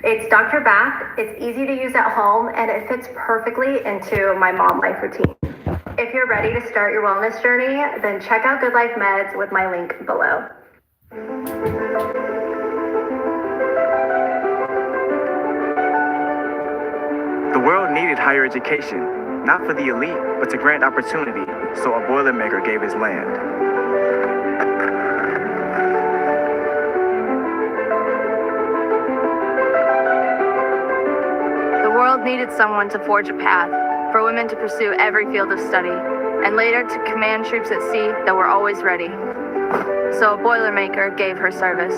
It's doctor-backed, it's easy to use at home, and it fits perfectly into my mom life routine. If you're ready to start your wellness journey, then check out Good Life Meds with my link below. The world needed higher education, not for the elite, but to grant opportunity, so a Boilermaker gave his land. The world needed someone to forge a path, for women to pursue every field of study, and later to command troops at sea that were always ready. So a Boilermaker gave her service.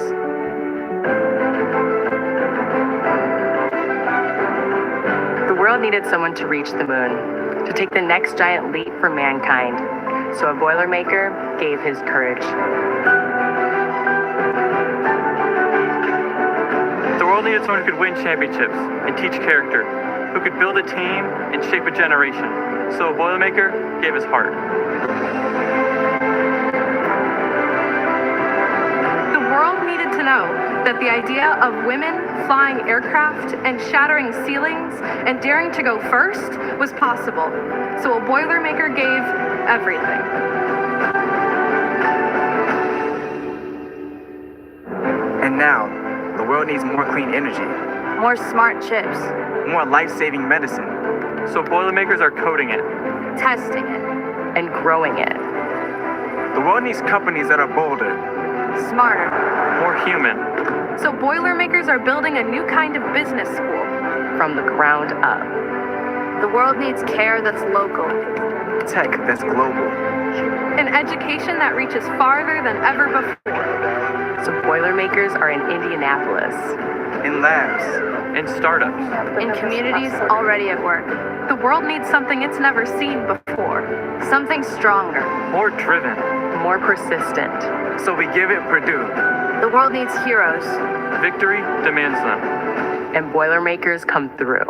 The world needed someone to reach the moon, to take the next giant leap for mankind. So a Boilermaker gave his courage. The world needed someone who could win championships and teach character, who could build a team and shape a generation. So a Boilermaker gave his heart. The world needed to know that the idea of women flying aircraft and shattering ceilings and daring to go first was possible. So a Boilermaker gave everything. And now, the world needs more clean energy, More smart chips, more life-saving medicine. So Boilermakers are coding it. testing it, And growing it. The world needs companies that are bolder, smarter. More human. So Boilermakers are building a new kind of business school. From the ground up. The world needs care that's local. tech that's global. An education that reaches farther than ever before. So Boilermakers are in Indianapolis. In labs, In startups. In communities already at work. The world needs something it's never seen before. Something stronger. More driven. More persistent. so we give it Purdue. The world needs heroes. Victory demands them. And Boilermakers come through.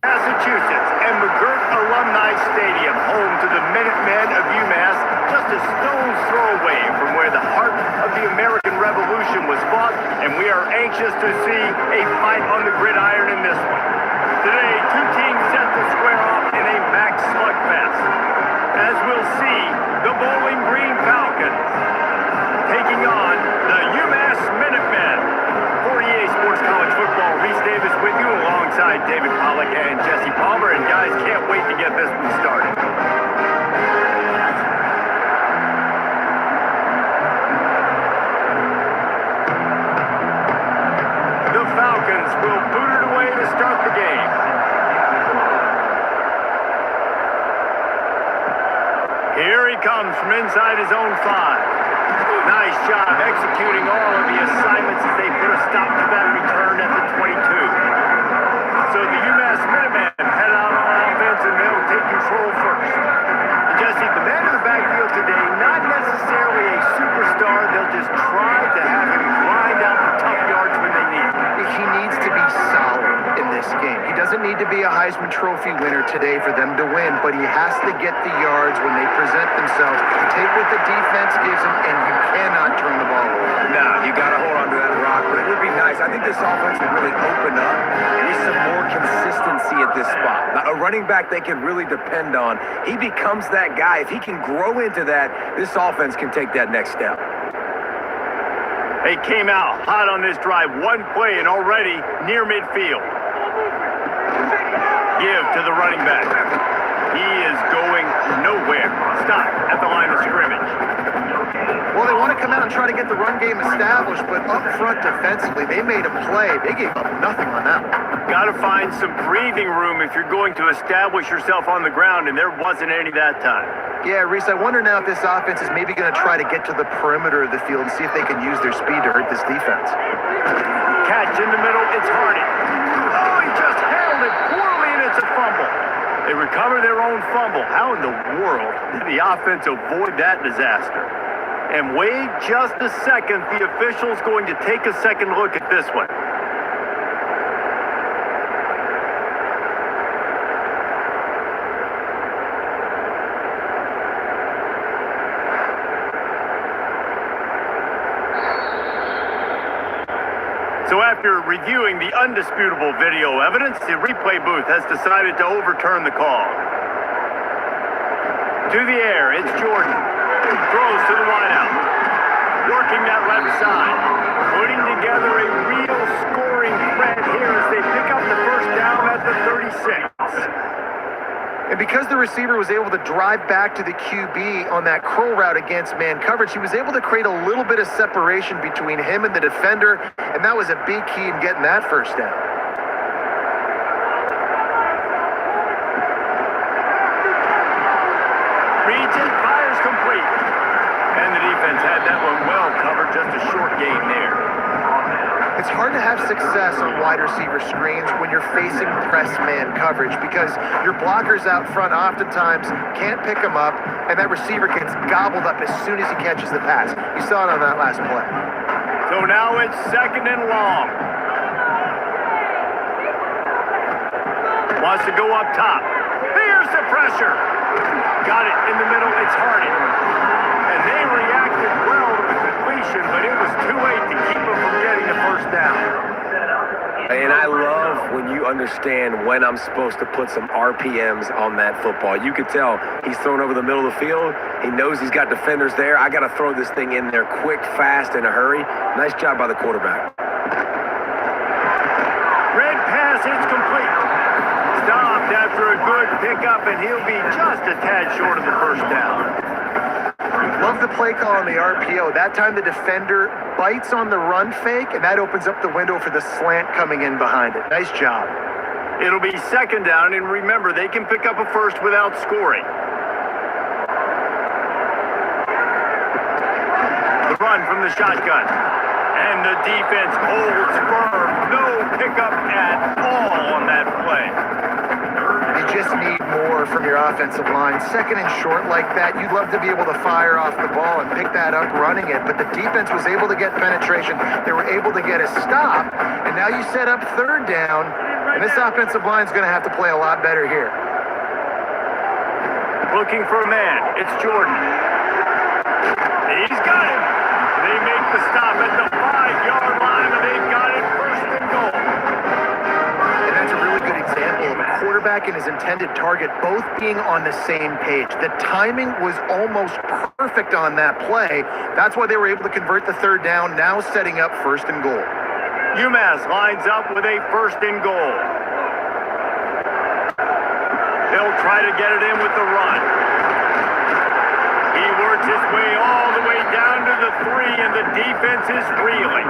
Massachusetts and McGirt Alumni Stadium, home to the Minutemen of UMass, just a stone's throw away from where the heart of the American Revolution was fought, and we are anxious to see a fight on the gridiron in this one. Today, two teams set to square off in a max slugfest. As we'll see, the Bowling Green Falcons taking on the UMass Minutemen. 48 Sports College Football, Reese Davis with you alongside David Pollock and Jesse Palmer. And guys, can't wait to get this one started. The Falcons will boot it away to start the game. Here he comes from inside his own 5. Nice job executing all of the assignments as they put a stop to that return at the 22. So the UMass Minutemen head out on offense and they'll take control first. And Jesse, the man in the backfield today, not necessarily a superstar. They'll just try to have him grind out the tough yards when they need it. He needs to be solid in this game. He doesn't need to be a Heisman Trophy winner today for them to win, but he has to get the yards when they present themselves. Take what the defense gives him, and you cannot turn the ball over. No, you got to hold on to that rock, but it would be nice. I think this offense would really open up with some more consistency at this spot. Now, a running back they can really depend on. He becomes that guy. If he can grow into that, this offense can take that next step. They came out hot on this drive. One play and already near midfield. Give to the running back. He is going nowhere. Stop at the line of scrimmage. Well, they want to come out and try to get the run game established, but up front defensively, they made a play. They gave up nothing on that one. Got to find some breathing room if you're going to establish yourself on the ground, and there wasn't any that time. Yeah, Reese, I wonder now if this offense is maybe going to try to get to the perimeter of the field and see if they can use their speed to hurt this defense. Catch in the middle, it's Hardy. Oh, he just handled it poorly, and it's a fumble. They recover their own fumble. How in the world did the offense avoid that disaster? And wait just a second, the official's going to take a second look at this one. So after reviewing the undisputable video evidence, the replay booth has decided to overturn the call. To the air, it's Jordan. Throws to the wideout. Working that left side. Putting together a real scoring threat here as they pick up the first down at the 36. And because the receiver was able to drive back to the QB on that curl route against man coverage, he was able to create a little bit of separation between him and the defender, and that was a big key in getting that first down. Reads it, fires complete. And the defense had that one well covered, just a short gain there. It's hard to have success on wide receiver screens when you're facing press man coverage because your blockers out front oftentimes can't pick them up, and that receiver gets gobbled up as soon as he catches the pass. You saw it on that last play. So now it's second and long. Wants to go up top. Here's the pressure. Got it in the middle. It's Harden. And they reacted well to the completion, but it was too late to keep them from getting the first down. And I love when you understand when I'm supposed to put some RPMs on that football. You could tell he's thrown over the middle of the field. He knows he's got defenders there. I got to throw this thing in there quick, fast, in a hurry. Nice job by the quarterback. Red pass, it's complete. Stopped after a good pickup, and he'll be just a tad short of the first down. Love the play call on the RPO. That time the defender bites on the run fake, and that opens up the window for the slant coming in behind it. Nice job. It'll be second down, and remember, they can pick up a first without scoring. The run from the shotgun. And the defense holds firm. No pickup at all on that play. You just need more from your offensive line. Second and short like that, you'd love to be able to fire off the ball and pick that up running it, but the defense was able to get penetration. They were able to get a stop, and now you set up third down, and this offensive line is going to have to play a lot better here. Looking for a man. It's Jordan. He's got him. They make the stop at the 5-yard line, and they've got it first and goal. And that's a really good example of a quarterback and his intended target both being on the same page. The timing was almost perfect on that play. That's why they were able to convert the third down, now setting up first and goal. UMass lines up with a first and goal. They'll try to get it in with the run. He works his way all the way down to the 3, and the defense is reeling.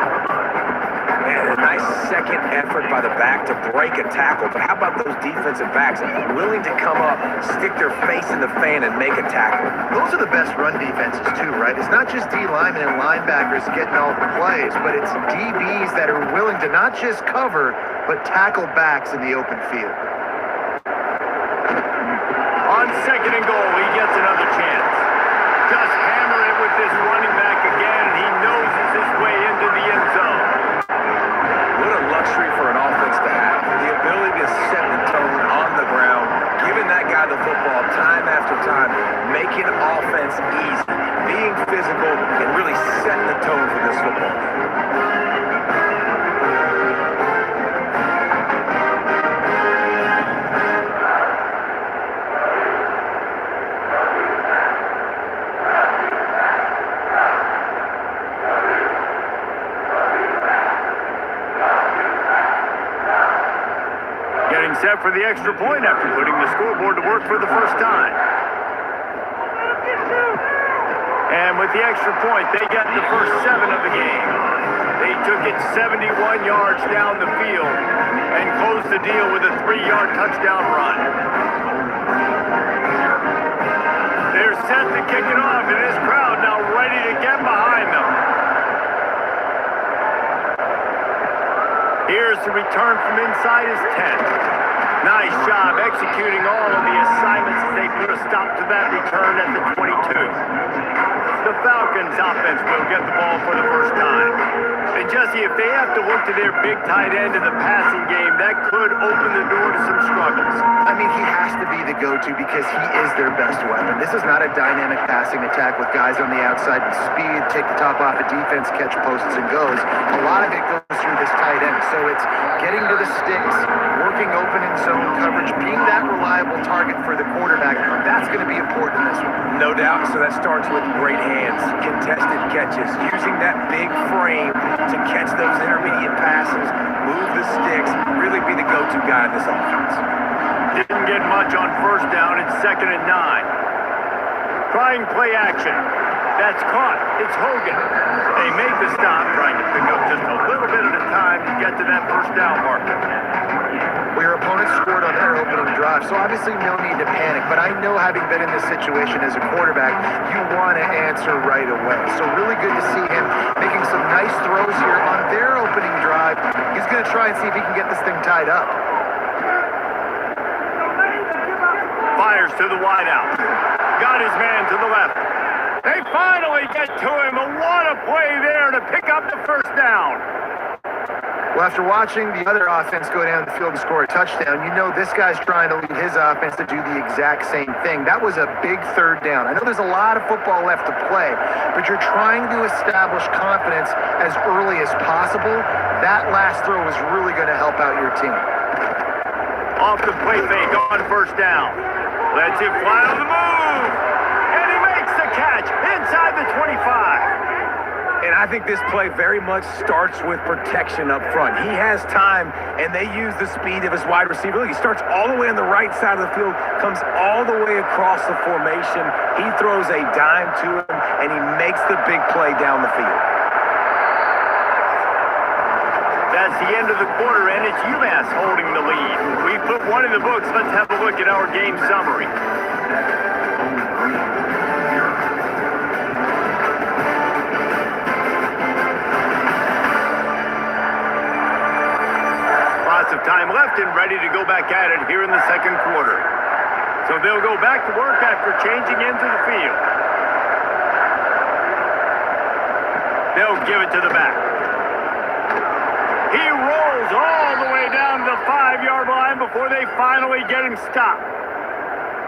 Man, a nice second effort by the back to break a tackle. But how about those defensive backs willing to come up, stick their face in the fan, and make a tackle? Those are the best run defenses too, right? It's not just D linemen and linebackers getting all the plays, but it's DBs that are willing to not just cover, but tackle backs in the open field. On second and goal, he gets another chance. Just hammer it with this running back again, and he noses his way into the end zone. What a luxury for an offense to have. The ability to set the tone on the ground, giving that guy the football time after time, making offense easy, being physical, and really setting the tone for this football. Set for the extra point after putting the scoreboard to work for the first time. And with the extra point, they got the first 7 of the game. They took it 71 yards down the field and closed the deal with a 3-yard touchdown run. They're set to kick it off, and this crowd now ready to get behind them. Here's the return from inside his tent. Nice job executing all of the assignments as they put a stop to that return at the 22. The Falcons Oregon's offense will get the ball for the first time. And Jesse, if they have to look to their big tight end in the passing game, that could open the door to some struggles. I mean, he has to be the go-to because he is their best weapon. This is not a dynamic passing attack with guys on the outside with speed, take the top off the defense, catch posts and goes. A lot of it goes through this tight end. So it's getting to the sticks, working open in zone coverage, being that reliable target for the quarterback. That's going to be important in this one. No doubt. So that starts with great hands, contested catches, using that big frame to catch those intermediate passes, move the sticks, really be the go-to guy in this offense. Didn't get much on first down. It's 2nd and 9. Trying play action. That's caught. It's Hogan. They make the stop, trying to pick up just a little bit at a time to get to that first down marker. Well, your opponent scored on their opening drive, so obviously no need to panic. But I know, having been in this situation as a quarterback, you want to answer right away. So really good to see him making some nice throws here on their opening drive. He's going to try and see if he can get this thing tied up. Fires to the wideout. Got his man to the left. They finally get to him. And what a play there to pick up the first down. Well, after watching the other offense go down the field and score a touchdown, you know this guy's trying to lead his offense to do the exact same thing. That was a big third down. I know there's a lot of football left to play, but you're trying to establish confidence as early as possible. That last throw is really going to help out your team. Off the play fake on first down. Lets it fly on the move. And he makes the catch inside the 25. And I think this play very much starts with protection up front. He has time, and they use the speed of his wide receiver. Look, he starts all the way on the right side of the field, comes all the way across the formation. He throws a dime to him, and he makes the big play down the field. That's the end of the quarter, and it's UMass holding the lead. We put one in the books. Let's have a look at our game summary. Lots of time left and ready to go back at it here in the second quarter. So they'll go back to work after changing into the field. They'll give it to the back. He rolls all the way down to the 5-yard line before they finally get him stopped.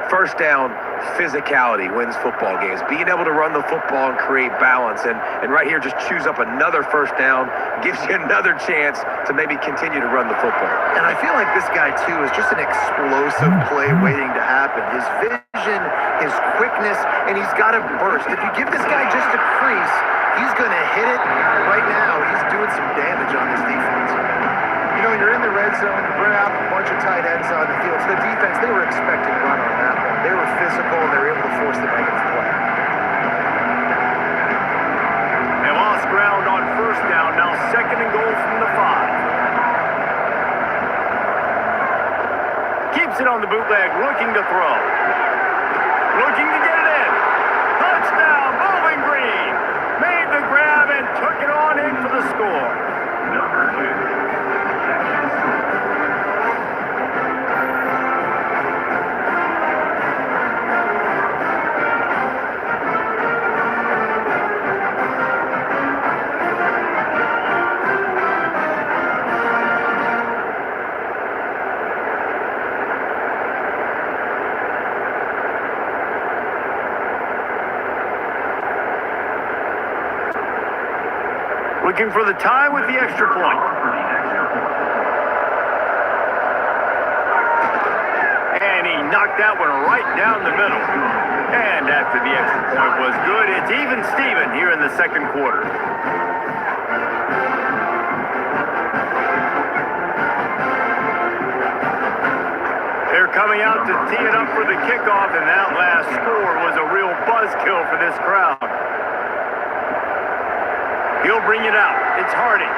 First down, physicality wins football games. Being able to run the football and create balance. And right here, just choose up another first down, gives you another chance to maybe continue to run the football. And I feel like this guy, too, is just an explosive play waiting to happen. His vision, his quickness, and he's got a burst. If you give this guy just a crease, he's going to hit it. Right now, he's doing some damage on this defense. You know, you're in the red zone, you bring out a bunch of tight ends on the field. So the defense, they were expecting to run on that one. They were physical, and they were able to force the negative play. They lost ground on first down. Now 2nd and goal from the 5. Keeps it on the bootleg, looking to throw. Looking to get it in. Touchdown, Bowling Green. Made the grab and took it on in for the score. Looking for the tie with the extra point. And he knocked that one right down the middle. And after the extra point was good, it's even Steven here in the second quarter. They're coming out to tee it up for the kickoff, and that last score was a real buzzkill for this crowd. He'll bring it out. It's Harding.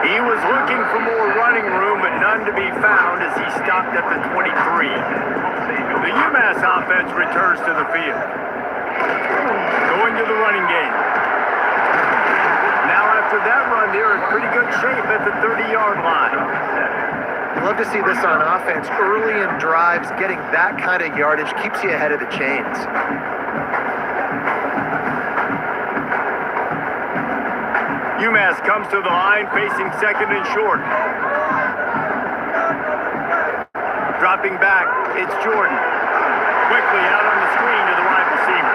He was looking for more running room, but none to be found as he stopped at the 23. The UMass offense returns to the field. Going to the running game. Now after that run, they're in pretty good shape at the 30-yard line. Love to see this on offense. Early in drives, getting that kind of yardage keeps you ahead of the chains. UMass comes to the line facing second and short. Dropping back, it's Jordan. Quickly out on the screen to the wide receiver.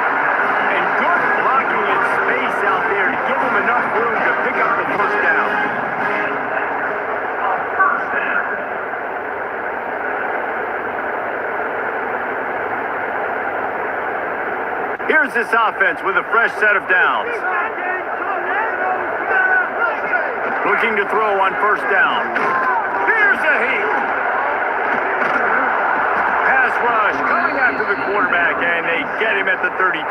And good blocking in space out there to give him enough room to pick up the first down. Here's this offense with a fresh set of downs. Looking to throw on first down. Here's a heat. Pass rush coming after the quarterback, and they get him at the 32.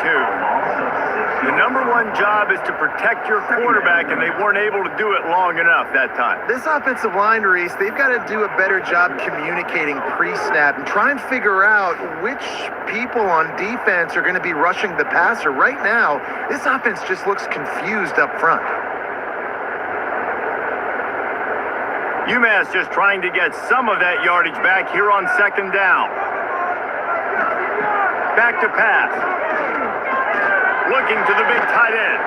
The number one job is to protect your quarterback, and they weren't able to do it long enough that time. This offensive line, Reese, they've got to do a better job communicating pre-snap and try and figure out which people on defense are going to be rushing the passer. Right now, this offense just looks confused up front. UMass just trying to get some of that yardage back here on second down. Back to pass. Looking to the big tight end.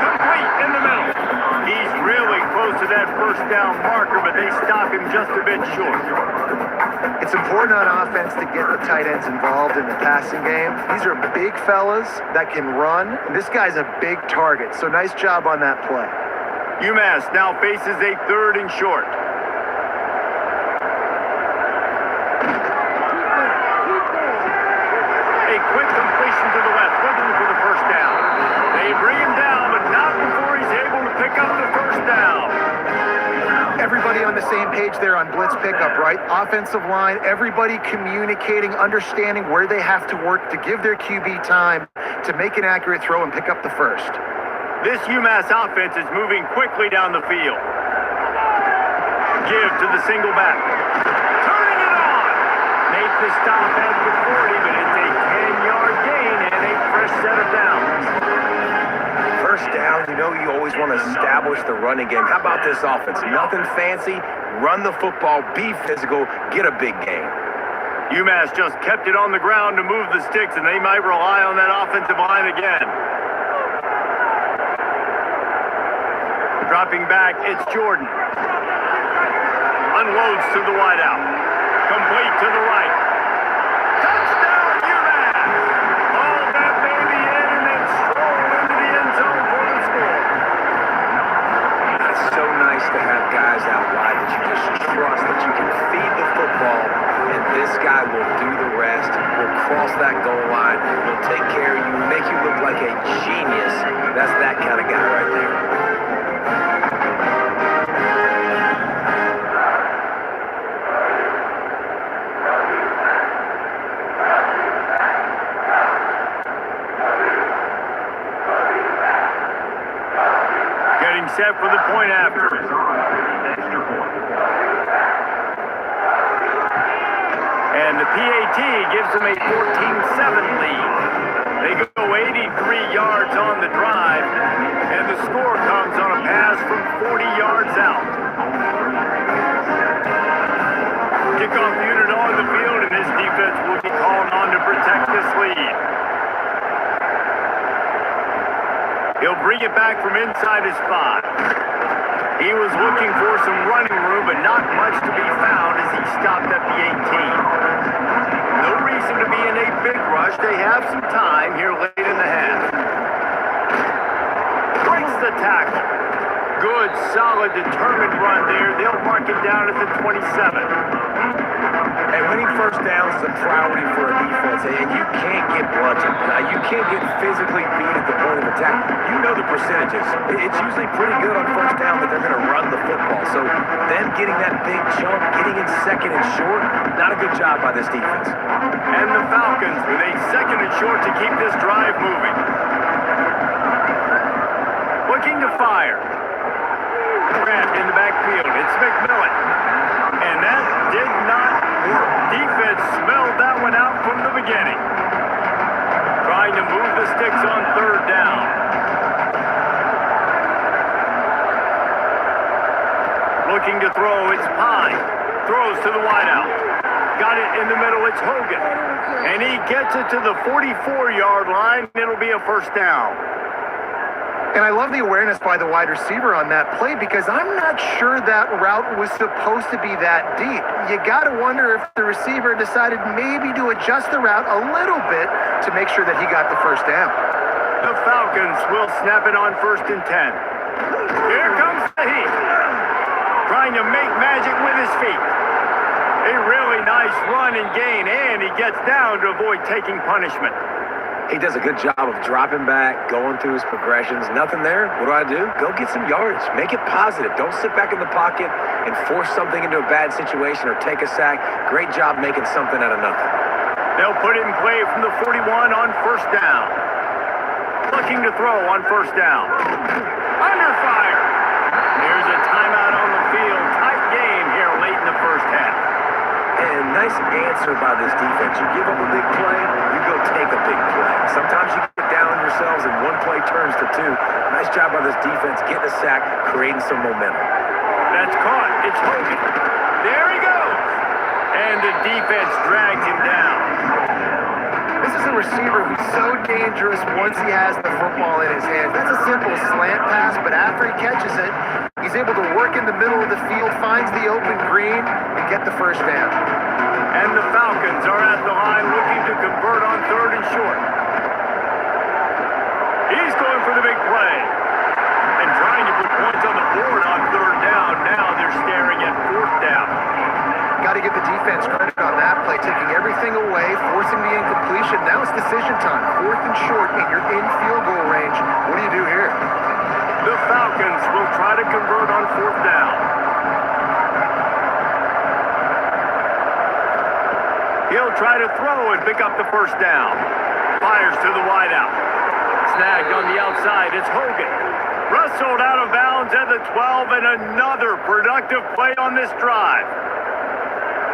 Complete in the middle. He's really close to that first down marker, but they stop him just a bit short. It's important on offense to get the tight ends involved in the passing game. These are big fellas that can run. This guy's a big target, so nice job on that play. UMass now faces a third and short. A quick completion to the left, looking for the first down. They bring him down, but not before he's able to pick up the first down. Everybody on the same page there on blitz pickup, right? Offensive line, everybody communicating, understanding where they have to work to give their QB time to make an accurate throw and pick up the first. This UMass offense is moving quickly down the field. Give to the single back. Turning it on! Make the stop at the 40, but it's a 10-yard gain and a fresh set of downs. First down, you know you always want to establish the running game. How about this offense? Nothing fancy. Run the football, be physical, get a big gain. UMass just kept it on the ground to move the sticks, and they might rely on that offensive line again. Dropping back, it's Jordan. Unloads to the wideout. Complete to the right. Touchdown, UMass! All that baby in and then stroll into the end zone for the score. It's so nice to have guys out wide that you just trust that you can feed the football, and this guy will do the rest, will cross that goal line, will take care of you, make you look like a genius. That's that kind of guy right there. Set for the point after. And the PAT gives them a 14-7 lead. They go 83 yards on the drive, and the score comes on a pass from 40 yards out. Kickoff unit on the field, and this defense will be called on to protect this lead. He'll bring it back from inside his 5. He was looking for some running room, but not much to be found as he stopped at the 18. No reason to be in a big rush. They have some time here late in the half. Breaks the tackle. Good, solid, determined run there. They'll mark it down at the 27. And winning first downs is a priority for a defense, and you can't get bludgeoned. You can't get physically beat at the point of attack. You know the percentages. It's usually pretty good on first down that they're going to run the football. So them getting that big chunk, getting in second and short, not a good job by this defense. And the Falcons with a second and short to keep this drive moving. Looking to fire. Grant in the backfield. It's McMillan. And that did not work. Defense smelled that one out from the beginning. Trying to move the sticks on third down. Looking to throw, it's Pine. Throws to the wideout. Got it in the middle, it's Hogan. And he gets it to the 44-yard line. It'll be a first down. And I love the awareness by the wide receiver on that play because I'm not sure that route was supposed to be that deep. You got to wonder if the receiver decided maybe to adjust the route a little bit to make sure that he got the first down. The Falcons will snap it on 1st and 10. Here comes the Heat, trying to make magic with his feet. A really nice run and gain, and he gets down to avoid taking punishment. He does a good job of dropping back, going through his progressions. Nothing there. What do? Go get some yardage. Make it positive. Don't sit back in the pocket and force something into a bad situation or take a sack. Great job making something out of nothing. They'll put it in play from the 41 on 1st down. Looking to throw on 1st down. Under fire. There's a timeout on the field. Tight game here late in the 1st half. And nice answer by this defense. You give up a big play, you go take a big play. Sometimes you get down on yourselves and one play turns to two. Nice job by this defense getting a sack, creating some momentum. That's caught. It's Hogan. There he goes. And the defense drags him down. This is a receiver who's so dangerous once he has the football in his hands. That's a simple slant pass, but after he catches it, he's able to work in the middle of the field, finds the open green, and get the first down. And the Falcons are at the line looking to convert on 3rd and short. He's going for the big play. And trying to put points on the board on 3rd down. Now they're staring at 4th down. Got to give the defense credit on that play, taking everything away, forcing the incompletion. Now it's decision time. 4th and short, and you're in field goal range. What do you do here? The Falcons will try to convert on 4th down. He'll try to throw and pick up the 1st down. Fires to the wideout. Snagged on the outside. It's Hogan. Wrestled out of bounds at the 12, and another productive play on this drive.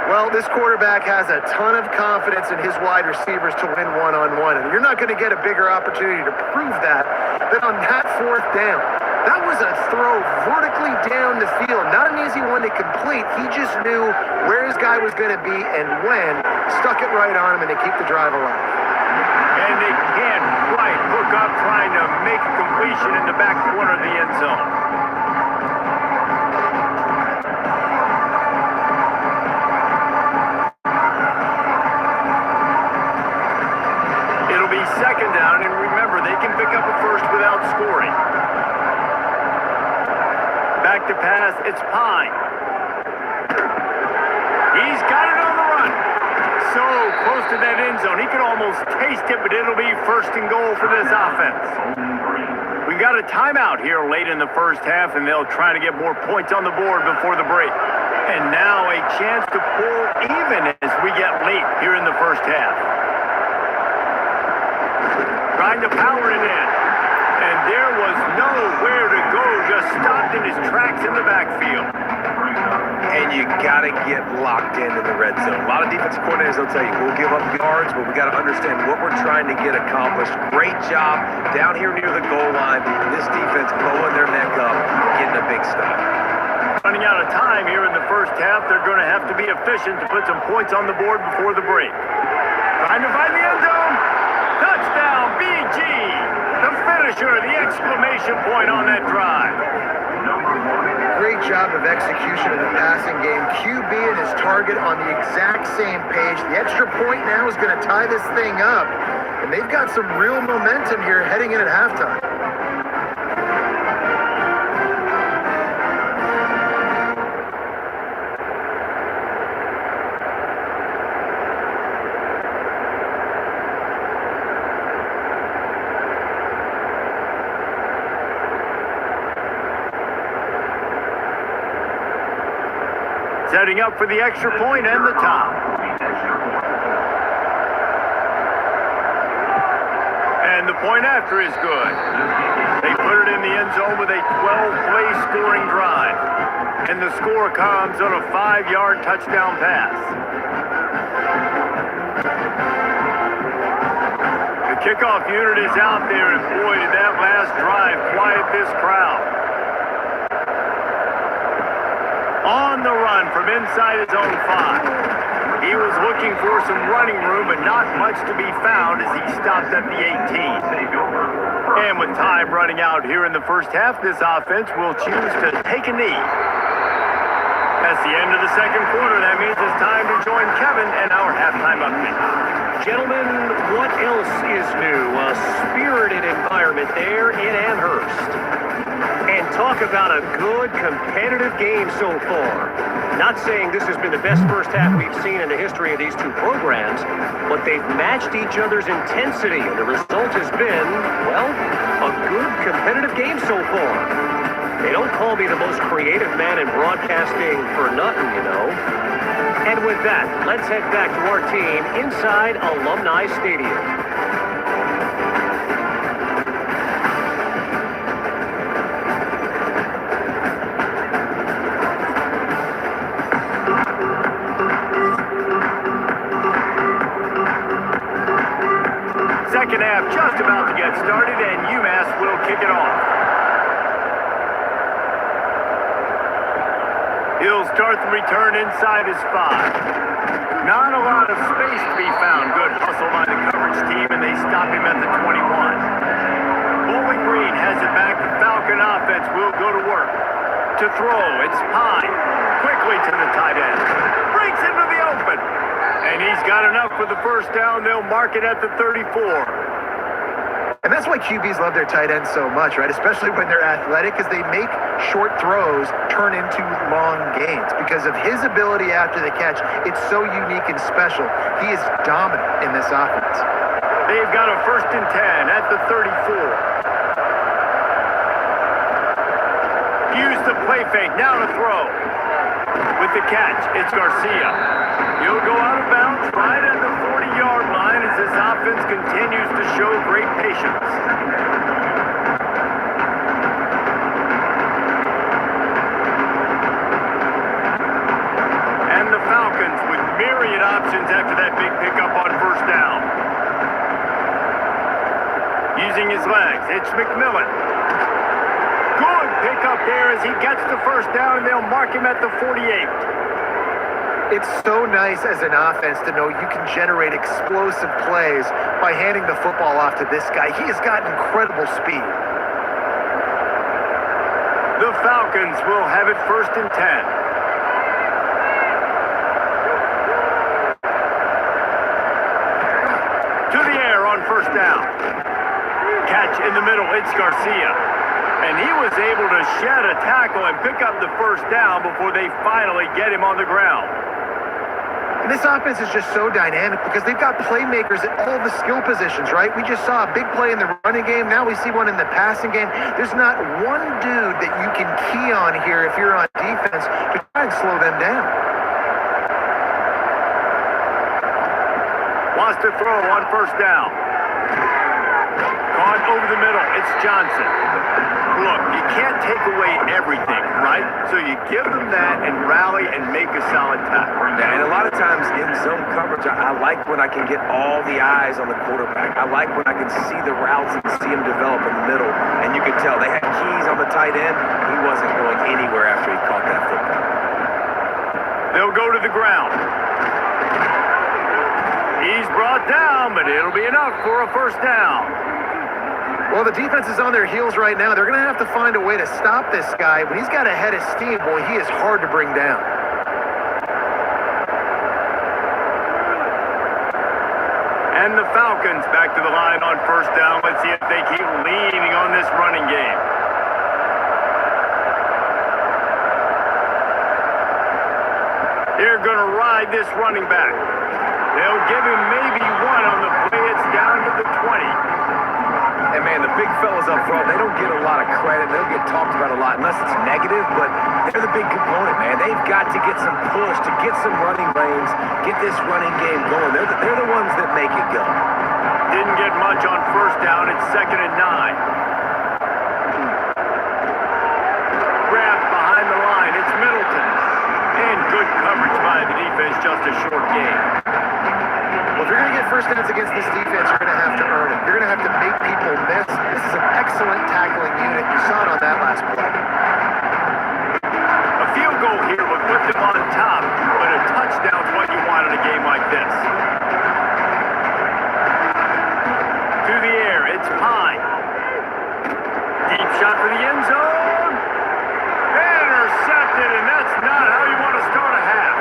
Well, this quarterback has a ton of confidence in his wide receivers to win one-on-one, and you're not going to get a bigger opportunity to prove that than on that 4th down. That was a throw vertically down the field. Not an easy one to complete. He just knew where his guy was going to be and when. Stuck it right on him, and they keep the drive alive. And they can't quite hook up trying to make a completion in the back corner of the end zone. It'll be 2nd down, and remember, they can pick up a first without scoring. Back to pass, it's Pine. He's got it on the run. So close to that end zone. He could almost taste it, but it'll be 1st and goal for this offense. We got a timeout here late in the 1st half, and they'll try to get more points on the board before the break. And now a chance to pull even as we get late here in the 1st half. Trying to power it in. And there was nowhere to go, just stopped in his tracks in the backfield. And you got to get locked in the red zone. A lot of defensive coordinators will tell you, we'll give up yards, but we got to understand what we're trying to get accomplished. Great job down here near the goal line. This defense blowing their neck up, getting a big stop. Running out of time here in the 1st half, they're going to have to be efficient to put some points on the board before the break. Trying to find the end zone. Touchdown, BG. The finisher, the exclamation point on that drive. Great job of execution in the passing game. QB and his target on the exact same page. The extra point now is going to tie this thing up. And they've got some real momentum here heading in at halftime. Setting up for the extra point and the top. And the point after is good. They put it in the end zone with a 12-play scoring drive. And the score comes on a 5-yard touchdown pass. The kickoff unit is out there, and boy, did that last drive quiet this crowd. On the run from inside his own 5. He was looking for some running room, but not much to be found as he stopped at the 18. And with time running out here in the first half, this offense will choose to take a knee. That's the end of the second quarter. That means it's time to join Kevin and our halftime update. Gentlemen, what else is new? A spirited environment there in Amherst. And talk about a good competitive game so far. Not saying this has been the best first half we've seen in the history of these two programs, but they've matched each other's intensity, and the result has been, well, a good competitive game so far. They don't call me the most creative man in broadcasting for nothing, you know. And with that, let's head back to our team inside Alumni Stadium. Second half just about to get started, and UMass will kick it off. He'll start the return inside his 5. Not a lot of space to be found. Good hustle by the coverage team, and they stop him at the 21. Bowling Green has it back. The Falcon offense will go to work. To throw, it's Pine. Quickly to the tight end. Breaks into the open. And he's got enough for the first down. They'll mark it at the 34. And that's why QBs love their tight ends so much, right? Especially when they're athletic, because they make short throws turn into long gains. Because of his ability after the catch, it's so unique and special. He is dominant in this offense. They've got a 1st and 10 at the 34. Use the play fake, now to throw. With the catch, it's Garcia. He'll go out of bounds right at the 40-yard line as this offense continues to show great patience. And the Falcons with myriad options after that big pickup on first down. Using his legs, it's McMillan. Good pickup there as he gets the first down, and they'll mark him at the 48. It's so nice as an offense to know you can generate explosive plays by handing the football off to this guy. He has got incredible speed. The Falcons will have it 1st and 10. To the air on first down. Catch in the middle, it's Garcia. And he was able to shed a tackle and pick up the first down before they finally get him on the ground. And this offense is just so dynamic because they've got playmakers at all the skill positions, right? We just saw a big play in the running game. Now we see one in the passing game. There's not one dude that you can key on here if you're on defense to try and slow them down. Wants to throw on first down. Caught over the middle. It's Johnson. Look, you can't take away everything, right? So you give them that and rally and make a solid tackle. Yeah, and a lot of times in zone coverage, I like when I can get all the eyes on the quarterback. I like when I can see the routes and see them develop in the middle. And you could tell they had keys on the tight end. He wasn't going anywhere after he caught that football. They'll go to the ground. He's brought down, but it'll be enough for a first down. Well, the defense is on their heels right now. They're going to have to find a way to stop this guy. When he's got a head of steam, boy, he is hard to bring down. And the Falcons back to the line on first down. Let's see if they keep leaning on this running game. They're going to ride this running back. They'll give him maybe one on the play. It's down to the 20. And man, the big fellas up front, they don't get a lot of credit. They don't get talked about a lot unless it's negative, but they're the big component, man. They've got to get some push, to get some running lanes, get this running game going. They're the ones that make it go. Didn't get much on first down. It's 2nd and 9. Grabbed behind the line. It's Middleton. And good coverage by the defense, just a short game. Well, if you're going to get first downs against this defense, you're going to have to earn it. You're going to have to make people miss. This is an excellent tackling unit. You saw it on that last play. A field goal here would put them on top, but a touchdown's what you want in a game like this. To the air, it's Pine. after the end zone. Intercepted, and that's not how you want to start a half.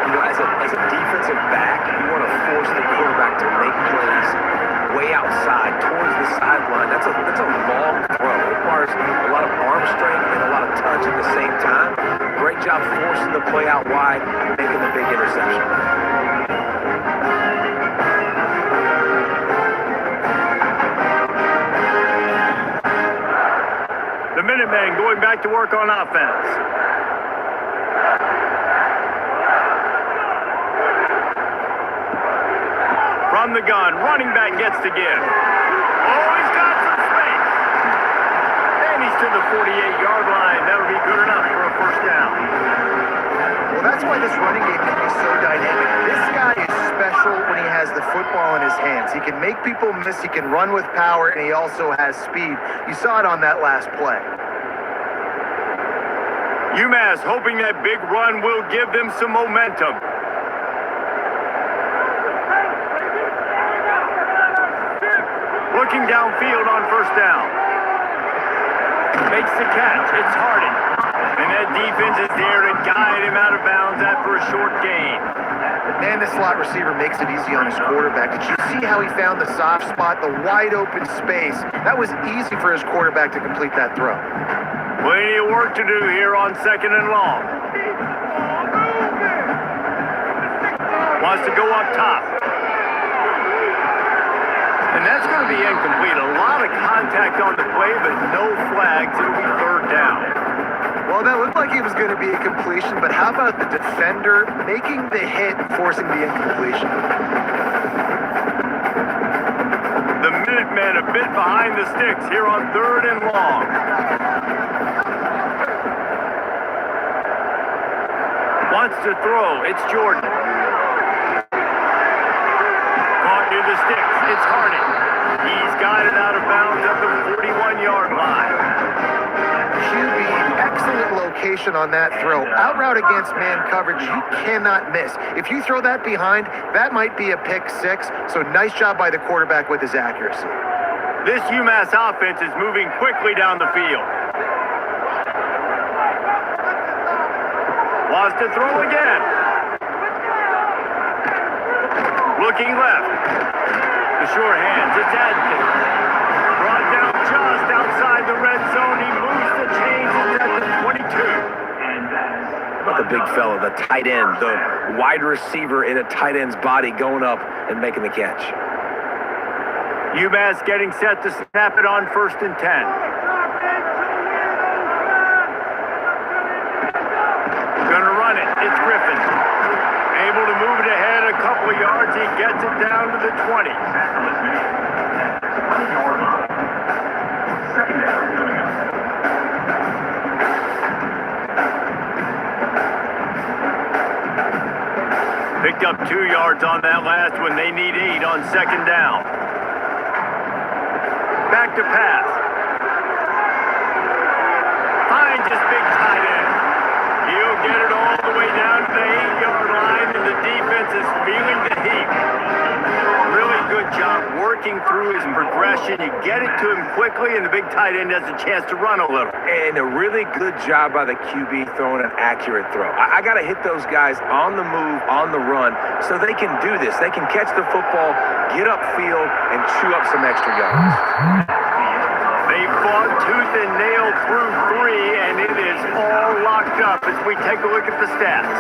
You know, as a defensive back, you want to force the quarterback to make plays way outside towards the sideline. That's a long throw. It requires a lot of arm strength and a lot of touch at the same time. Great job forcing the play out wide, making the big interception. The Minutemen going back to work on offense. From the gun, running back gets to give. Oh, he's got some space. And he's to the 48-yard line. That'll be good enough for a first down. Well, that's why this running game can be so dynamic. This guy is special when he has the football in his hands. He can make people miss, he can run with power, and he also has speed. You saw it on that last play. UMass hoping that big run will give them some momentum. Looking downfield on first down. Makes the catch. It's Harding. And that defense is there to guide him out of bounds after a short gain. Man, the slot receiver makes it easy on his quarterback. Did you see how he found the soft spot, the wide open space? That was easy for his quarterback to complete that throw. Plenty of work to do here on second and long. Wants to go up top. And that's going to be incomplete. A lot of contact on the play, but no flags. It'll be third down. Well, that looked like it was going to be a completion, but how about the defender making the hit, forcing the incompletion? The Minutemen a bit behind the sticks here on third and long. Wants to throw. It's Jordan. Caught near the sticks. It's Harding. He's got it out of bounds at the 41-yard line. QB, excellent location on that throw. Out route against man coverage, you cannot miss. If you throw that behind, that might be a pick six. So nice job by the quarterback with his accuracy. This UMass offense is moving quickly down the field. Wants to throw again. Looking left. The short hands. It's Adkins. Brought down just outside the red zone. He moves the chains. It's at the 22. How about the big fella, the tight end, the wide receiver in a tight end's body going up and making the catch. UMass getting set to snap it on 1st and 10. Gonna run it. It's Griffin. Able to move it ahead a couple of yards. He gets it down to the 20. Picked up 2 yards on that last one. They need 8 on second down. Back to pass. Finds his big tight end. He'll get it all the way down to the 8-yard line, and the defense is feeling the heat. Really good job working through his progression. You get it to him quickly, and the big tight end has a chance to run a little. And a really good job by the QB throwing an accurate throw. I got to hit those guys on the move, on the run, so they can do this. They can catch the football, get upfield, and chew up some extra yards. They fought tooth and nail through 3, and it is all locked up as we take a look at the stats.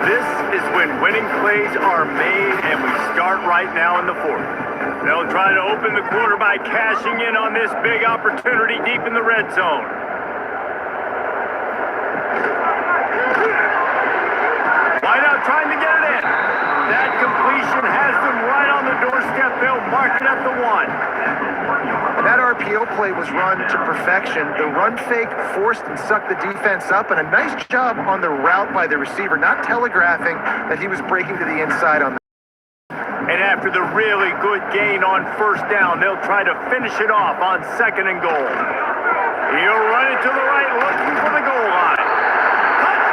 This is when winning plays are made, and we start right now in the 4th. They'll try to open the quarter by cashing in on this big opportunity deep in the red zone. Wide out trying to get it in. That completion has them right on the doorstep. They'll mark it at the 1. That RPO play was run to perfection. The run fake forced and sucked the defense up, and a nice job on the route by the receiver, not telegraphing that he was breaking to the inside on the. And after the really good gain on first down, they'll try to finish it off on 2nd and goal. He'll run it to the right, looking for the goal line.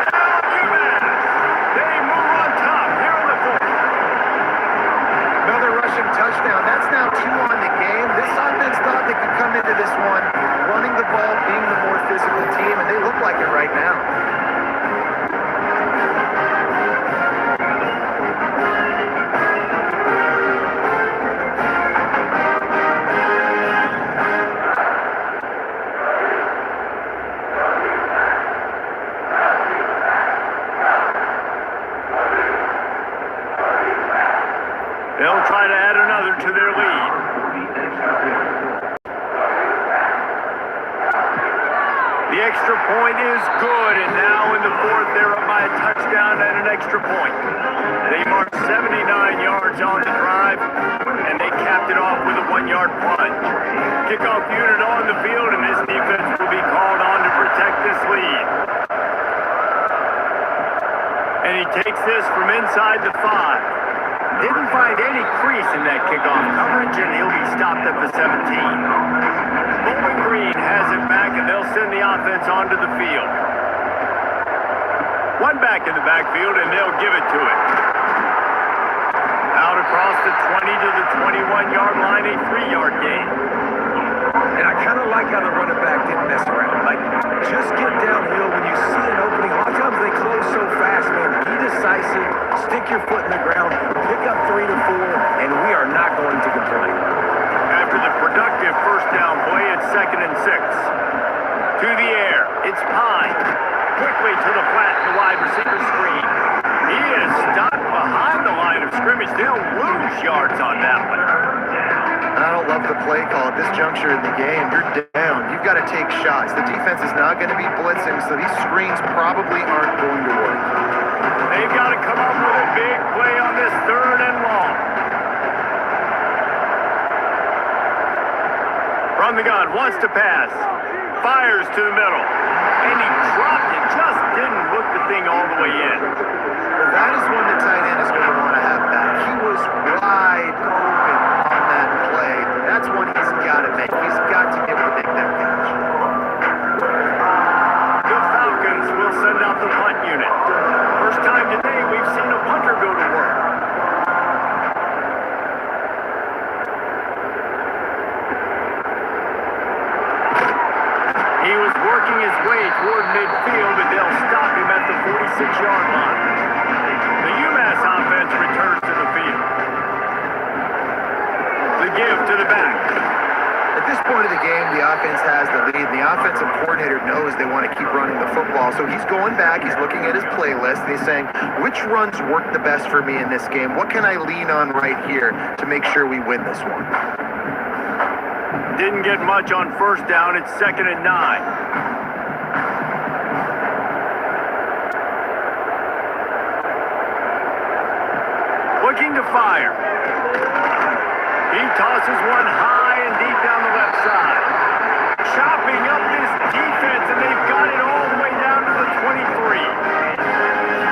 Touchdown, UMass! They move on top here in the 4th. Another rushing touchdown. That's now 2 on They'll try to add another to their lead. The extra point is good, and now in the fourth, they're up by a touchdown and an extra point. They marked 79 yards on the drive, and they capped it off with a 1-yard plunge. Kickoff unit on the field, and this defense will be called on to protect this lead. And he takes this from inside the 5. Didn't find any crease in that kickoff coverage, and he'll be stopped at the 17. Bowling Green has it back, and they'll send the offense onto the field. One back in the backfield, and they'll give it to it. Out across the 20 to the 21-yard line, a 3-yard gain. And I kind of like how the running back didn't mess around. Like, just get downhill when you see an opening. A lot of times they close so fast, man. Be decisive, stick your foot in the ground, pick up 3 to 4, and we are not going to complain. After the productive first down play, it's 2nd and 6. To the air, it's Pine. Quickly to the flat in the wide receiver screen. He is stopped behind the line of scrimmage. They'll lose yards on that one. I don't love the play call at this juncture in the game. You're down. You've got to take shots. The defense is not going to be blitzing, so these screens probably aren't going to work. They've got to come up with a big play on this 3rd and long. From the gun, wants to pass. Fires to the middle. And he dropped it. Just didn't hook the thing all the way in. Well, that is one the tight end is going to want to have back. He was wide open on that play. That's one he's got to make. He's got to be able to make that catch. The Falcons will send out the punt unit. First time today we've seen a punter go to work. He was working his way toward midfield, and they'll stop him at the 46-yard line. The UMass offense returns to the field. The give to the back. At this point of the game, the offense has the lead. The offensive coordinator knows they want to keep running the football, so he's going back, he's looking at his playlist, and he's saying, which runs work the best for me in this game? What can I lean on right here to make sure we win this one? Didn't get much on first down. It's 2nd and 9. Looking to fire. He tosses one high and deep down the left side. Chopping up this defense, and they've got it all the way down to the 23.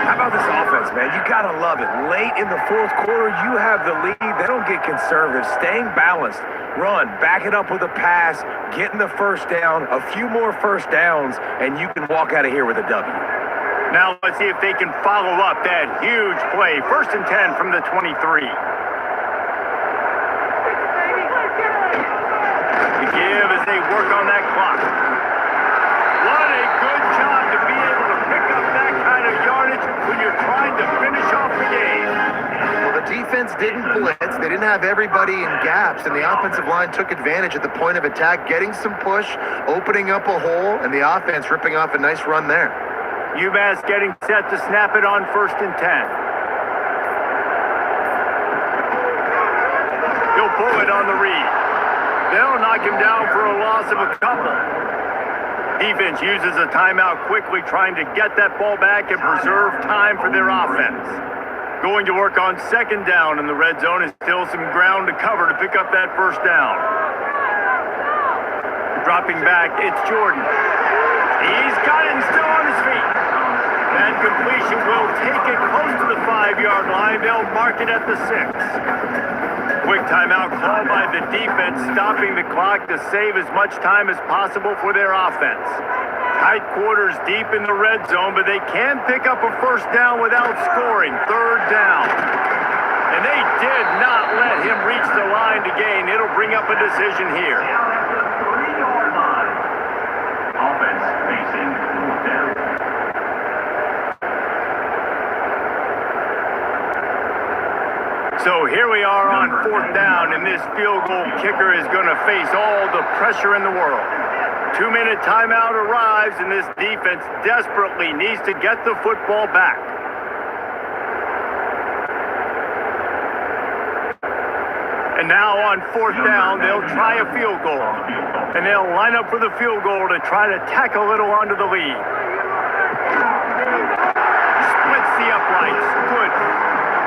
How about this offense, man? You got to love it. Late in the fourth quarter, you have the lead. They don't get conservative. Staying balanced. Run, back it up with a pass, getting the first down, a few more first downs, and you can walk out of here with a W. Now let's see if they can follow up that huge play. 1st and 10 from the 23. The give as they work on that clock. What a good job to be able to pick up that kind of yardage when you're trying to finish off the game. Well, the defense didn't blitz. They didn't have everybody in gaps, and the offensive line took advantage at the point of attack, getting some push, opening up a hole, and the offense ripping off a nice run there. UMass getting set to snap it on 1st and 10. He'll pull it on the read. They'll knock him down for a loss of a couple. Defense uses a timeout quickly, trying to get that ball back and preserve time for their offense. Going to work on 2nd down in the red zone, and still some ground to cover to pick up that first down. Dropping back, it's Jordan. He's got it and still on his feet. That completion will take it close to the 5-yard line. They'll mark it at the 6. Quick timeout called by the defense, stopping the clock to save as much time as possible for their offense. Tight quarters deep in the red zone, but they can pick up a first down without scoring. 3rd down. And they did not let him reach the line to gain. It'll bring up a decision here. Offense facing 4th down. So here we are on 4th down, and this field goal kicker is going to face all the pressure in the world. 2-minute timeout arrives, and this defense desperately needs to get the football back. And now on fourth down, they'll try a field goal. And they'll line up for the field goal to try to tack a little onto the lead. Splits the uprights. Good.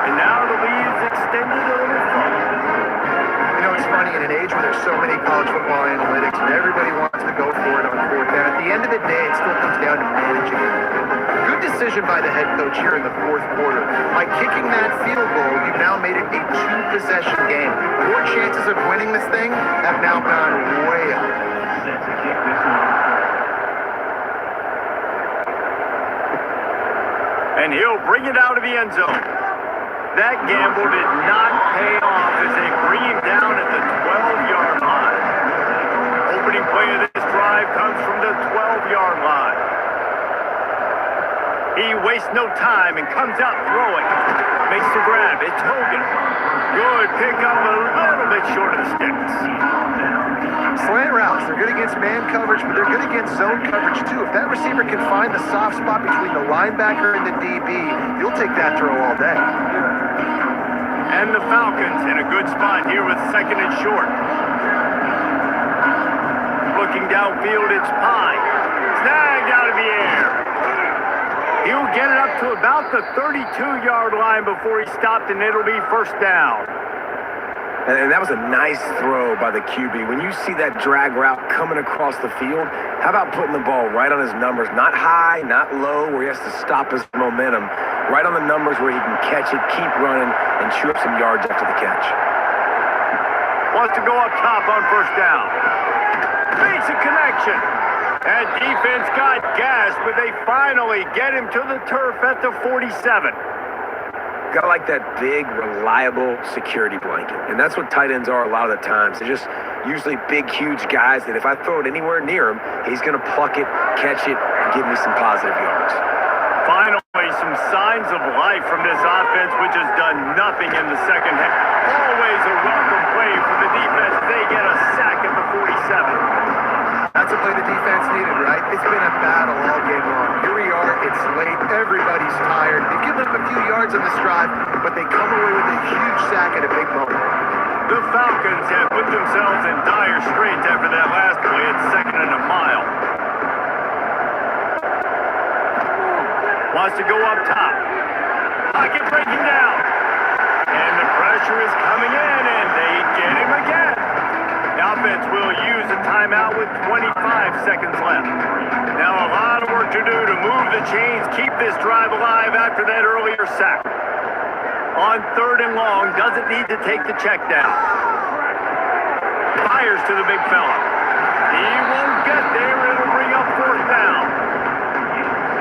And now the lead is extended a little further. You know, it's funny, in an age where there's so many college football analytics and everybody wants to go for it on fourth down, at the end of the day, it still comes down to managing it. Good decision by the head coach here in the fourth quarter. By kicking that field goal, you've now made it a two-possession game. Your chances of winning this thing have now gone way up. Set to kick this one off. And he'll bring it out of the end zone. That gamble did not pay off as they bring him down at the 12-yard line. Opening play of this drive comes from the 12-yard line. He wastes no time and comes out throwing. Makes the grab. It's Hogan. Good pickup, a little bit short of the sticks. Slant routes, they're good against man coverage, but they're good against zone coverage too. If that receiver can find the soft spot between the linebacker and the DB, you'll take that throw all day. And the Falcons in a good spot here with second and short. Looking downfield, it's Pine. Snagged out of the air. He'll get it up to about the 32-yard line before he stopped, and it'll be first down. And that was a nice throw by the QB. When you see that drag route coming across the field, how about putting the ball right on his numbers? Not high, not low, where he has to stop his momentum. Right on the numbers where he can catch it, keep running, and chew up some yards after the catch. Wants to go up top on first down. Makes a connection. And defense got gas, but they finally get him to the turf at the 47. Got like that big, reliable security blanket. And that's what tight ends are a lot of the times. They're just usually big, huge guys that if I throw it anywhere near him, he's going to pluck it, catch it, and give me some positive yards. Finally, some signs of life from this offense, which has done nothing in the second half. Always a welcome play for the defense. They get a sack at the 47. That's a play the defense needed, right? It's been a battle all game long. Here we are, it's late, everybody's tired. They've given up a few yards on this drive, but they come away with a huge sack at a big moment. The Falcons have put themselves in dire straits after that last play at second and a mile. Wants to go up top. Pocket breaking down. And the pressure is coming in, and they get him again. The offense will use a timeout with 25 seconds left. Now a lot of work to do to move the chains, keep this drive alive after that earlier sack. On third and long, doesn't need to take the check down. Fires to the big fella. He won't get there. It'll bring up fourth down.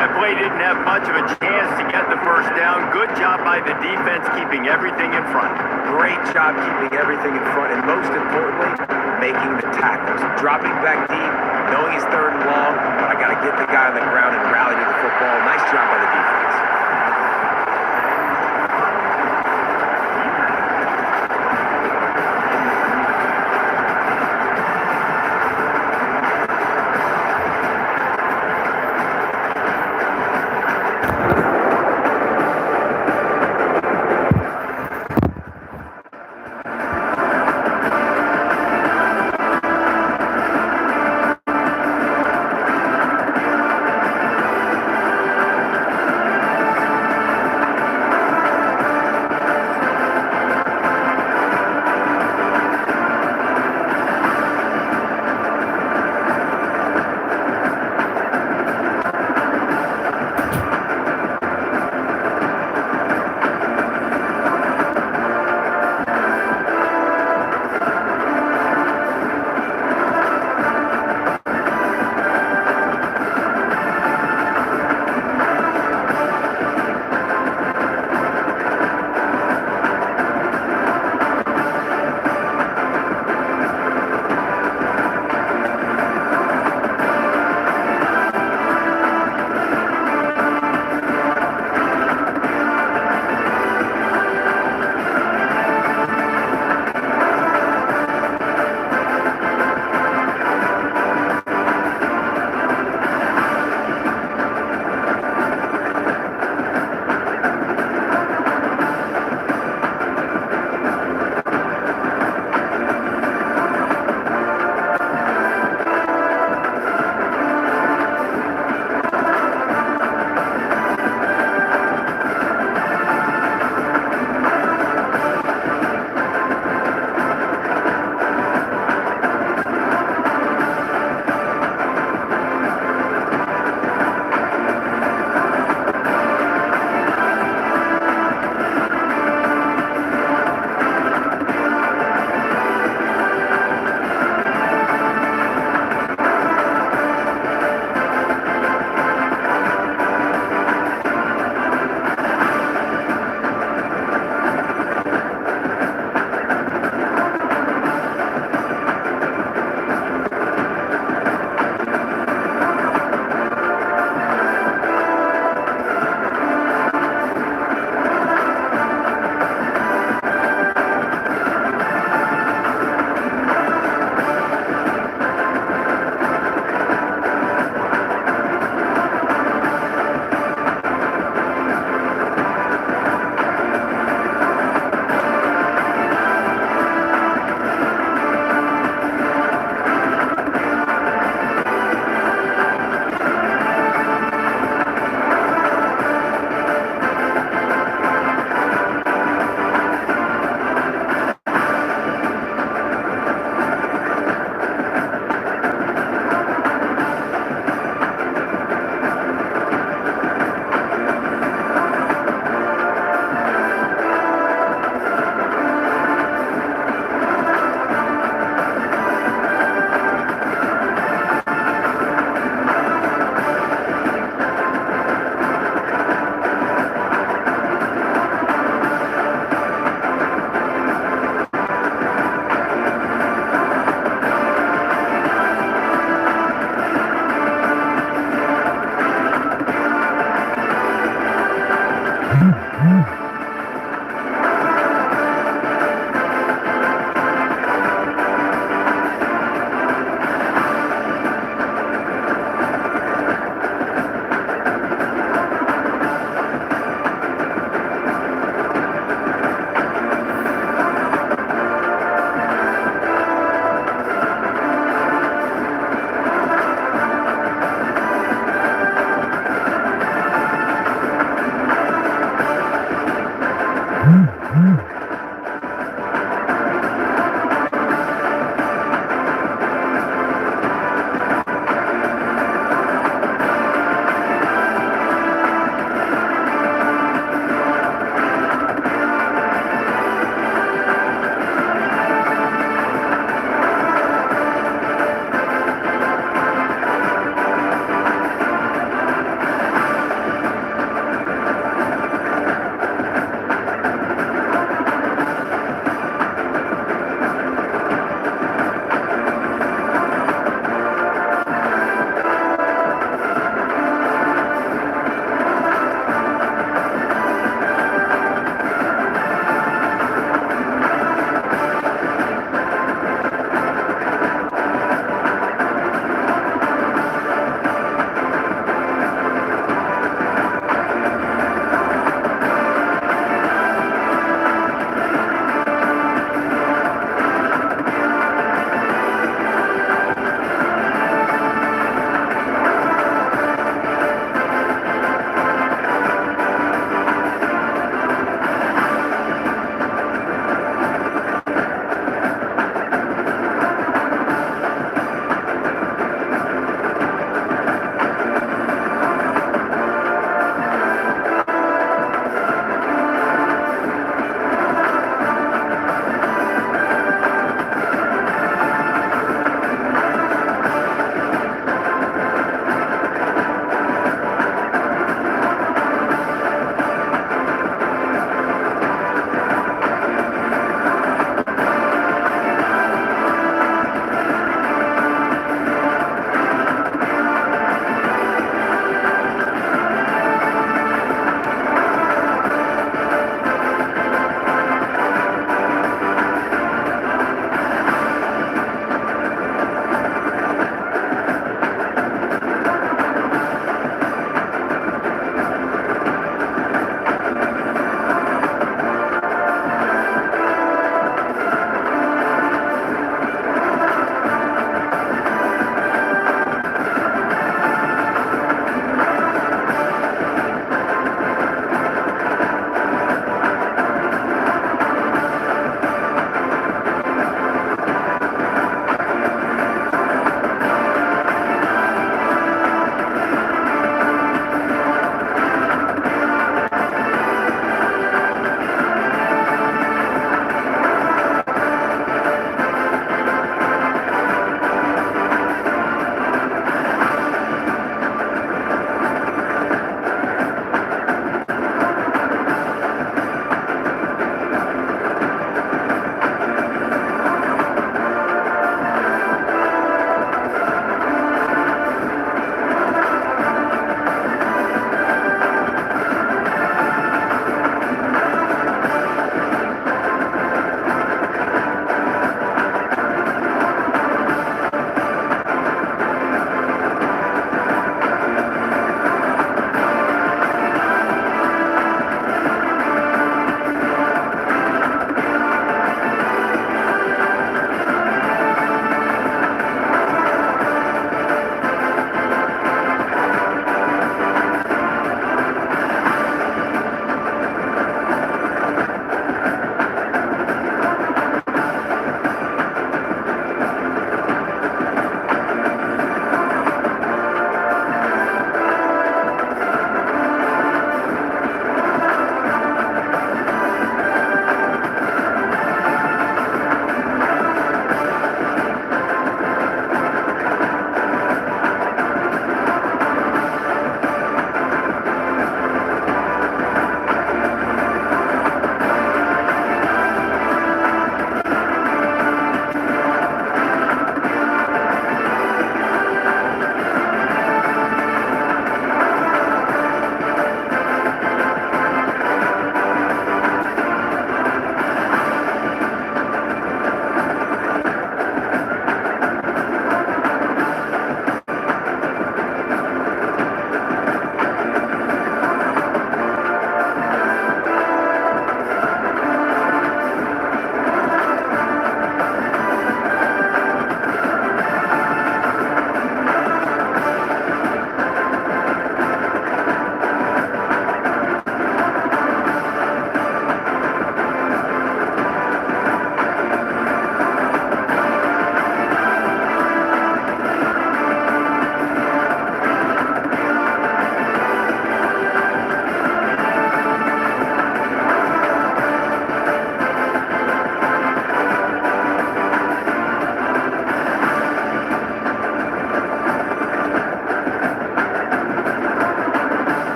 That play didn't have much of a chance to get the first down. Good job by the defense keeping everything in front. Great job keeping everything in front, and most importantly, making the tackles. Dropping back deep, knowing he's third and long, but I got to get the guy on the ground and rally to the football. Nice job by the defense.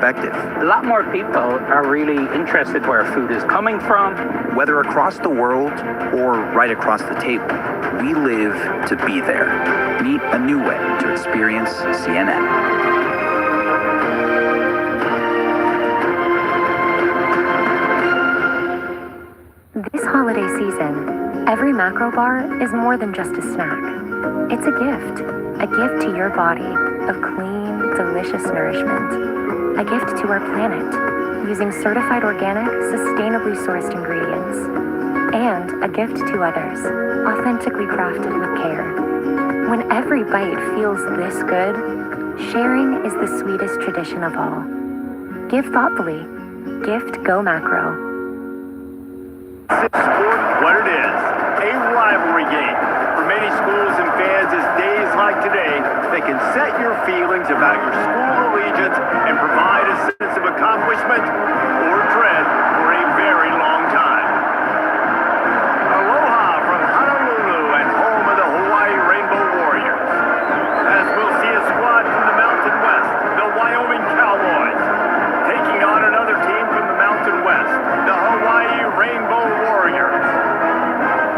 perspective. A lot more people are really interested where food is coming from. Whether across the world or right across the table, we live to be there. Meet a new way to experience CNN. This holiday season, every macro bar is more than just a snack. It's a gift to your body of clean, delicious nourishment, a gift to our planet, using certified organic, sustainably sourced ingredients, and a gift to others, authentically crafted with care. When every bite feels this good, sharing is the sweetest tradition of all. Give thoughtfully. Gift Go Macro. Sport, what it is, a rivalry game. For many schools and fans, it's days like today that can set your feelings about your school allegiance and provide a sense of accomplishment or dread for a very long time. Aloha from Honolulu and home of the Hawaii Rainbow Warriors. As we'll see a squad from the Mountain West, the Wyoming Cowboys, taking on another team from the Mountain West, the Hawaii Rainbow Warriors.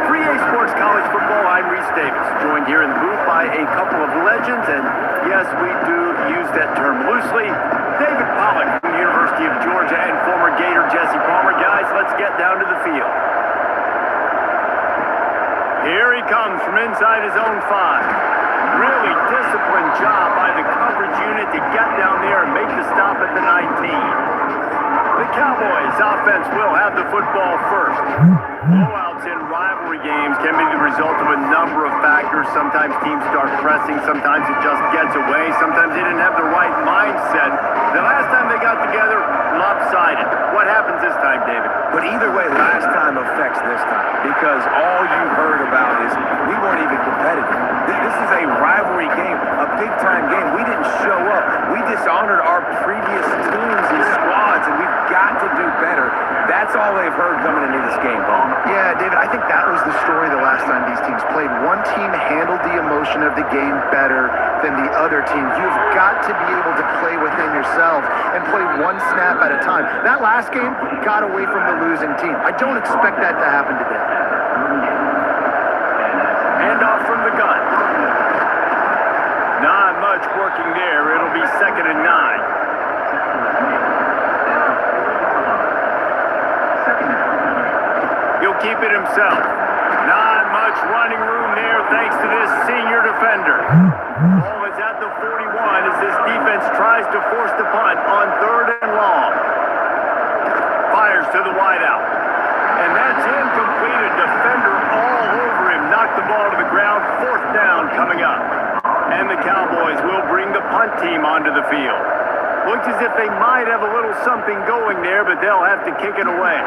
3A Sports College Football, I'm Reese Davis, joined here in the booth by a couple of legends, and yes, we do use that term loosely. David Pollock from the University of Georgia and former Gator Jesse Palmer. Guys, let's get down to the field. Here he comes from inside his own 5. Really disciplined job by the coverage unit to get down there and make the stop at the 19. The Cowboys offense will have the football first. Blowouts in rivalry games can be the result of a number of factors. Sometimes teams start pressing, sometimes it just gets away, sometimes they didn't have the right mindset. The last time they got together, lopsided. What happens this time, David? But either way, last time affects this time, because all you heard about is we weren't even competitive. This is a rivalry game, a big-time game. We didn't show up. We dishonored our previous teams and squads, and we've got to do better. That's all they've heard coming into this game, Paul. Yeah, David, I think that was the story the last time these teams played. One team handled the emotion of the game better than the other team. You've got to be able to play within yourself and play one snap at a time. That last game got away from the losing team. I don't expect that to happen today. Handoff from the gun. Not much working there. It'll be 2nd and 9. He'll keep it himself. Not much running room there thanks to this senior defender. Ball is at the 41 as this defense tries to force the punt on 3rd and long. Fires to the wideout. And that's incomplete. A defender all over him. Knocked the ball to the ground. 4th down coming up. And the Cowboys will bring the punt team onto the field. Looks as if they might have a little something going there, but they'll have to kick it away.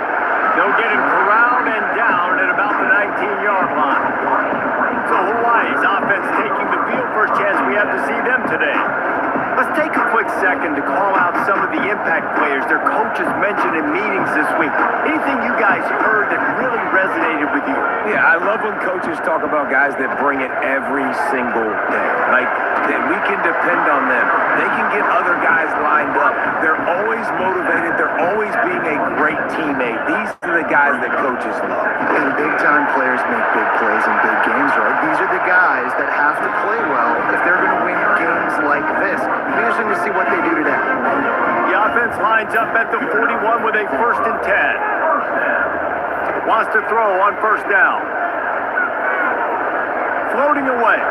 They'll get him corralled and down at about the 19-yard line. So Hawaii's offense taking the field. First chance we have to see them today. Let's take a quick second to call out some of the impact players their coaches mentioned in meetings this week. Anything you guys heard that really resonated with you? Yeah, I love when coaches talk about guys that bring it every single day. Like, that we can depend on them. They can get other guys lined up. They're always motivated. They're always being a great teammate. These are the guys that coaches love. And big-time players make big plays in big games, right? These are the guys that have to play well if they're going to win games like this. It'll be interesting to see what they do today. The offense lines up at the 41 with a 1st and 10. Wants to throw on 1st down. Floating away.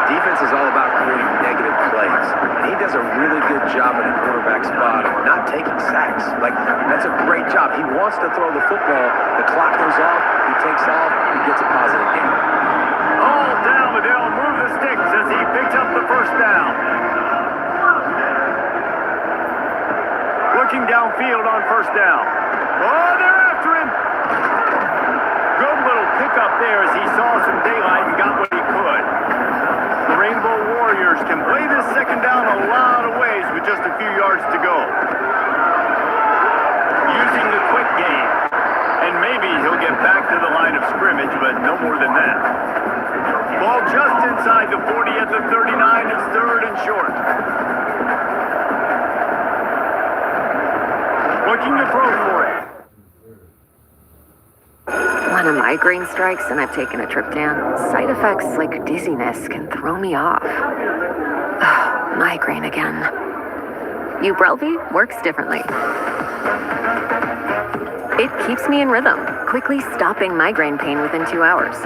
Defense is all about creating negative plays, and he does a really good job in the quarterback spot of not taking sacks. Like, that's a great job. He wants to throw the football. The clock goes off. He takes off. He gets a positive game. All down, but they'll move the sticks as he picks up the 1st down. Looking downfield on 1st down. Oh, they're after him. Good little pickup there as he saw some daylight and got what he could. The Rainbow Warriors can play this 2nd down a lot of ways with just a few yards to go. Using the quick game. And maybe he'll get back to the line of scrimmage, but no more than that. Ball just inside the 40 at the 39. It's 3rd and short. Looking to throw for it. When a migraine strikes and I've taken a trip down, side effects like dizziness can throw me off. Migraine again. Ubrelvy works differently. It keeps me in rhythm, quickly stopping migraine pain within 2 hours.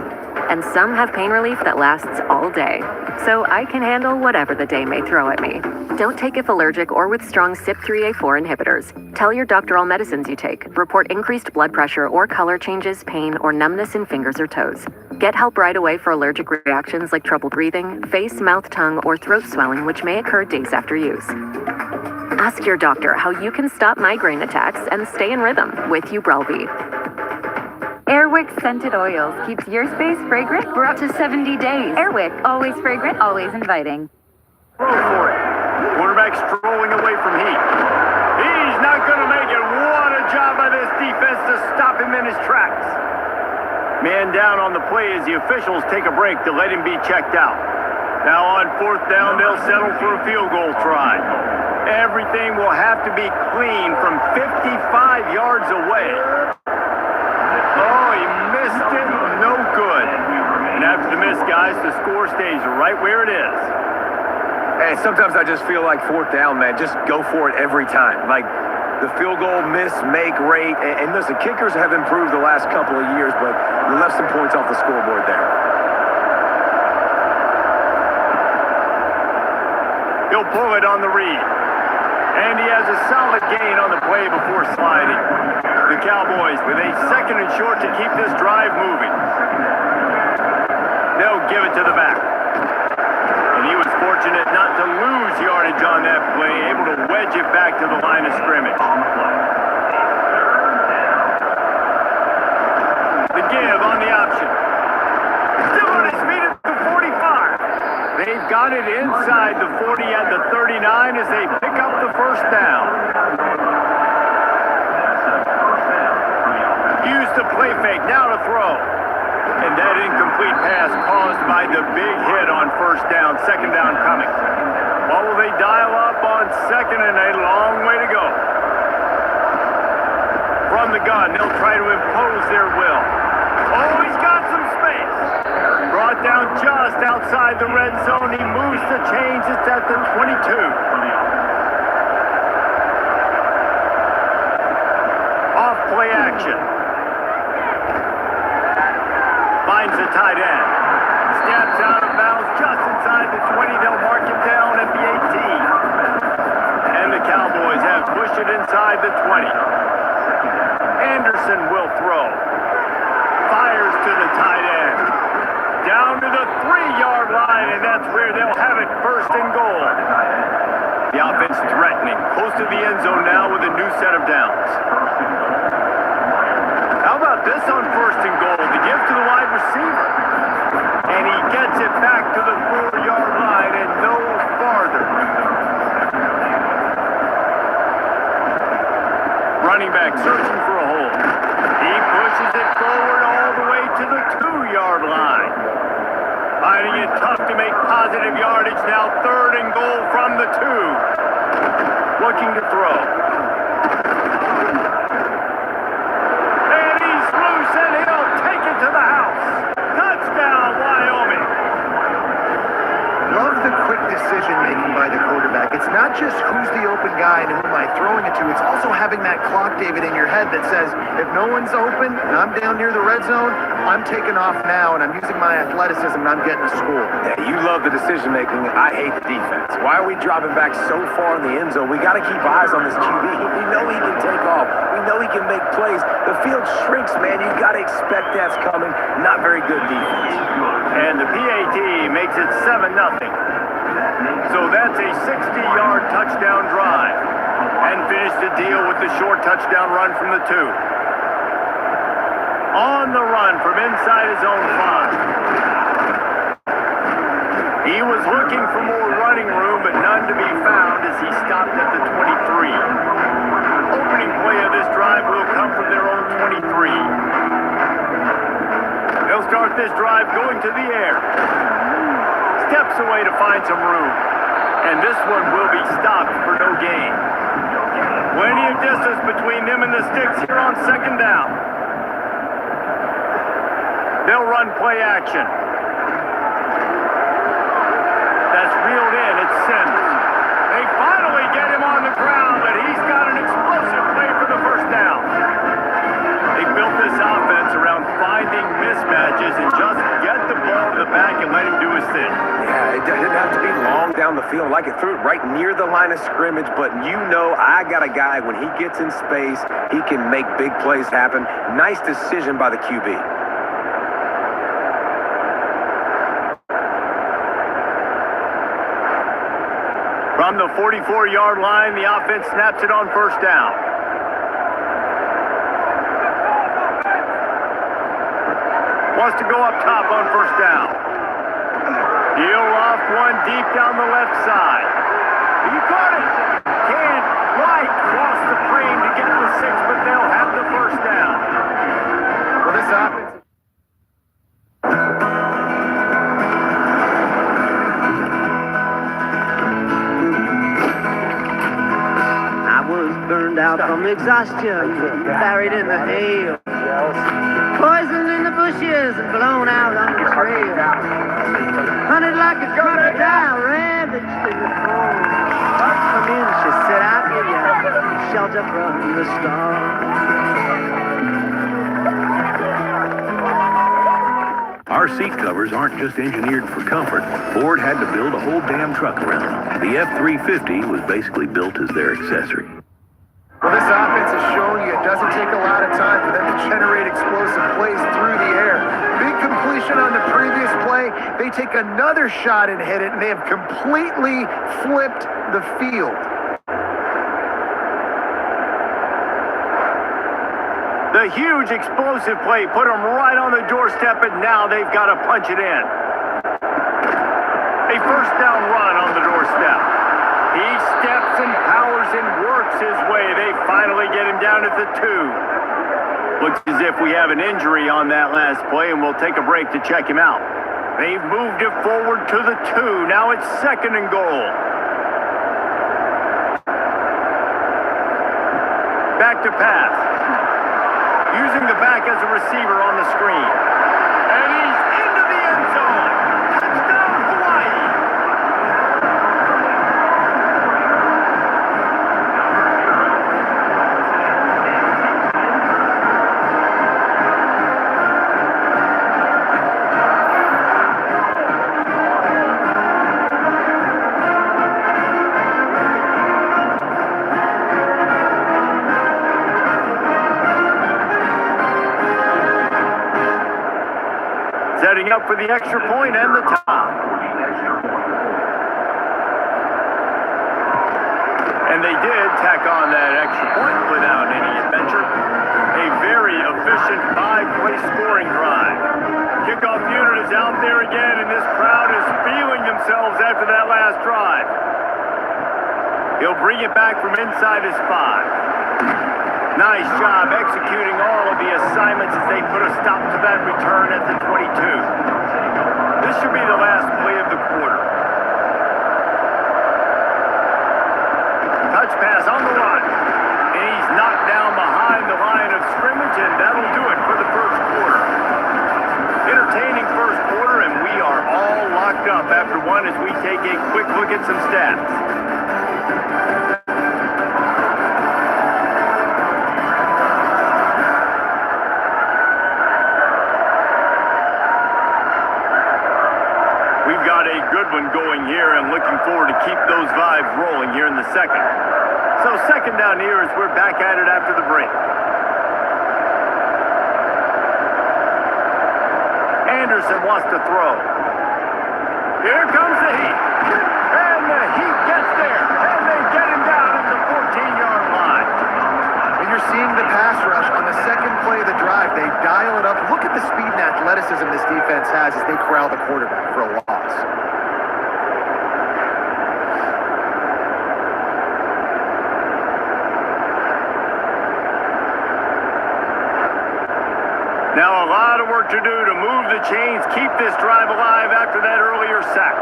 And some have pain relief that lasts all day, so I can handle whatever the day may throw at me. Don't take if allergic or with strong CYP3A4 inhibitors. Tell your doctor all medicines you take. Report increased blood pressure or color changes, pain, or numbness in fingers or toes. Get help right away for allergic reactions like trouble breathing, face, mouth, tongue, or throat swelling, which may occur days after use. Ask your doctor how you can stop migraine attacks and stay in rhythm with Ubrelvy. Airwick Scented Oils keeps your space fragrant for up to 70 days. Airwick, always fragrant, always inviting. Throw for it. Quarterback strolling away from Heat. He's not going to make it. What a job by this defense to stop him in his tracks. Man down on the play as the officials take a break to let him be checked out. Now on fourth down, they'll settle for a field goal try. Everything will have to be clean from 55 yards away. Oh, he missed it. No good. And after the miss, guys, the score stays right where it is. Hey, sometimes I just feel like fourth down, man. Just go for it every time. Like the field goal miss, make rate. And listen, kickers have improved the last couple of years, but we left some points off the scoreboard there. He'll pull it on the read. And he has a solid gain on the play before sliding. The Cowboys with a second and short to keep this drive moving. They'll give it to the back. And he was fortunate not to lose yardage on that play, able to wedge it back to the line of scrimmage. The give on the option. Still on his feet at the 45. They've got it inside the 40 and the 39 as they pick up the first down. Use the play fake, now to throw. And that incomplete pass caused by the big hit on first down, second down coming. What will they dial up on second and a long way to go? From the gun, they'll try to impose their will. Oh, he's got some space. Brought down just outside the red zone. He moves the chains. It's at the 22. Off play action. Finds the tight end. Steps out of bounds just inside the 20. They'll mark him down at the 18. And the Cowboys have pushed it inside the 20. Anderson will throw. Fires to the tight end. Down to the 3-yard line, and that's where they'll have it, first and goal. The offense threatening. Close to the end zone now with a new set of downs. How about this on first and goal? The give to the wide receiver. And he gets it back to the 4-yard line and no farther. Running back searching for a hole. He pushes it forward all the way to the 2-yard line. Finding it tough to make positive yardage now. Third and goal from the 2. Looking to throw. And he's loose and he'll take it to the house. Touchdown, Wyoming. Love the quick decision-making by the quarterback. It's not just who's the open guy and who am I throwing it to. It's also having that clock, David, in your head that says, if no one's open and I'm down near the red zone, I'm taking off now and I'm using my athleticism and I'm getting a score. Yeah, you love the decision-making. I hate the defense. Why are we dropping back so far in the end zone? We got to keep eyes on this QB. We know he can take off. We know he can make plays. The field shrinks, man. You got to expect that's coming. Not very good defense. And the PAT makes it 7-0. So that's a 60-yard touchdown drive. And finish the deal with the short touchdown run from the 2. On the run from inside his own 5. He was looking for more running room, but none to be found as he stopped at the 23. Opening play of this drive will come from their own 23. They'll start this drive going to the air. Steps away to find some room. And this one will be stopped for no gain. Plenty of distance between them and the sticks here on second down. They'll run play action. That's reeled in. It's Sims. They finally get him on the ground, but he's got an explosive play for the first down. They built this offense around finding mismatches and just get the ball to the back and let him do his thing. Yeah, it didn't have to be long down the field. Like it threw it right near the line of scrimmage, but you know I got a guy, when he gets in space, he can make big plays happen. Nice decision by the QB. From the 44-yard line, the offense snaps it on first down. Wants to go up top on first down. He'll off one deep down the left side. You got it. Can't quite cross the frame to get the 6, but they'll have the first down. Well, this offense... I was burned out from exhaustion, buried in the hail, poisoned in the bushes and blown out on the trail. Hunted like a crocodile, ravaged in the cold. Come in, she said, I'll give you shelter from the storm. Our seat covers aren't just engineered for comfort. Ford had to build a whole damn truck around them. The F-350 was basically built as their accessory. Well, this offense has shown you it doesn't take a lot of time for them to generate explosive plays through the air. Big completion on the previous play. They take another shot and hit it, and they have completely flipped the field. The huge explosive play put them right on the doorstep, and now they've got to punch it in. A first down run on the doorstep. He steps and powers and works his way. They finally get him down at the 2. Looks as if we have an injury on that last play, and we'll take a break to check him out. They've moved it forward to the 2. Now it's 2nd and goal. Back to pass. Using the back as a receiver on the screen. And he's into the end zone. Touchdown, Hawaii. Setting up for the extra point and the tie. And they did tack on that extra point without any adventure. A very efficient 5-play scoring drive. Kickoff unit is out there again, and this crowd is feeling themselves after that last drive. He'll bring it back from inside his 5. Nice job executing all of the assignments as they put a stop to that return at the 22. This should be the last play of the quarter. Touch pass on the run. And he's knocked down behind the line of scrimmage, and that'll do it for the first quarter. Entertaining first quarter, and we are all locked up after one as we take a quick look at some stats. Good one going here, and looking forward to keep those vibes rolling here in the second. So 2nd down here as we're back at it after the break. Anderson wants to throw. Here comes the heat. And the heat gets there. And they get him down at the 14-yard line. And you're seeing the pass rush on the second play of the drive. They dial it up. Look at the speed and athleticism this defense has as they corral the quarterback for a loss. Now a lot of work to do to move the chains, keep this drive alive after that earlier sack.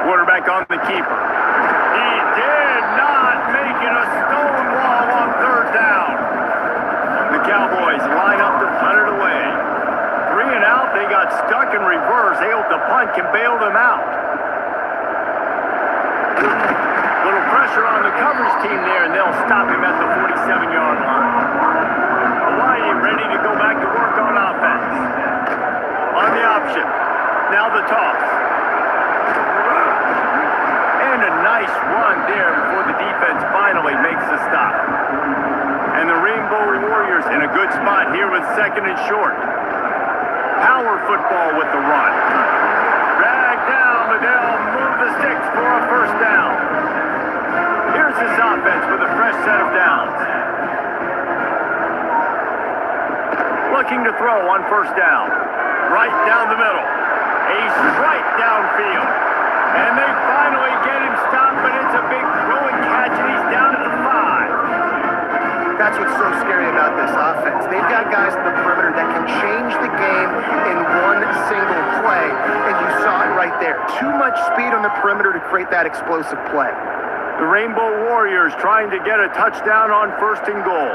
Quarterback on the keeper. He did not make it a stone wall on third down. The Cowboys line up to punt it away. 3 and out, they got stuck in reverse. They hope the punt can bail them out. Little pressure on the coverage team there, and they'll stop him at the 47-yard line. Hawaii ready to go back to work on offense. On the option. Now the toss. And a nice run there before the defense finally makes the stop. And the Rainbow Warriors in a good spot here with 2nd and short. Power football with the run. Drag down, but they'll move the sticks for a first down. Here's this offense with a fresh set of downs. Looking to throw on first down. Right down the middle. A strike downfield. And they finally get him stopped, but it's a big throwing catch, and he's down at the 5. That's what's so scary about this offense. They've got guys in the perimeter that can change the game in one single play, and you saw it right there. Too much speed on the perimeter to create that explosive play. The Rainbow Warriors trying to get a touchdown on 1st and goal.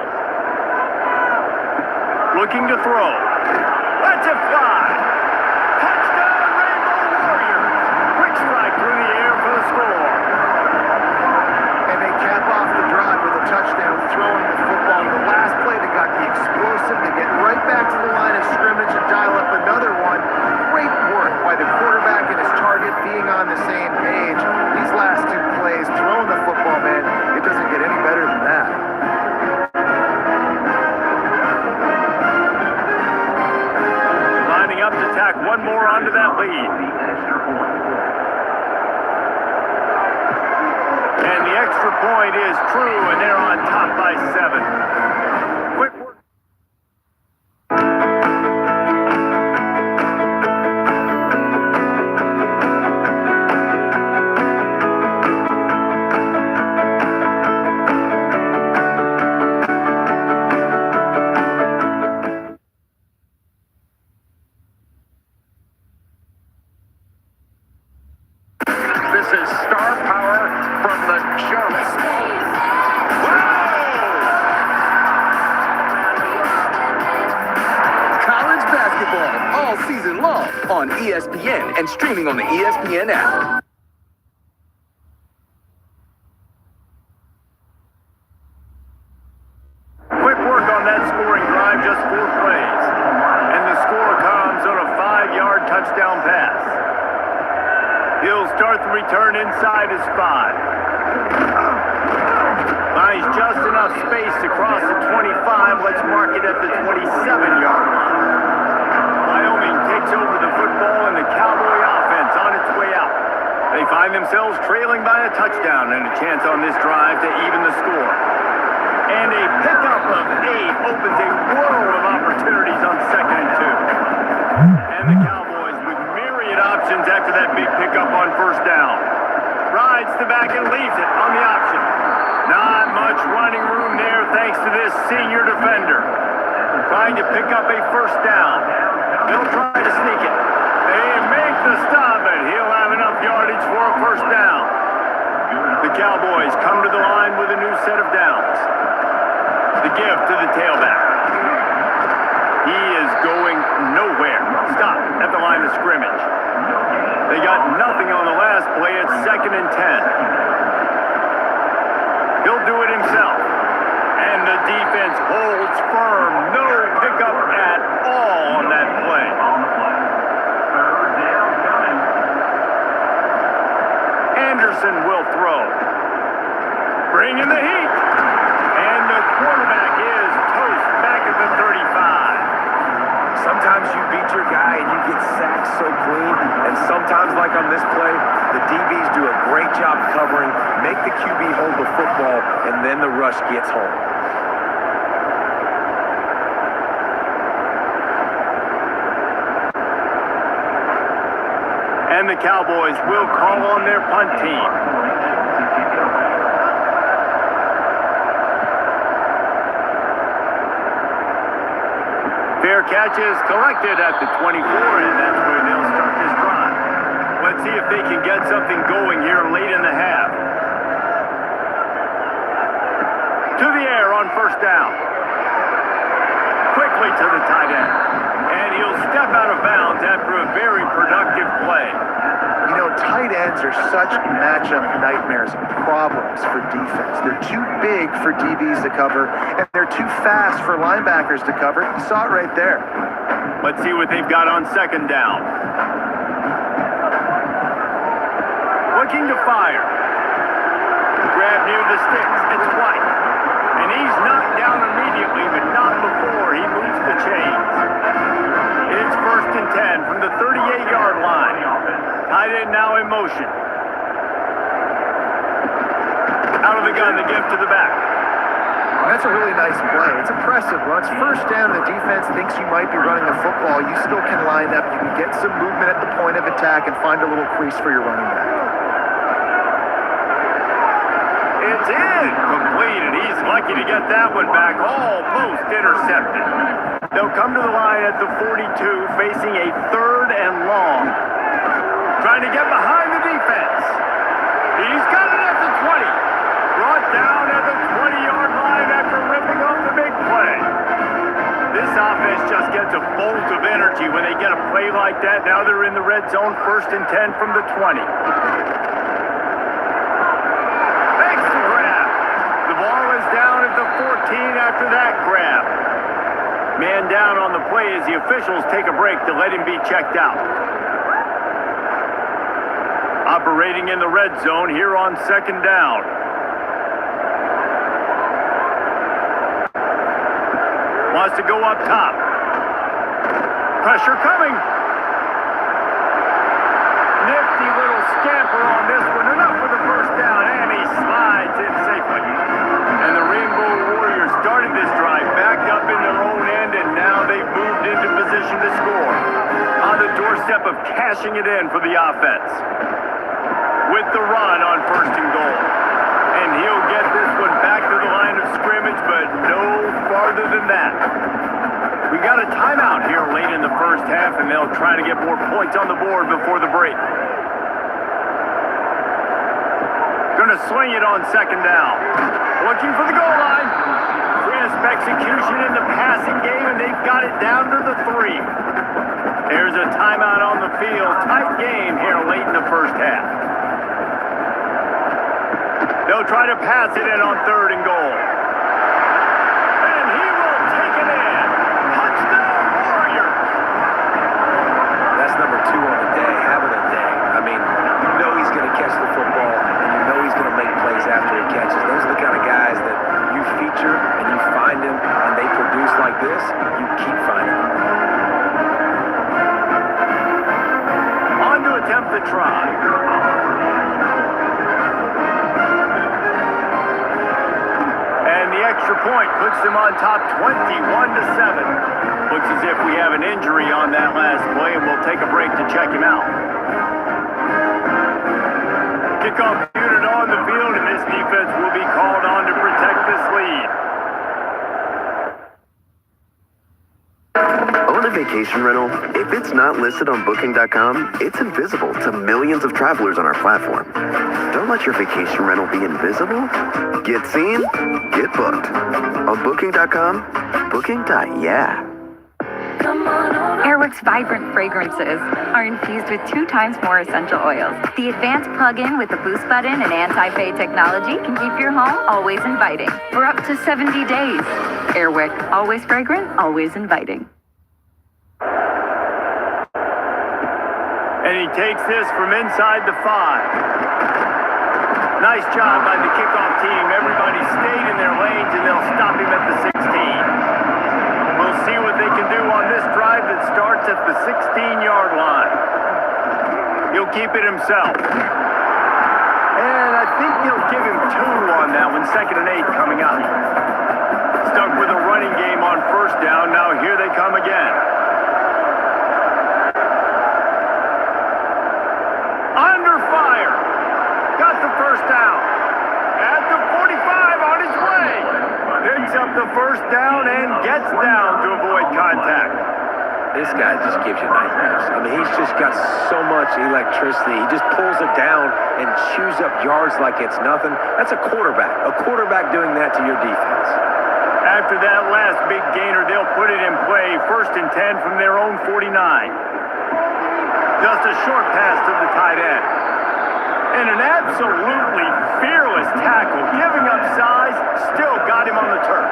Looking to throw. That's a fly. Touchdown, Rainbow Warriors. Quick strike through the air for the score. And they cap off the drive with a touchdown, throwing the football. The last play, they got the explosive to get right back to the line of scrimmage and dial up another one. Great work by the quarterback and his target being on the same page. These last 2 plays, throwing the football, man, it doesn't get any better than that. Lining up to tack one more onto that lead. And the extra point is true, and they're on top by 7. Quick work. This is star power from the jump. College basketball all season long on ESPN and streaming on the ESPN app. Quick work on that scoring drive, just 4 plays. And the score comes on a 5-yard touchdown pass. He'll start the return inside his 5. Finds just enough space to cross the 25. Let's mark it at the 27-yard line. Wyoming takes over the football and the Cowboy offense on its way out. They find themselves trailing by a touchdown and a chance on this drive to even the score. And a pickup of 8 opens a world of opportunities on 2nd and 2. And the Cowboys with myriad options after that big pickup on first down. Rides the back and leaves it on the option. Not much running room there thanks to this senior defender. Trying to pick up a first down. They'll try to sneak it. They make the stop, but he'll have enough yardage for a first down. The Cowboys come to the line with a new set of downs. The give to the tailback. He is going nowhere. Stop at the line of scrimmage. They got nothing on the last play. It's 2nd and 10. He'll do it himself. And the defense holds firm. No pickup at all on that play. Anderson will throw. Bring in the heat. And the quarterback is toast back at the 35. Sometimes you beat your guy and you get sacked so clean, and sometimes, like on this play, the DBs do a great job covering, make the QB hold the football, and then the rush gets home. And the Cowboys will call on their punt team. Fair catch is collected at the 24, and that's where they'll start this drive. Let's see if they can get something going here late in the half. To the air on first down. Quickly to the tight end. And he'll step out of bounds after a very productive play. You know, tight ends are such matchup nightmares and problems for defense. They're too big for DBs to cover, and they're too fast for linebackers to cover. You saw it right there. Let's see what they've got on second down. Looking to fire. Grab near the sticks. It's White. And he's knocked down immediately, but not before he moves the chains. It's 1st and 10 from the 38-yard line. Tight end now in motion. Out of the gun, the gift to the back. That's a really nice play. It's impressive. When it's first down, the defense thinks you might be running the football. You still can line up. You can get some movement at the point of attack and find a little crease for your running back. It's in. Completed. He's lucky to get that one back. Almost intercepted. They'll come to the line at the 42, facing a 3rd and long. Trying to get behind the defense. He's got it at the 20. Brought down at the 20-yard line after ripping off the big play. This offense just gets a bolt of energy when they get a play like that. Now they're in the red zone, 1st and 10 from the 20. Makes the grab. The ball is down at the 14 after that grab. Man down on the play as the officials take a break to let him be checked out. Operating in the red zone here on second down. Wants to go up top. Pressure coming. Nifty little scamper on this one. Enough for the first down, and he slides in safely. And the Rainbow Warriors started this drive backed up in their own end, and now they've moved into position to score. On the doorstep of cashing it in for the offense. With the run on 1st and goal. And he'll get this one back to the line of scrimmage, but no farther than that. We got a timeout here late in the first half, and they'll try to get more points on the board before the break. Gonna swing it on second down. Looking for the goal line. Crisp execution in the passing game, and they've got it down to the 3. There's a timeout on the field. Tight game here late in the first half. They'll try to pass it in on 3rd and goal. And he will take it in. Touchdown, Warriors! That's number 2 on the day, having a day. I mean, you know he's going to catch the football, and you know he's going to make plays after he catches. Those are the kind of guys that you feature, and you find them, and they produce like this, you keep finding them. On to attempt the try. Extra point puts them on top 21-7. Looks as if we have an injury on that last play, and we'll take a break to check him out. Kickoff unit on the field, and this defense will be called on to protect this lead. Own a vacation rental? If it's not listed on Booking.com, it's invisible to millions of travelers on our platform. Don't let your vacation rental be invisible. Get seen, get booked. On Booking.com, Booking.yeah. Airwick's vibrant fragrances are infused with 2 times more essential oils. The advanced plug-in with the boost button and anti-fade technology can keep your home always inviting for up to 70 days. Airwick, always fragrant, always inviting. And he takes this from inside the 5. Nice job by the kickoff team. Everybody stayed in their lanes, and they'll stop him at the 16. We'll see what they can do on this drive that starts at the 16-yard line. He'll keep it himself. And I think they'll give him 2 on that one. 2nd and 8 coming up. Stuck with a running game on first down. Now here they come again. Under fire. Got the first down. At the 45 on his way. Picks up the first down and gets down to avoid contact. This guy just gives you nightmares. I mean, he's just got so much electricity. He just pulls it down and chews up yards like it's nothing. That's a quarterback. A quarterback doing that to your defense. After that last big gainer, they'll put it in play. 1st and 10 from their own 49. Just a short pass to the tight end. And an absolutely fearless tackle, giving up size, still got him on the turf.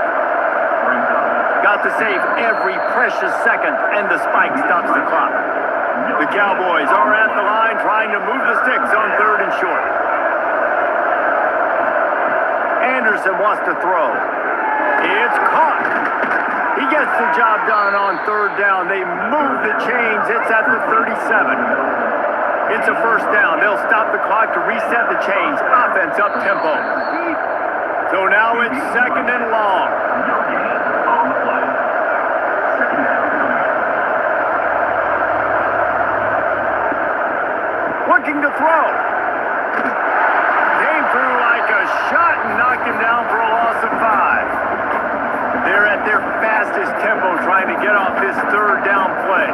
Got to save every precious second, and the spike stops the clock. The Cowboys are at the line trying to move the sticks on 3rd and short. Anderson wants to throw. It's caught. He gets the job done on 3rd down. They move the chains. It's at the 37. It's a 1st down. They'll stop the clock to reset the chains. Offense up tempo. So now it's 2nd and long. Looking to throw. Came through like a shot and knocked him down for a loss of 5. They're at their fastest tempo trying to get off this 3rd down play.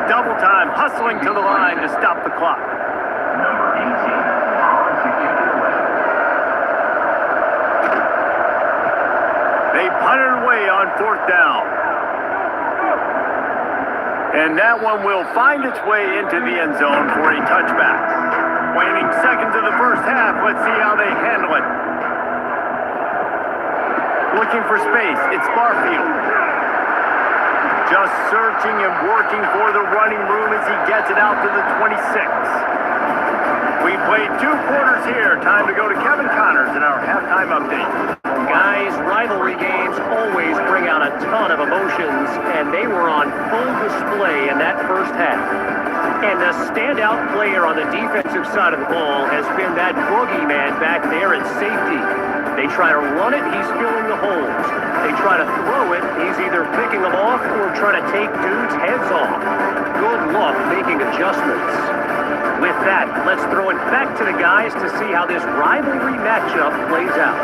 Double time, hustling to the line to stop the clock. Number 18, on to kick it away. They punted away on 4th down. And that one will find its way into the end zone for a touchback. Waning seconds of the 1st half, let's see how they handle it. Looking for space, it's Barfield. Just searching and working for the running room as he gets it out to the 26. We played 2 quarters here. Time to go to Kevin Connors in our halftime update. Guys, rivalry games always bring out a ton of emotions, and they were on full display in that 1st half. And the standout player on the defensive side of the ball has been that boogeyman back there at safety. They try to run it, he's filling the holes. They try to throw it, he's either picking them off or trying to take dudes' heads off. Good luck making adjustments. With that, let's throw it back to the guys to see how this rivalry matchup plays out.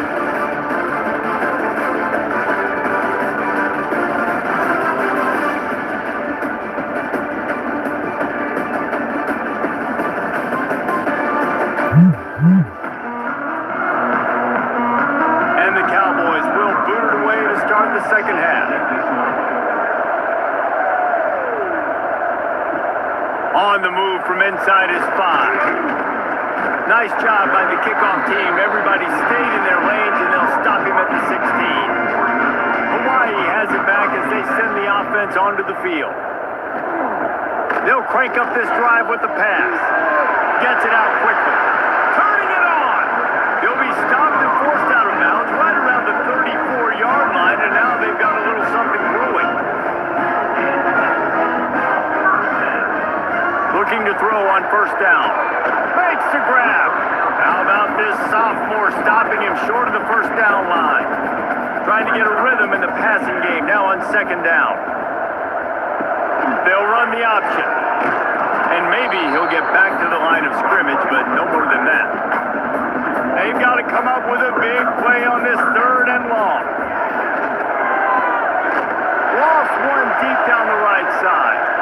And the Cowboys will boot it away to start the 2nd half. On the move from inside is 5. Nice job by the kickoff team. Everybody stayed in their lanes, and they'll stop him at the 16. Hawaii has it back as they send the offense onto the field. They'll crank up this drive with the pass. Gets it out quickly. Turning it on! They'll be stopped and forced out of bounds right around the 34-yard line, and now they've got a little something brewing. Looking to throw on 1st down. Makes the grab. How about this sophomore stopping him short of the 1st down line? Trying to get a rhythm in the passing game now on 2nd down. They'll run the option. And maybe he'll get back to the line of scrimmage, but no more than that. They've got to come up with a big play on this 3rd and long. Lost one deep down the right side.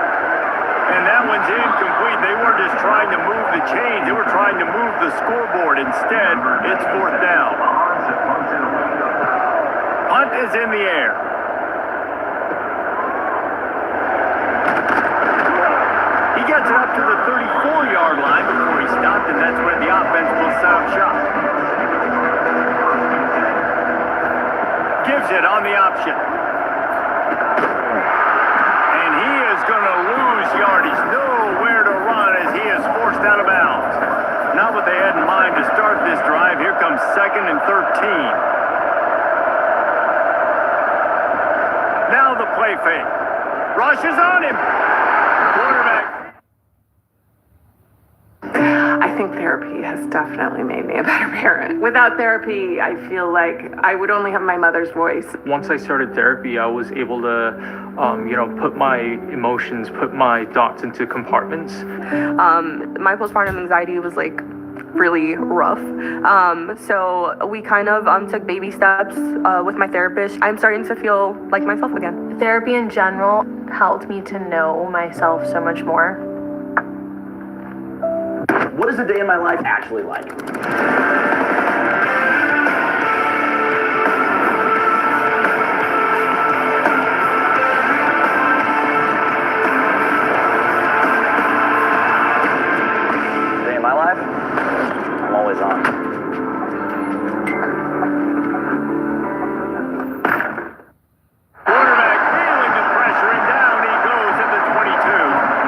And that one's incomplete. They weren't just trying to move the chains. They were trying to move the scoreboard. Instead, it's 4th down. Punt is in the air. He gets it up to the 34-yard line before he stopped, and that's when the offense will set up shop. Gives it on the option. And he is going to lose yardage. Nowhere to run as he is forced out of bounds. Not what they had in mind to start this drive. Here comes 2nd and 13. Now the play fake. Rush is on him. Quarterback. I think therapy has definitely made me a better parent. Without therapy, I feel like I would only have my mother's voice. Once I started therapy, I was able to, put my emotions, put my thoughts into compartments. My postpartum anxiety was like really rough. So we kind of took baby steps with my therapist. I'm starting to feel like myself again. Therapy in general helped me to know myself so much more. What is a day in my life actually like? Day in my life? I'm always on. Quarterback feeling the pressure, and down he goes at the 22.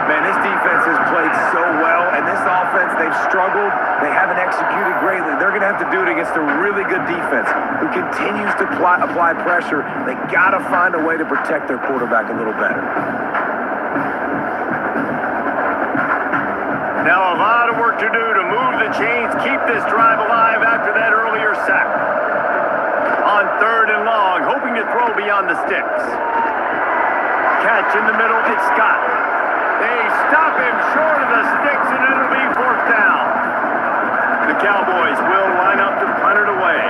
Man, this defense has played so well, and this offense, they've struggled. They haven't executed greatly. They're going to have to do it against a really good defense who continues to apply pressure. They got to find a way to protect their quarterback a little better. Now a lot of work to do to move the chains, keep this drive alive after that earlier sack. On 3rd and long, hoping to throw beyond the sticks. Catch in the middle, it's Scott. They stop him short of the sticks, and it'll be 4th down. The Cowboys will line up to punt it away.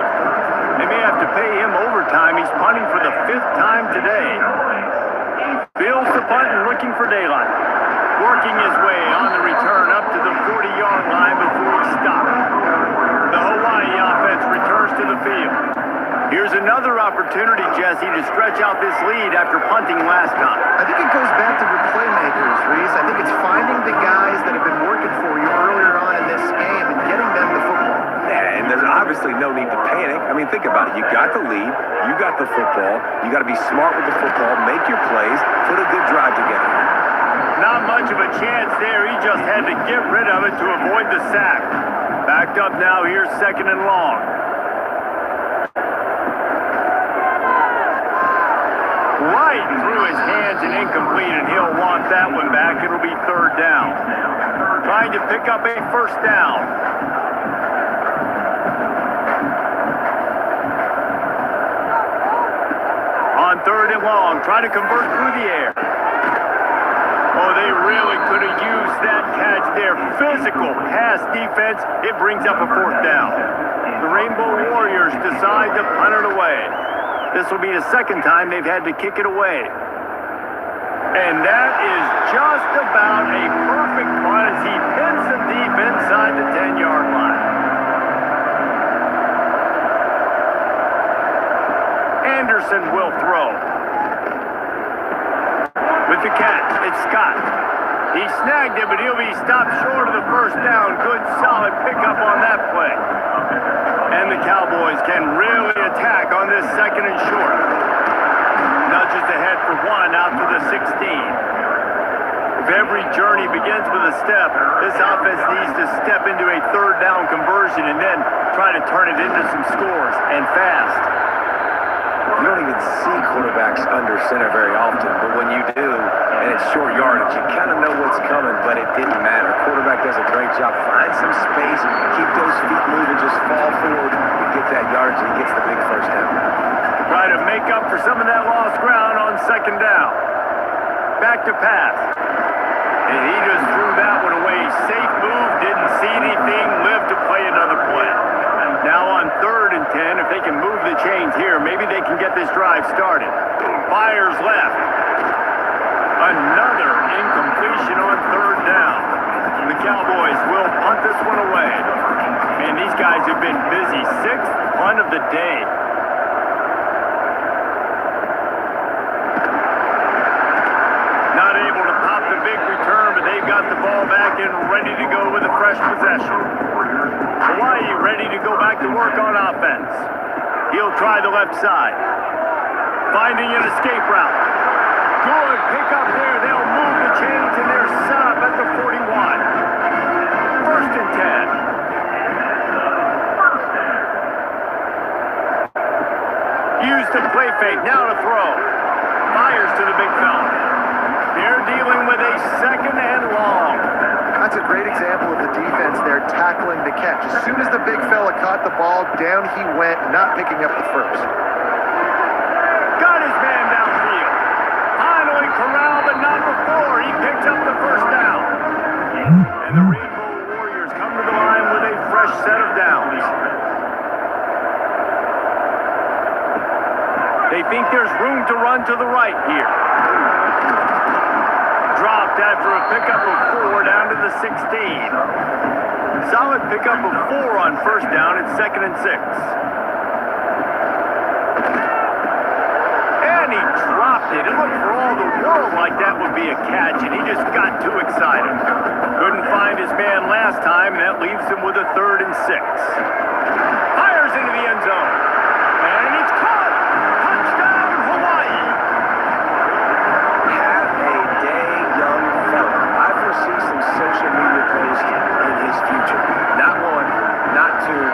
They may have to pay him overtime. He's punting for the 5th time today. Fields the punt and looking for daylight. Working his way on the return up to the 40-yard line before he stopped. The Hawaii offense returns to the field. Here's another opportunity, Jesse, to stretch out this lead after punting last time. I think it goes back to the playmakers, Reese. I think it's finding the guys that have been working for you earlier on in this game and getting them the football. Yeah, and there's obviously no need to panic. I mean, think about it. You got the lead. You got the football. You got to be smart with the football. Make your plays. Put a good drive together. Not much of a chance there. He just had to get rid of it to avoid the sack. Backed up now. Here's 2nd and long. Right through his hands and incomplete, and he'll want that one back. It'll be 3rd down. Trying to pick up a 1st down. On 3rd and long, trying to convert through the air. Oh, they really could have used that catch there. Physical pass defense. It brings up a 4th down. The Rainbow Warriors decide to punt it away. This will be the 2nd time they've had to kick it away. And that is just about a perfect punt as he pins the deep inside the 10-yard line. Anderson will throw. With the catch, it's Scott. He snagged it, but he'll be stopped short of the 1st down. Good, solid pickup on that play. And the Cowboys can really attack on this 2nd and short. Nudges ahead for 1 out to the 16. If every journey begins with a step, this offense needs to step into a 3rd down conversion and then try to turn it into some scores, and fast. You don't even see quarterbacks under center very often, but when you do, and it's short yardage, you kind of know what's coming, but it didn't matter. Quarterback does a great job. Find some space, keep those feet moving, just fall forward and get that yardage, and he gets the big 1st down. Try to make up for some of that lost ground on 2nd down. Back to pass. And he just threw that one away. Safe move, didn't see anything, lived to play another play. Now on 3rd and 10, if they can move the chains here, maybe they can get this drive started. Fires left. Another incompletion on 3rd down. The Cowboys will punt this one away. And these guys have been busy. 6th punt of the day. Not able to pop the big return, but they've got the ball back and ready to go with a fresh possession. Hawaii ready to go back to work on offense. He'll try the left side. Finding an escape route. Good pickup there. They'll move the chains and they're set up at the 41. 1st and 10. Use the play fake. Now to throw. Fires to the big fella. They're dealing with a 2nd and long. That's a great example of the defense there tackling the catch. As soon as the big fella caught the ball, down he went, not picking up the 1st. Got his man downfield. Finally corralled, but not before. He picks up the 1st down. And the Rainbow Warriors come to the line run to the right here. Dropped after a pickup of 4 down to the 16. Solid pickup of 4 on first down at 2nd and 6. And he dropped it. It looked for all the world like that would be a catch, and he just got too excited. Couldn't find his man last time, and that leaves him with a 3rd and 6. Fires into the end zone. And it's caught. Touchdown, Hawaii. Have a day, young fella. I foresee some social media posts in his future. Not one, not two.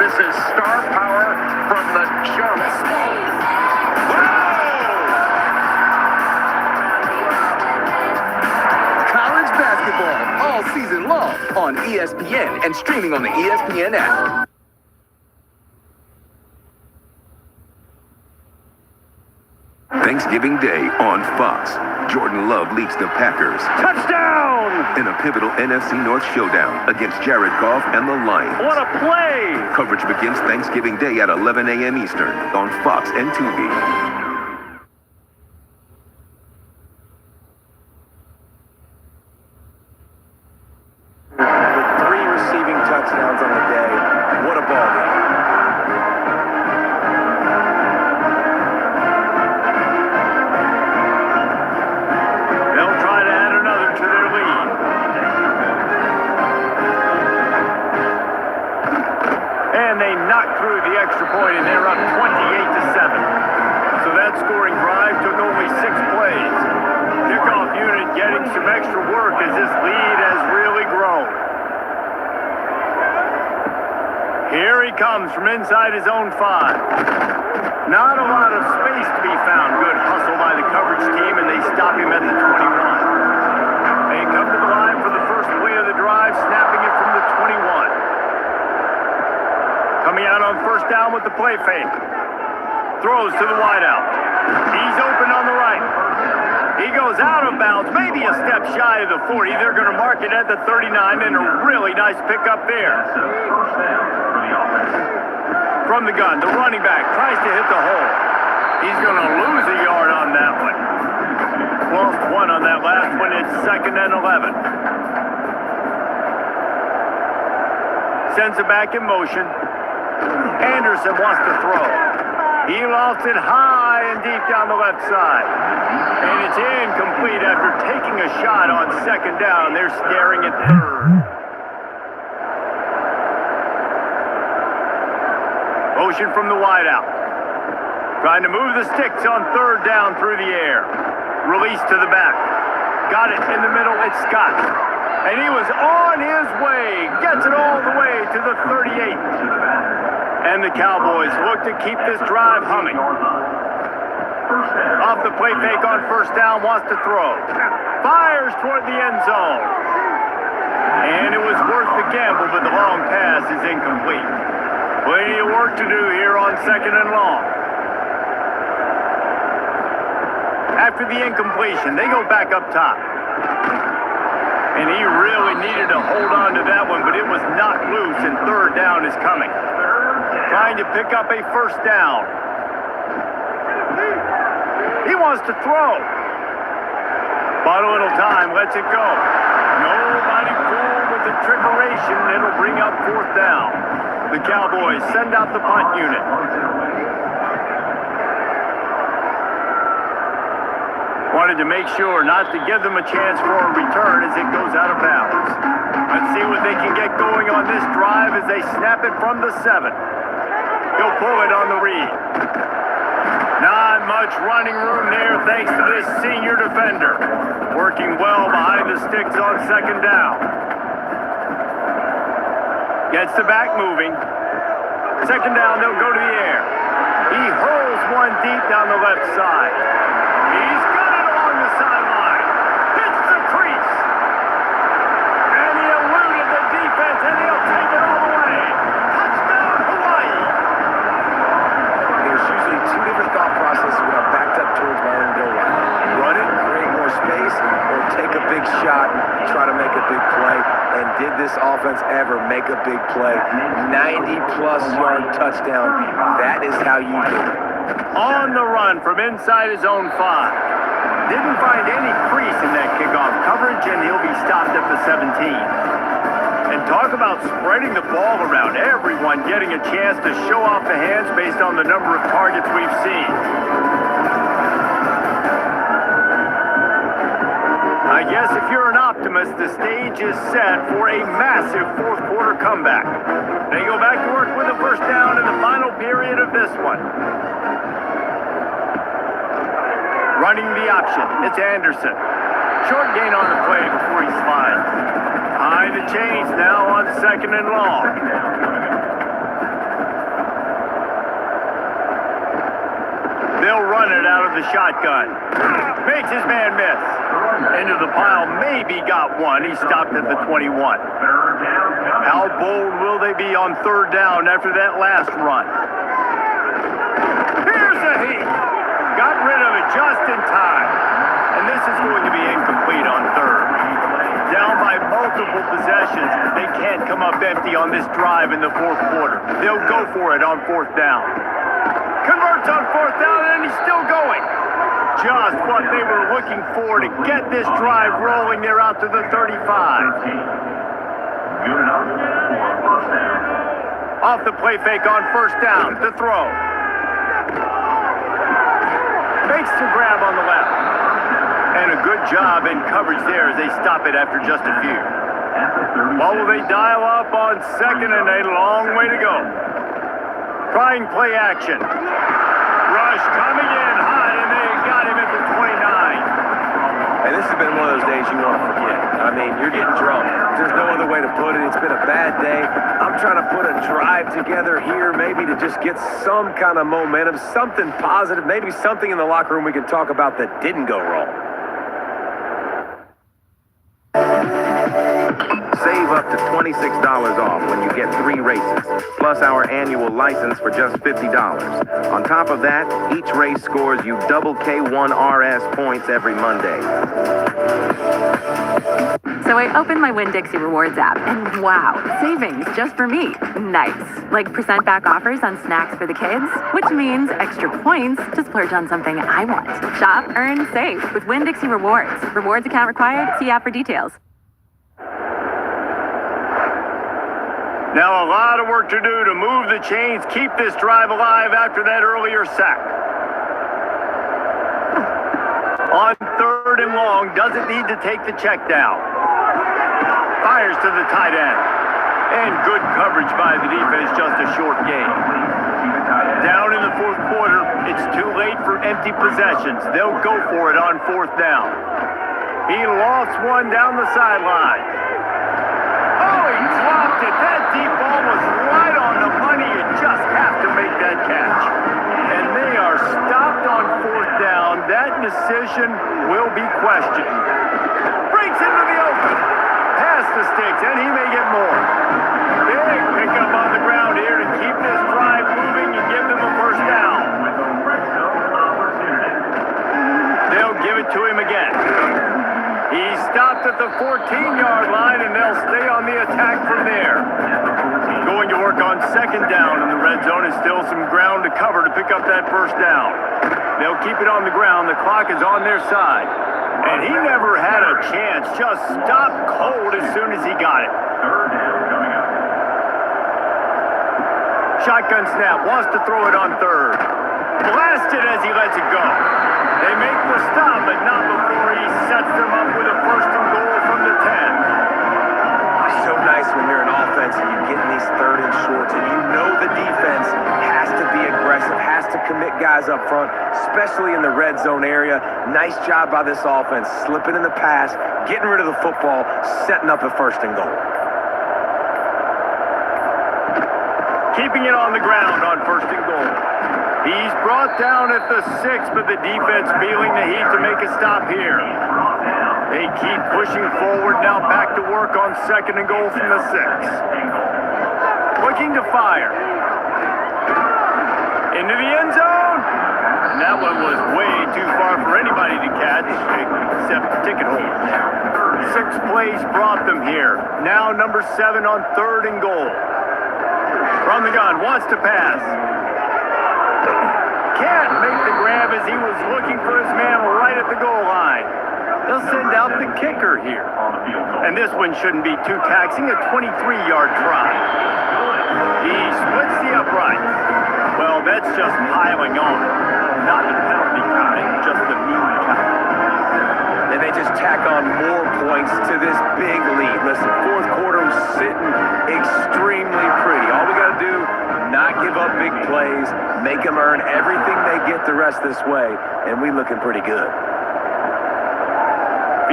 This is star power from the jump. College basketball all season long on ESPN and streaming on the ESPN app. Thanksgiving Day on Fox. Jordan Love leads the Packers Touchdown! in a pivotal NFC North showdown against Jared Goff and the Lions. What a play! Coverage begins Thanksgiving Day at 11 a.m. Eastern on Fox and Tubi. With 3 receiving touchdowns on the day. What a ball game. They'll try to add another to their lead. And they knock through the extra point, and they're up 28-7. So that scoring drive took only 6 plays. Kickoff unit getting some extra work as this lead has really grown. Here he comes from inside his own 5. Not a lot of space to be found. Good hustle by the coverage team, and they stop him at the 21. They come to the line for the first play of the drive, snapping it from the 21. Coming out on first down with the play fake. Throws to the wideout. He's open on the right. He goes out of bounds, maybe a step shy of the 40. They're going to mark it at the 39, and a really nice pickup there. From the gun, the running back tries to hit the hole. He's going to lose a yard on that one. Lost 1 on that last one. It's 2nd and 11. Sends it back in motion. Anderson wants to throw. He lofts it high and deep down the left side. And it's incomplete after taking a shot on 2nd down. They're staring at 3rd. Motion from the wideout. Trying to move the sticks on 3rd down through the air. Release to the back. Got it in the middle. It's Scott. And he was on his way. Gets it all the way to the 38. And the Cowboys look to keep this drive humming. Off the play fake on first down. Wants to throw. Fires toward the end zone. And it was worth the gamble, but the long pass is incomplete. Plenty of work to do here on 2nd and long. After the incompletion, they go back up top. And he really needed to hold on to that one, but it was knocked loose, and 3rd down is coming. Trying to pick up a first down. He wants to throw. Bought a little time, lets it go. Nobody fooled with the trickeration. It'll bring up 4th down. The Cowboys send out the punt unit. Wanted to make sure not to give them a chance for a return as it goes out of bounds. Let's see what they can get going on this drive as they snap it from the 7. He'll pull it on the read. Not much running room there thanks to this senior defender. Working well behind the sticks on 2nd down. Gets the back moving. 2nd down, they'll go to the air. He hurls one deep down the left side. He's got it along the sideline. Hits the crease. And he eluded the defense, and he'll take it all the way. Touchdown, Hawaii. There's usually 2 different thought processes when I'm backed up towards my own goal line. Run it, create more space, or take a big shot, try to make a big play, and did this offense ever make a big play. 90-plus yard touchdown. That is how you do it. On the run from inside his own 5. Didn't find any crease in that kickoff coverage, and he'll be stopped at the 17. And talk about spreading the ball around. Everyone getting a chance to show off the hands based on the number of targets we've seen. I guess if you're an optimist, the stage is set for a massive fourth quarter comeback. They go back to work with a first down in the final period of this one. Running the option, it's Anderson. Short gain on the play before he slides. High the chains now on second and long. They'll run it out of the shotgun. Makes his man miss. Into the pile, maybe got one. He stopped at the 21. How bold will they be on third down after that last run? Here's the heat. Got rid of it just in time. And this is going to be incomplete on third. Down by multiple possessions. They can't come up empty on this drive in the fourth quarter. They'll go for it on fourth down. Converts on fourth down, and he's still going. Just what they were looking for to get this drive rolling. They're out to the 35. Off the play fake on first down. The throw. Makes the grab on the left. And a good job in coverage there as they stop it after just a few. What will they dial up on second and a long way to go? Trying play action. Rush coming in high, and they got him at the 29. And this has been one of those days you want to forget. I mean, you're getting drunk. There's no other way to put it. It's been a bad day. I'm trying to put a drive together here, maybe to just get some kind of momentum, something positive, maybe something in the locker room we can talk about that didn't go wrong. Save up to $26 off when you get 3 races, plus our annual license for just $50. On top of that, each race scores you double K1RS points every Monday. So I opened my Winn-Dixie Rewards app, and wow, savings just for me. Nice. Like percent back offers on snacks for the kids, which means extra points to splurge on something I want. Shop, earn, save with Winn-Dixie Rewards. Rewards account required. See app for details. Now a lot of work to do to move the chains, keep this drive alive after that earlier sack. On third and long, doesn't need to take the check down. Fires to the tight end. And good coverage by the defense, just a short gain. Down in the fourth quarter, it's too late for empty possessions. They'll go for it on fourth down. He lost one down the sideline. Oh, he dropped it. That deep ball was right on the money. You just have to make that catch. And they are stopped on fourth down. That decision will be questioned. Breaks into the open. Past the sticks, and he may get more. Big pickup on the ground here to keep this drive moving and give them a first down. They'll give it to him again. He stopped at the 14-yard line, and they'll stay on the attack from there. Going to work on second down in the red zone, and still some ground to cover to pick up that first down. They'll keep it on the ground. The clock is on their side. And he never had a chance. Just stopped cold as soon as he got it. Shotgun snap. Wants to throw it on third. Blasted as he lets it go. They make the stop, but not before he sets them up with a first and goal from the 10. So nice when you're an offense and you get in these third and shorts and you know the defense has to be aggressive, has to commit guys up front, especially in the red zone area. Nice job by this offense, slipping in the pass, getting rid of the football, setting up a first and goal. Keeping it on the ground on first and goal. He's brought down at the 6, but the defense feeling the heat to make a stop here. They keep pushing forward, now back to work on second and goal from the 6. Looking to fire. Into the end zone. And that one was way too far for anybody to catch, except ticket holders. 6 plays plays brought them here. Now number 7 on 3rd and goal. From the gun, wants to pass. Can't make the grab as he was looking for his man right at the goal line. They'll send out the kicker here. And this one shouldn't be too taxing, a 23-yard try. He splits the upright. Well, that's just piling on. Not the penalty kind, just the mean kind. And they just tack on more points to this big lead. Listen, fourth quarter was sitting extremely pretty. All we got to do, not give up big plays, make them earn everything they get the rest this way, and we looking pretty good.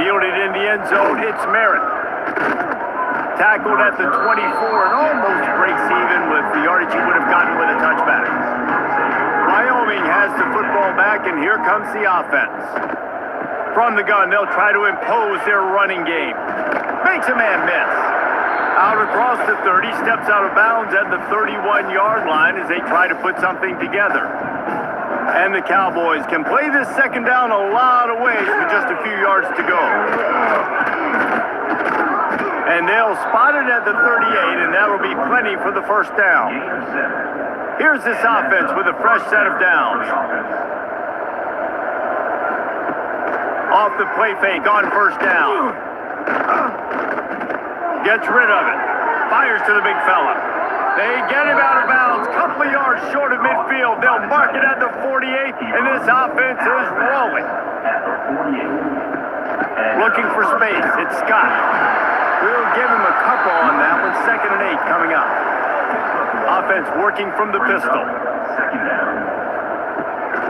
Fielded in the end zone, it's Merritt. Tackled at the 24 and almost breaks even with the yardage he would have gotten with a touchback. Wyoming has the football back, and here comes the offense. From the gun, they'll try to impose their running game. Makes a man miss. Out across the 30, steps out of bounds at the 31-yard line as they try to put something together. And the Cowboys can play this second down a lot of ways with just a few yards to go. And they'll spot it at the 38, and that'll be plenty for the first down. Here's this offense with a fresh set of downs. Off the play fake on first down. Gets rid of it. Fires to the big fella. They get him out of bounds. Couple of yards short of midfield. They'll mark it at the 48, and this offense is rolling. Looking for space. It's Scott. We'll give him a couple on that one. 2nd and 8 coming up. Offense working from the pistol.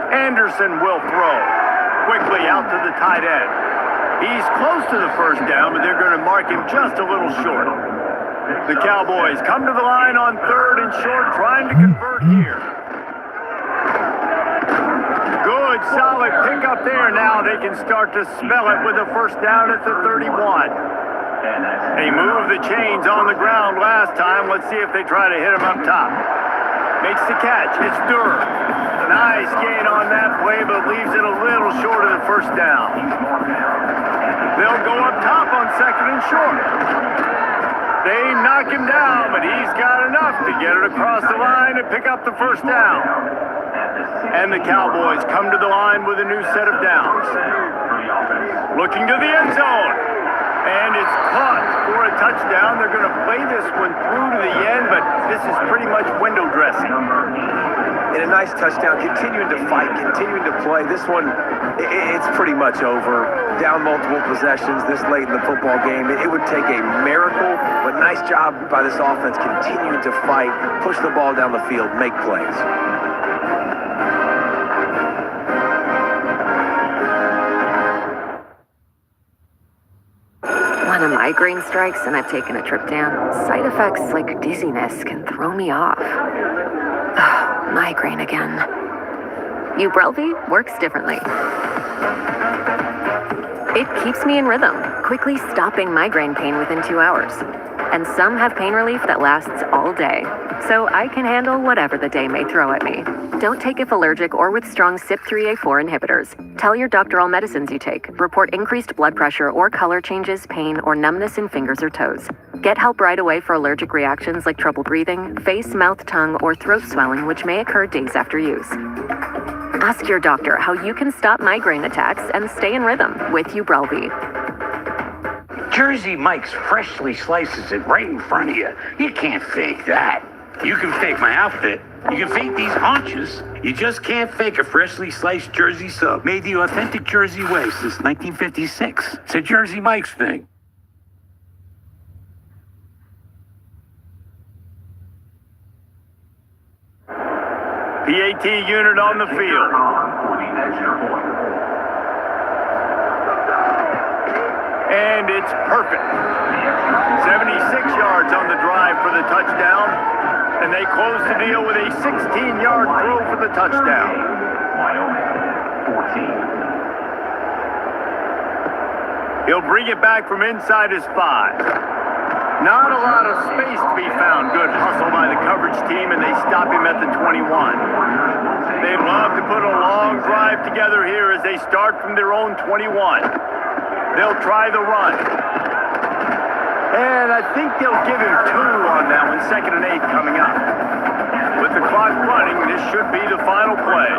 Anderson will throw. Quickly out to the tight end. He's close to the first down, but they're going to mark him just a little short. The Cowboys come to the line on 3rd and short, trying to convert here. Good, solid pickup there. Now they can start to smell it with a first down at the 31. They moved the chains on the ground last time. Let's see if they try to hit him up top. Makes the catch. It's Durr. Nice gain on that play, but leaves it a little short of the first down. They'll go up top on 2nd and short. They knock him down, but he's got enough to get it across the line and pick up the first down. And the Cowboys come to the line with a new set of downs. Looking to the end zone. And it's caught for a touchdown. They're going to play this one through to the end, but this is pretty much window dressing. And a nice touchdown, continuing to fight, continuing to play. This one, it's pretty much over. Down multiple possessions this late in the football game. It would take a miracle, but nice job by this offense continuing to fight, push the ball down the field, make plays. When a migraine strikes and I've taken a trip down, side effects like dizziness can throw me off. Ugh, migraine again. Ubrelvy works differently. It keeps me in rhythm, quickly stopping migraine pain within 2 hours. And some have pain relief that lasts all day, so I can handle whatever the day may throw at me. Don't take if allergic or with strong CYP3A4 inhibitors. Tell your doctor all medicines you take. Report increased blood pressure or color changes, pain, or numbness in fingers or toes. Get help right away for allergic reactions like trouble breathing, face, mouth, tongue, or throat swelling, which may occur days after use. Ask your doctor how you can stop migraine attacks and stay in rhythm with Ubrelvy. Jersey Mike's freshly slices it right in front of you. You can't fake that. You can fake my outfit. You can fake these haunches. You just can't fake a freshly sliced Jersey sub. Made the authentic Jersey way since 1956. It's a Jersey Mike's thing. PAT unit on the field. And it's perfect. 76 yards on the drive for the touchdown. And they close the deal with a 16-yard throw for the touchdown. He'll bring it back from inside his 5. Not a lot of space to be found. Good hustle by the coverage team, and they stop him at the 21. They'd love to put a long drive together here as they start from their own 21. They'll try the run. And I think they'll give him 2 on that one, 2nd and 8 coming up. With the clock running, this should be the final play.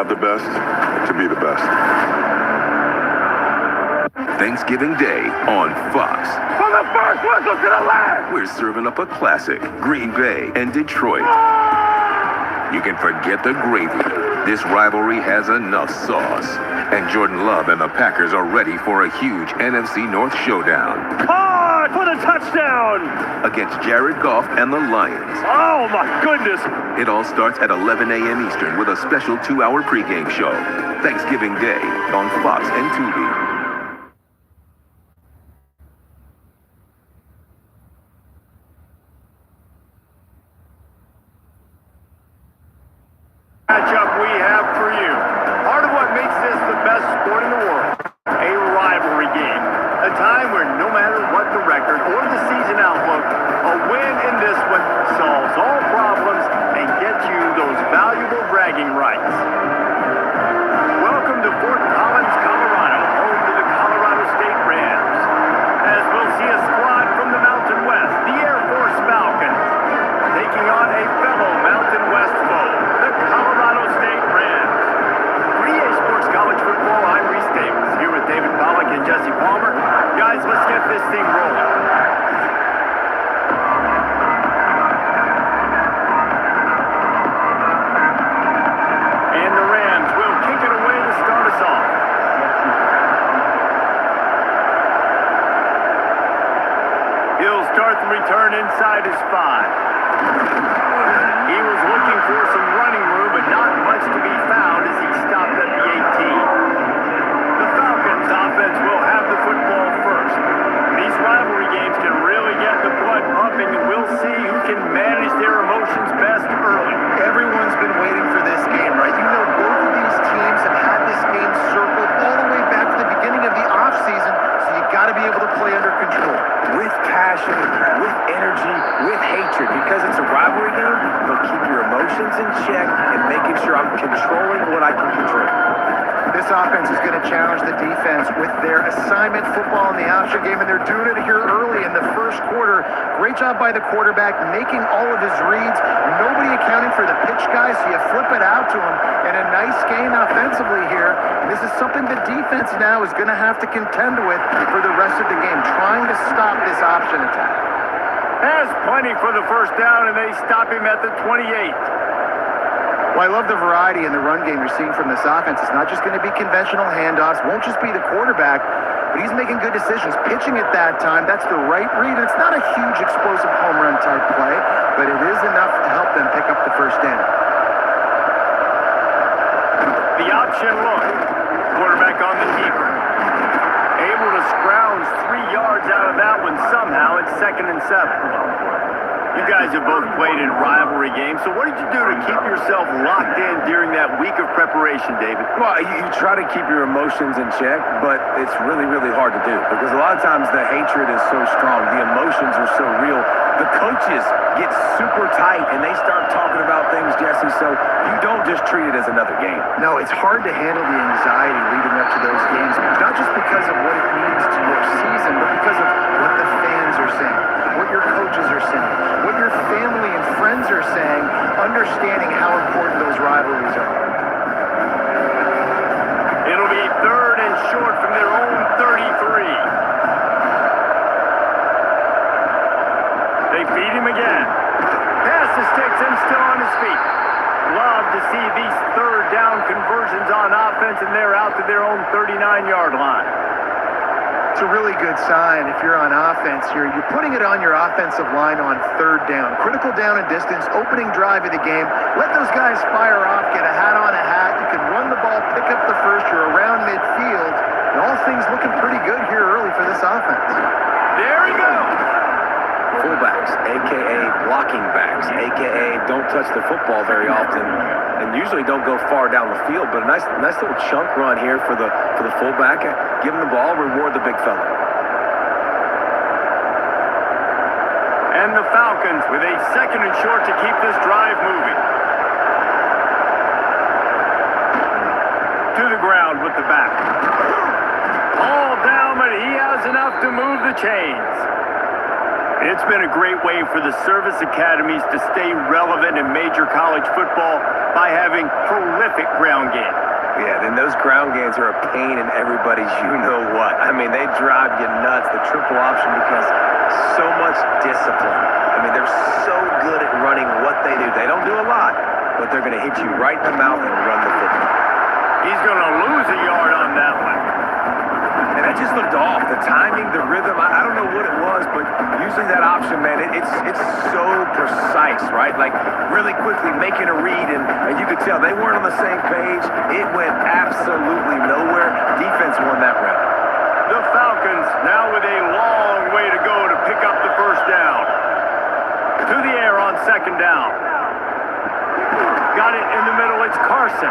The best to be the best. Thanksgiving Day on Fox. From the first whistle to the last. We're serving up a classic, Green Bay and Detroit. You can forget the gravy. This rivalry has enough sauce. And Jordan Love and the Packers are ready for a huge NFC North showdown. Caught for the touchdown! Against Jared Goff and the Lions. Oh my goodness! It all starts at 11 a.m. Eastern with a special 2-hour pregame show. Thanksgiving Day on Fox and Tubi. Matchup we have for you. Part of what makes this the best sport in the world. A rivalry game. A time where no matter what the record or the season outlook, a win in this one solves all problems and gets you those valuable bragging rights. Welcome to Fort Collins, Colorado, home to the Colorado State Rams. As we'll see a squad from the Mountain West, the Air Force Falcons, taking on a fellow Mountain West foe, the Colorado State Rams. For EA Sports College Football, I'm emotions in check and making sure I'm controlling what I can control. This offense is going to challenge the defense with their assignment football in the option game, and they're doing it here early in the first quarter. Great job by the quarterback, making all of his reads. Nobody accounting for the pitch guys, so you flip it out to him, and a nice gain offensively here. This is something the defense now is going to have to contend with for the rest of the game, trying to stop this option attack. Has plenty for the first down, and they stop him at the 28. Well, I love the variety in the run game you're seeing from this offense. It's not just going to be conventional handoffs, won't just be the quarterback, but he's making good decisions. Pitching at that time, that's the right read. And it's not a huge explosive home run type play, but it is enough to help them pick up the first down. The option look. Quarterback on the keeper. Able to scrounge 3 yards out of that one somehow. It's 2nd and 7. You guys have both played in rivalry games, so what did you do to keep yourself locked in during that week of preparation, David? Well, you try to keep your emotions in check, but it's really, really hard to do because a lot of times the hatred is so strong. The emotions are so real. The coaches get super tight and they start talking about things, Jesse, so you don't just treat it as another game. No, it's hard to handle the anxiety leading up to those games, not just because of what it means to your season, but because of what the fans are saying, what your coaches are saying, what your family and friends are saying, understanding how important those rivalries are. It'll be 3rd and short from their own 33. They feed him again. Pass the sticks and still on his feet. Love to see these 3rd down conversions on offense, and they're out to their own 39-yard line. It's a really good sign if you're on offense here. You're putting it on your offensive line on 3rd down. Critical down and distance, opening drive of the game. Let those guys fire off, get a hat on a hat. You can run the ball, pick up the first. You're around midfield. And all things looking pretty good here early for this offense. There he goes. Fullbacks, a.k.a. blocking backs, a.k.a. don't touch the football very often and usually don't go far down the field, but a nice little chunk run here for the fullback. Give him the ball, reward the big fella. And the Falcons with a 2nd and short to keep this drive moving. To the ground with the back. All down, but he has enough to move the chains. It's been a great way for the service academies to stay relevant in major college football by having prolific ground game. Yeah, then those ground games are a pain in everybody's you-know-what. I mean, they drive you nuts, the triple option, because so much discipline. I mean, they're so good at running what they do. They don't do a lot, but they're going to hit you right in the mouth and run the football. He's going to lose a yard on that one. And that just looked off. The timing, the rhythm, I don't know what it was, but usually that option, man, it's so precise, right? Like, really quickly making a read, and you could tell they weren't on the same page. It went absolutely nowhere. Defense won that round. The Falcons now with a long way to go to pick up the first down. To the air on 2nd down. Got it in the middle, it's Carson.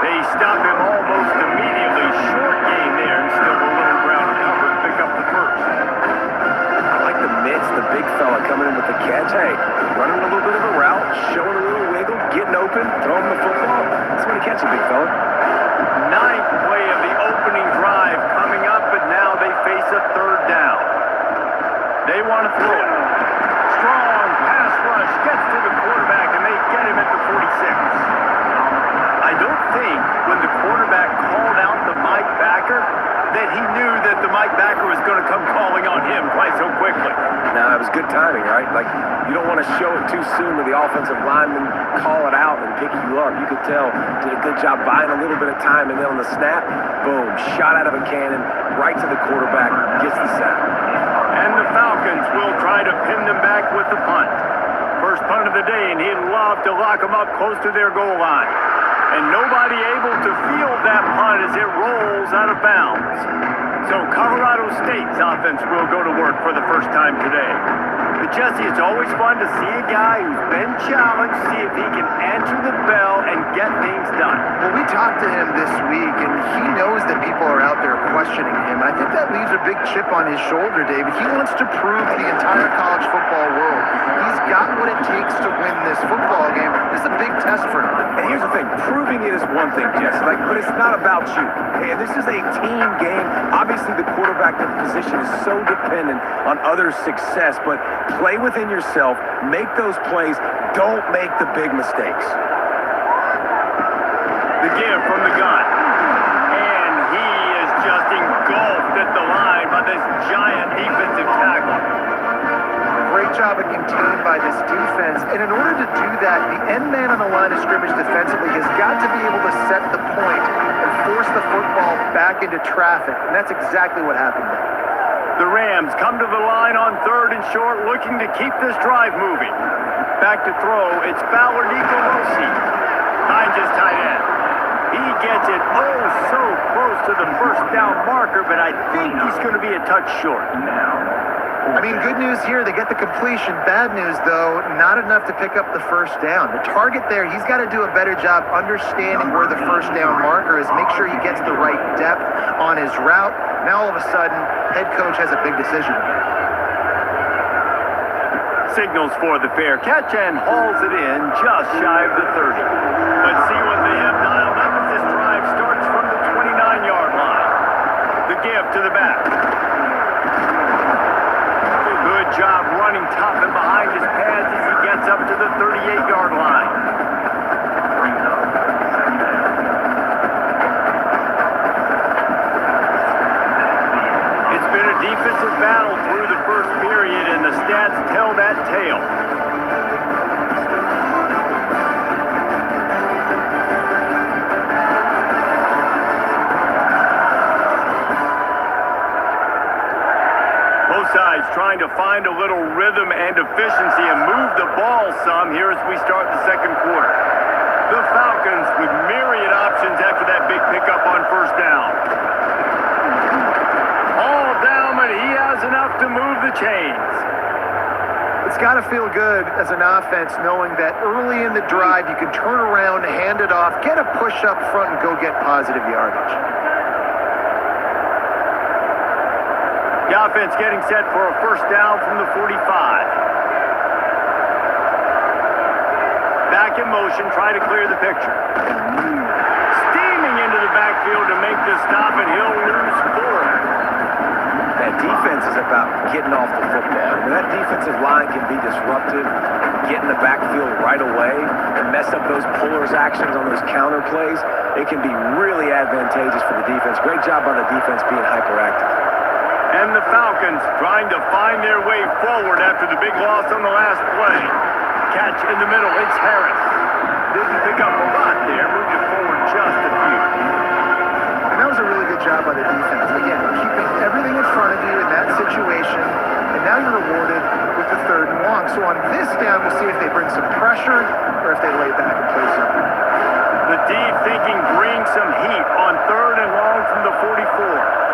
They stop him almost immediately. Short gain there, and still a little ground cover to pick up the first. I like the mitts, the big fella coming in with the catch. Hey, running a little bit of a route, showing a little wiggle, getting open, throwing the football. That's when you catch a big fella. 9th play of the opening drive coming up, but now they face a 3rd down. They want to throw it. Strong pass rush, gets to the quarterback, and they get him at the 46. I don't think when the quarterback called out the Mike backer that he knew that the Mike backer was going to come calling on him quite so quickly. No, it was good timing, right? Like, you don't want to show it too soon to the offensive lineman, call it out and pick you up. You could tell, did a good job buying a little bit of time, and then on the snap, boom, shot out of a cannon, right to the quarterback, gets the sack. And the Falcons will try to pin them back with the punt. First punt of the day, and he'd love to lock them up close to their goal line. And nobody able to field that punt as it rolls out of bounds. So Colorado State's offense will go to work for the first time today. But Jesse, it's always fun to see a guy who's been challenged, see if he can answer the bell and get things done. Well, we talked to him this week, and he knows that people are out there questioning him. I think that leaves a big chip on his shoulder, David. He wants to prove to the entire college football world he's got what it takes to win this football game. This is a big test for him. And here's the thing, proving it is one thing, Jess, but it's not about you. And this is a team game. Obviously, the quarterback position is so dependent on others' success, but play within yourself, make those plays, don't make the big mistakes. The give from the gun. And he is just engulfed at the line by this giant defensive tackle. Great job of contained by this defense. And in order to do that, the end man on the line of scrimmage defensively has got to be able to set the point and force the football back into traffic. And that's exactly what happened there. The Rams come to the line on 3rd and short, looking to keep this drive moving. Back to throw, it's Fowler Nicolosi. Finds his tight end. He gets it so close to the first down marker, but I think he's going to be a touch short. I mean, good news here, they get the completion. Bad news, though, not enough to pick up the first down. The target there, he's got to do a better job understanding where the first down marker is, make sure he gets the right depth on his route. Now, all of a sudden, head coach has a big decision. Signals for the fair catch and hauls it in just shy of the 30. Let's see what they have dialed up as this drive starts from the 29-yard line. The give to the back. Good job running top and behind his pads as he gets up to the 38-yard line. It's been a defensive battle through the first period, and the stats tell that tale. Both sides trying to find a little rhythm and efficiency and move the ball some here as we start the second quarter. The Falcons with myriad options after that big pickup on first down. All down, but he has enough to move the chains. It's got to feel good as an offense knowing that early in the drive you can turn around, hand it off, get a push up front, and go get positive yardage. The offense getting set for a first down from the 45. Back in motion, try to clear the picture. Steaming into the backfield to make the stop, and he'll lose 4. That defense is about getting off the football. I mean, that defensive line can be disruptive, get in the backfield right away, and mess up those pullers actions on those counter plays. It can be really advantageous for the defense. Great job by the defense being hyperactive. And the Falcons trying to find their way forward after the big loss on the last play. Catch in the middle, it's Harris. Didn't pick up a lot there, moved it forward just a few. And that was a really good job by the defense. Again, keeping everything in front of you in that situation, and now you're rewarded with the 3rd and long. So on this down, we'll see if they bring some pressure or if they lay back and play something. The D thinking bring some heat on 3rd and long from the 44.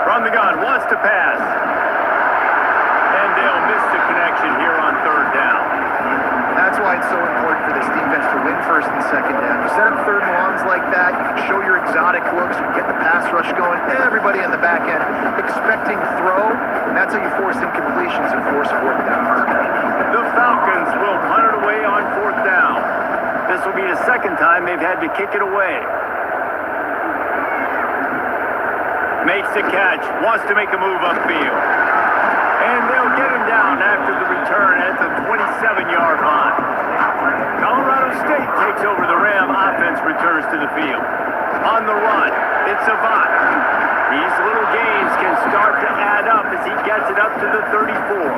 From the gun, wants to pass. And they'll miss the connection here on 3rd down. That's why it's so important for this defense to win 1st and 2nd down. You set up 3rd and longs like that, you can show your exotic looks, you can get the pass rush going, everybody on the back end expecting throw, and that's how you force incompletions and force 4th downs. The Falcons will punt it away on 4th down. This will be the second time they've had to kick it away. Makes the catch, wants to make a move upfield. And they'll get him down after the return at the 27-yard line. Colorado State takes over the Ram offense, returns to the field. On the run, it's Avant. These little gains can start to add up as he gets it up to the 34.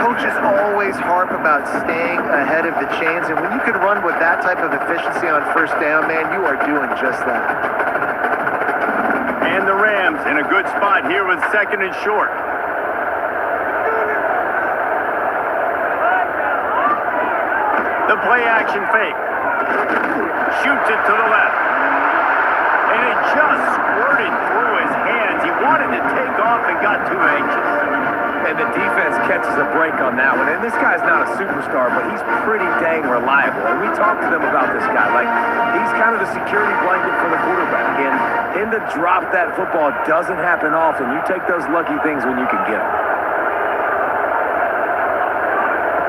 Coaches always harp about staying ahead of the chains, and when you can run with that type of efficiency on first down, man, you are doing just that. And the Rams in a good spot here with 2nd and short. The play action fake. Shoots it to the left. And it just squirted through his hands. He wanted to take off and got too anxious. And the defense catches a break on that one. And this guy's not a superstar, but he's pretty dang reliable. And we talked to them about this guy. Like, he's kind of the security blanket for the quarterback. And him to drop that football doesn't happen often. You take those lucky things when you can get them.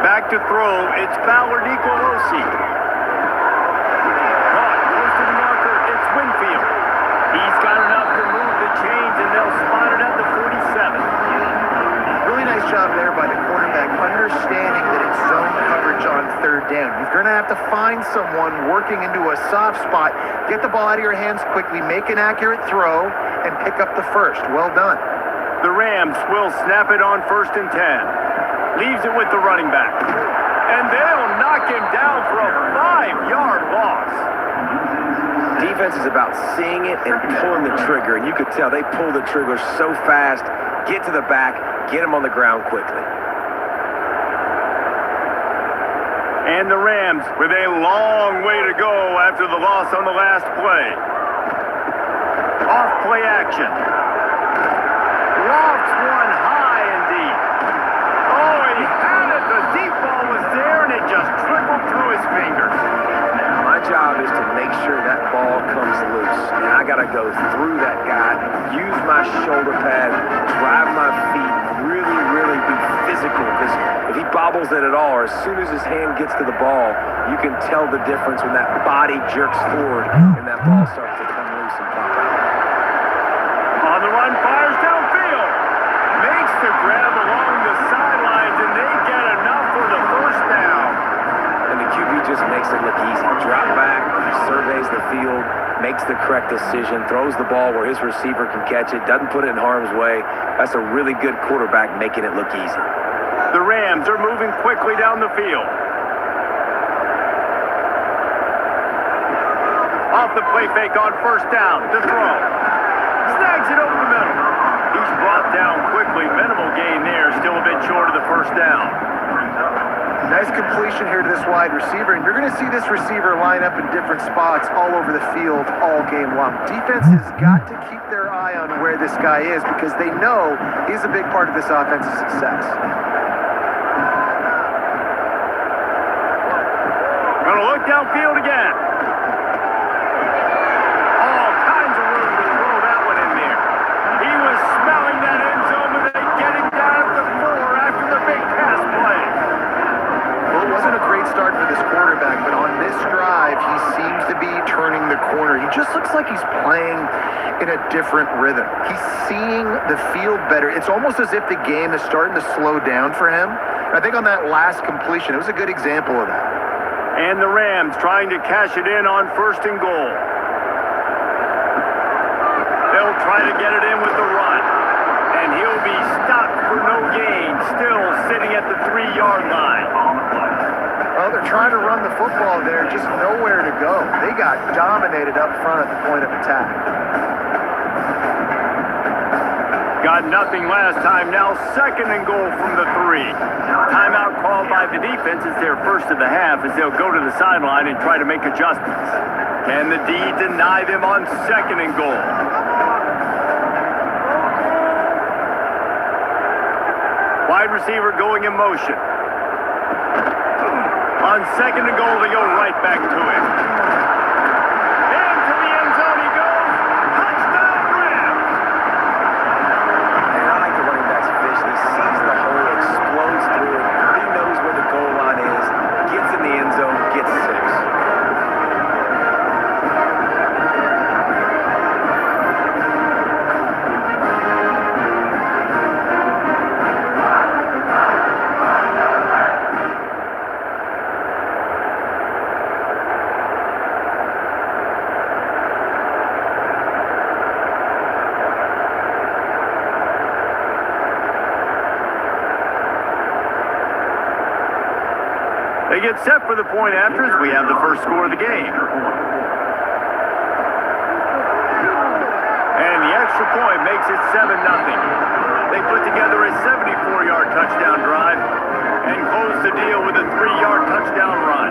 Back to throw, it's Ballard Nicolosi. Caught, close to the marker, it's Winfield. He's got enough to move the chains, and they'll spot it at the 47. Really nice job there by the quarterback, understanding that it's zone coverage on third down. You're going to have to find someone working into a soft spot, get the ball out of your hands quickly, make an accurate throw, and pick up the first. Well done. The Rams will snap it on 1st and 10. Leaves it with the running back. And they'll knock him down for a 5-yard loss. Defense is about seeing it and pulling the trigger, and you could tell they pull the trigger so fast, get to the back, get him on the ground quickly. And the Rams with a long way to go after the loss on the last play. Off play action. Lofts one high and deep. Oh, he had it. The deep ball was there, and it just trickled through his fingers. My job is to make sure that ball comes loose, and I got to go through that guy, use my shoulder pad, drive my feet, really be physical, because if he bobbles it at all, or as soon as his hand gets to the ball, you can tell the difference when that body jerks forward and that ball starts to come loose and pop out. On the run, fires downfield. Makes the grab along the sidelines, and they get enough for the first down. And the QB just makes it look easy. Drop back, surveys the field, makes the correct decision, throws the ball where his receiver can catch it, doesn't put it in harm's way. That's a really good quarterback making it look easy. The Rams are moving quickly down the field. Off the play fake on 1st down to throw. Snags it over the middle. He's brought down quickly. Minimal gain there. Still a bit short of the 1st down. Nice completion here to this wide receiver, and you're going to see this receiver line up in different spots all over the field all game long. Defense has got to keep their eye on where this guy is because they know he's a big part of this offense's success. Gonna look downfield again. All kinds of room to throw that one in there. He was smelling that end zone, but they get him down at the 4 after the big pass play. Well, it wasn't a great start for this quarterback, but on this drive, he seems to be turning the corner. He just looks like he's playing in a different rhythm. He's seeing the field better. It's almost as if the game is starting to slow down for him. I think on that last completion, it was a good example of that. And the Rams trying to cash it in on 1st and goal. They'll try to get it in with the run. And he'll be stopped for no gain, still sitting at the 3-yard line. Well, they're trying to run the football there, just nowhere to go. They got dominated up front at the point of attack. Got nothing last time, now 2nd and goal from the 3. Timeout called by the defense is their first of the half as they'll go to the sideline and try to make adjustments. Can the D deny them on 2nd and goal? Wide receiver going in motion. On 2nd and goal, they go right back to him. Into the end zone he goes. Touchdown, Rams! And I like the running back's vision. He sees the hole, explodes through it. He knows where the goal line is, gets in the end zone, gets 6. They get set for the point after as we have the first score of the game. And the extra point makes it 7-0. They put together a 74-yard touchdown drive and close the deal with a 3-yard touchdown run.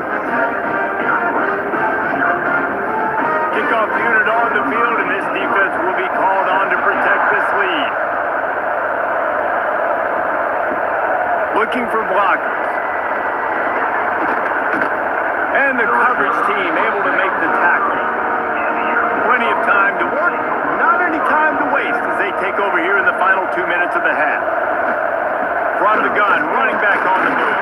Kickoff unit on the field, and this defense will be called on to protect this lead. Looking for blockers. And the coverage team able to make the tackle. Plenty of time to work, not any time to waste as they take over here in the final 2 minutes of the half. From the gun, running back on the move.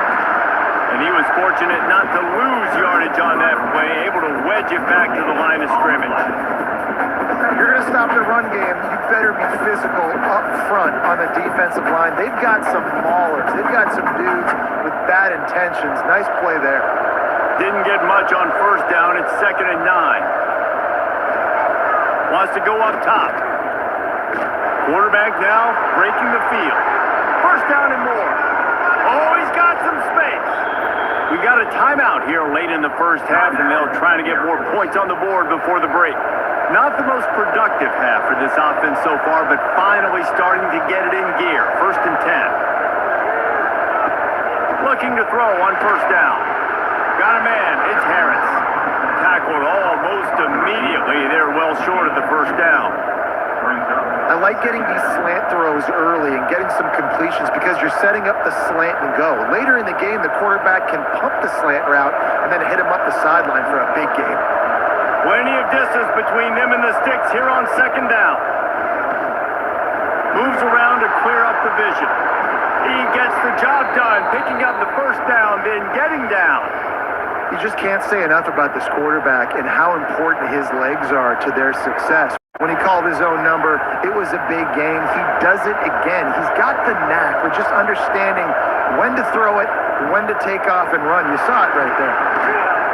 was fortunate not to lose yardage on that play, able to wedge it back to the line of scrimmage. If you're going to stop the run game, you better be physical up front on the defensive line. They've got some maulers. They've got some dudes with bad intentions. Nice play there. Didn't get much on first down. It's 2nd and 9. Wants to go up top. Quarterback now breaking the field. First down and more. Oh, he's got some space. We got a timeout here late in the first half, and they'll try to get more points on the board before the break. Not the most productive half for this offense so far, but finally starting to get it in gear. 1st and 10. Looking to throw on first down. Got a man. It's Harris. Tackled almost immediately. They're well short of the first down. I like getting these slant throws early and getting some completions because you're setting up the slant and go. Later in the game, the quarterback can pump the slant route and then hit him up the sideline for a big game. Plenty of distance between them and the sticks here on 2nd down. Moves around to clear up the vision. He gets the job done, picking up the first down, then getting down. You just can't say enough about this quarterback and how important his legs are to their success. When he called his own number, it was a big game. He does it again. He's got the knack for just understanding when to throw it, when to take off and run. You saw it right there.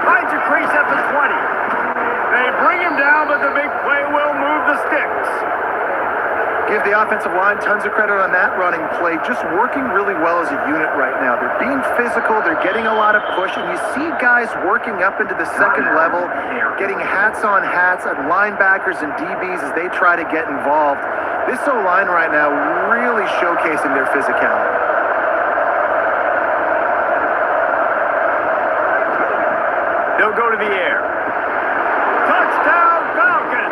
Finds a crease at the 20. They bring him down, but the big play will move the sticks. Give the offensive line tons of credit on that running play. Just working really well as a unit right now. They're being physical. They're getting a lot of push. And you see guys working up into the second level, getting hats on hats at linebackers and DBs as they try to get involved. This O-line right now really showcasing their physicality. They'll go to the air. Touchdown Falcons!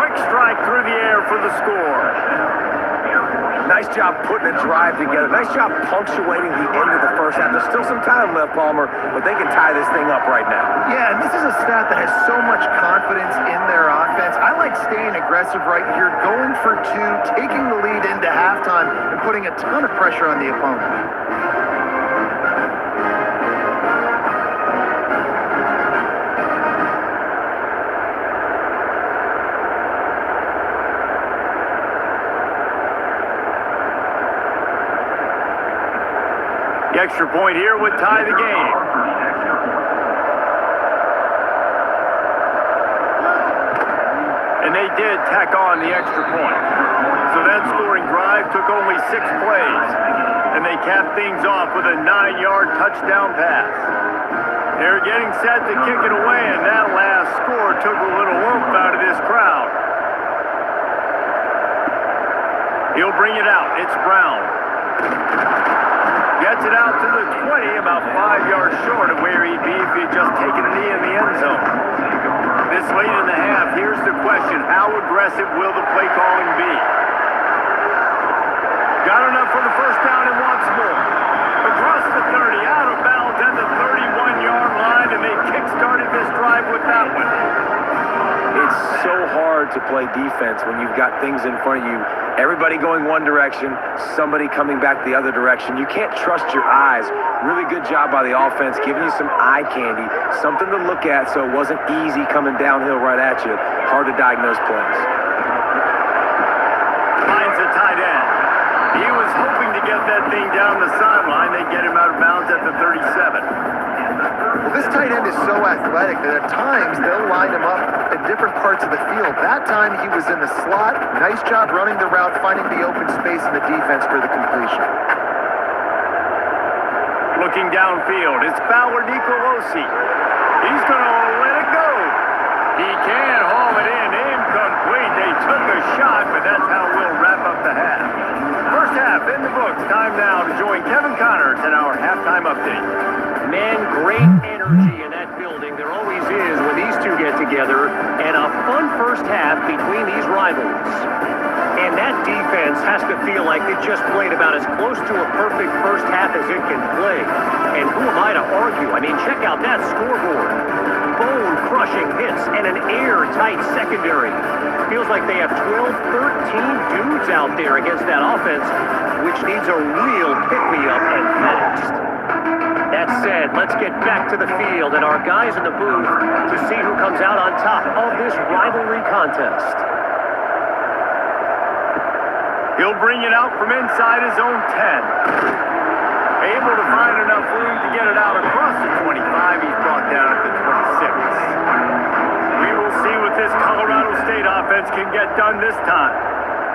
Quick strike through the air for the score. Nice job putting a drive together. Nice job punctuating the end of the first half. There's still some time left, Palmer, but they can tie this thing up right now. Yeah, and this is a stat that has so much confidence in their offense. I like staying aggressive right here, going for two, taking the lead into halftime, and putting a ton of pressure on the opponent. The extra point here would tie the game. And they did tack on the extra point. So that scoring drive took only 6 plays. And they capped things off with a 9-yard touchdown pass. They're getting set to kick it away, and that last score took a little oomph out of this crowd. He'll bring it out. It's Brown. Gets it out to the 20, about 5 yards short of where he'd be if he'd just taken a knee in the end zone. This late in the half, here's the question. How aggressive will the play calling be? Got enough for the first down and wants more. Across the 30, out of bounds at the 31-yard line, and they kick-started this drive with that one. It's so hard to play defense when you've got things in front of you. Everybody going one direction, somebody coming back the other direction. You can't trust your eyes. Really good job by the offense, giving you some eye candy, something to look at so it wasn't easy coming downhill right at you. Hard to diagnose plays. Finds the tight end. He was hoping to get that thing down the sideline. They get him out of bounds at the 37. Well, this tight end is so athletic that at times they'll line him up in different parts of the field. That time he was in the slot. Nice job running the route, finding the open space in the defense for the completion. Looking downfield, it's Fowler Nicolosi. He's going to let it go. He can haul it in, incomplete. They took a shot, but that's how we'll wrap up the half. First half in the books. Time now to join Kevin Connors in our halftime update. Man, great energy in that building. There always is when these two get together, and a fun first half between these rivals. And that defense has to feel like it just played about as close to a perfect first half as it can play. And who am I to argue? I mean, check out that scoreboard. Bone-crushing hits and an airtight secondary. Feels like they have 12, 13 dudes out there against that offense, which needs a real pick-me-up and fast. That's said, let's get back to the field and our guys in the booth to see who comes out on top of this rivalry contest. He'll bring it out from inside his own 10. Able to find enough room to get it out across the 25. He's brought down at the 26. We will see what this Colorado State offense can get done this time.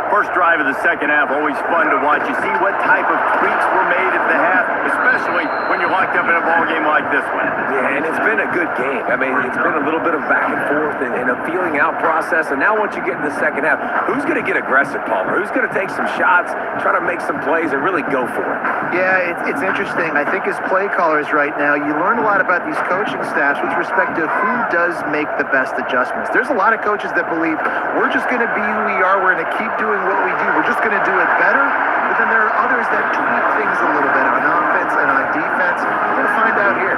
First drive of the second half, always fun to watch. You see what type of tweaks were made at the half, especially when you're locked up in a ball game like this one. Yeah, and it's been a good game. I mean, it's been a little bit of back and forth and a feeling out process. And now once you get in the second half, who's going to get aggressive, Palmer? Who's going to take some shots, try to make some plays, and really go for it? Yeah, it's interesting. I think as play callers right now, you learn a lot about these coaching staffs with respect to who does make the best adjustments. There's a lot of coaches that believe we're just going to be who we are. We're going to keep doing what we do. We're just going to do it better. But then there are others that tweak things a little bit on offense and on defense. We're going to find out here.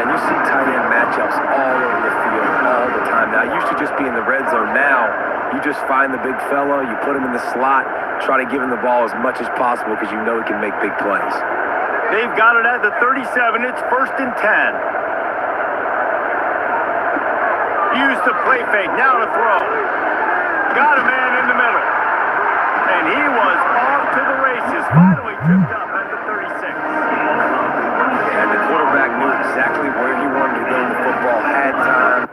And you see tight end matchups all over the field all the time. Now, it used to just be in the red zone. Now, you just find the big fella, you put him in the slot, try to give him the ball as much as possible because you know he can make big plays. They've got it at the 37. It's 1st and 10. Use the play fake. Now to throw. Got a man in the middle. And he was off to the races. Finally tripped up at the 36. And the quarterback knew exactly where he wanted to go in the football, had time.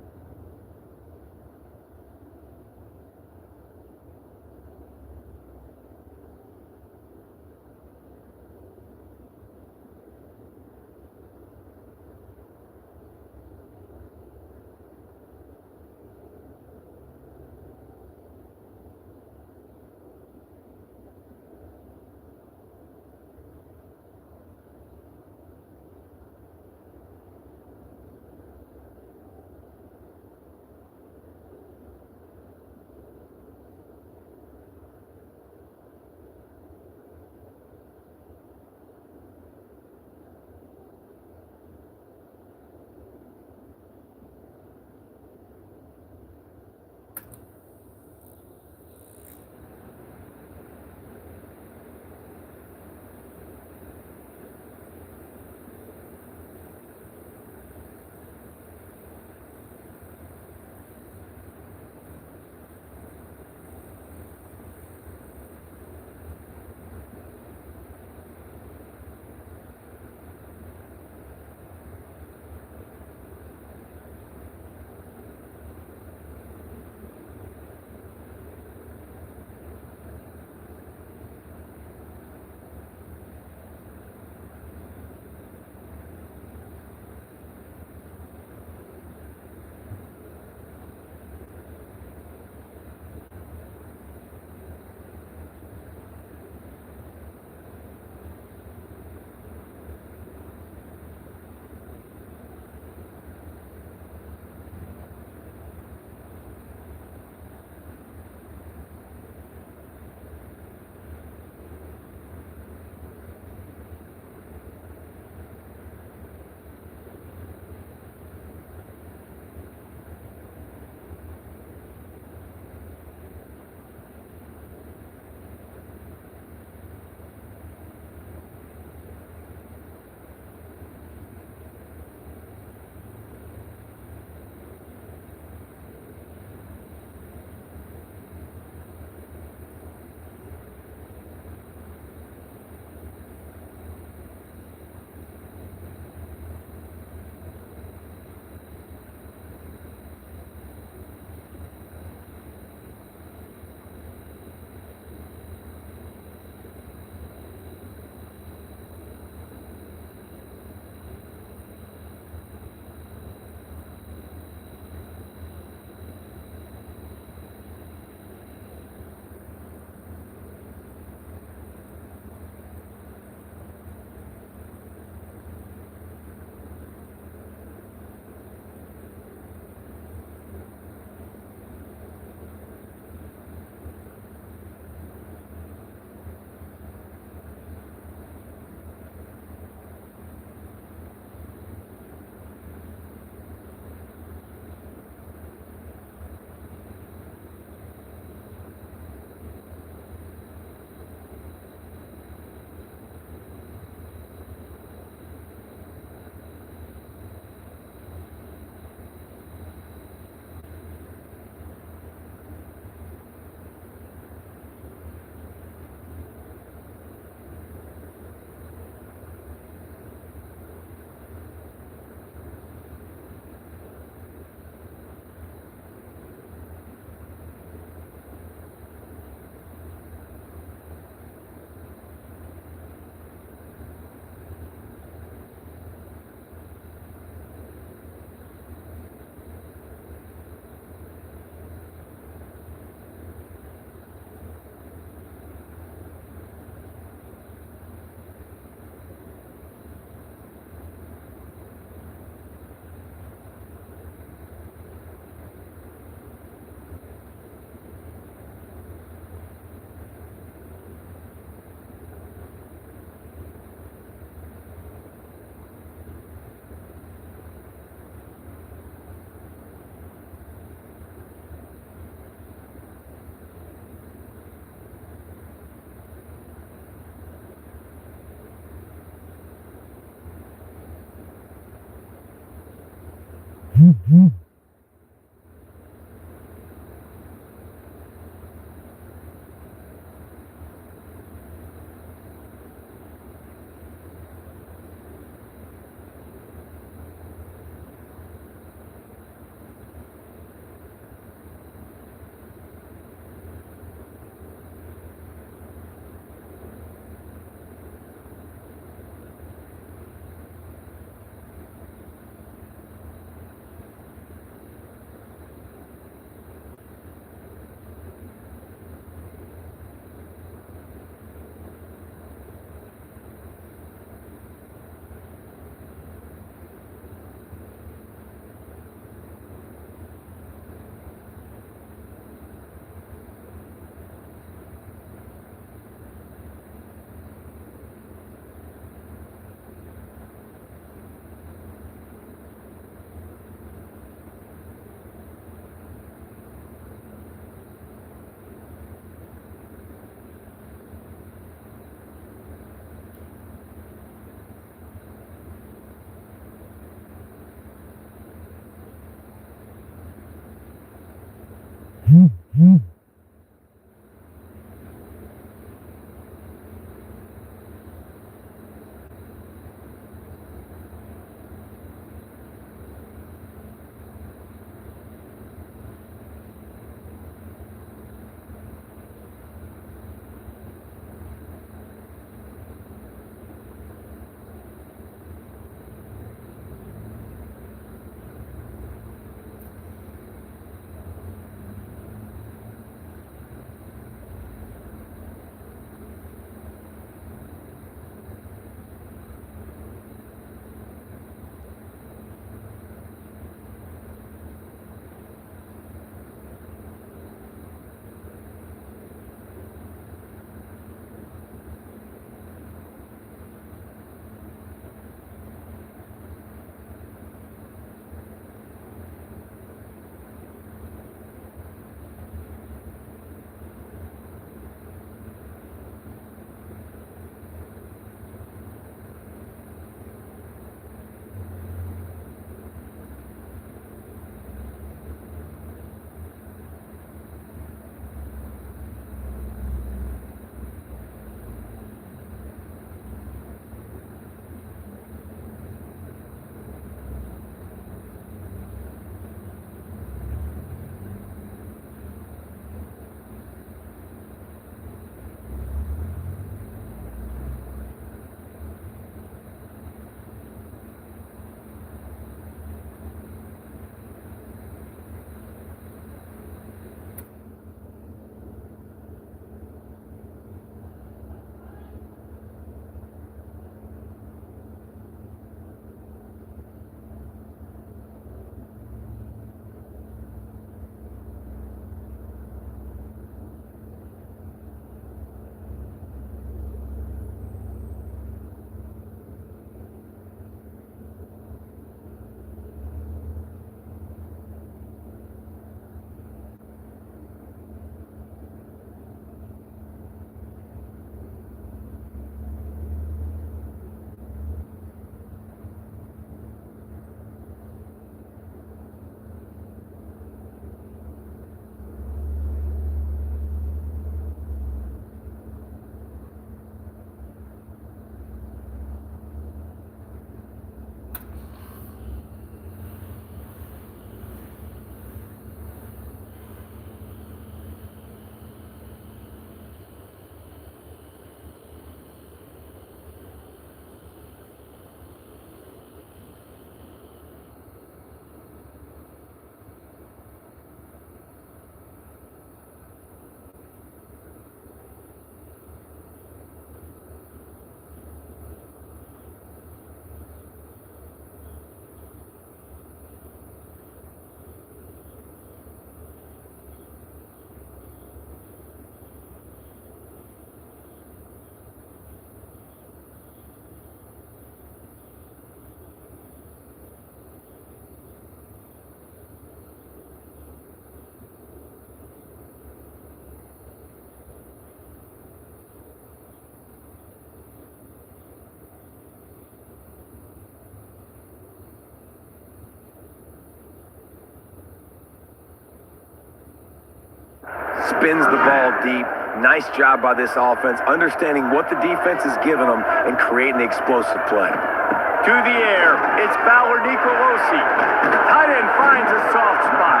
spins the ball deep. Nice job by this offense, understanding what the defense is giving them and creating the explosive play. To the air, it's Fowler Nicolosi. Tight end finds a soft spot.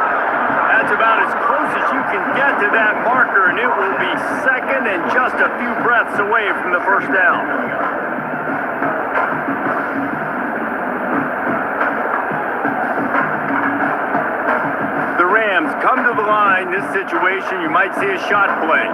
That's about as close as you can get to that marker, and it will be second and just a few breaths away from the first down. The Rams come to the line. This situation, you might see a shot play.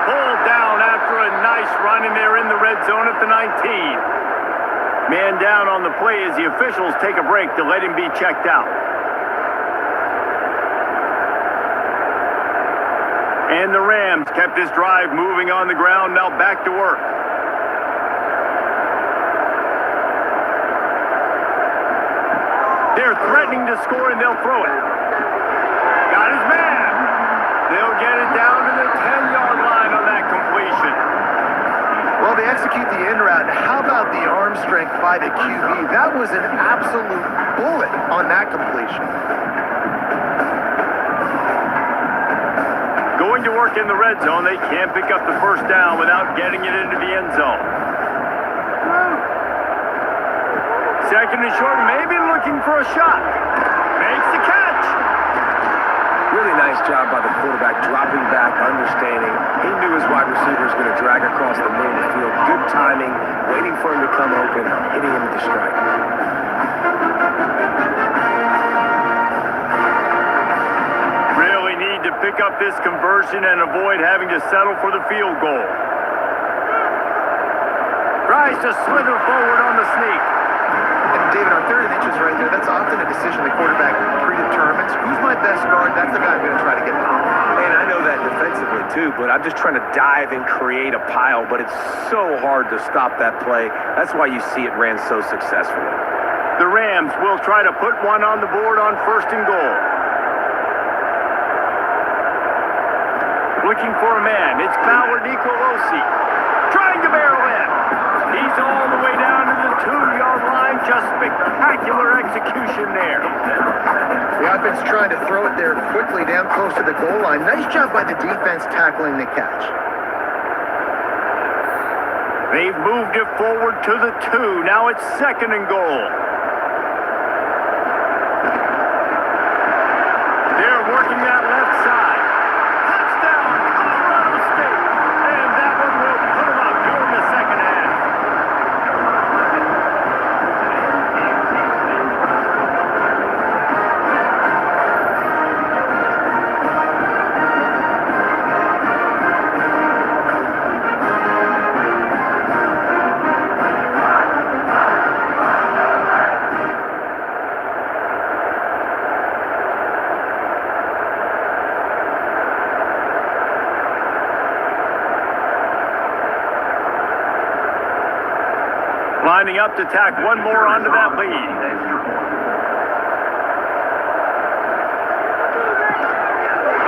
Pulled down after a nice run, and they're in the red zone at the 19. Man down on the play as the officials take a break to let him be checked out. And the Rams kept this drive moving on the ground, now back to work. They're threatening to score, and they'll throw it. Got his man. They'll get it down to the 10-yard line on that completion. Well, they execute the in route. How about the arm strength by the QB? That was an absolute bullet on that completion. Going to work in the red zone, they can't pick up the first down without getting it into the end zone. Second and short, maybe looking for a shot. Makes the catch. Really nice job by the quarterback, dropping back, understanding. He knew his wide receiver was going to drag across the middle of the field. Good timing, waiting for him to come open, hitting him with the strike. Really need to pick up this conversion and avoid having to settle for the field goal. Tries to slither forward on the sneak. And David, on 3rd and inches right there, that's often a decision the quarterback predetermines. Who's my best guard? That's the guy I'm going to try to get the ball. And I know that defensively too, but I'm just trying to dive and create a pile, but it's so hard to stop that play. That's why you see it ran so successfully. The Rams will try to put one on the board on 1st and goal. Looking for a man. It's Fowler Nicolosi. Trying to barrel in. He's all the way down to the 2-yard line. Just spectacular execution there. The offense trying to throw it there quickly down close to the goal line. Nice job by the defense tackling the catch. They've moved it forward to the 2. Now it's 2nd and goal. They're working that left side. Touchdown, Colorado State. And that one will put them up here in the second half. Lining up to tack one more onto that lead.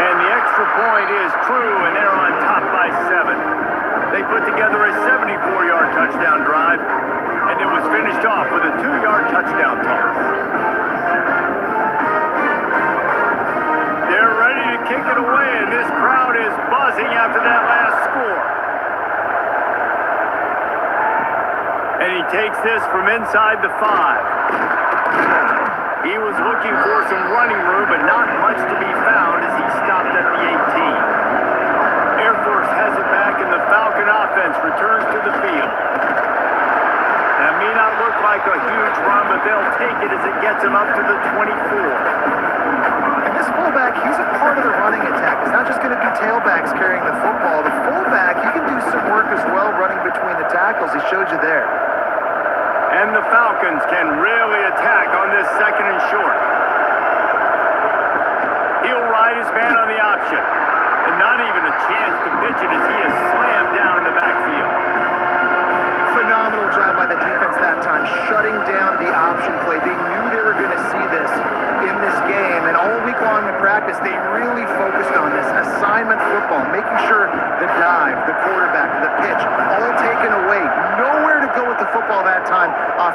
And the extra point is true, and they're on top by 7. They put together a 74-yard touchdown drive, and it was finished off with a 2-yard touchdown toss. They're ready to kick it away, and this crowd is buzzing after that last score. And he takes this from inside the 5. He was looking for some running room, but not much to be found as he stopped at the 18. Air Force has it back, and the Falcon offense returns to the field. That may not look like a huge run, but they'll take it as it gets them up to the 24. And this fullback, he's a part of the running attack. It's not just going to be tailbacks carrying the football. The fullback, he can do some work as well running between the tackles. He showed you there. And the Falcons can really attack on this 2nd and short. He'll ride his man on the option. And not even a chance to pitch it as he is slammed down in the backfield. Phenomenal job by the defense that time, shutting down the option play. They knew they were going to see this in this game, and all week long in practice, they really focused on this assignment football, making sure the dive, the quarterback, the pitch, all taken away. Nowhere to go with the football that time.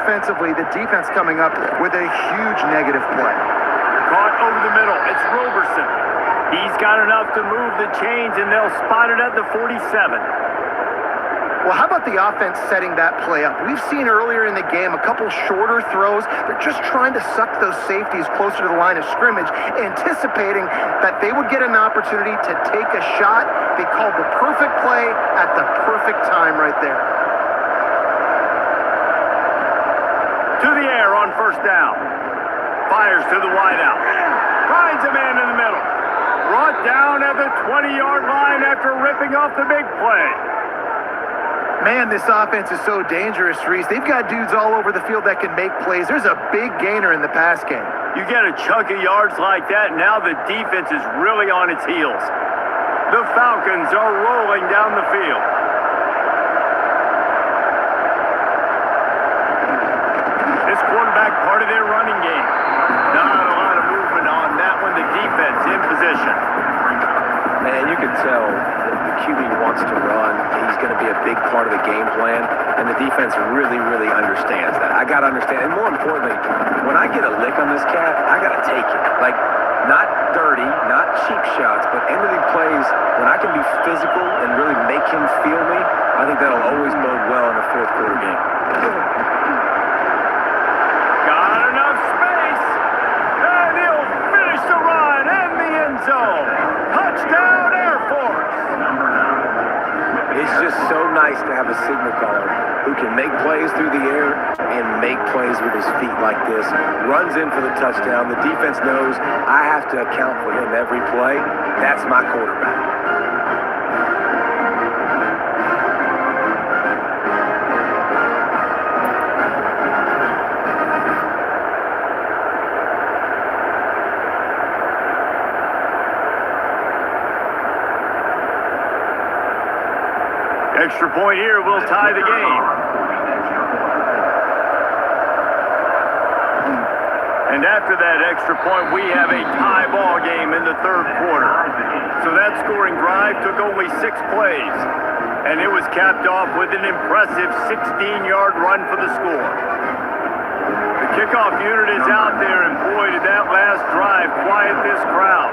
offensively, the defense coming up with a huge negative play. Caught over the middle. It's Roberson. He's got enough to move the chains, and they'll spot it at the 47. Well, how about the offense setting that play up? We've seen earlier in the game a couple shorter throws. They're just trying to suck those safeties closer to the line of scrimmage, anticipating that they would get an opportunity to take a shot. They called the perfect play at the perfect time right there. To the air on first down. Fires to the wideout. Finds a man in the middle. Brought down at the 20-yard line after ripping off the big play. Man, this offense is so dangerous, Reese. They've got dudes all over the field that can make plays. There's a big gainer in the pass game. You get a chunk of yards like that, now the defense is really on its heels. The Falcons are rolling down the field. This quarterback part of their running game. Not a lot of movement on that one. The defense in position. Man, you can tell the QB wants to run. He's going to be a big part of the game plan, and the defense really, really understands that. I got to understand, and more importantly, when I get a lick on this cat, I got to take it. Like, not dirty, not cheap shots, but end of the plays, when I can be physical and really make him feel me, I think that'll always bode well in a fourth quarter game. Got enough space, and he'll finish the run in the end zone. Touchdown, Air Force. It's just so nice to have a signal caller who can make plays through the air and make plays with his feet like this. Runs in for the touchdown. The defense knows I have to account for him every play. That's my quarterback. Extra point here will tie the game. And after that extra point, we have a tie ball game in the third quarter. So that scoring drive took only 6 plays. And it was capped off with an impressive 16-yard run for the score. The kickoff unit is out there, and boy, did that last drive quiet this crowd.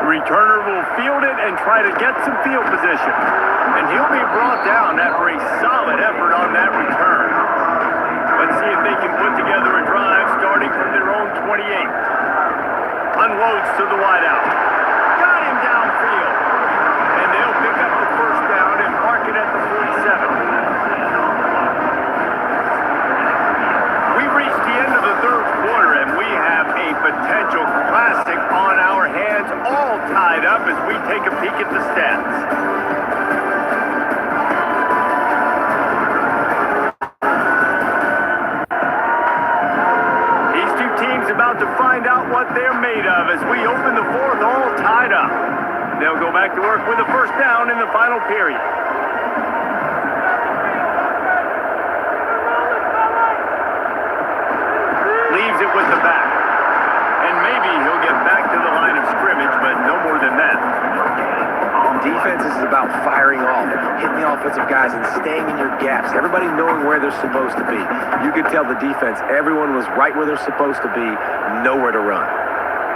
The returner will field it and try to get some field position. And he'll be brought down after a solid effort on that return. Let's see if they can put together a drive starting from their own 28. Unloads to the wideout. Got him downfield. And they'll pick up the first down and mark it at the 47. We've reached the end of the third quarter, and we have a potential classic on our hands, all tied up as we take a peek at the stats. These two teams about to find out what they're made of as we open the fourth, all tied up. They'll go back to work with a first down in the final period. Leaves it with the back. And maybe he'll get back to the line of scrimmage, but no more than that. Defense is about firing off, hitting the offensive guys and staying in your gaps. Everybody knowing where they're supposed to be. You could tell the defense, everyone was right where they're supposed to be, nowhere to run.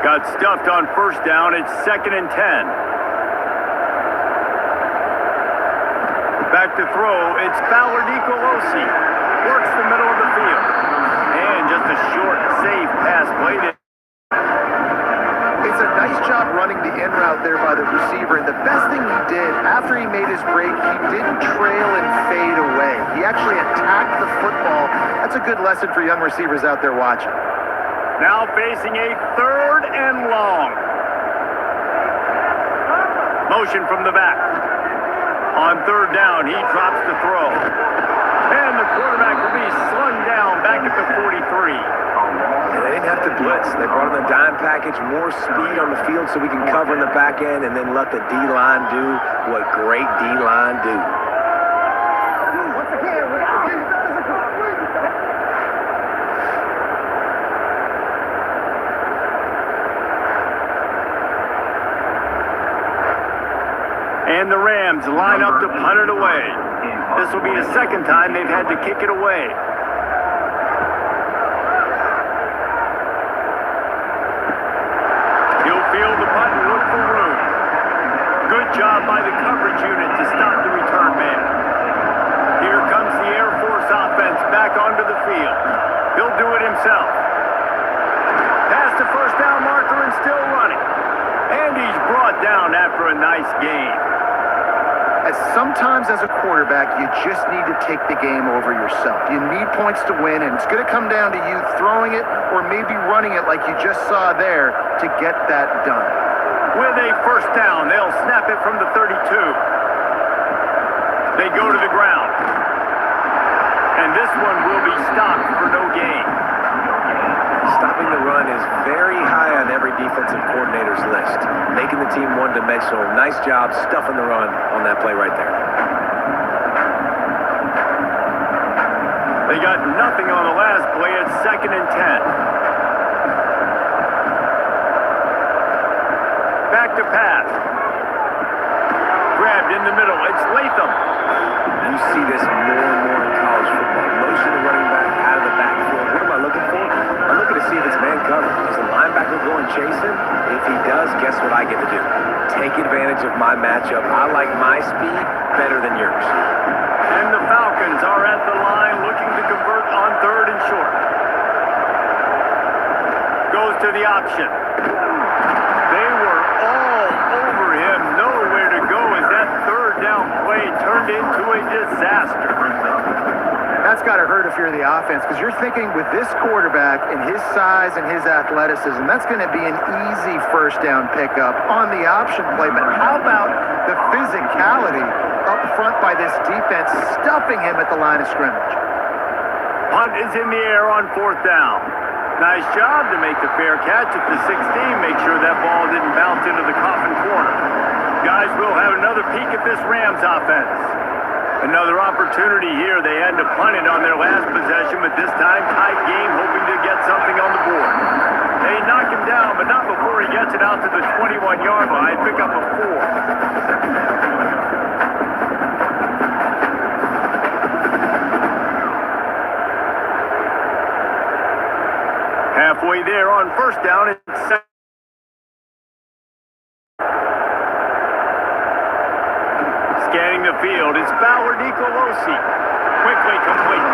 Got stuffed on first down. It's 2nd and 10. Back to throw. It's Fowler Nicolosi. Works the middle of the field. And just a short, safe pass played. It's a nice job running the in route there by the receiver. And the best thing he did after he made his break, he didn't trail and fade away. He actually attacked the football. That's a good lesson for young receivers out there watching. Now facing a 3rd and long. Motion from the back. On 3rd down, he drops the throw. And the quarterback will be slung down back at the 43. And they didn't have to blitz. They brought in the dime package, more speed on the field so we can cover in the back end and then let the D-line do what great D-line do. And the Rams line up to punt it away. This will be the second time they've had to kick it away. He'll field the punt and look for room. Good job by the coverage unit to stop the return man. Here comes the Air Force offense back onto the field. He'll do it himself. Past the first down marker and still running. And he's brought down after a nice gain. As sometimes as a quarterback, you just need to take the game over yourself. You need points to win, and it's going to come down to you throwing it or maybe running it like you just saw there to get that done. With a first down, they'll snap it from the 32. They go to the ground. And this one will be stopped for no gain. Stopping the run is very high on every defensive coordinator's list. Making the team one-dimensional. Nice job stuffing the run on that play right there. They got nothing on the last play. It's 2nd and 10. Back to pass. Grabbed in the middle. It's Latham. You see this more and more in college football. Motion the running back out of the backfield. What am I looking for? I'm looking to see if it's man covered. Is the linebacker going chasing? If he does, guess what I get to do? Take advantage of my matchup. I like my speed better than yours. And the Falcons are at the line looking to convert on 3rd and short. Goes to the option. They were all over him. Nowhere to go as that 3rd down play turned into a disaster. That's got to hurt if you're the offense, because you're thinking with this quarterback and his size and his athleticism, that's going to be an easy first down pickup on the option play. But how about the physicality up front by this defense, stuffing him at the line of scrimmage? Punt is in the air on 4th down. Nice job to make the fair catch at the 16. Make sure that ball didn't bounce into the coffin corner. Guys, we'll have another peek at this Rams offense. Another opportunity here. They had to punt it on their last possession, but this time tight game, hoping to get something on the board. They knock him down, but not before he gets it out to the 21-yard line. Pick up a 4. Halfway there on 1st down, it's scanning the field. It's Bauer Nicolosi. Quickly complete.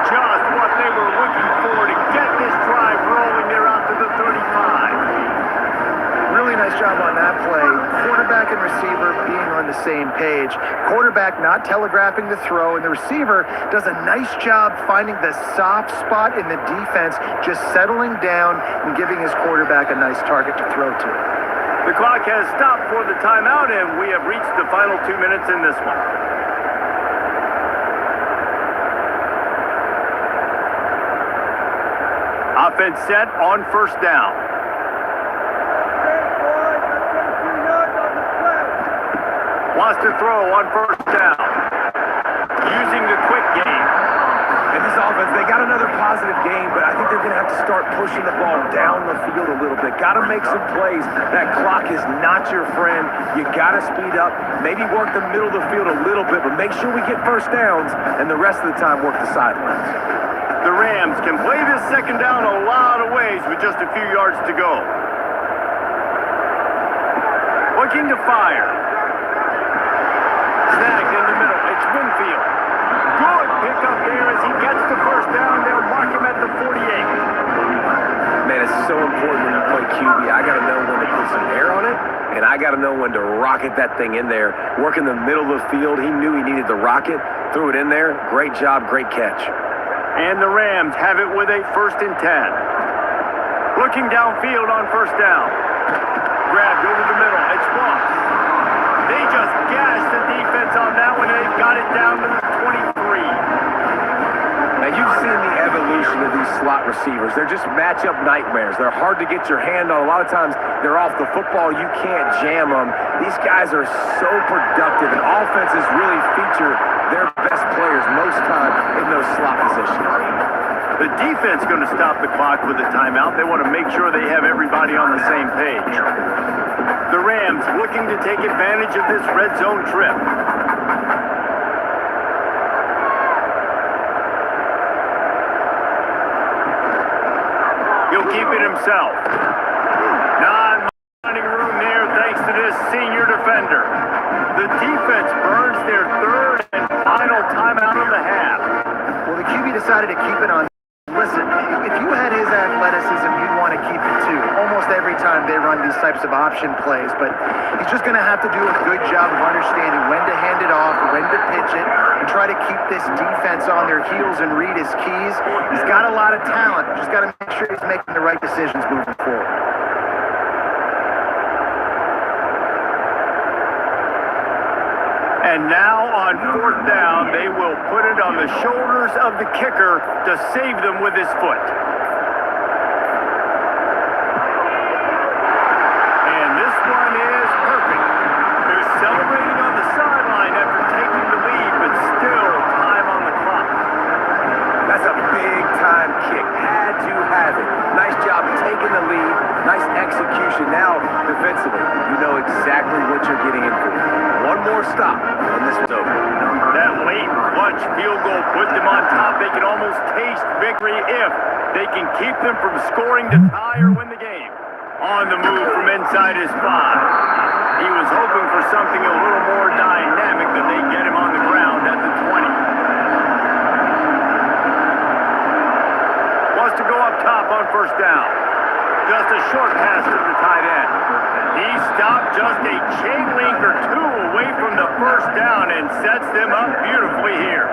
Just what they were looking for to get this drive rolling. They're out to the 35. Really nice job on that play. Quarterback and receiver being on the same page. Quarterback not telegraphing the throw, and the receiver does a nice job finding the soft spot in the defense, just settling down and giving his quarterback a nice target to throw to. The clock has stopped for the timeout, and we have reached the final 2 minutes in this one. Offense set on 1st down. Wants to throw on 1st down. Using the quick game. And this offense, they got another positive game, but I think they're going to have to start pushing the ball down the field a little bit. Got to make some plays. That clock is not your friend. You got to speed up. Maybe work the middle of the field a little bit, but make sure we get first downs, and the rest of the time work the sidelines. The Rams can play this 2nd down a lot of ways with just a few yards to go. Looking to fire. Snagged in the middle. It's Winfield. Good pickup there as he gets the first down. They'll mark him at the 48. Man, it's so important when you play QB. I got to know when to put some air on it, and I got to know when to rocket that thing in there. Work in the middle of the field. He knew he needed the rocket. Threw it in there. Great job. Great catch. And the Rams have it with a 1st and 10. Looking downfield on 1st down. Grabbed over the middle. It's Ross. They just gashed the defense on that one, and they've got it down to the 23. Now, you've seen the evolution of these slot receivers. They're just matchup nightmares. They're hard to get your hand on. A lot of times, they're off the football. You can't jam them. These guys are so productive, and offenses really feature their best players most time in those slot positions. The defense going to stop the clock with a timeout. They want to make sure they have everybody on the same page. The Rams looking to take advantage of this red zone trip. keep it himself. Non-running room there thanks to this senior defender. The defense burns their third and final timeout of the half. Well, the QB decided to keep it on. Listen, if you had his athleticism, you'd want to keep it too. Almost every time they run these types of option plays, but he's just going to have to do a good job of understanding when to hand it off, when to pitch it, and try to keep this defense on their heels and read his keys. He's got a lot of talent. Just got to make sure he's making the right decisions moving forward. And now on fourth down, they will put it on the shoulders of the kicker to save them with his foot. And this one is perfect. They're celebrating on the sideline after taking the lead, but still time on the clock. That's a big-time kick. Had to have it. Nice job taking the lead. Nice execution. Now, defensively, you know exactly what you're getting into. One more stop, and this was over. That late clutch field goal put them on top. They can almost taste victory if they can keep them from scoring to tie or win the game. On the move from inside his 5. He was hoping for something a little more dynamic than they get him on the ground at the 20. Wants to go up top on first down. Just a short pass to the tight end. He stopped just a chain link or two away from the first down and sets them up beautifully here.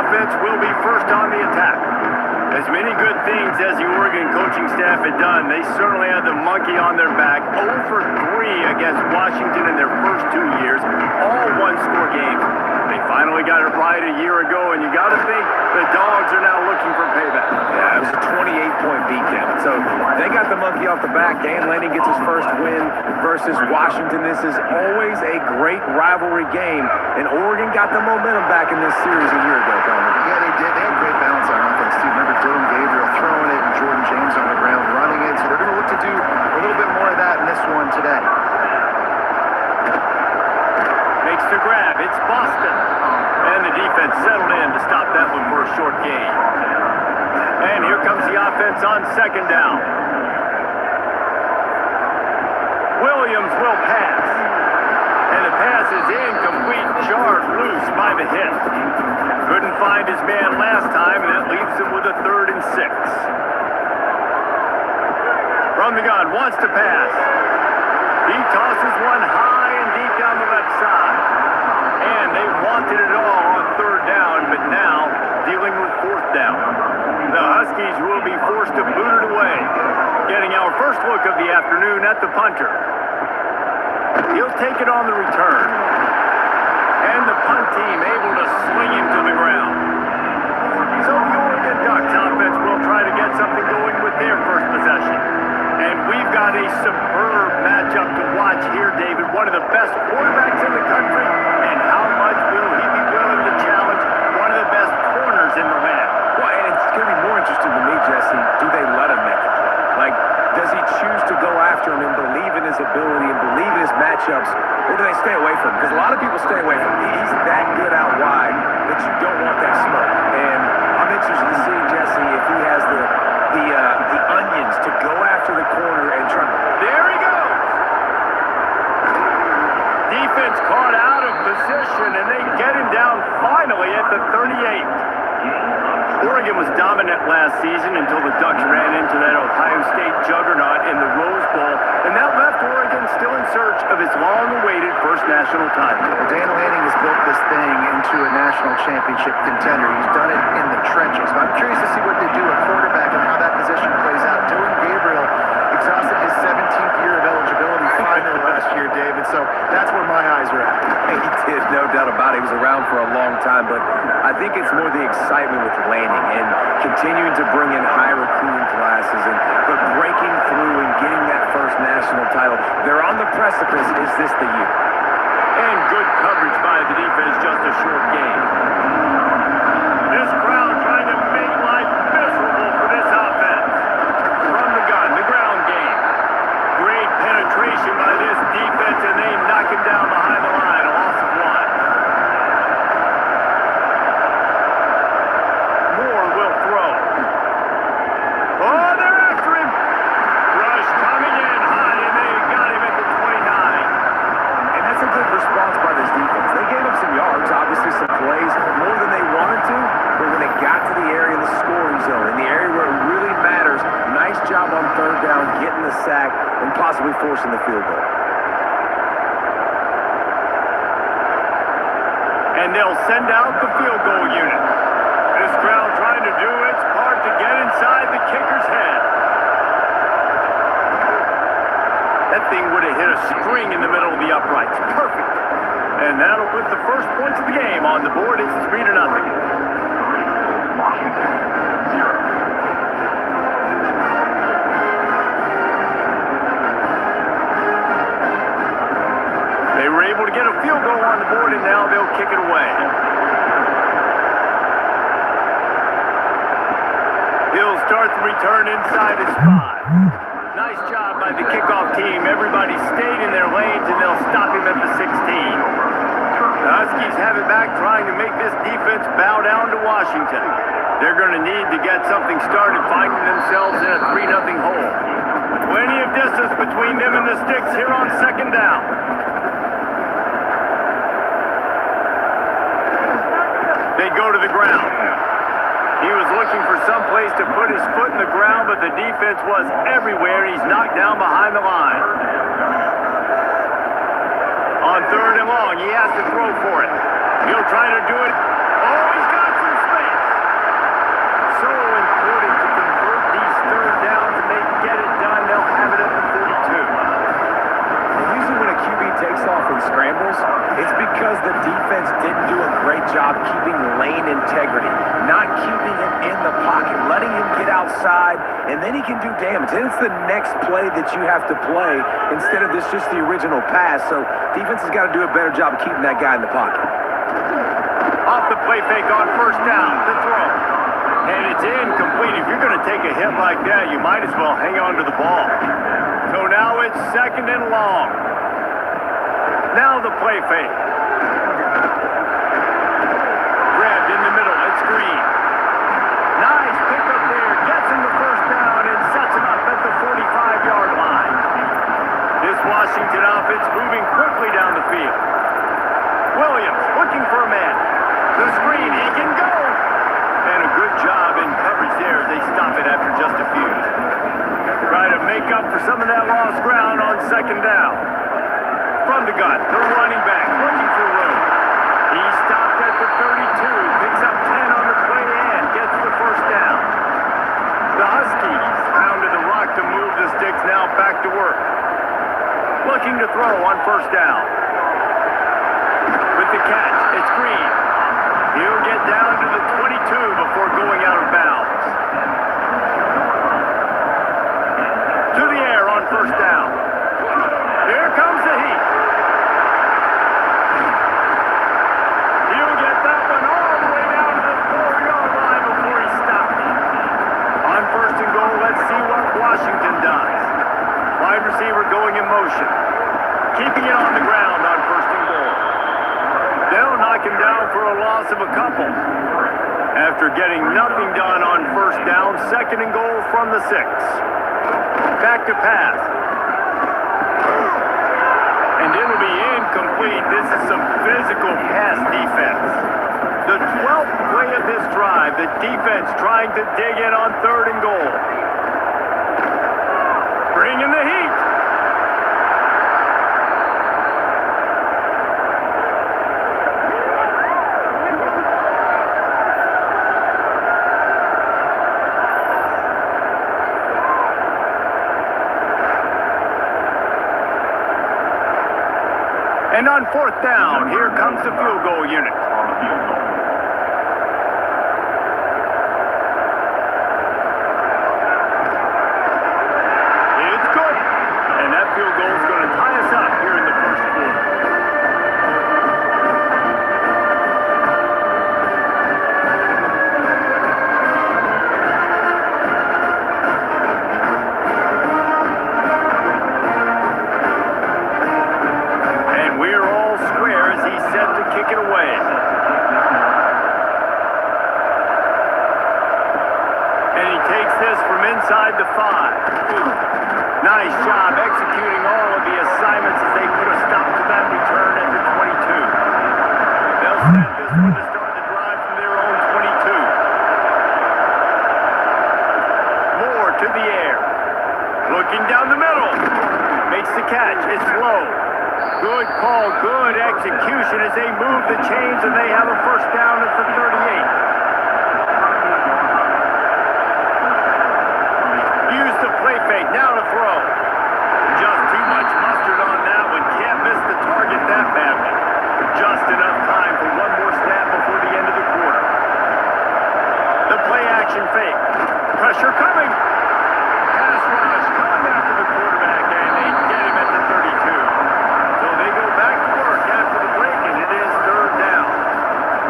offense will be first on the attack. As many good things as the Oregon coaching staff had done, they certainly had the monkey on their back. 0 for 3 against Washington in their first 2 years, all one-score games. They finally got it right a year ago, and you got to think the Dogs are now looking for payback. Yeah, it was a 28-point beatdown. So they got the monkey off the back. Dan Lanning gets his first win versus Washington. This is always a great rivalry game, and Oregon got the momentum back in this series a year ago, Coleman. Yeah, they did. They had great balance on offense, too. Remember Dylan Gabriel throwing it and Jordan James on the ground running it. So they're going to look to do a little bit more of that in this one today. Makes the grab. It's Boston. And the defense settled in to stop that one for a short gain. And here comes the offense on second down. Williams will pass. And the pass is incomplete, jarred loose by the hip. Couldn't find his man last time, and that leaves him with a 3rd and 6. From the gun, wants to pass. He tosses one high and deep down the left side. And they wanted it all on 3rd down, but now dealing with 4th down. The Huskies will be forced to boot it away. Getting our first look of the afternoon at the punter. He'll take it on the return. And the punt team able to swing him to the ground. So the Oregon Ducks offense will try to get something going with their first possession. And we've got a superb matchup to watch here, David. One of the best quarterbacks in the country. And how much will he be willing to challenge one of the best corners in the land? Well, and it's going to be more interesting to me, Jesse, do they let him make a play? Like, does he choose to go after him and believe in his ability and believe in his matchups, or do they stay away from him? Because a lot of people stay away from him. He's that good out wide that you don't want that smoke. And I'm interested to see, Jesse, if he has the onions to go after the corner and try. There he goes! Defense caught out of position, and they get him down finally at the 38. Oregon was dominant last season until the Ducks ran into that Ohio State juggernaut in the Rose Bowl, and that left Oregon still in search of its long-awaited first national title. Well, Dan Lanning has built this thing into a national championship contender. He's done it in the trenches. But I'm curious to see what they do at quarterback and how that position plays out. Dylan Gabriel exhausted his 17th year of eligibility finally last year, David. So that's where my eyes are at. He did, no doubt about it. He was around for a long time, but I think it's more the excitement with Lanning and continuing to bring in high recruiting classes, but breaking through and getting that first national title. They're on the precipice. Is this the year? And good coverage by the defense, just a short game. This crowd trying to make life miserable for this offense. From the gun, the ground game. Great penetration by this defense, and they knock him down behind the line. A loss of 1. Moore will throw. Oh, they're after him. Rush coming in high, and they got him at the 29. And that's a good response by this defense. They gave him some yards, obviously some plays, more than they wanted to, but when they got to the area in the scoring zone, in the area where it really matters, nice job on 3rd down, getting the sack, and possibly forcing the field goal. And they'll send out the field goal unit. This crowd trying to do its part to get inside the kicker's head. That thing would have hit a string in the middle of the uprights. Perfect. And that'll put the first points of the game on the board. It's 3-0. They were able to get a field goal on the board, and now they'll kick it away. He'll start the return inside his 5. Nice job by the kickoff team. Everybody stayed in their lanes, and they'll stop him at the 16. The Huskies have it back, trying to make this defense bow down to Washington. They're going to need to get something started, finding themselves in a 3-0 hole. Plenty of distance between them and the sticks here on second down. They go to the ground. He was looking for some place to put his foot in the ground, but the defense was everywhere. He's knocked down behind the line. On 3rd and long, he has to throw for it. He'll try to do it. Oh, he's got some space. scrambles, it's because the defense didn't do a great job keeping lane integrity, not keeping him in the pocket, letting him get outside, and then he can do damage. And it's the next play that you have to play instead of just the original pass. So defense has got to do a better job of keeping that guy in the pocket. Off the play fake on first down, the throw. And it's incomplete. If you're going to take a hit like that, you might as well hang on to the ball. So now it's second and long. Now the play fake. Grabbed in the middle. It's Green. Nice pickup there. Gets him the first down and sets him up at the 45-yard line. This Washington offense moving quickly down the field. Williams looking for a man. The screen. He can go. And a good job in coverage there. They stop it after just a few. Try to make up for some of that lost ground on second down. From the gun, the running back looking for room. He stopped at the 32, picks up 10 on the play and gets the first down. The Huskies pounded the rock to move the sticks, now back to work. Looking to throw on first down. With the catch, it's Green. He'll get down to the 22 before going out of bounds. To the air on first down. Here comes the heat. He'll get that one all the way down to the 4-yard line before he stops. On first and goal, let's see what Washington does. Wide receiver going in motion. Keeping it on the ground on first and goal. They'll knock him down for a loss of a couple. After getting nothing done on first down, second and goal from the 6. Back to pass. And it'll be incomplete. This is some physical pass defense. The 12th play of this drive, the defense trying to dig in on third and goal. Bringing the heat. And on fourth down, here comes the field goal unit. It's good. And that field goal is going to tie us up here in the first quarter. Kick it away. And he takes this from inside the 5. Nice job executing all of the assignments as they put a stop to that return at the 22. They'll set this one to start the drive from their own 22. Moore to the air. Looking down the middle. Makes the catch. It's low. Good call, good execution as they move the chains and they have a first down at the 38. Use the play fake, now to throw. Just too much mustard on that one. Can't miss the target that badly. Just enough time for one more snap before the end of the quarter. The play action fake. Pressure coming. Pass rush coming after the quarterback and they get him at the 32. They go back to work after the break, and it is third down.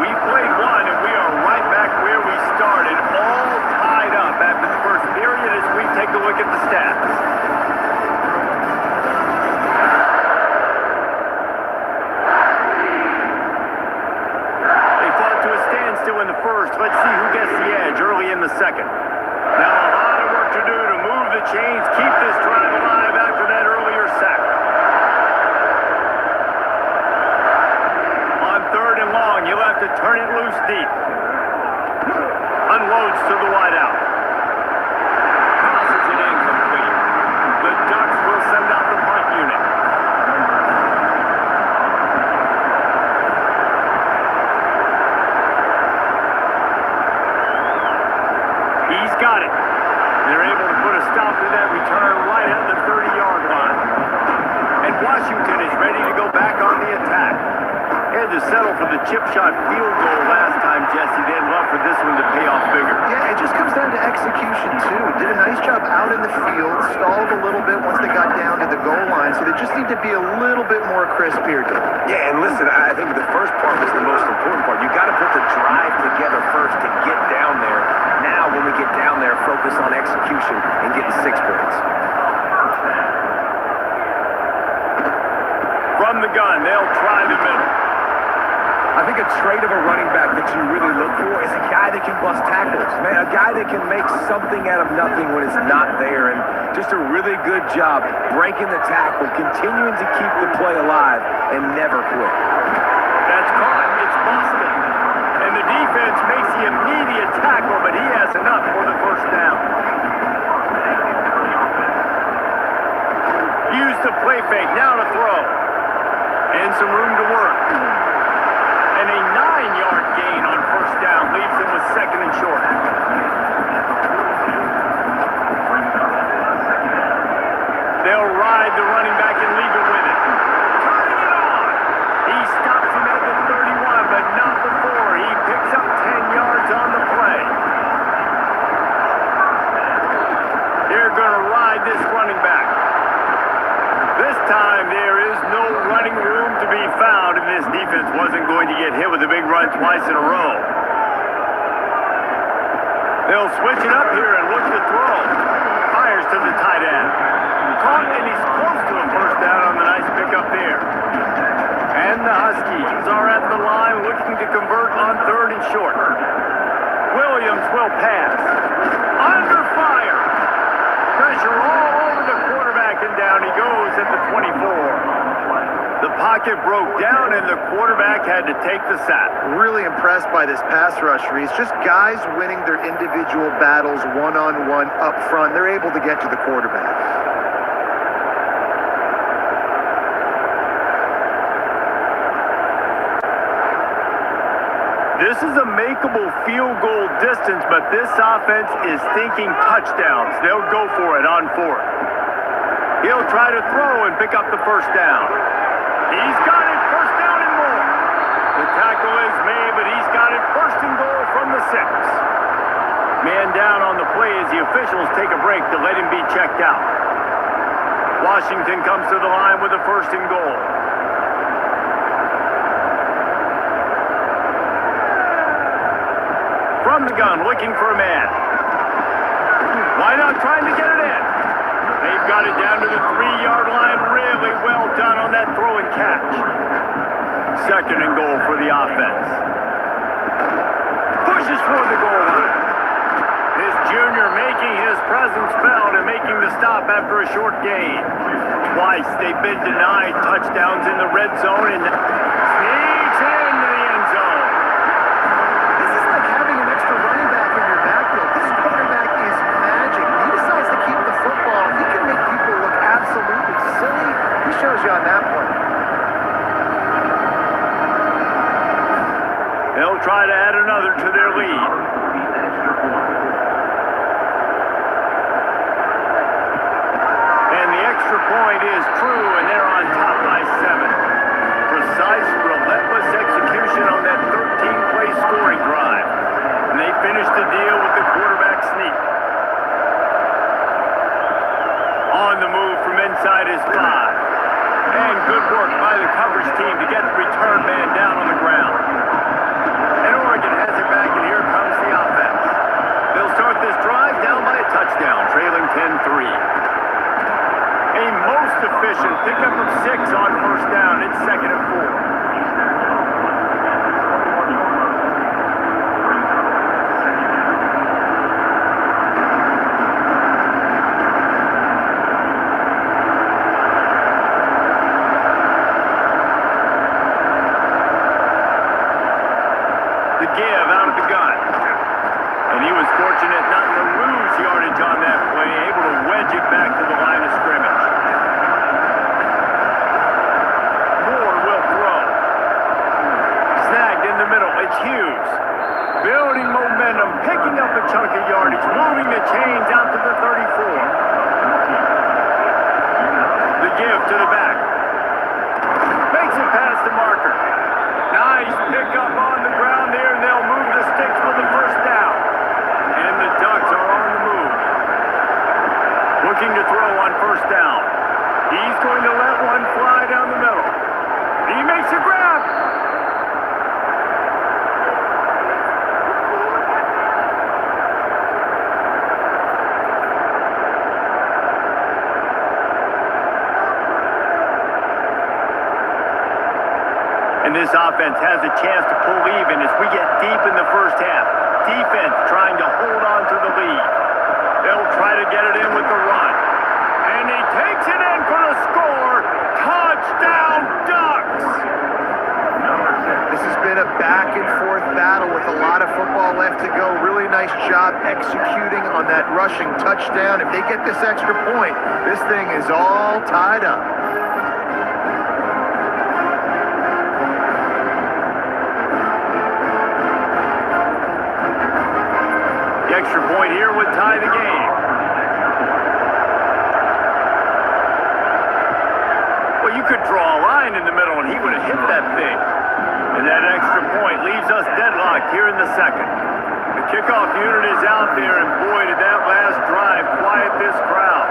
We played one, and we are right back where we started, all tied up after the first period as we take a look at the stats. They fought to a standstill in the first. Let's see who gets the edge early in the second. Now a lot of work to do to move the chains, keep this drive alive after that earlier sack. Third and long, you'll have to turn it loose deep. Unloads to the wideout. Tosses it incomplete. The Ducks will send out the punt unit. He's got it. They're able to put a stop to that return right at the 30-yard line. And Washington is ready. ready to go back on the attack. Had to settle for the chip shot field goal last time, Jesse. They'd love for this one to pay off bigger. Yeah, it just comes down to execution, too. Did a nice job out in the field, stalled a little bit once they got down to the goal line, so they just need to be a little bit more crisp here, Dave. Yeah, and listen, I think the first part was the most important part. You got to put the drive together first to get down there. Now, when we get down there, focus on execution and getting 6 points. From the gun, they'll try the middle. I think a trait of a running back that you really look for is a guy that can bust tackles. Man, a guy that can make something out of nothing when it's not there. And just a really good job breaking the tackle, continuing to keep the play alive, and never quit. That's caught. It's Boston. And the defense makes the immediate tackle, but he has enough for the first down. Use the play fake. Now to throw. And some room to work. And a 9-yard gain on first down leaves him with second and short. They'll ride the running back and leave it with it. Turning it on. He stops him at the 31, but not before. He picks up 10 yards on the play. They're going to ride this running back. This time, there is no running room to be found, and this defense wasn't going to get hit with a big run twice in a row. They'll switch it up here and look to throw. Fires to the tight end. Caught, and he's close to a first down on the nice pickup there. And the Huskies are at the line looking to convert on third and short. Williams will pass. Under fire. Pressure all over the quarterback, and down he goes at the 24. The pocket broke down, and the quarterback had to take the sack. Really impressed by this pass rush, Reese. Just guys winning their individual battles one-on-one up front. They're able to get to the quarterback. This is a makeable field goal distance, but this offense is thinking touchdowns. They'll go for it on fourth. He'll try to throw and pick up the first down. He's got it, first down and more. The tackle is made, but he's got it first and goal from the 6. Man down on the play as the officials take a break to let him be checked out. Washington comes to the line with a first and goal. From the gun, looking for a man. Why not trying to get it in? They've got it down to the 3-yard line. Really well done on that throw and catch. Second and goal for the offense. Pushes for the goal line. This junior making his presence felt and making the stop after a short gain. Twice they've been denied touchdowns in the red zone and sneaks into the end zone. This is like having an extra running back in your backfield. This quarterback is magic. When he decides to keep the football, he can make people look absolutely silly. He shows you on that play. They'll try to add another to their lead. And the extra point is true, and they're on top by 7. Precise, relentless execution on that 13-play scoring drive. And they finish the deal with the quarterback sneak. On the move from inside is 5. And good work by the coverage team to get the return man down on the ground. And Oregon has it back, and here comes the offense. They'll start this drive down by a touchdown, trailing 10-3. A most efficient pickup of 6 on first down. It's second and 4. The give out of the gun. And he was fortunate not to lose yardage on that play, able to wedge it back to the line of scrimmage. Moore will throw. Snagged in the middle. It's Hughes. Building momentum, picking up a chunk of yardage, moving the chains out to the 34. The give to the back. He's going to let one fly down the middle. He makes a grab. And this offense has a chance to pull even as we get deep in the first half. Defense trying to hold on to the lead. They'll try to get it in with the run. And he takes it in for the score. Touchdown, Ducks! This has been a back and forth battle with a lot of football left to go. Really nice job executing on that rushing touchdown. If they get this extra point, this thing is all tied up. The extra point here would tie the game. Well, you could draw a line in the middle and he would have hit that thing. And that extra point leaves us deadlocked here in the second. The kickoff unit is out there, and boy, did that last drive quiet this crowd.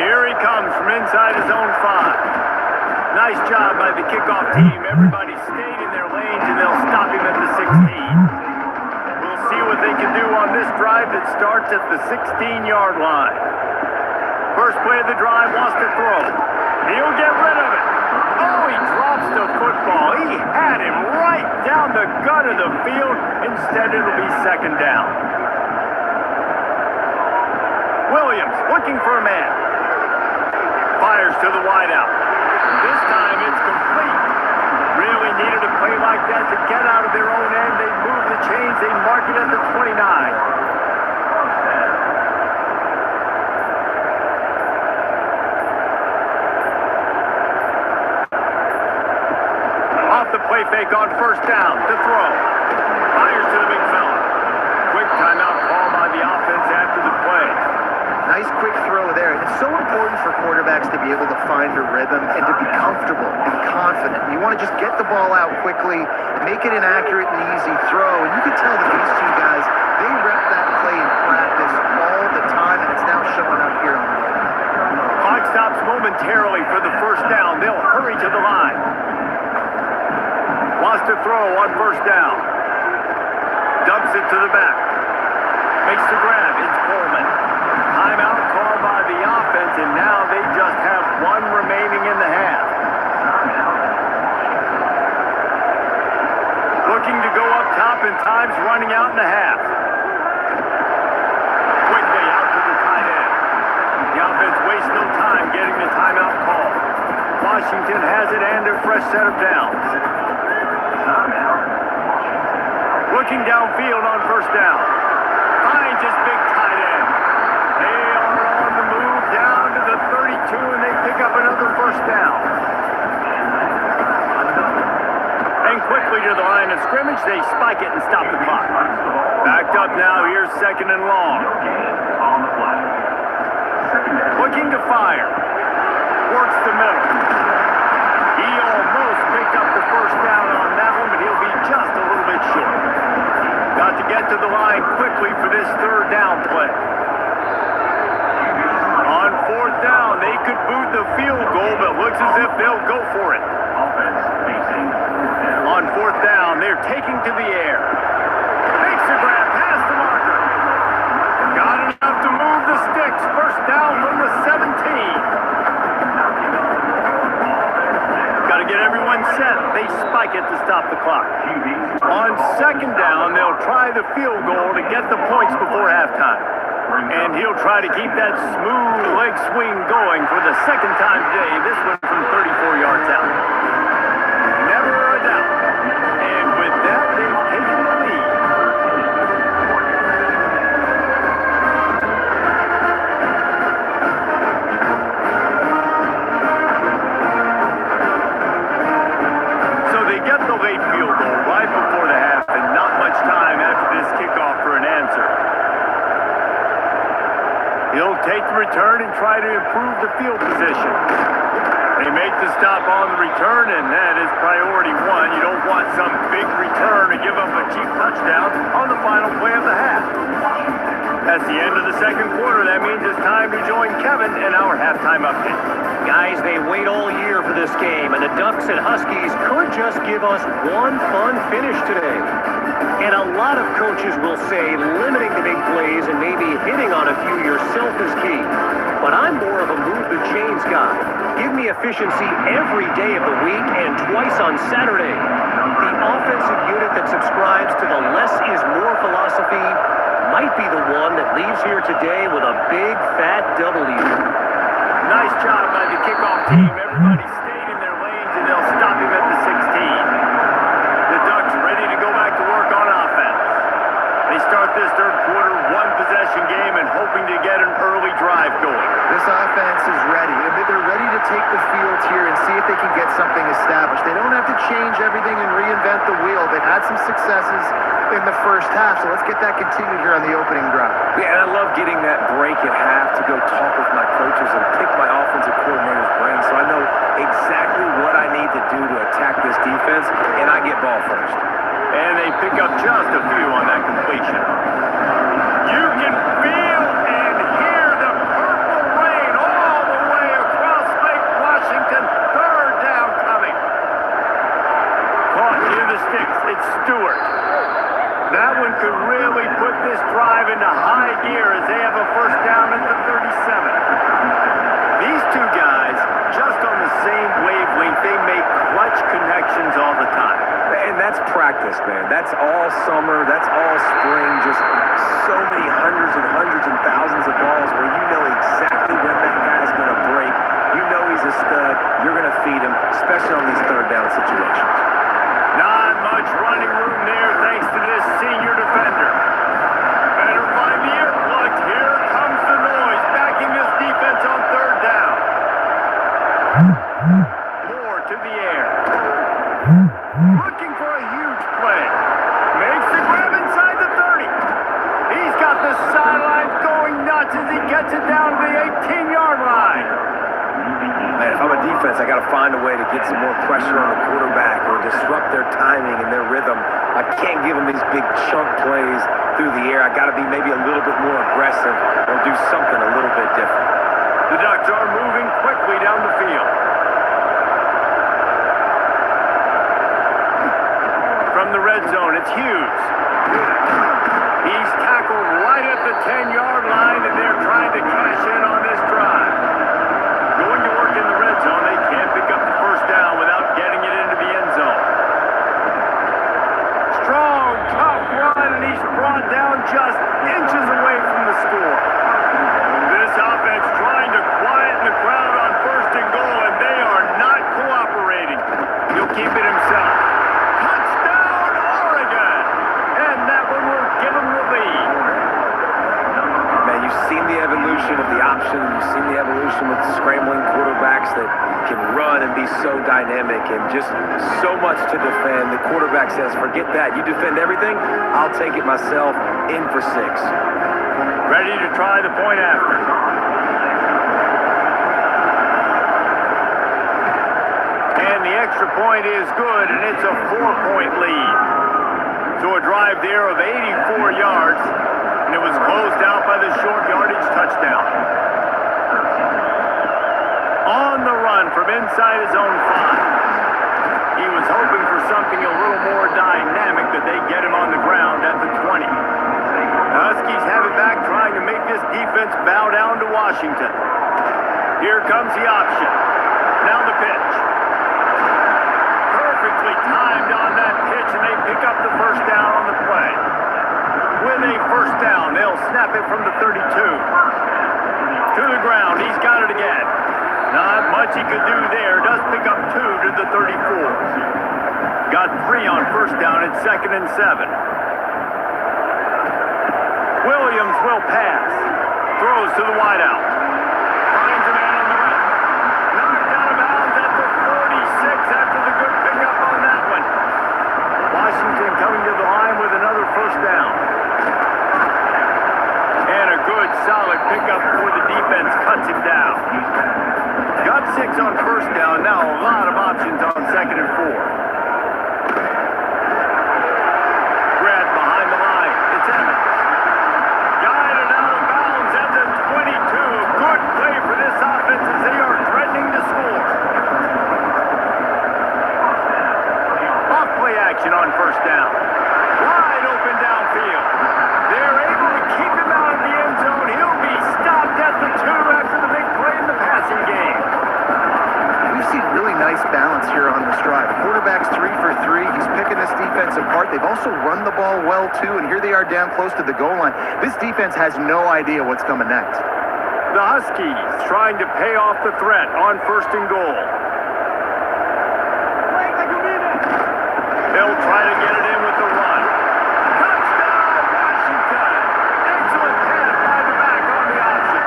Here he comes from inside his own 5. Nice job by the kickoff team. Everybody stayed in their lanes, and they'll stop him at the 16. We'll see what they can do on this drive that starts at the 16-yard line. First play of the drive wants to throw. He'll get rid of it. Oh, he drops the football. He had him right down the gut of the field. Instead, it'll be second down. Williams looking for a man. Fires to the wideout. This time it's complete. Really needed a play like that to get out of their own end. They move the chains. They mark it at the 29. The play fake on first down to throw. Fires to the big fella. Quick timeout call by the offense after the play. Nice quick throw there. It's so important for quarterbacks to be able to find a rhythm and to be comfortable and confident. You want to just get the ball out quickly, make it an accurate and easy throw. And you can tell that these two guys, they rep that play in practice all the time, and it's now showing up here on the field. Clock stops momentarily for the first down. They'll hurry to the line. Wants to throw on first down. Dumps it to the back. Makes the grab. It's Coleman. Timeout called by the offense, and now they just have one remaining in the half. Looking to go up top, and time's running out in the half. Quickly out to the tight end. The offense wastes no time getting the timeout call. Washington has it and a fresh set of downs. Looking downfield on first down. Finds his big tight end. They are on the move down to the 32, and they pick up another first down. And quickly to the line of scrimmage, they spike it and stop the clock. Backed up now, here's second and long. Looking to fire. Works the middle. He almost picked up the first down on that one, but he'll be just a little bit short. Got to get to the line quickly for this third down play. On fourth down, they could boot the field goal, but looks as if they'll go for it. On fourth down, they're taking to the air. Makes the grab past the marker. Got enough to move the sticks. First down from the 17. Got to get everyone set. They spike it to stop the clock. On second down, they'll try the field goal to get the points before halftime. And he'll try to keep that smooth leg swing going for the second time today. This one from 34 yards out. Never a doubt. And with that, they've taken the lead. So they get the late field goal right before the half, and not much time after this kickoff for an answer. He'll take the return and try to improve the field position. They make the stop on the return, and that is priority one. You don't want some big return to give up a cheap touchdown on the final play of the half. That's the end of the second quarter. That means it's time to join Kevin in our halftime update. Guys, they wait all year for this game, and the Ducks and Huskies could just give us one fun finish today. And a lot of coaches will say limiting the big plays and maybe hitting on a few yourself is key. But I'm more of a move the chains guy. Give me efficiency every day of the week and twice on Saturday. The offensive unit that subscribes to the less is more philosophy might be the one that leaves here today with a big fat W. Nice job by the kickoff team. Everybody stayed in their lanes, and they'll stop him at the 16. The Ducks ready to go back to work on offense. They start this third quarter one-possession game and hoping to get an early drive going. This offense is ready. They're ready to take the field here and see if they can get something established. They don't have to change everything and reinvent the wheel. They've had some successes in the first half, so let's get that continued here on the opening drive. Yeah, and I love getting that break at half to go talk with my coaches and pick my offensive coordinator's brain so I know exactly what I need to do to attack this defense, and I get ball first. And they pick up just a few on that completion. You can feel and hear the purple rain all the way across Lake Washington. Third down coming. Caught near the sticks. It's Stewart. That one could really put this drive into high gear as they have a first down at the 37. These two guys, just on the same wavelength, they make clutch connections all the time. And that's practice, man. That's all summer. That's all spring. Just so many hundreds and thousands of balls where you know exactly when that guy's going to break. You know he's a stud. You're going to feed him, especially on these third down situations. Not much running room there thanks to this senior defender. Better find the earplugs. Here comes the noise, backing this defense on third down. Moore to the air. Looking for a huge play. Makes the grab inside the 30. He's got the sidelines going nuts as he gets it down to the 18-yard line. Man, if I'm a defense, I got to find a way to get some more pressure on the quarterback or disrupt their timing and their rhythm. I can't give them these big chunk plays through the air. I got to be maybe a little bit more aggressive or do something a little bit different. The Ducks are moving quickly down the field. From the red zone, it's Hughes. He's tackled right at the 10-yard line, and they're trying to cash in on this drive. Going to work in the red zone, they can't pick up the first down without getting it into the end zone. Strong, tough run, and he's brought down just inches away from the score. This offense trying to quieten the crowd on first and goal, and they are not cooperating. He'll keep it himself. Touchdown, Oregon! And that one will give him the lead. Man, you've seen the evolution of the option. You've seen the evolution with scrambling quarterbacks that can run and be so dynamic and just so much to defend. The quarterback says, forget that. You defend everything, I'll take it myself. In for 6. Ready to try the point after. And the extra point is good, and it's a 4-point lead. So a drive there of 84 yards, and it was closed out by the short yardage touchdown. On the run from inside his own 5. He was hoping for something a little more dynamic, that they get him on the ground at the 20. The Huskies have it back, trying to make this defense bow down to Washington. Here comes the option. Now the pitch. Perfectly timed on that pitch, and they pick up the first down on the play. With a first down, they'll snap it from the 32. To the ground, he's got it again. Not much he could do there. Does pick up 2 to the 34. Got 3 on first down at 2nd and 7. Williams will pass. Throws to the wideout. Finds a man on the right. Knocked out of bounds at the 46 after the good pickup on that one. Washington coming to the line with another first down. And a good solid pickup before the defense cuts him down. Got 6 on first down. Now a lot of options on 2nd and 4. Grab behind the line. It's Evans. Guided shots here on this drive. The quarterback's 3 for 3. He's picking this defense apart. They've also run the ball well, too, and here they are down close to the goal line. This defense has no idea what's coming next. The Huskies trying to pay off the threat on 1st and goal. They'll try to get it in with the run. Touchdown, Washington! Excellent pass by the back on the option.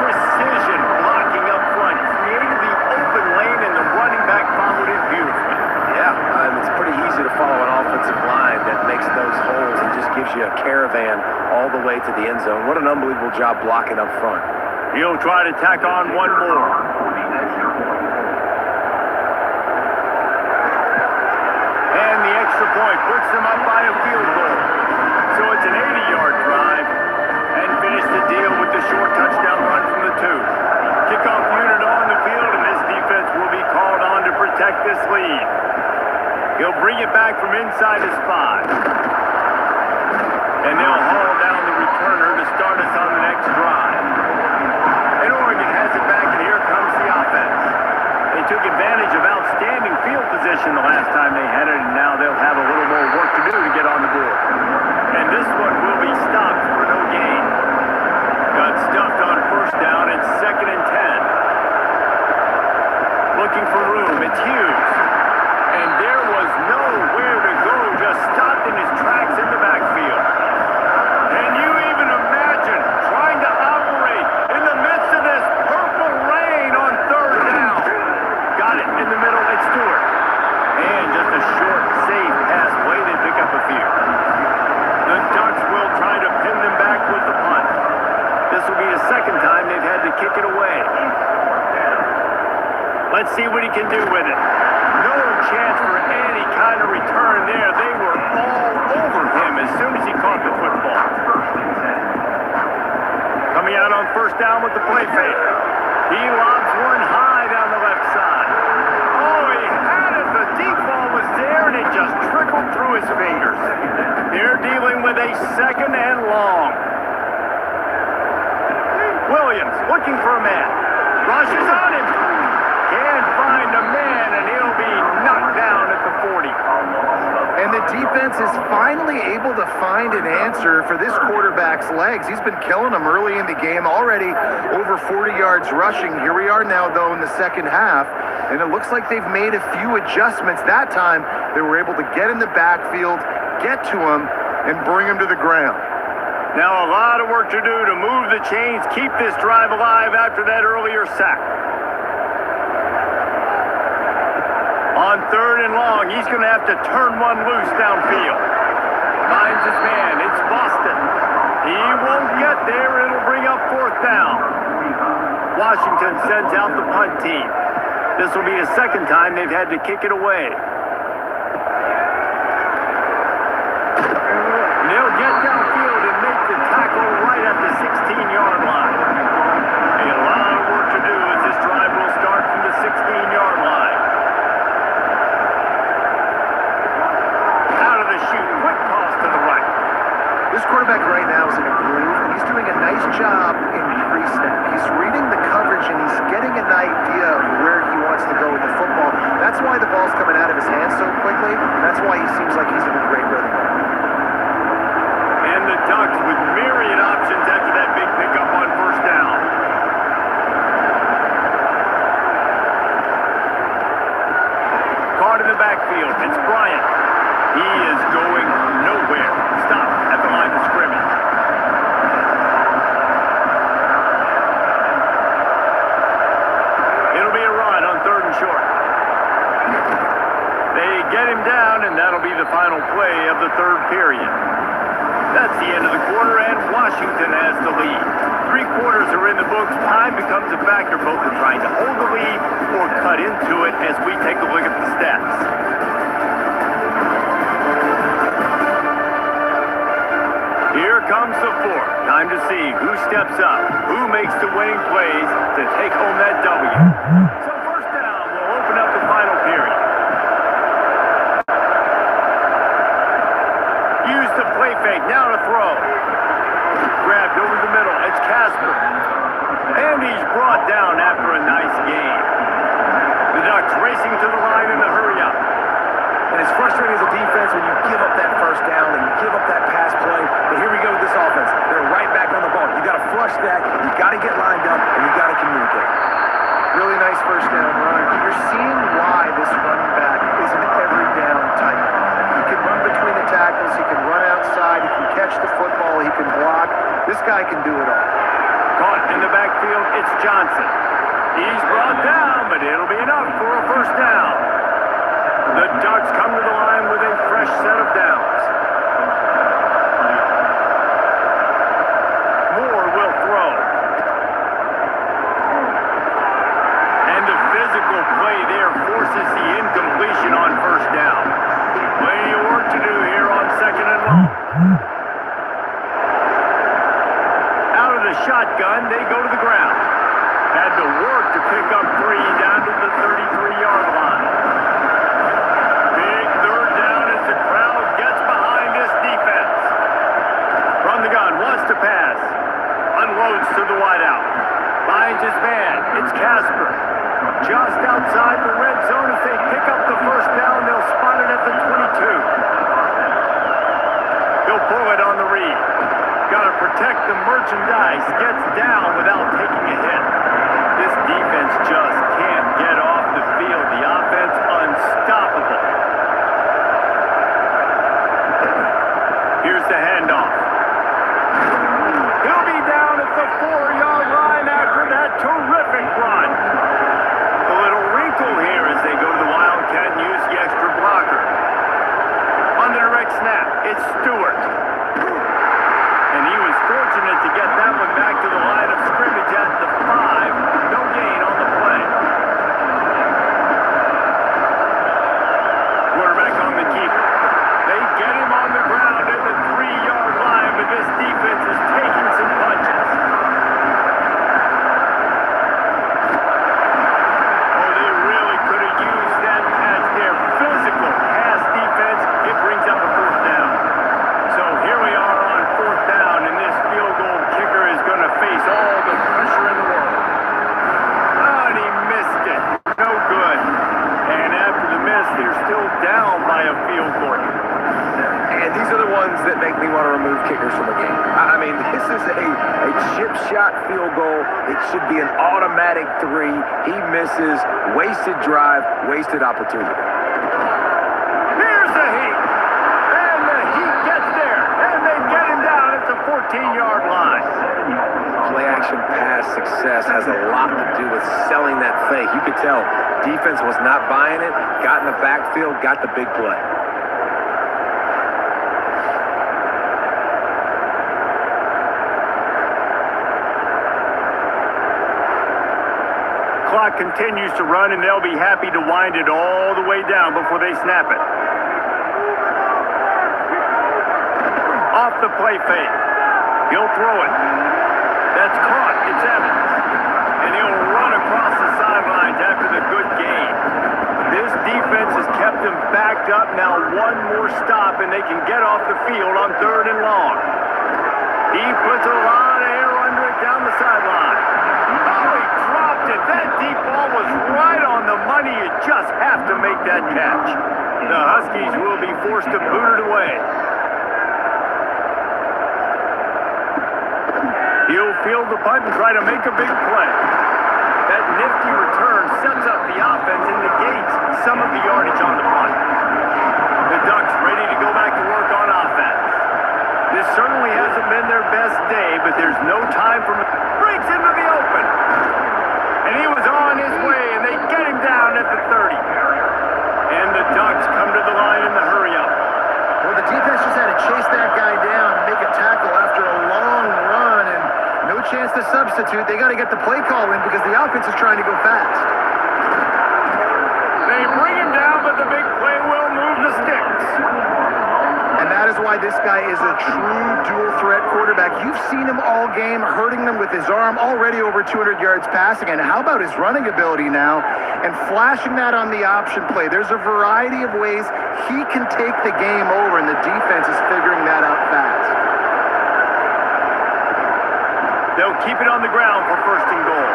Precision blocking up front. Created the open lane, and the running back followed it beautifully. Yeah, it's pretty easy to follow an offensive line that makes those holes and just gives you a caravan all the way to the end zone. What an unbelievable job blocking up front. He'll try to tack on one more. And the extra point puts them up by a field goal. So it's an 80-yard drive, and finish the deal with the short touchdown run from the 2. Kickoff unit on the field, and this defense will be called on to protect this lead. He'll bring it back from inside his 5. And they'll haul down the returner to start us on the next drive. And Oregon has it back, and here comes the offense. They took advantage of outstanding field position the last time they had it, and now they'll have a little more work to do to get on the board. And this one will be stopped for no gain. Got stuffed on 1st down, it's 2nd and 10. Looking for room, it's Hughes. And there was nowhere to go, just stopped in his tracks in the backfield. Can you even imagine trying to operate in the midst of this purple rain on 3rd down? Got it in the middle, it's Stewart. And just a short, safe pass play, they pick up a few. The Ducks will try to pin them back with the punt. This will be the 2nd time they've had to kick it away. Let's see what he can do with it. No chance for any kind of return there. They were all over him as soon as he caught the football. Coming out on 1st down with the play fake. He lobs one high down the left side. Oh, he had it. The deep ball was there, and it just trickled through his fingers. They're dealing with a 2nd and long. Williams looking for a man. Rushes on him. Can't find a man, and he'll be knocked down at the 40. And the defense is finally able to find an answer for this quarterback's legs. He's been killing them early in the game, already over 40 yards rushing. Here we are now, though, in the 2nd half, and it looks like they've made a few adjustments. That time, they were able to get in the backfield, get to him, and bring him to the ground. Now a lot of work to do to move the chains, keep this drive alive after that earlier sack. On 3rd and long, he's going to have to turn one loose downfield. Finds his man. It's Boston. He won't get there. It'll bring up 4th down. Washington sends out the punt team. This will be the 2nd time they've had to kick it away. They'll get downfield and make the tackle right at the 16-yard line. A lot of work to do as this drive will start from the 16-yard line. Quick toss to the right. This quarterback right now is in a groove, and he's doing a nice job in pre-snap. He's reading the coverage, and he's getting an idea of where he wants to go with the football. That's why the ball's coming out of his hands so quickly. That's why he seems like he's in a great rhythm. And the Ducks with myriad options after that big pickup on 1st down. Caught in the backfield. It's Bryant. He is going nowhere. Stop at the line of scrimmage. It'll be a run on 3rd and short. They get him down, and that'll be the final play of the 3rd period. That's the end of the quarter, and Washington has the lead. 3 quarters are in the books. Time becomes a factor, both in trying to hold the lead or cut into it as we take a look at the stats. Here comes the 4th. Time to see who steps up, who makes the winning plays to take home that W. So 1st down will open up the final period. Use the play fake, now to throw. Grabbed over the middle, it's Casper. And he's brought down after a nice game. The Ducks physical play there forces the incompletion on first down. Plenty of work to do here on second and long. Out of the shotgun, they go to the ground. Had to work to pick up 3 down to the 33-yard line. Big third down as the crowd gets behind this defense. From the gun, wants to pass. Unloads to the wideout. Finds his man. It's Casper. Just outside the red zone. If they pick up the first down, they'll spot it at the 22. He'll pull it on the read. Got to protect the merchandise. Gets down without taking a hit. This defense just can't get off the field. The offense unstoppable. Here's the handoff. He'll be down at the 4-yard line after that terrific run. A little wrinkle here as they go to the Wildcat and use the extra blocker. On the direct snap, it's Stewart. And he was fortunate to get that one back to the line of scrimmage at the 5. No gain on the play. Quarterback on the keeper. They get him on the ground at the 3-yard line, but this defense is taking some punches. Oh, they really could have used that pass there. Physical pass defense. It brings up a 4th down. So here we are on 4th down, and this field goal kicker is going to face all the pressure in the world. Oh, and he missed it. No good. And after the miss, they're still down by a field goal. And these are the ones that make me want to remove kickers from the game. I mean, this is a chip shot field goal. It should be an automatic 3. He misses. Wasted drive, wasted opportunity. Here's the Heat. And the Heat gets there. And they get him down at the 14-yard line. Play action pass success has a lot to do with selling that fake. You could tell defense was not buying it, got in the backfield, got the big play. Clock continues to run, and they'll be happy to wind it all the way down before they snap it. Off the play fake. He'll throw it. That's caught. It's Evans. And he'll run across the sidelines after the good gain. This defense has kept them backed up. Now one more stop, and they can get off the field on 3rd and long. He puts a lot of air under it down the sideline. Oh, he dropped it. That deep ball was right on the money. You just have to make that catch. The Huskies will be forced to boot it away. He'll field the punt and try to make a big play. That nifty return sets up the offense and negates some of the yardage on the punt. The Ducks ready to go back to work on offense. This certainly hasn't been their best day, but there's no time for... Breaks into the open. And he was on his way, and they get him down at the 30. And the Ducks come to the line in the hurry-up. Well, the defense just had to chase that guy down and make a tackle after a long run, and no chance to substitute. They got to get the play call in because the offense is trying to go fast. They bring him down, but the big play will move the sticks. And that is why this guy is a true dual-threat quarterback. You've seen him all game, hurting them with his arm, already over 200 yards passing. And how about his running ability now? And flashing that on the option play. There's a variety of ways he can take the game over, and the defense is figuring that out fast. They'll keep it on the ground for 1st and goal.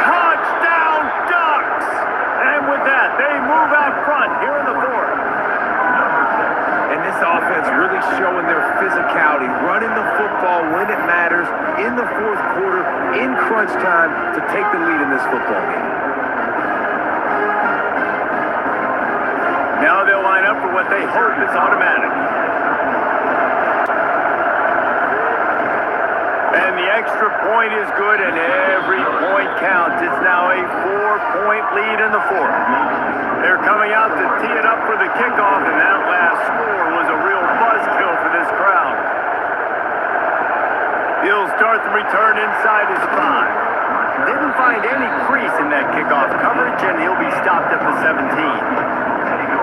Touchdown, Ducks! And with that, they move out front here in the 4th. And this offense really showing their physicality, running the football when it matters, in the 4th quarter, in crunch time, to take the lead in this football game. Now they'll line up for what they hope is automatic. And the extra point is good, and every point counts. It's now a 4-point lead in the 4th. They're coming out to tee it up for the kickoff, and that last score was a real buzzkill for this crowd. He'll start the return inside his 5. Didn't find any crease in that kickoff coverage, and he'll be stopped at the 17.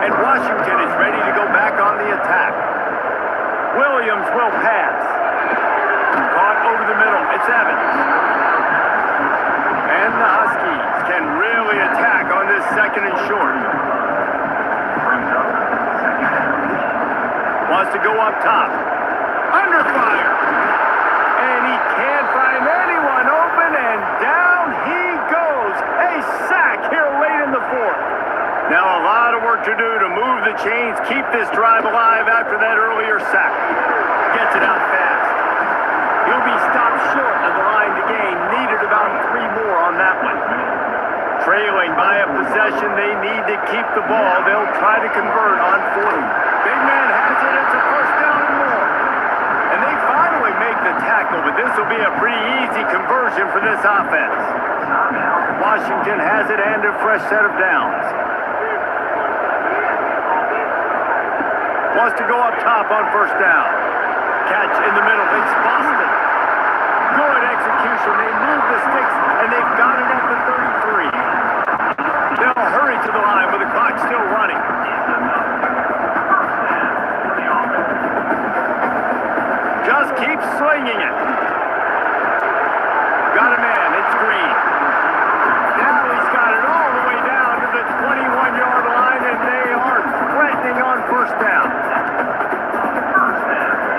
And Washington is ready to go back on the attack. Williams will pass. Caught over the middle. It's Evans. And the Huskies can really attack on this second and short. Wants to go up top. Under fire. And he can't find anyone open, and down he goes. A sack here late in the fourth. Now a lot of work to do to move the chains, keep this drive alive after that earlier sack. Gets it out fast. He'll be stopped short of the line to gain. Needed about 3 more on that one. Trailing by a possession, they need to keep the ball. They'll try to convert on 40. Big man has it. It's a first down and more. And they finally make the tackle, but this will be a pretty easy conversion for this offense. Washington has it and a fresh set of downs. Wants to go up top on first down. Catch in the middle. It's Boston. Good execution. They move the sticks, and they've got it at the 33. They'll hurry to the line with the clock still running. Just keep slinging it. Got a man. It's Green. Now he's got it all the way down to the 21-yard line, and they are threatening on first down.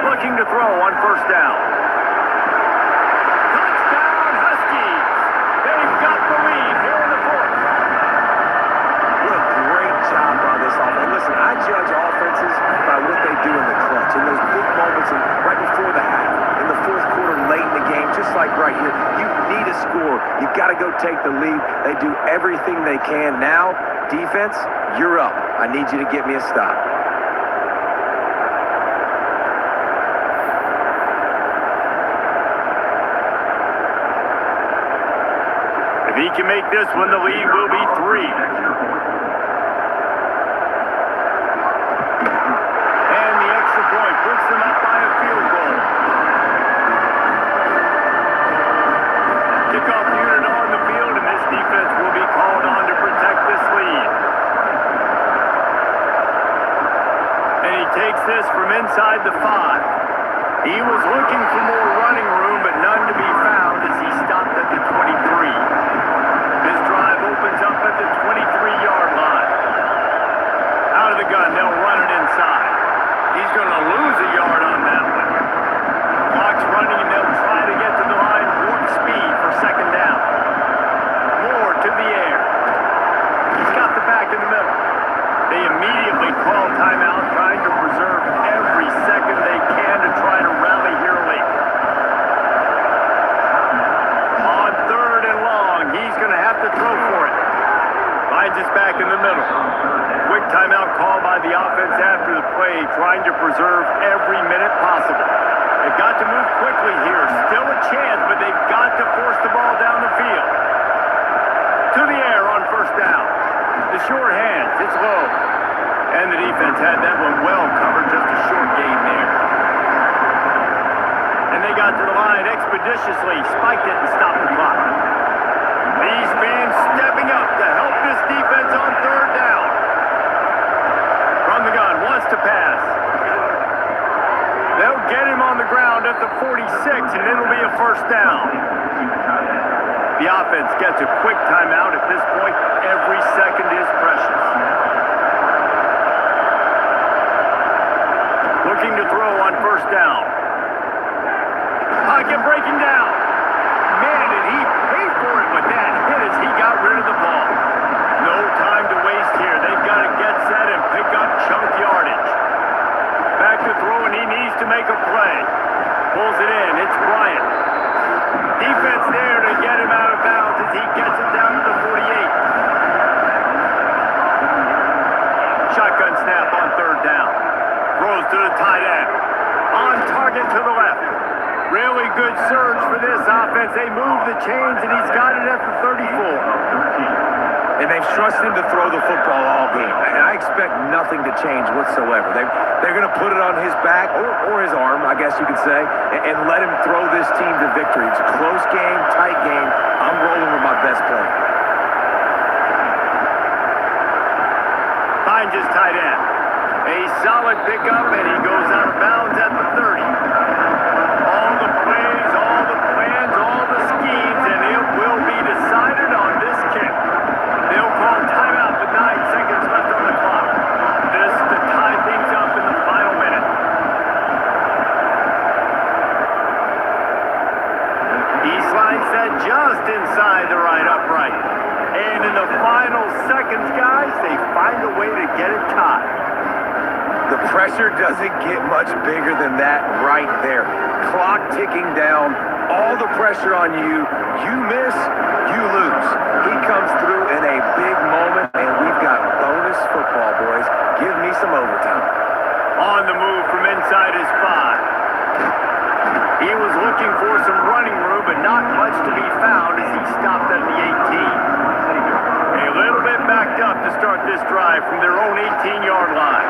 Looking to throw on first down. Touchdown, Huskies. They've got the lead here in the fourth. What a great job by this offense. Listen, I judge offenses by what they do in the clutch, in those big moments right before the half, in the fourth quarter, late in the game, just like right here. You need a score. You got to go take the lead. They do everything they can. Now, defense, you're up. I need you to get me a stop. If he can make this one, the lead will be 3. And the extra point puts them up by a field goal. Kickoff unit on the field, and this defense will be called on to protect this lead. And he takes this from inside the 5. He was looking for more running room, but none to be found as he stopped at the 23. This drive opens up at the 23-yard line. Out of the gun, they'll run it inside. He's going to lose a yard on that one. Clock's running, and they'll try to get to the line warp speed for second down. Moore to the air. He's got the back in the middle. They immediately call timeout, trying to preserve every second they can to try to rally here late. On third and long, he's going to have to throw for it. Finds his back in the middle. Quick timeout call by the offense after the play, trying to preserve every minute possible. They've got to move quickly here. Still a chance, but they've got to force the ball down the field. To the air on first down. The short hands, it's low. And the defense had that one well covered, just a short gain there. And they got to the line expeditiously, spiked it and stopped the clock. These fans stepping up to help this defense on third down. From the gun, wants to pass. They'll get him on the ground at the 46, and it'll be a first down. The offense gets a quick timeout. At this point, every second is precious. Looking to throw on first down. Pocket breaking down. Man, did he pay for it with that hit as he got rid of the ball. No time to waste here. They've got to get set and pick up chunk yardage. Back to throw, and he needs to make a play. Pulls it in. It's Bryant. Defense there to get him out of bounds as he gets it down to the 48. Shotgun snap on third down. Throws to the tight end. On target to the left. Really good surge for this offense. They move the chains, and he's got it at the 34. And they've trusted him to throw the football all game. And I expect nothing to change whatsoever. They're going to put it on his back, or his arm, I guess you could say, and let him throw this team to victory. It's a close game, tight game. I'm rolling with my best player. finds his tight end. A solid pickup, and he goes out of bounds at the 30. All the plays, all the plans, all the schemes, and it will be decided on this kick. They'll call timeout with 9 seconds left on the clock. This to tie things up in the final minute. Eastline set just inside the right upright. And in the final seconds, guys, they find a way to get it caught. The pressure doesn't get much bigger than that right there. Clock ticking down, all the pressure on you. You miss, you lose. He comes through in a big moment, and we've got bonus football, boys. Give me some overtime. On the move from inside his 5. He was looking for some running room, but not much to be found as he stopped at the 18. A little bit backed up to start this drive from their own 18-yard line.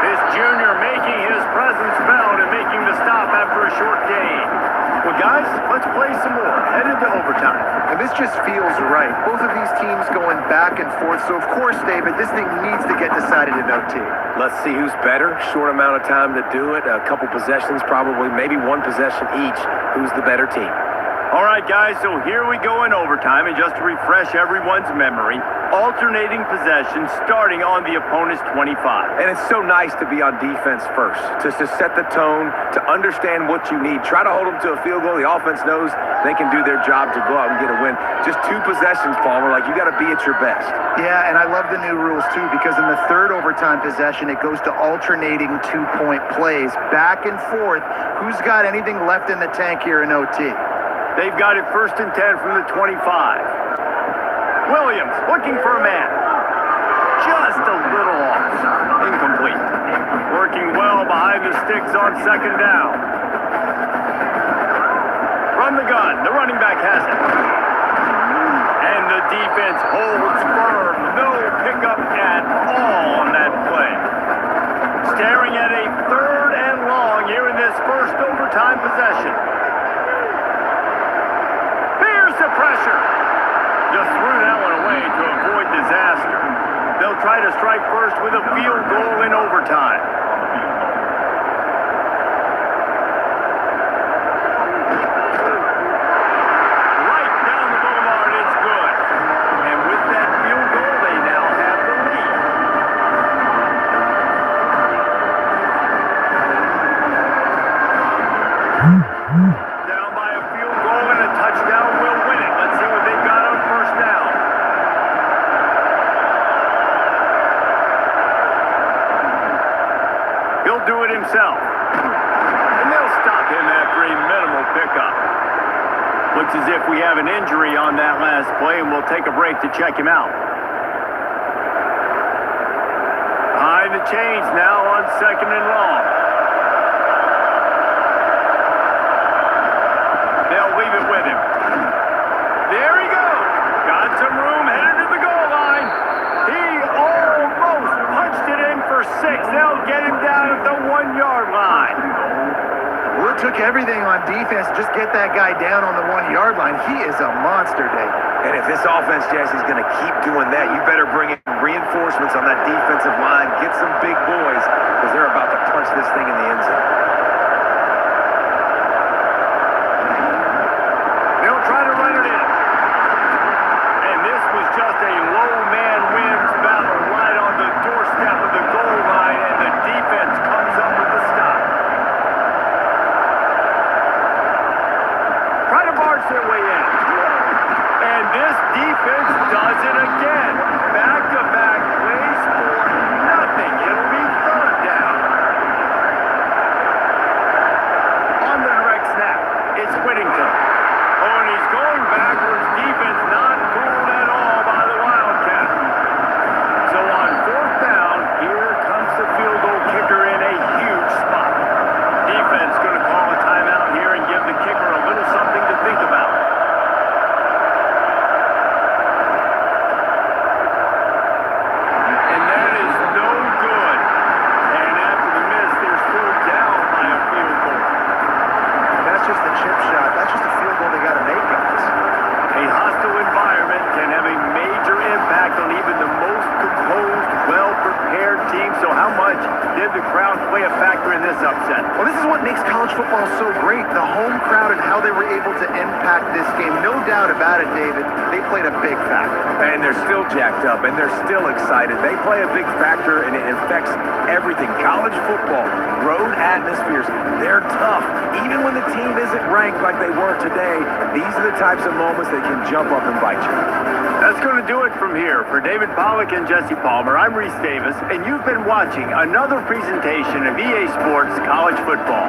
This junior making his presence felt and making the stop after a short gain. Well, guys, let's play some more. Headed to overtime. And this just feels right. Both of these teams going back and forth. So, of course, David, this thing needs to get decided in OT. Let's see who's better. Short amount of time to do it. A couple possessions, probably, maybe one possession each. Who's the better team? All right, guys, so here we go in overtime, and just to refresh everyone's memory, alternating possessions starting on the opponent's 25. And it's so nice to be on defense first, just to set the tone, to understand what you need. Try to hold them to a field goal. The offense knows they can do their job to go out and get a win. Just 2 possessions, Palmer, like you got to be at your best. Yeah, and I love the new rules, too, because in the third overtime possession, it goes to alternating 2-point plays, back and forth. Who's got anything left in the tank here in OT? They've got it 1st and 10 from the 25. Williams looking for a man. Just a little off. Incomplete. Working well behind the sticks on 2nd down. From the gun, the running back has it. And the defense holds firm. No pickup at all on that play. Staring at a 3rd and long here in this first overtime possession. The pressure. Just threw that one away to avoid disaster. They'll try to strike first with a field goal in overtime. Right down the boulevard, it's good. And with that field goal, they now have the lead. Down by a field goal and a touchdown will win it. Let's see what they've got on 1st down. He'll do it himself. And they'll stop him after a minimal pickup. Looks as if we have an injury on that last play, and we'll take a break to check him out. Behind the chains now on 2nd and long. They'll leave it with him. There he goes. Got some room, headed to the goal line. He almost punched it in for 6. They'll get him down at the 1-yard line. Well, it took everything on defense to just get that guy down on the 1-yard line. He is a monster, Dave. And if this offense, Jesse, is going to keep doing that, you better bring in reinforcements on that defensive line. Get some big boys, because they're about to punch this thing in the end zone. They'll try to run it in. And this was just a low man wins battle right on the doorstep of the goal line, and the defense comes up with the stop. Try to barge their way in. And this defense does it again. Back-to-back plays for nothing. It'll be 3rd down. college football is so great. The home crowd and how they were able to impact this game. No doubt about it, David. They played a big factor. And they're still jacked up, and they're still excited. They play a big factor, and it affects everything. College football, road atmospheres, they're tough. Even when the team isn't ranked like they were today, these are the types of moments that can jump up and bite you. That's going to do it from here. For David Pollack and Jesse Palmer, I'm Reese Davis, and you've been watching another presentation of EA Sports College Football.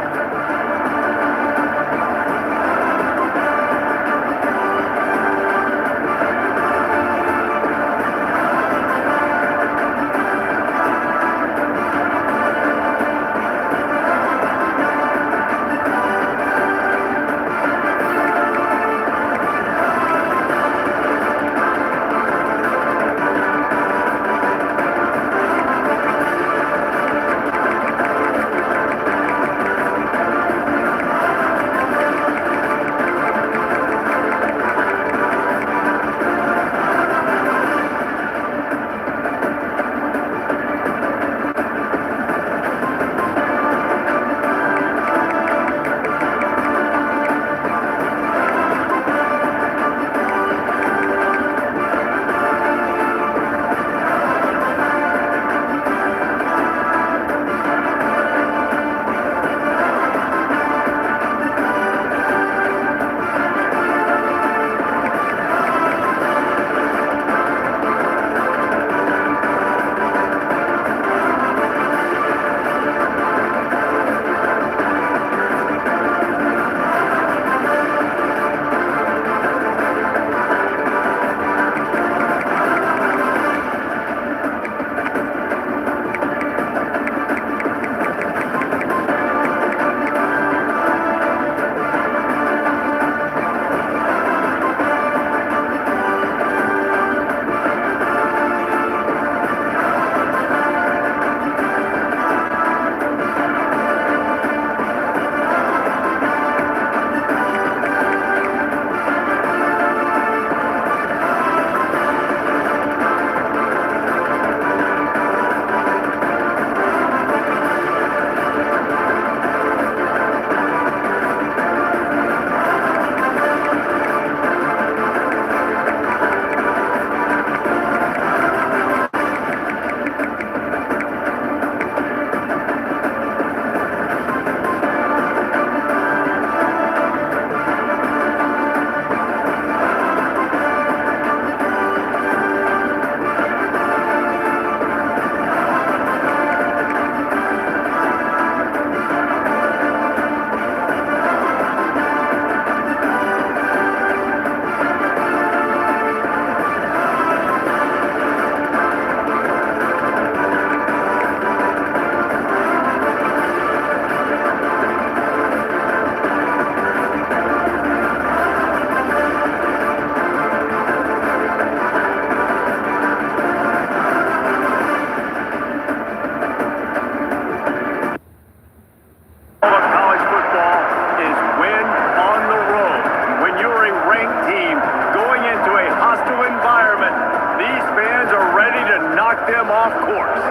them off course.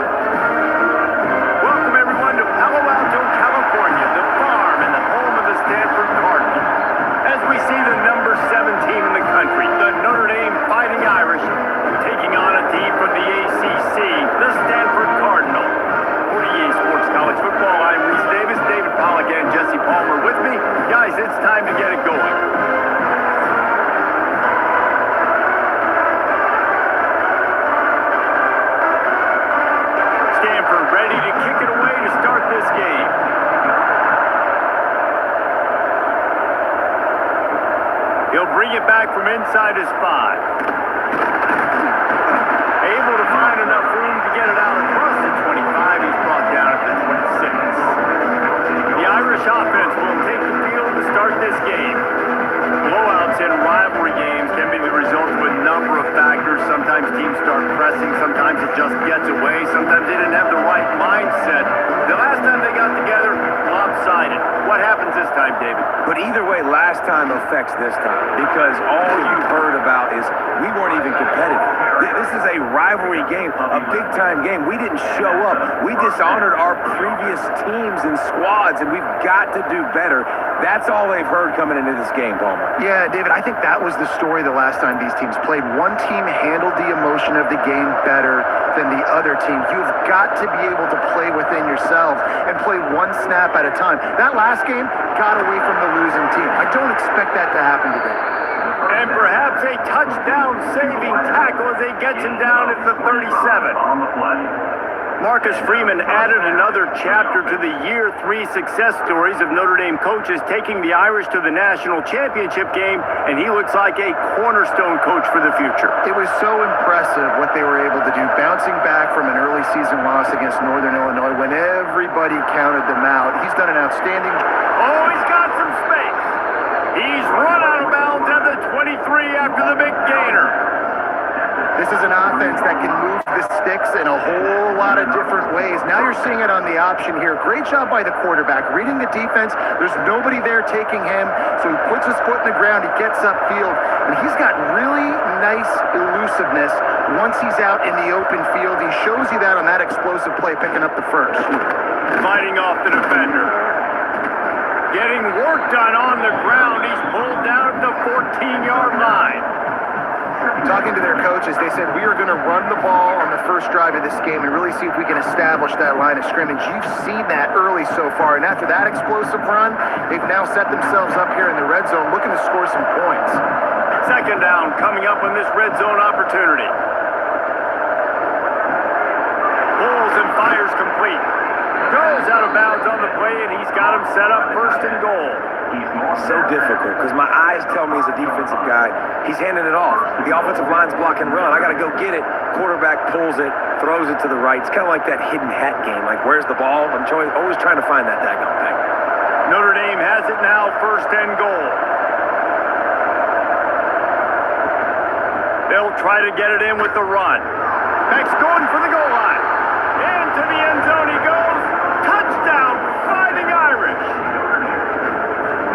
Welcome everyone to Palo Alto, California, the farm and the home of the Stanford Cardinal. As we see the number 7 team in the country, the Notre Dame Fighting Irish, taking on a team from the ACC, the Stanford Cardinal. For EA Sports College Football, I'm Reese Davis, David Pollack and Jesse Palmer with me. Guys, it's time to get it going. Stanford ready to kick it away to start this game. He'll bring it back from inside his 5. Able to find enough room to get it out across the 25. He's brought down at the 26. The Irish offense will take the field to start this game. Blowouts in rivalry games can be the result of a number of factors. Sometimes teams start pressing, sometimes it just gets away, sometimes they didn't have the right mindset. The last time they got together, lopsided. What happens this time, David? But either way, last time affects this time because all you've heard about is we weren't even competitive. This is a rivalry game, a big-time game. We didn't show up. We dishonored our previous teams and squads, and we've got to do better. That's all they've heard coming into this game, Palmer. Yeah, David, I think that was the story the last time these teams played. One team handled the emotion of the game better than the other team. You've got to be able to play within yourselves and play one snap at a time. That last game got away from the losing team. I don't expect that to happen today. And perhaps a touchdown-saving tackle as he gets him down at the 37. Marcus Freeman added another chapter to the year 3 success stories of Notre Dame coaches taking the Irish to the national championship game, and he looks like a cornerstone coach for the future. It was so impressive what they were able to do, bouncing back from an early season loss against Northern Illinois when everybody counted them out. He's done an outstanding... Oh, he's got some space. He's run out of bounds at the 23 after the big gainer. This is an offense that can move the sticks in a whole lot of different ways. Now you're seeing it on the option here. Great job by the quarterback. Reading the defense, there's nobody there taking him, so he puts his foot in the ground, he gets upfield, and he's got really nice elusiveness once he's out in the open field. He shows you that on that explosive play, picking up the first. Fighting off the defender. Getting work done on the ground. He's pulled down at the 14-yard line. Talking to their coaches, they said, we are going to run the ball on the first drive of this game and really see if we can establish that line of scrimmage. You've seen that early so far, and after that explosive run, they've now set themselves up here in the red zone looking to score some points. Second down coming up on this red zone opportunity. Pulls and fires complete. Goes out of bounds on the play, and he's got him set up first and goal. So difficult because my eyes tell me as a defensive guy, he's handing it off. The offensive line's block and run. I got to go get it. Quarterback pulls it, throws it to the right. It's kind of like that hidden hat game. Like, where's the ball? I'm always trying to find that daggone thing. Notre Dame has it now, first and goal. They'll try to get it in with the run. Beck's going for the goal line. Into the end zone he goes. Touchdown, Fighting Irish.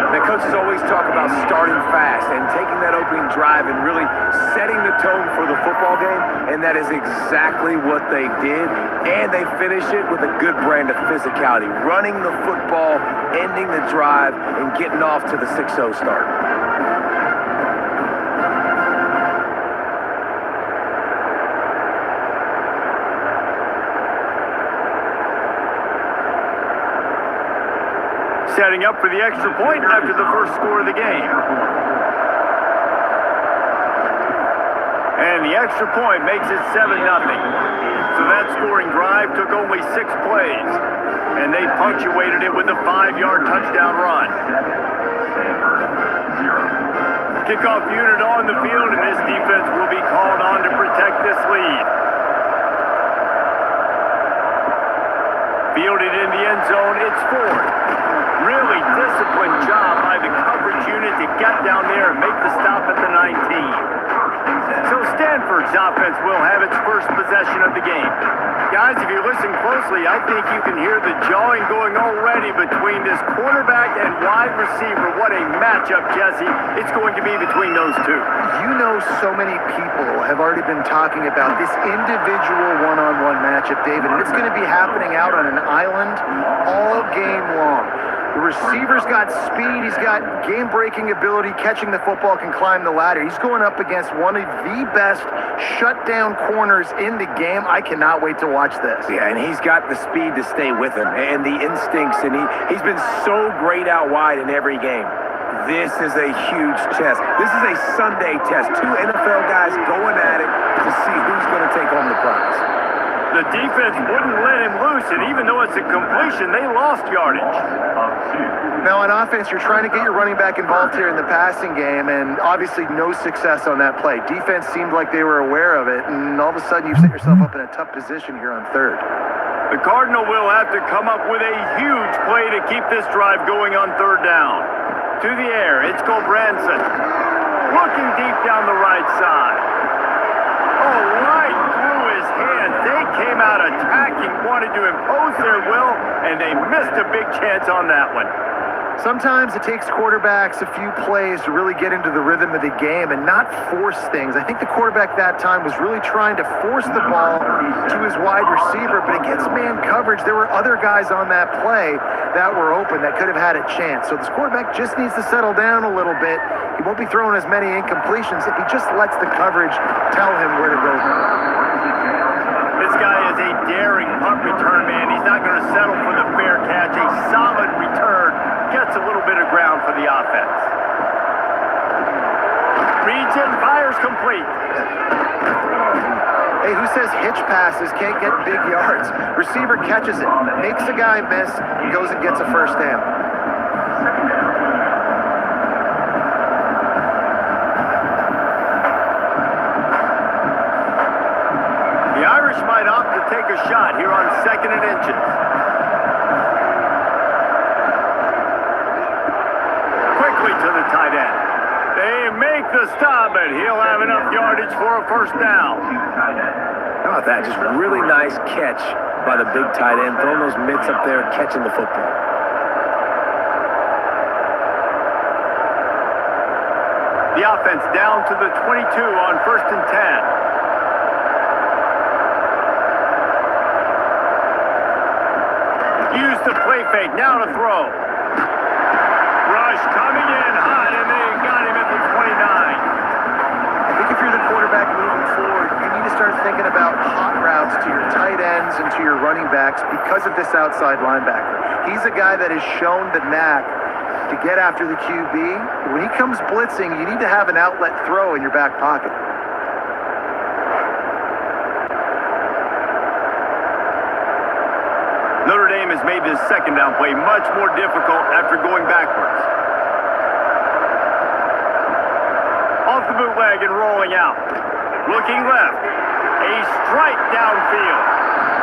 The coaches always talk about starting fast and taking that opening drive and really setting the tone for the football game, and that is exactly what they did, and they finished it with a good brand of physicality, running the football, ending the drive, and getting off to the 6-0 start. Setting up for the extra point after the first score of the game. And the extra point makes it 7-0. So that scoring drive took only 6 plays. And they punctuated it with a 5-yard touchdown run. Kickoff unit on the field, and this defense will be called on to protect this lead. Fielded in the end zone, it's fourth. Really disciplined job by the coverage unit to get down there and make the stop at the 19. So Stanford's offense will have its first possession of the game. Guys, if you listen closely, I think you can hear the jawing going already between this quarterback and wide receiver. What a matchup, Jesse. It's going to be between those two. You know, so many people have already been talking about this individual one-on-one matchup, David, and it's going to be happening out on an island all game long. The receiver's got speed, he's got game-breaking ability, catching the football, can climb the ladder. He's going up against one of the best shutdown corners in the game. I cannot wait to watch this. Yeah, and he's got the speed to stay with him and the instincts, and he's been so great out wide in every game. This is a huge test. This is a Sunday test. 2 NFL guys going at it to see who's going to take home the prize. The defense wouldn't let him loose, and even though it's a completion, they lost yardage. Now on offense, you're trying to get your running back involved here in the passing game, and obviously no success on that play. Defense seemed like they were aware of it, and all of a sudden you've set yourself up in a tough position here on third. The Cardinal will have to come up with a huge play to keep this drive going on third down. To the air, it's Branson. Looking deep down the right side. Oh, right through his hand. They came out attacking, wanted to impose their will, and they missed a big chance on that one. Sometimes it takes quarterbacks a few plays to really get into the rhythm of the game and not force things. I think the quarterback that time was really trying to force the ball to his wide receiver, but against man coverage, there were other guys on that play that were open that could have had a chance. So this quarterback just needs to settle down a little bit. He won't be throwing as many incompletions if he just lets the coverage tell him where to go. This guy is a daring punt return man. He's not going to settle for the fair catch. A solid return gets a little bit of ground for the offense. Reads and fires complete. Hey, who says hitch passes can't get big yards? Receiver catches it, makes the guy miss, and goes and gets a first down. The Irish might opt to take a shot here on 2nd and inches. Quickly to the tight end. They make the stop, and he'll have enough yardage for a first down. How about that? Just really nice catch by the big tight end, throwing those mitts up there and catching the football. The offense down to the 22 on 1st and 10. Use the play fake, now to throw. Rush coming in hot, and they got him at the 29. I think if you're the quarterback moving forward, you need to start thinking about hot routes to your tight ends and to your running backs because of this outside linebacker. He's a guy that has shown the knack to get after the QB. When he comes blitzing, you need to have an outlet throw in your back pocket. Notre Dame has made this second down play much more difficult after going backwards. Off the bootleg and rolling out. Looking left. A strike downfield.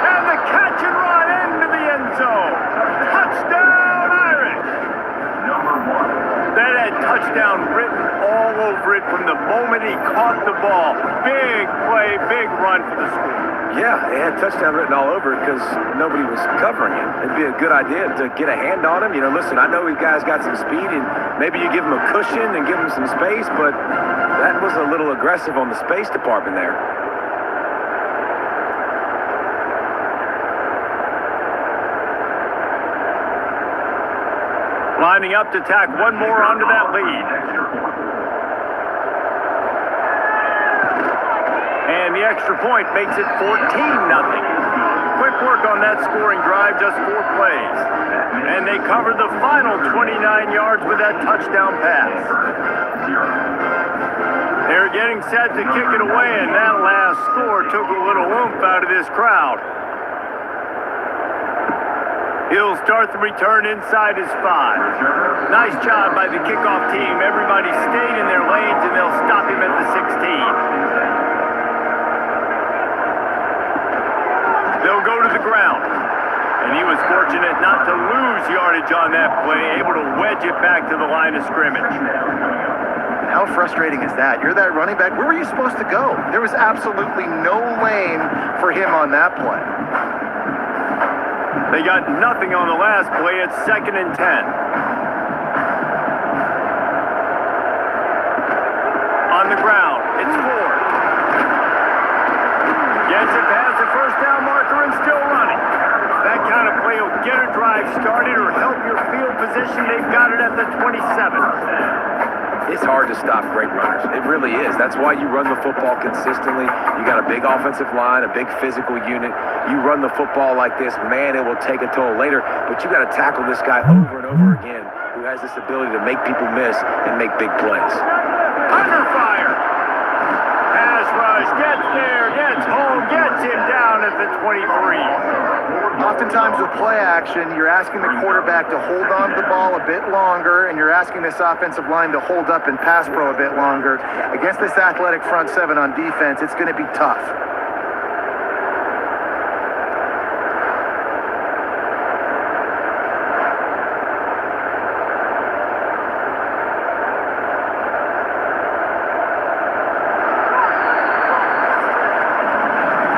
And the catch and run into the end zone. Touchdown Irish! That had touchdown written all over it from the moment he caught the ball. Big play, big run for the school. Yeah, they had touchdown written all over it because nobody was covering him. It'd be a good idea to get a hand on him. You know, listen, I know these guys got some speed, and maybe you give him a cushion and give him some space, but that was a little aggressive on the space department there. Lining up to tack one more onto that lead. And the extra point makes it 14-0. Quick work on that scoring drive, just 4 plays. And they covered the final 29 yards with that touchdown pass. They're getting set to kick it away, and that last score took a little oomph out of this crowd. He'll start the return inside his 5. Nice job by the kickoff team. Everybody stayed in their lanes, and they'll stop him at the 16. They'll go to the ground. And he was fortunate not to lose yardage on that play, able to wedge it back to the line of scrimmage. How frustrating is that? You're that running back. Where were you supposed to go? There was absolutely no lane for him on that play. They got nothing on the last play. It's 2nd and 10. On the ground, it's Ford. Gets it past the first down marker and still running. That kind of play will get a drive started or help your field position. They've got it at the 27. It's hard to stop great runners. It really is. That's why you run the football consistently. You got a big offensive line, a big physical unit. You run the football like this, man, it will take a toll later. But you got to tackle this guy over and over again who has this ability to make people miss and make big plays. Under fire. Pass rush, gets there, gets home, gets him down at the 23. Oftentimes with play action, you're asking the quarterback to hold on to the ball a bit longer, and you're asking this offensive line to hold up and pass pro a bit longer. Against this athletic front 7 on defense, it's going to be tough.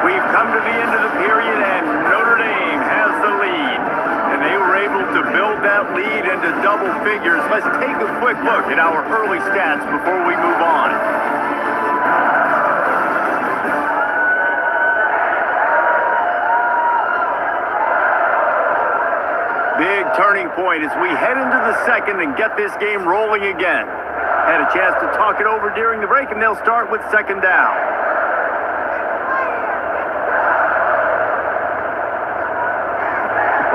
We've come to the end of the period, and Notre Dame has the lead. And they were able to build narrowed that lead into double figures. Let's take a quick look at our early stats before we move on. Big turning point as we head into the second and get this game rolling again. Had a chance to talk it over during the break, and they'll start with second down.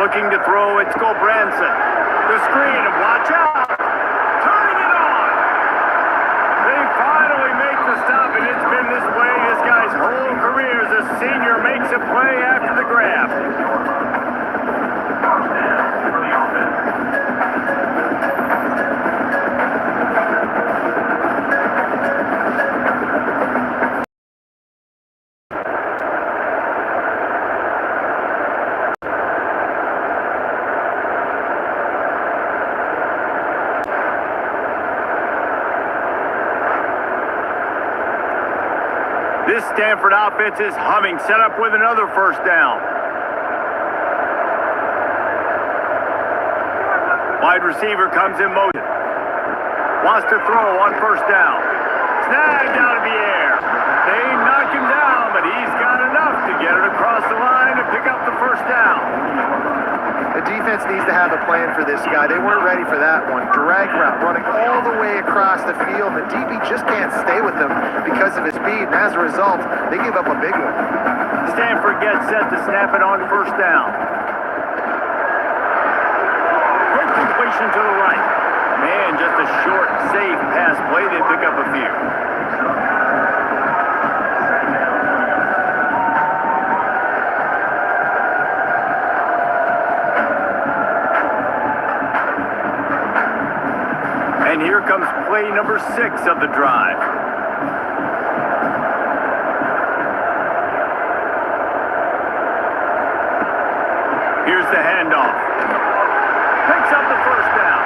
Looking to throw, it's Branson. The screen, and watch out! Turning it on! They finally make the stop, and it's been this way this guy's whole career as a senior makes a play after the grab. This Stanford offense is humming, set up with another first down. Wide receiver comes in motion. Wants to throw on first down. Snagged out of the air. They knock him down, but he's got enough to get it across the line and pick up the first down. The defense needs to have a plan for this guy. They weren't ready for that one. Drag route running all the way across the field. The DB just can't stay with him because of his speed, and as a result, they give up a big one. Stanford gets set to snap it on first down. Quick completion to the right. Man, just a short, safe pass play. They pick up a few. And here comes play number 6 of the drive. Here's the handoff. Picks up the first down.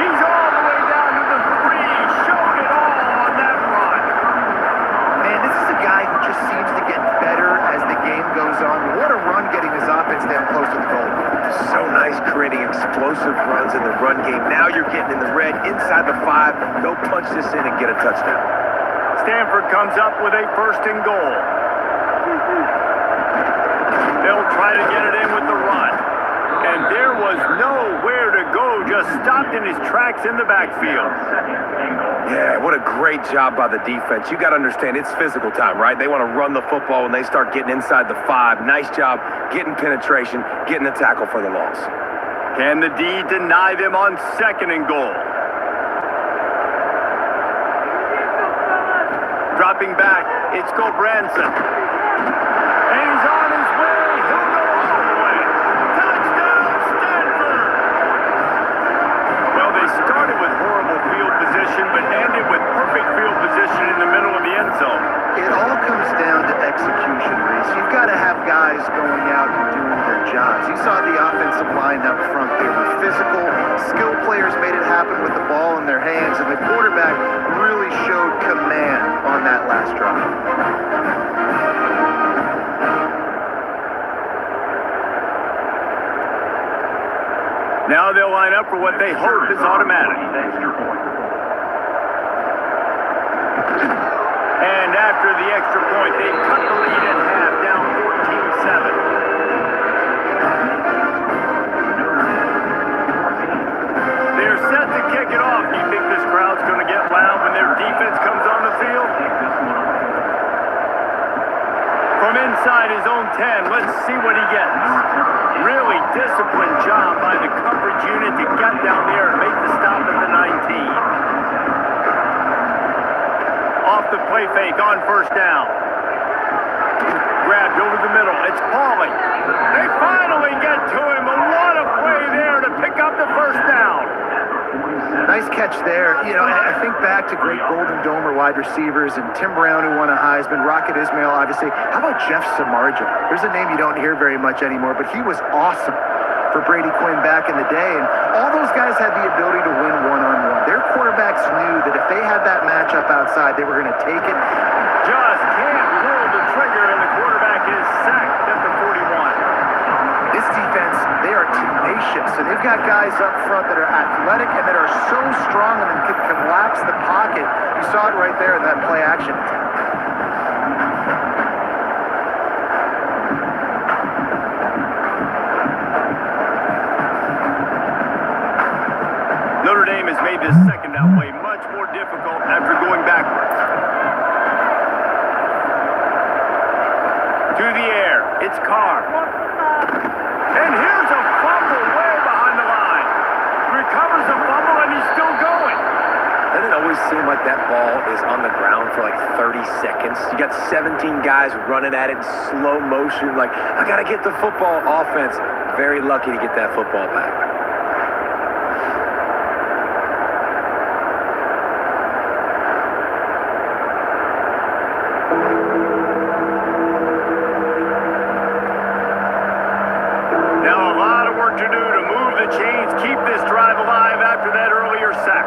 He's all the way down to the 3. Showed it all on that run. Man, this is a guy who just seems to get better as the game goes on. What a run getting his offense down close to the goal. So nice creating explosive runs in the run game. Now you're getting in the red, inside the 5. Go punch this in and get a touchdown. Stanford comes up with a first and goal. They'll try to get it in with the run. And there was nowhere to go, just stopped in his tracks in the backfield. Yeah, what a great job by the defense. You got to understand, it's physical time, right? They want to run the football when they start getting inside the 5. Nice job getting penetration, getting the tackle for the loss. Can the D deny them on second and goal? Dropping back, it's Branson. And he's on his way. He'll go all the way. Touchdown, Stanford! Well, they started with horrible field position, but ended with perfect field position in the middle of the end zone. It all comes down to execution, Reese. You've got to have guys going out and doing their jobs. You saw the offensive line up front. They were physical. Skilled players made it happen with the ball in their hands, and the quarterback really showed command on that last drive. Now they'll line up for what they hope is automatic. And after the extra point, they cut the lead in half, down 14-7. They're set to kick it off. Do you think this crowd's going to get loud when their defense comes on the field? From inside his own 10, let's see what he gets. Really disciplined job by the coverage unit to get down there and make the stop at the 19. Off the play fake on first down. Grabbed over the middle. It's Pauly. They finally get to him. A lot of play there to pick up the first down. Nice catch there. You know, I think back to great Golden Domer wide receivers and Tim Brown, who won a Heisman, Rocket Ismail, obviously. How about Jeff Samardzija? There's a name you don't hear very much anymore, but he was awesome for Brady Quinn back in the day. And all those guys had the ability to win one-on-one. Their quarterbacks knew that if they had that matchup outside, they were going to take it. Just can't pull the trigger, and the quarterback is sacked at the 41. This defense, they are tenacious got guys up front that are athletic and that are so strong and can collapse the pocket. You saw it right there in that play action attack. Notre Dame has made this second down play much more difficult after going backwards. To the air, it's Carr. And here's a fumble way behind the line. Recovers the fumble and he's still going. Doesn't it always seem like that ball is on the ground for like 30 seconds? You got 17 guys running at it in slow motion. Like, I got to get the football. Offense, very lucky to get that football back. Keep this drive alive after that earlier sack.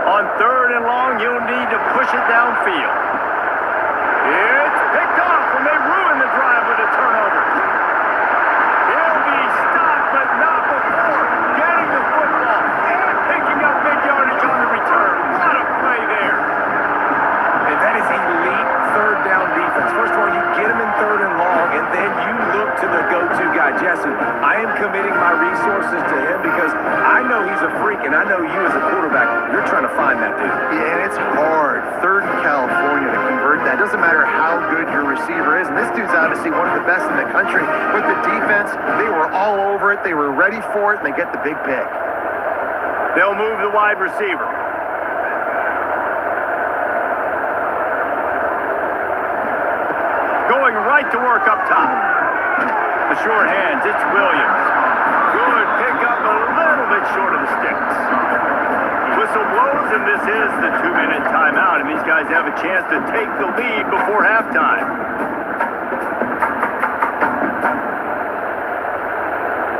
On 3rd and long, you'll need to push it downfield. It's picked off when they ruin the drive with a turnover. He'll be stopped, but not before getting the football and picking up big yardage on the return. What a play there. And that is elite 3rd down defense. First of all, you get him in 3rd and long, and then you look to the go-to guy. Jesse, I am committing my resources to him because I know he's a freak, and I know you as a quarterback, you're trying to find that dude. Yeah, and it's hard. 3rd in California to convert that. Doesn't matter how good your receiver is, and this dude's obviously one of the best in the country. With the defense, they were all over it. They were ready for it, and they get the big pick. They'll move the wide receiver. Going right to work up top. The short hands, it's Williams. Good pickup, a little bit short of the sticks. Whistle blows, and this is the 2-minute timeout, and these guys have a chance to take the lead before halftime.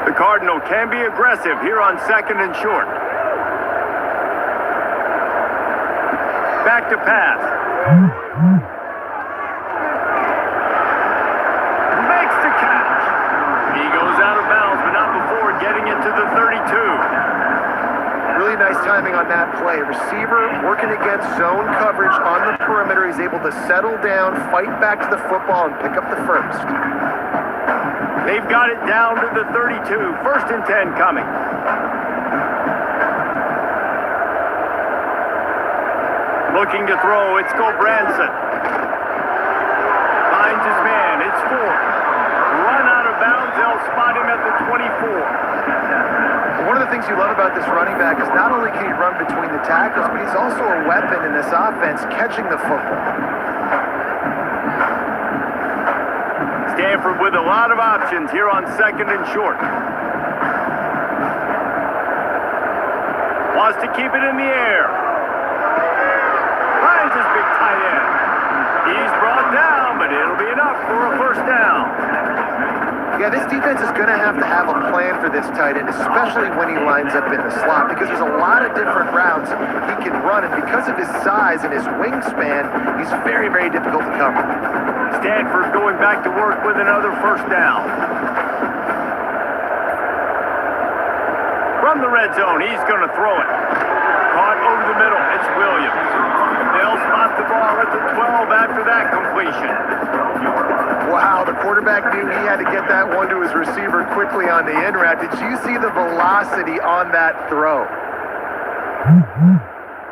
The Cardinal can be aggressive here on 2nd and short. Back to pass. Getting it to the 32. Really nice timing on that play. Receiver working against zone coverage on the perimeter. He's able to settle down, fight back to the football, and pick up the first. They've got it down to the 32. 1st and 10 coming. Looking to throw. It's Gulbranson. Finds his man. It's 4. Run out of bounds. They'll spot him at the 24. One of the things you love about this running back is not only can he run between the tackles, but he's also a weapon in this offense, catching the football. Stanford with a lot of options here on 2nd and short. Wants to keep it in the air. Finds his big tight end. He's brought down, but it'll be enough for a 1st down. Yeah, this defense is going to have a plan for this tight end, especially when he lines up in the slot, because there's a lot of different routes he can run, and because of his size and his wingspan, he's very, very difficult to cover. Stanford going back to work with another 1st down. From the red zone, he's going to throw it. Caught over the middle, it's Williams. They'll spot the ball at the 12 after that completion. Wow, the quarterback knew he had to get that one to his receiver quickly on the in route. Did you see the velocity on that throw?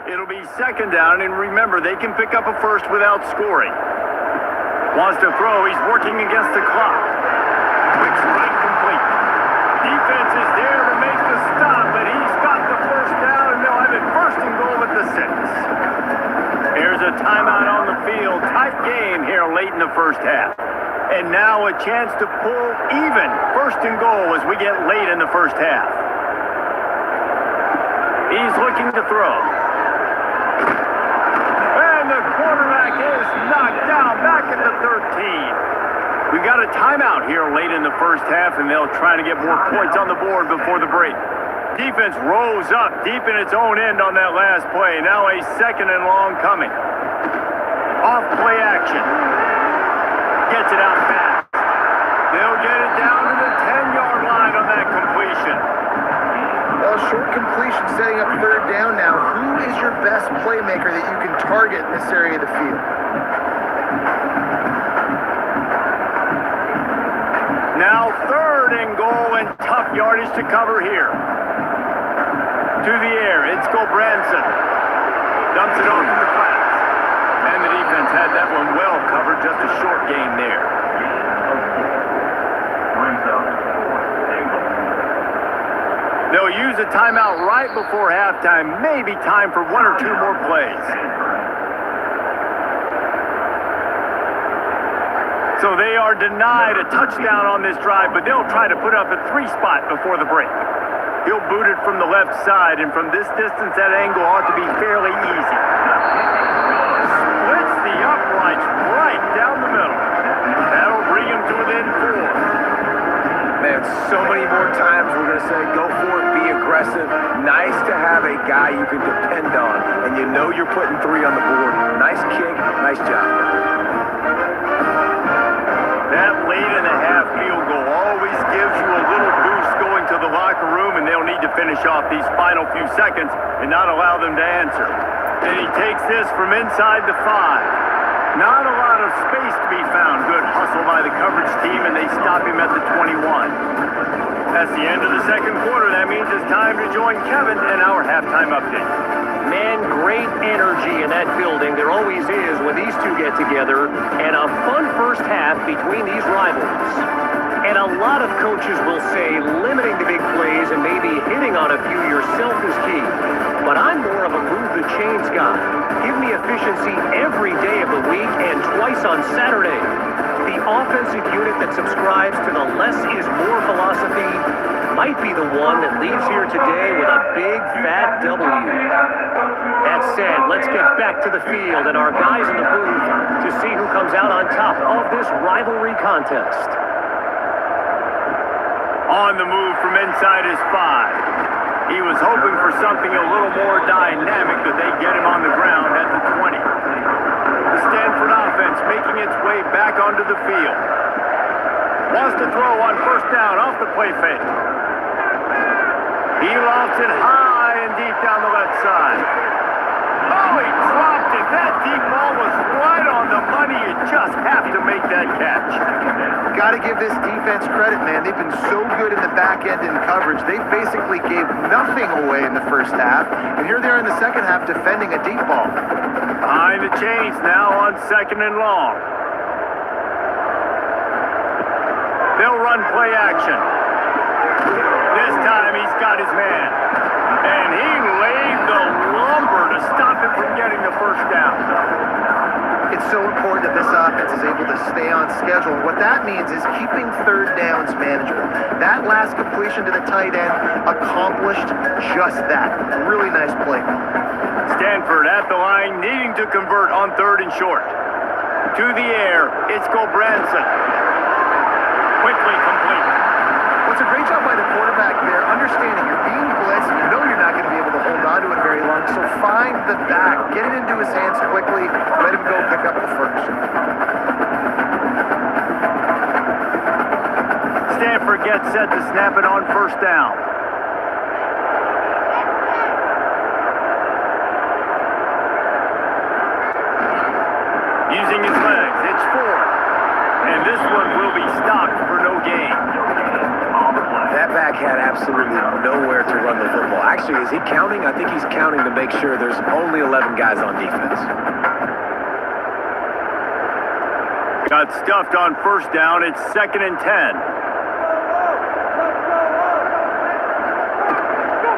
It'll be 2nd down, and remember, they can pick up a 1st without scoring. Wants to throw, he's working against the clock. Quick strike complete. Defense is there to make the stop, but he's got the 1st down, and they'll have it 1st and goal at the 6. There's a timeout on the field. Tight game here late in the 1st half. And now a chance to pull even 1st and goal as we get late in the 1st half. He's looking to throw. And the quarterback is knocked down back at the 13. We got a timeout here late in the 1st half, and they'll try to get more points on the board before the break. Defense rose up deep in its own end on that last play. Now a 2nd and long coming. Off play action. Gets it out fast. They'll get it down to the 10-yard line. short completion setting up third down now. Who is your best playmaker that you can target in this area of the field? Now third and goal and tough yardage to cover here. To the air, it's Gulbranson. Dumps it off in the flats. And the defense had that one well covered, just a short gain there. They'll use a timeout right before halftime, maybe time for one or two more plays. So they are denied a touchdown on this drive, but they'll try to put up a 3-spot before the break. He'll boot it from the left side, and from this distance, that angle ought to be fairly easy. Splits the uprights right down the middle. That'll bring him to within 4. Man, so many more times we're going to say, go for it, be aggressive. Nice to have a guy you can depend on, and you know you're putting 3 on the board. Nice kick, nice job. That late-in-the-half field goal always gives you a little boost going to the locker room, and they'll need to finish off these final few seconds and not allow them to answer. And he takes this from inside the 5. Not a lot of space to be found. Good hustle by the coverage team, and they stop him at the 21. That's the end of the second quarter. That means it's time to join Kevin in our halftime update. Man, great energy in that building. There always is when these two get together, and a fun first half between these rivals. And a lot of coaches will say limiting the big plays and maybe hitting on a few yourself is key. But I'm more of a move the chains guy. Give me efficiency every day of the week and twice on Saturday. The offensive unit that subscribes to the less is more philosophy might be the one that leaves here today with a big fat W. That said, let's get back to the field and our guys in the booth to see who comes out on top of this rivalry contest. On the move from inside his 5. He was hoping for something a little more dynamic, but they get him on the ground at the 20. The Stanford offense making its way back onto the field. Wants to throw on first down off the play fake. He lofts it high and deep down the left side. Oh, he dropped it. That deep ball was right on the money. You just have to make that catch. Got to give this defense credit, man. They've been so good in the back end in coverage. They basically gave nothing away in the first half, and here they are in the second half defending a deep ball. Behind the chains now on second and long. They'll run play action. This time he's got his man. And he laid the lumber to stop him from getting the first down. It's so important that this offense is able to stay on schedule. What that means is keeping third downs manageable. That last completion to the tight end accomplished just that. Really nice play. Stanford at the line, needing to convert on third and short. To the air, it's Gulbranson. Quickly complete. What's a great job by the quarterback there, understanding you're being blitzed, you know you're not going to be able to hold on to it very long, so find the back, get it into his hands quickly, let him go pick up the first. Stanford gets set to snap it on first down. Using his legs, it's 4. And this one will be stopped for no gain. That back had absolutely nowhere to run the football. Actually, is he counting? I think he's counting to make sure there's only 11 guys on defense. Got stuffed on first down. It's second and 10.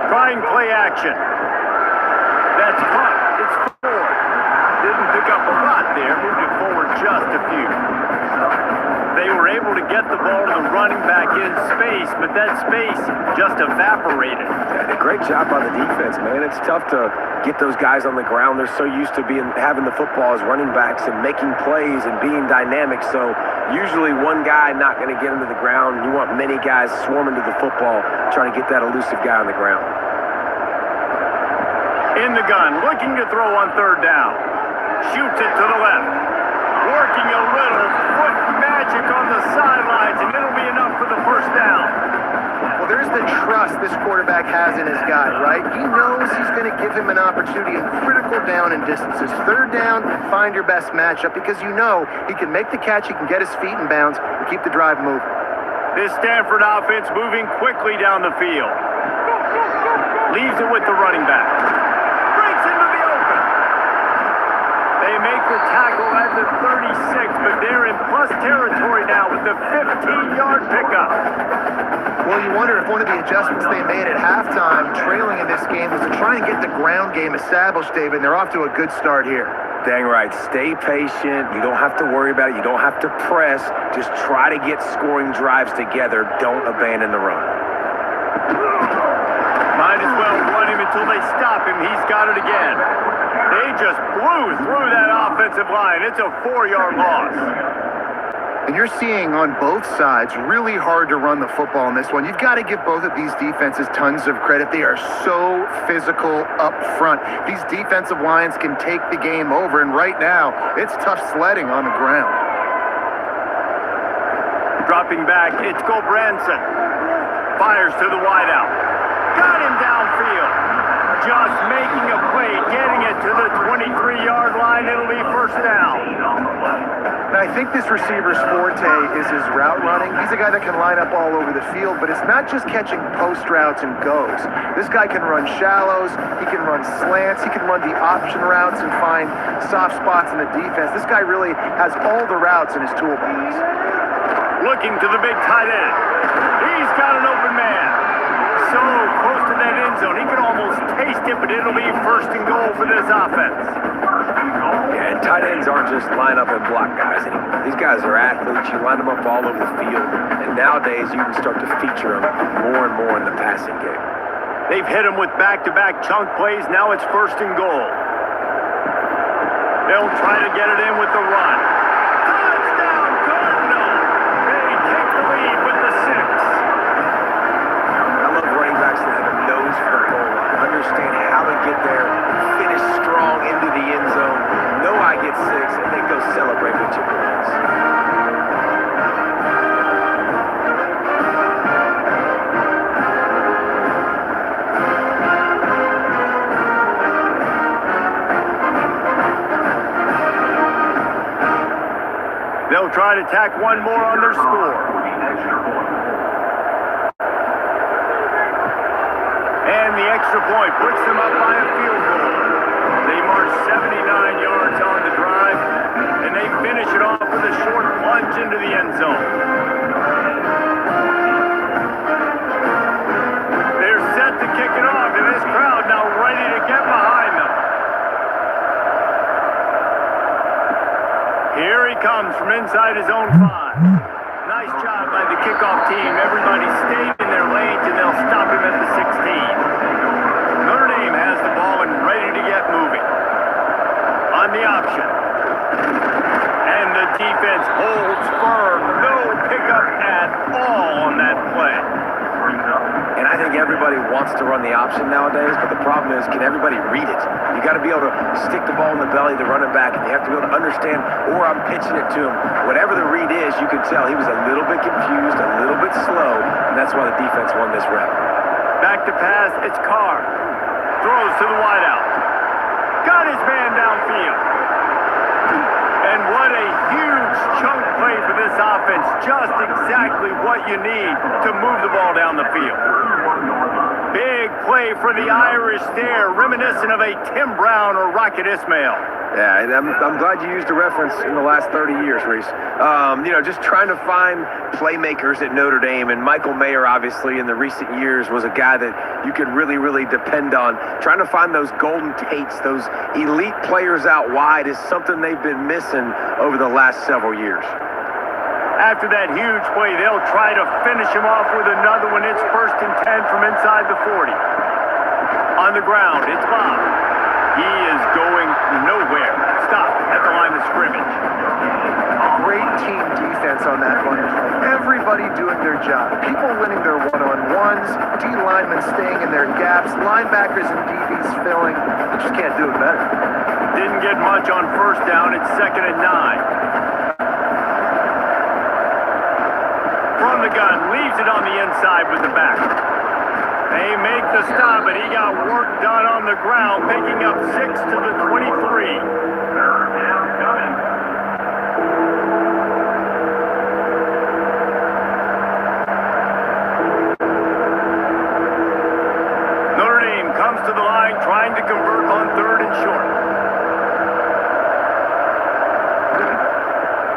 Trying play action. That's caught. It's 4. Didn't pick up a lot there. Moved it forward just a few. They were able to get the ball to the running back in space, but that space just evaporated. Yeah, great job by the defense, man. It's tough to get those guys on the ground. They're so used to having the football as running backs and making plays and being dynamic. So usually one guy not going to get into the ground. You want many guys swarming to the football, trying to get that elusive guy on the ground. In the gun, looking to throw on third down. Shoots it to the left. Working a little foot magic on the sidelines, and it'll be enough for the first down. Well, there's the trust this quarterback has in his guy, right? He knows he's going to give him an opportunity in critical down and distances. Third down, find your best matchup because you know he can make the catch, he can get his feet in bounds, and keep the drive moving. This Stanford offense moving quickly down the field. Leaves it with the running back. Breaks into the open. They make the tackle at the 36, but they're in plus territory now with the 15-yard pickup. Well, you wonder if one of the adjustments they made at halftime, trailing in this game, was to try and get the ground game established, David, and they're off to a good start here. Dang right. Stay patient. You don't have to worry about it. You don't have to press. Just try to get scoring drives together. Don't abandon the run. Might as well run him until they stop him. He's got it again. They just blew through that offensive line. It's a 4-yard loss. And you're seeing on both sides really hard to run the football in this one. You've got to give both of these defenses tons of credit. They are so physical up front. These defensive lines can take the game over, and right now, it's tough sledding on the ground. Dropping back, it's Gobranson. Fires to the wideout. Got him downfield. Just making a play, getting it to the 23-yard line. It'll be first down. And I think this receiver's forte is his route running. He's a guy that can line up all over the field, but it's not just catching post routes and goes. This guy can run shallows, he can run slants, he can run the option routes and find soft spots in the defense. This guy really has all the routes in his toolbox. Looking to the big tight end. He's got an open man. So close to that end zone, he can almost taste it, but it'll be first and goal for this offense. Yeah, and tight ends aren't just line up and block guys anymore. These guys are athletes. You line them up all over the field. And nowadays, you can start to feature them more and more in the passing game. They've hit them with back-to-back chunk plays. Now it's first and goal. They'll try to get it in with the run. Touchdown, Cardinal! They take the lead with the 6. I love running backs that have a nose for the goal line. Understand how to get there, finish strong into the end zone, know I get 6, and then go celebrate with your boys. They'll try to tack one more on their score. And the extra point puts them up by a field goal. They march 79 yards on the drive, and they finish it off with a short plunge into the end zone. They're set to kick it off, and this crowd now ready to get behind them. Here he comes from inside his own 5. Nice job by the kickoff team. Everybody stayed in their lanes, and they'll stop him at the 16. Notre Dame has the ball and ready to get moving. On the option. And the defense holds firm. No pickup at all on that play. And I think everybody wants to run the option nowadays, but the problem is, can everybody read it? You got to be able to stick the ball in the belly of the running back, and you have to be able to understand, or I'm pitching it to him. Whatever the read is, you can tell he was a little bit confused, a little bit slow, and that's why the defense won this rep. Back to pass, it's Carr. Throws to the wideout. Got his man downfield. And what a huge chunk play for this offense. Just exactly what you need to move the ball down the field. Big play for the Irish there, reminiscent of a Tim Brown or Rocket Ismail. Yeah, and I'm glad you used a reference in the last 30 years, Reese. Just trying to find playmakers at Notre Dame, and Michael Mayer, obviously, in the recent years, was a guy that you could really, really depend on. Trying to find those golden Tates, those elite players out wide is something they've been missing over the last several years. After that huge play, they'll try to finish him off with another one. It's first and 10 from inside the 40. On the ground, it's Bob. He is going nowhere. Stop at the line of scrimmage. Great team defense on that one. Everybody doing their job. People winning their one-on-ones, D-linemen staying in their gaps, linebackers and DBs filling. You just can't do it better. Didn't get much on first down. It's 2nd and 9. From the gun, leaves puts it on the inside with the back. They make the stop, but he got work done on the ground, picking up 6 to the 23. Notre Dame comes to the line, trying to convert on 3rd and short.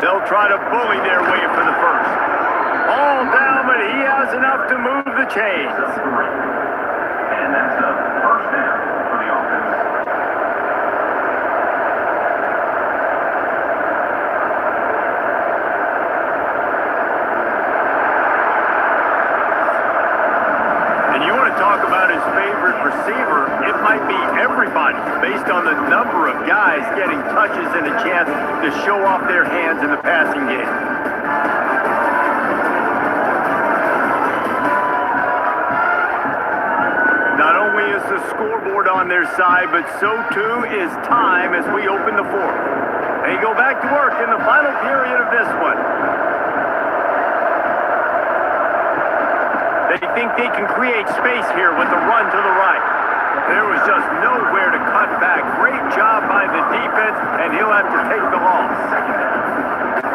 They'll try to bully their way for the first. All down, but he has enough to move the chains. And that's a first down for the offense. And you want to talk about his favorite receiver, it might be everybody based on the number of guys getting touches and a chance to show off their hands in the passing game. Not only is the scoreboard on their side, but so too is time as we open the fourth. They go back to work in the final period of this one. They think they can create space here with the run to the right. There was just nowhere to cut back. Great job by the defense, and he'll have to take the loss.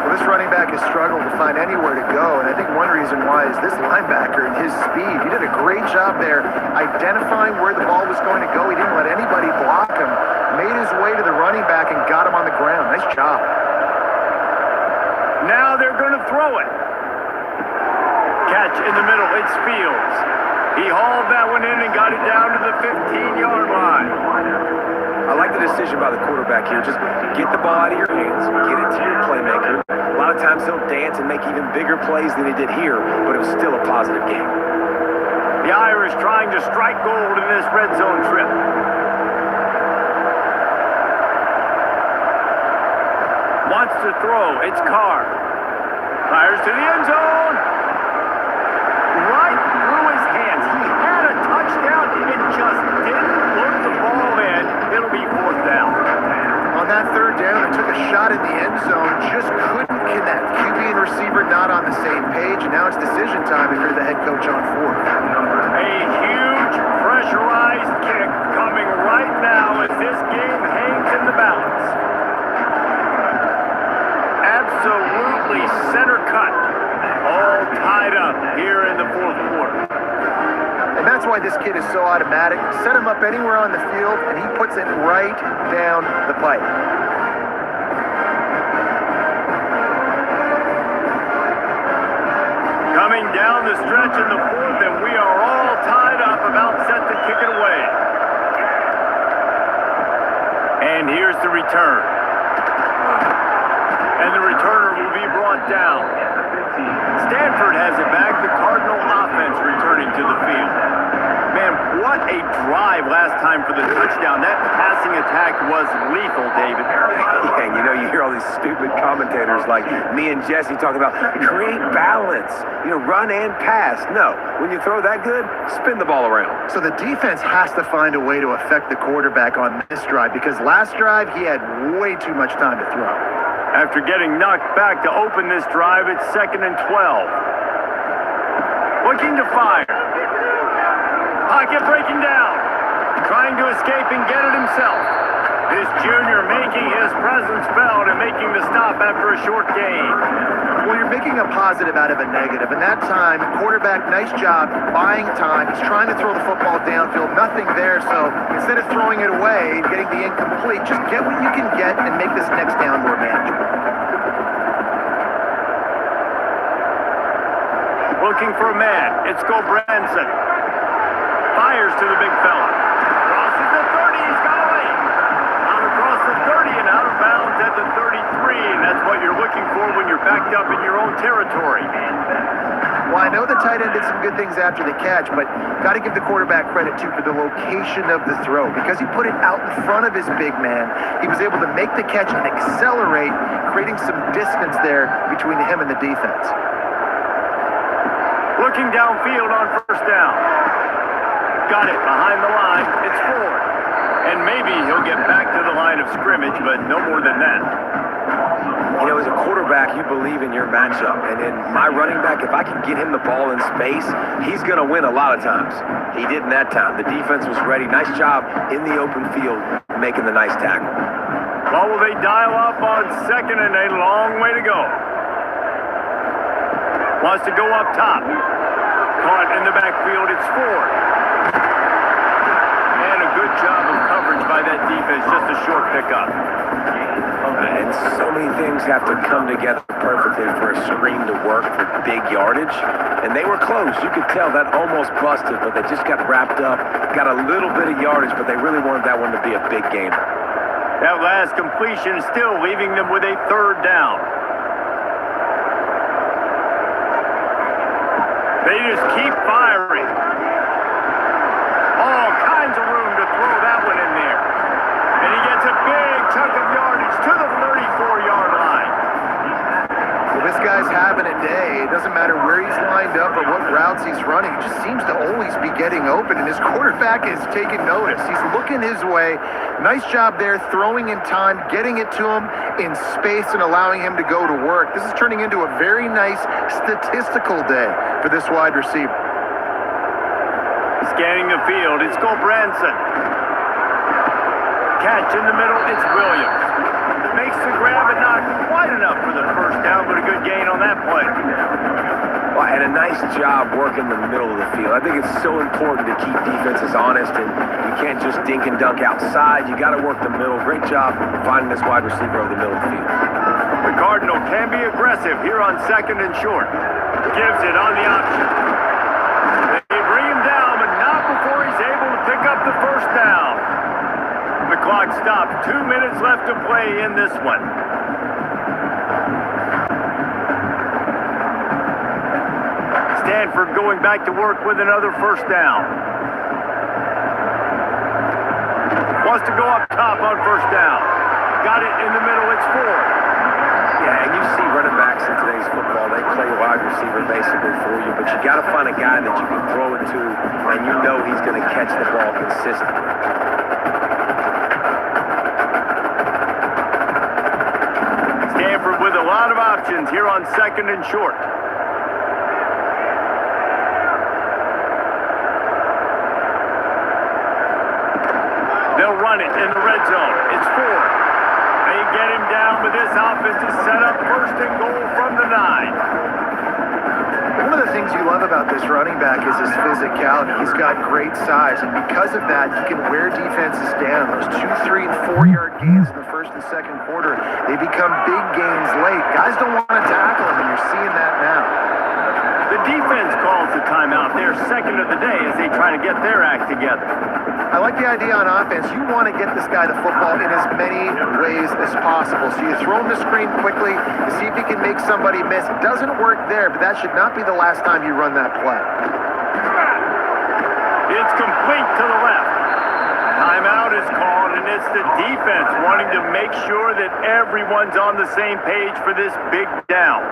Well, this running back has struggled to find anywhere to go, and I think one reason why is this linebacker and his speed. He did a great job there identifying where the ball was going to go. He didn't let anybody block him. Made his way to the running back and got him on the ground. Nice job. Now they're going to throw it. Catch in the middle, it's Fields. He hauled that one in and got it down to the 15-yard line. I like the decision by the quarterback here. Just get the ball out of your hands, get it to your playmaker. A lot of times he'll dance and make even bigger plays than he did here, but it was still a positive game. The Irish trying to strike gold in this red zone trip. Wants to throw, it's Carr. Fires to the end zone. Right through his hands. He had a touchdown and just didn't look the ball in. It'll be 4th down. On that 3rd down, they took a shot in the end zone, just couldn't connect. QB and receiver not on the same page, and now it's decision time if you're the head coach on 4th. A huge pressurized kick coming right now as this game hangs in the balance. Absolutely center cut. All tied up here in the 4th quarter. And that's why this kid is so automatic. Set him up anywhere on the field, and he puts it right down the pipe. Coming down the stretch in the 4th, and we are all tied up, about set to kick it away. And here's the return. And the returner will be brought down. Stanford has it back, the Cardinal offense returning to the field. Man, what a drive last time for the touchdown. That passing attack was lethal, David. Yeah, and you know, you hear all these stupid commentators like me and Jesse talking about create balance, run and pass. No, when you throw that good, spin the ball around. So the defense has to find a way to affect the quarterback on this drive, because last drive he had way too much time to throw. After getting knocked back to open this drive, it's 2nd and 12. Looking to fire. Pocket breaking down. Trying to escape and get it himself. This junior making his presence felt and making the stop after a short gain. Well, you're making a positive out of a negative. And that time, quarterback, nice job, buying time. He's trying to throw the football downfield. Nothing there. So instead of throwing it away and getting the incomplete, just get what you can get and make this next down more manageable. Looking for a man. It's Gobranson. Fires to the big fella. Crosses the 30. He's got away. Out across the 30 and out of bounds at the 33. And that's what you're looking for when you're backed up in your own territory. Well, I know the tight end did some good things after the catch, but got to give the quarterback credit, too, for the location of the throw. Because he put it out in front of his big man, he was able to make the catch and accelerate, creating some distance there between him and the defense. Looking downfield on 1st down. Got it behind the line. It's Ford. And maybe he'll get back to the line of scrimmage, but no more than that. As a quarterback, quarterback, you believe in your matchup. And in my running back, if I can get him the ball in space, he's going to win a lot of times. He didn't that time. The defense was ready. Nice job in the open field making the nice tackle. Well, will they dial up on second and a long way to go? Wants to go up top. Caught in the backfield, it's Ford. And a good job of coverage by that defense, just a short pickup. And so many things have to come together perfectly for a screen to work for big yardage. And they were close. You could tell that almost busted, but they just got wrapped up, got a little bit of yardage, but they really wanted that one to be a big game. That last completion still leaving them with a third down. They just keep firing. All kinds of room to throw that one in there. And he gets a big chunk of yardage to the 34-yard line. Well, this guy's having a day. It doesn't matter where he's lined up or what routes he's running. He just seems to always be getting open, and his quarterback is taking notice. He's looking his way. Nice job there, throwing in time, getting it to him in space and allowing him to go to work. This is turning into a very nice statistical day for this wide receiver. Scanning the field, it's Branson. Catch in the middle, it's Williams. Makes the grab, but not quite enough for the first down, but a good gain on that play. Well, and a nice job working the middle of the field. I think it's so important to keep defenses honest, and you can't just dink and dunk outside. You got to work the middle. Great job finding this wide receiver over the middle of the field. The Cardinal can be aggressive here on second and short. Gives it on the option. They bring him down, but not before he's able to pick up the first down. The clock stopped. 2 minutes left to play in this one. Stanford going back to work with another first down. Wants to go up top on first down. Got it in the middle, it's Ford. Yeah, and you see running backs in today's football, they play wide receiver basically for you, but you got to find a guy that you can throw it to, and you know he's going to catch the ball consistently. Stanford with a lot of options here on second and short. They'll run it in the red zone. It's Ford. They get him down, but this offense is set up first and goal from the 9. One of the things you love about this running back is his physicality. He's got great size, and because of that, he can wear defenses down. Those 2, 3, and 4-yard gains in the first and second quarter, they become big gains late. Guys don't want to tackle him, and you're seeing that now. The defense calls the timeout. They're second of the day as they try to get their act together. I like the idea on offense. You want to get this guy the football in as many ways as possible. So you throw him the screen quickly to see if he can make somebody miss. It doesn't work there, but that should not be the last time you run that play. It's complete to the left. Timeout is called, and it's the defense wanting to make sure that everyone's on the same page for this big down.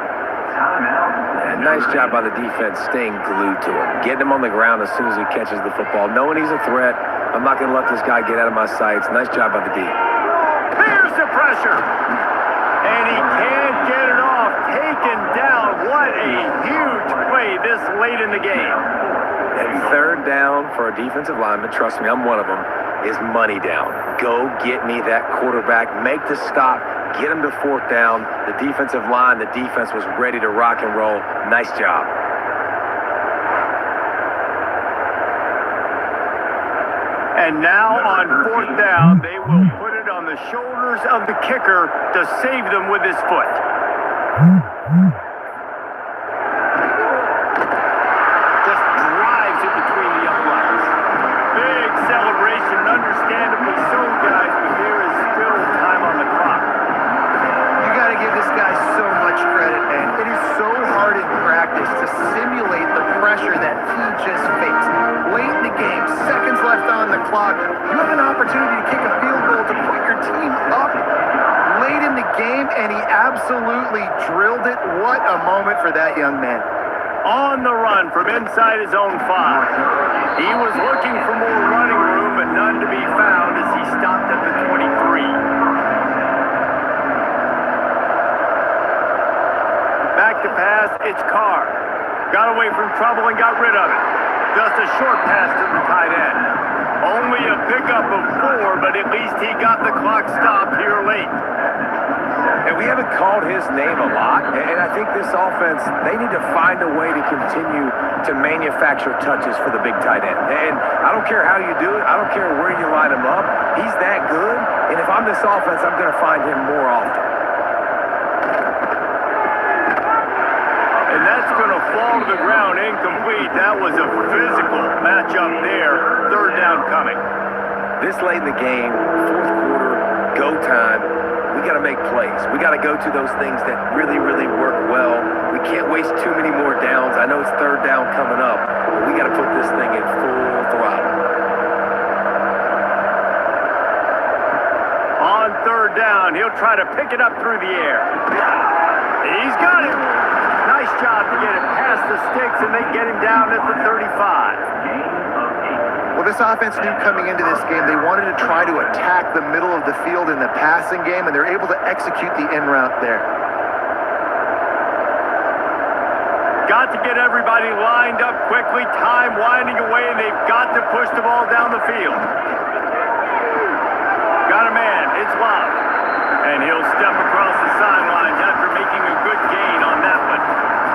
And nice job by the defense staying glued to him, getting him on the ground as soon as he catches the football, knowing he's a threat. I'm not going to let this guy get out of my sights. Nice job by the D. Here's the pressure. And he can't get it off. Taken down. What a huge play this late in the game. And third down for a defensive lineman, trust me, I'm one of them, is money down. Go get me that quarterback. Make the stop. Get him to fourth down. The defensive line, the defense was ready to rock and roll. Nice job. And now on fourth down, they will put it on the shoulders of the kicker to save them with his foot. Just drives it between the uprights. Big celebration, understandably so, guys, but there is still time on the clock. You got to give this guy so much credit, man. It is so hard in practice to simulate the pressure that he just faced. Late in the game, seconds left on the clock, you have an opportunity to kick a field goal to put your team up late in the game, and he absolutely drilled it. What a moment for that young man. On the run from inside his own 5. He was looking for more running room, but none to be found as he stopped at the 23. pass. It's Carr. Got away from trouble and got rid of it. Just a short pass to the tight end. Only a pickup of 4, but at least he got the clock stopped here late. And we haven't called his name a lot, and I think this offense, they need to find a way to continue to manufacture touches for the big tight end. And I don't care how you do it. I don't care where you line him up. He's that good, and if I'm this offense, I'm going to find him more often. And that's going to fall to the ground incomplete. That was a physical matchup there. Third down coming. This late in the game, fourth quarter, go time. We got to make plays. We got to go to those things that really, really work well. We can't waste too many more downs. I know it's third down coming up, but we got to put this thing in full throttle. On third down, he'll try to pick it up through the air. He's got it. Nice job to get it past the sticks, and they get him down at the 35. Well, this offense knew coming into this game they wanted to try to attack the middle of the field in the passing game, and they're able to execute the in route there. Got to get everybody lined up quickly, time winding away, and they've got to push the ball down the field. Got a man, it's Love, and he'll step across the sidelines after making a good gain on that one.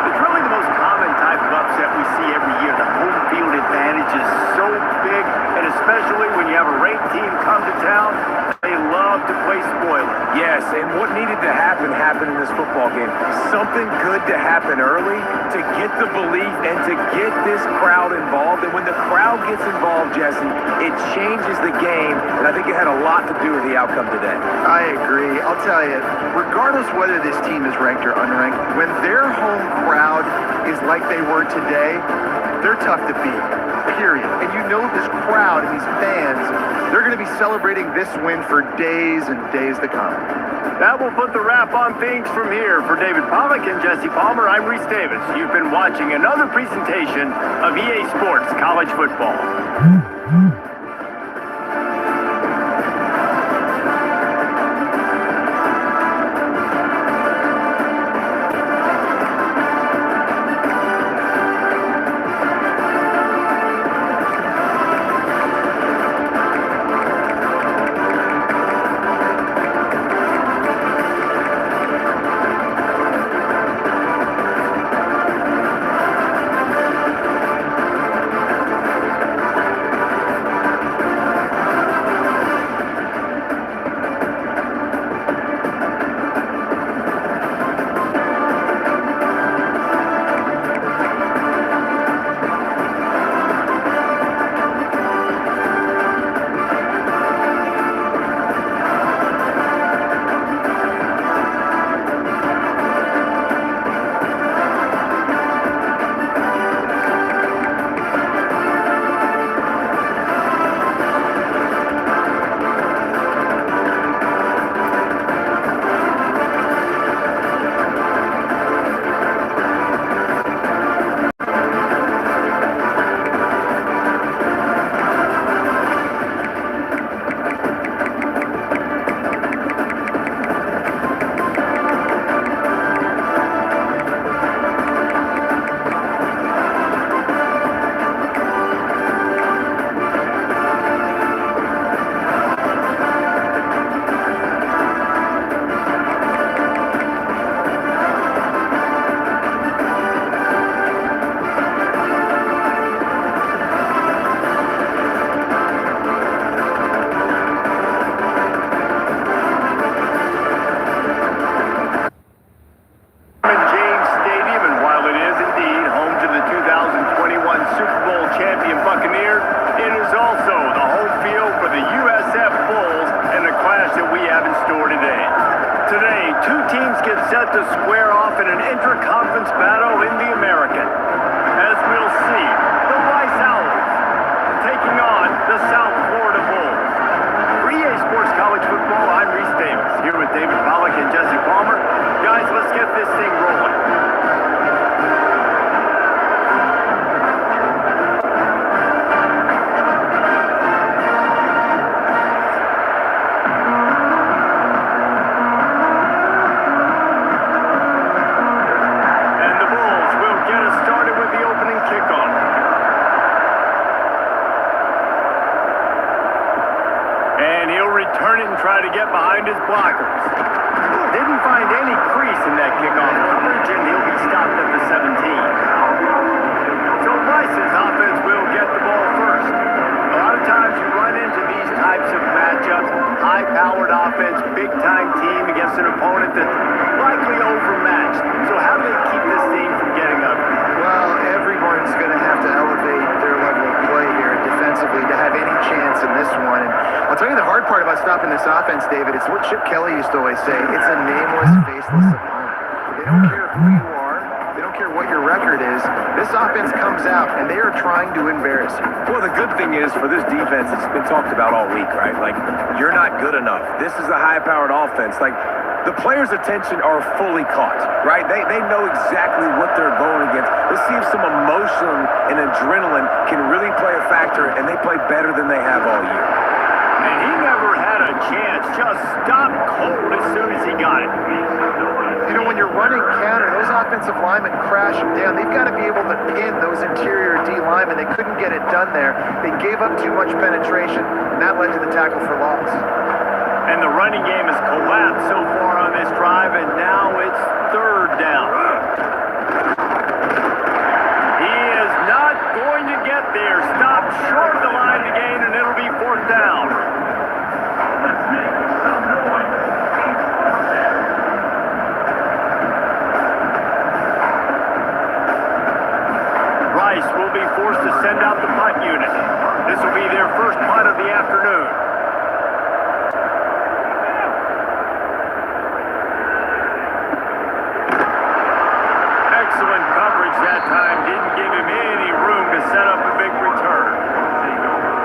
It's really the most common type of upset we see every year. The home field advantage is so big, and especially when you have a ranked team come to town, they love to play spoiler. Yes, and what needed to happen happened in this football game. Something good to happen early to get the belief and to get this crowd involved. And when the crowd gets involved, Jesse, it changes the game, and I think it had a lot to do with the outcome today. I agree. I'll tell you, regardless whether this team is ranked or unranked, when their home crowd is like they were today, they're tough to beat, period. And you know this crowd and these fans, they're going to be celebrating this win for days and days to come. That will put the wrap on things from here. For David Pollack and Jesse Palmer, I'm Reese Davis. You've been watching another presentation of EA Sports College Football. To square off in an intra-conference battle in the American. As we'll see, the Rice Owls taking on the South Florida Bulls. For EA Sports College Football, I'm Reese Davis, here with David Pollack and Jesse Palmer. Guys, let's get this thing rolling. blockers. Didn't find any crease in that kickoff coverage, and he'll be stopped at the 17. So Rice's offense will get the ball first. A lot of times you run into these types of matchups, high-powered offense, big-time team against an opponent that's likely overmatched. So how do they keep this thing from getting ugly? Well, everyone's going to have to elevate their level of play here defensively to have any chance in this one. And I'll tell you the hard part about stopping this offense, David, it's what Chip Kelly used to always say. It's a nameless, faceless opponent. They don't care who you are. They don't care what your record is. This offense comes out, and they are trying to embarrass you. Well, the good thing is for this defense, it's been talked about all week, right? Like, you're not good enough. This is a high-powered offense. Like, the players' attention are fully caught, right? They know exactly what they're going against. Let's see if some emotion and adrenaline can really play a factor, and they play better than they have all year. And he never had a chance. Just stopped cold as soon as he got it. You know, when you're running counter, those offensive linemen crash them down. They've got to be able to pin those interior D linemen. They couldn't get it done there. They gave up too much penetration, and that led to the tackle for loss. And the running game has collapsed so far on this drive, and now it's third down. He is not going to get there. Stopped short of the line to gain, and it'll be fourth down. Rice will be forced to send out the punt unit. This will be their first punt of the afternoon. Excellent coverage that time. Didn't give him any room to set up a big return.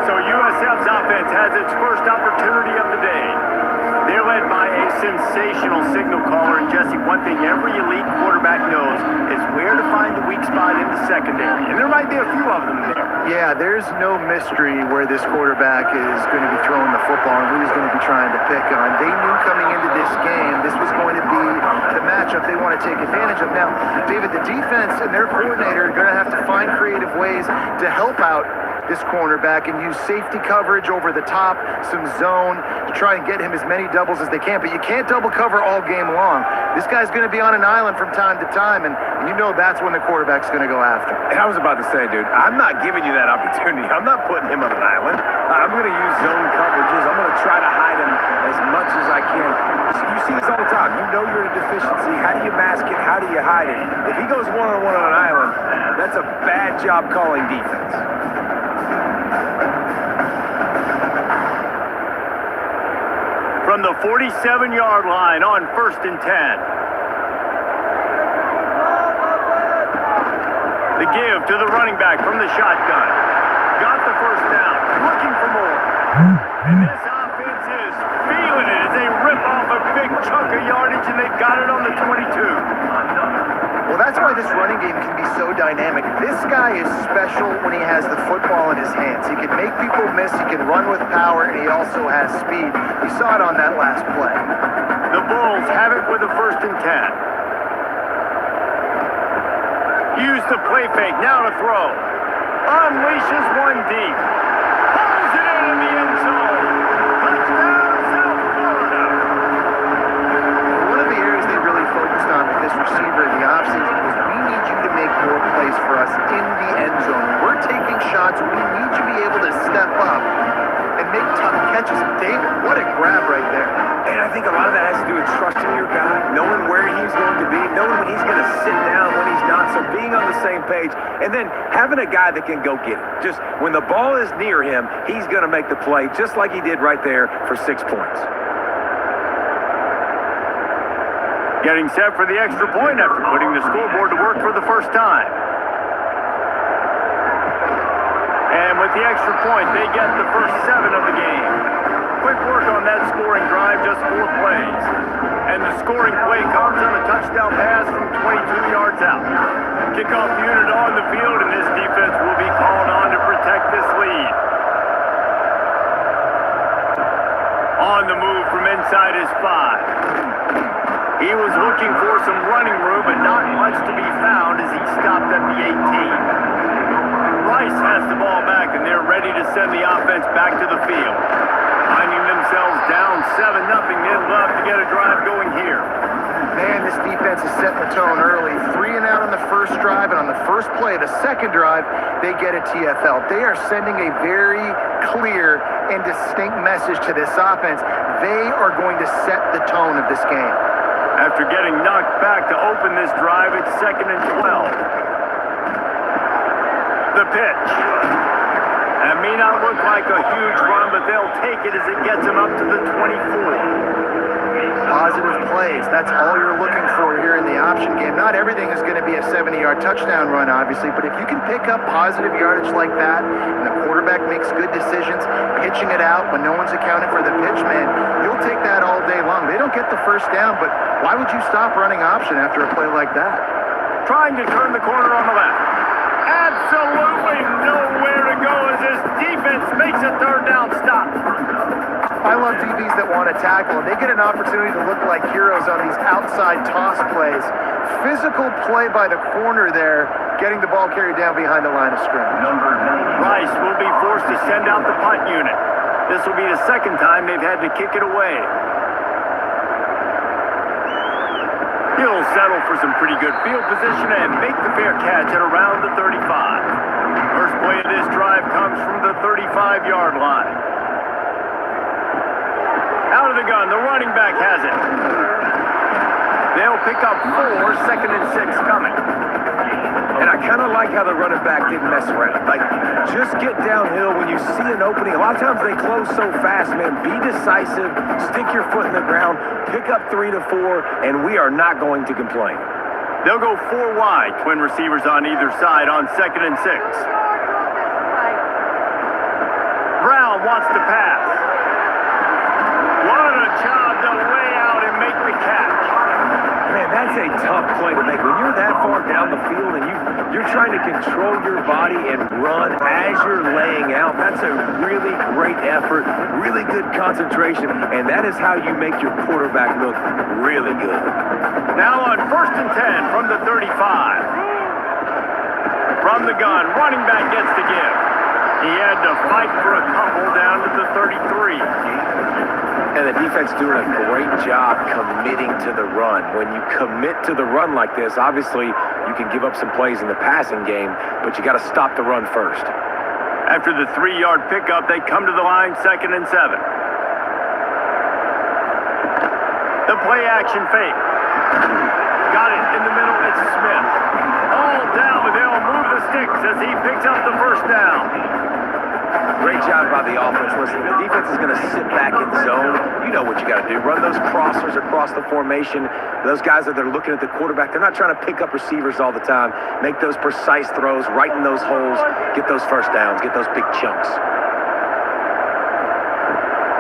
So USF's offense has its first opportunity of the day. They're led by a sensational signal caller. And Jesse, one thing every elite quarterback knows is where to find the weak spot in the secondary. And there might be a few of them there. Yeah, there's no mystery where this quarterback is going to be throwing the football and who he's going to be trying to pick on. They knew coming into this game this was going to be the matchup they want to take advantage of. Now, David, the defense and their coordinator are going to have to find creative ways to help out this cornerback and use safety coverage over the top, some zone to try and get him as many doubles as they can. But you can't double cover all game long. This guy's going to be on an island from time to time, and you know that's when the quarterback's going to go after. And I was about to say, dude, I'm not giving you that opportunity. I'm not putting him on an island. I'm going to use zone coverages. I'm going to try to hide him as much as I can. You see this all the time. You know you're in a deficiency. How do you mask it? How do you hide it? If he goes one-on-one on an island, that's a bad job calling defense. From the 47-yard line on 1st and 10. The give to the running back from the shotgun. Got the first down. Looking for more. And this offense is feeling it as they rip off a big chunk of yardage, and they've got it on the 22. Well, that's why this running game can be so dynamic. This guy is special when he has the football in his hands. He can make people miss, he can run with power, and he also has speed. We saw it on that last play. The Bulls have it with a 1st and 10. Use the play fake, now to throw. Unleashes one deep. Pulls it into the end zone. Touchdown, South Florida. One of the areas they really focused on with this receiver in the offseason was we need you to make more plays for us in the end zone. We're taking shots. We need you to be able to step up and make tough catches. David, what a grab right there. And I think a lot of that has to do with trusting your guy, knowing where he's going to be, knowing when he's going to sit down, when he's not, so being on the same page, and then having a guy that can go get it. Just when the ball is near him, he's going to make the play, just like he did right there for 6 points. Getting set for the extra point after putting the scoreboard to work for the first time. And with the extra point, they get the first 7 of the game. Quick work on that scoring drive, just 4 plays. And the scoring play comes on a touchdown pass from 22 yards out. Kickoff unit on the field, and this defense will be called on to protect this lead. On the move from inside his 5. He was looking for some running room, but not much to be found as he stopped at the 18. Rice has the ball back, and they're ready to send the offense back to the field. Finding themselves down 7-0, they'd love to get a drive going here. Man, this defense is setting the tone early. 3 and out on the first drive, and on the first play, the second drive, they get a TFL. They are sending a very clear and distinct message to this offense. They are going to set the tone of this game. After getting knocked back to open this drive, it's 2nd and 12. The pitch. That may not look like a huge run, but they'll take it as it gets them up to the 24. Positive plays. That's all you're looking for here in the option game. Not everything is going to be a 70-yard touchdown run, obviously, but if you can pick up positive yardage like that, and the quarterback makes good decisions, pitching it out when no one's accounting for the pitch, man, you'll take that all day long. They don't get the first down, but why would you stop running option after a play like that? Trying to turn the corner on the left. Absolutely nowhere to go as this defense makes a third down stop. I love DBs that want to tackle. They get an opportunity to look like heroes on these outside toss plays. Physical play by the corner there, getting the ball carried down behind the line of scrimmage. Rice will be forced to send out the punt unit. This will be the second time they've had to kick it away. He'll settle for some pretty good field position and make the fair catch at around the 35. First play of this drive comes from the 35-yard line. Out of the gun, the running back has it. They'll pick up 4, 2nd and 6 coming. And I kind of like how the running back didn't mess around. Like, just get downhill when you see an opening. A lot of times they close so fast, man. Be decisive, stick your foot in the ground, pick up 3 to 4, and we are not going to complain. They'll go 4 wide, twin receivers on either side on 2nd and 6. Brown wants to pass. What a job to lay out and make the catch. Man, that's a tough play to make. When you're that far down the field and you're trying to control your body and run as you're laying out, that's a really great effort, really good concentration, and that is how you make your quarterback look really good. Now on 1st and 10 from the 35. From the gun, running back gets the give. He had to fight for a couple down to the 33. And the defense doing a great job committing to the run. When you commit to the run like this, obviously you can give up some plays in the passing game, but you got to stop the run first. After the 3-yard pickup, they come to the line 2nd and 7. The play action fake. Got it in the middle, it's Smith. All down, but they'll move the sticks as he picks up the first down. Great job by the offense. Listen, the defense is going to sit back in zone. You know what you got to do. Run those crossers across the formation. Those guys that they're looking at the quarterback, they're not trying to pick up receivers all the time. Make those precise throws, right in those holes, get those first downs, get those big chunks.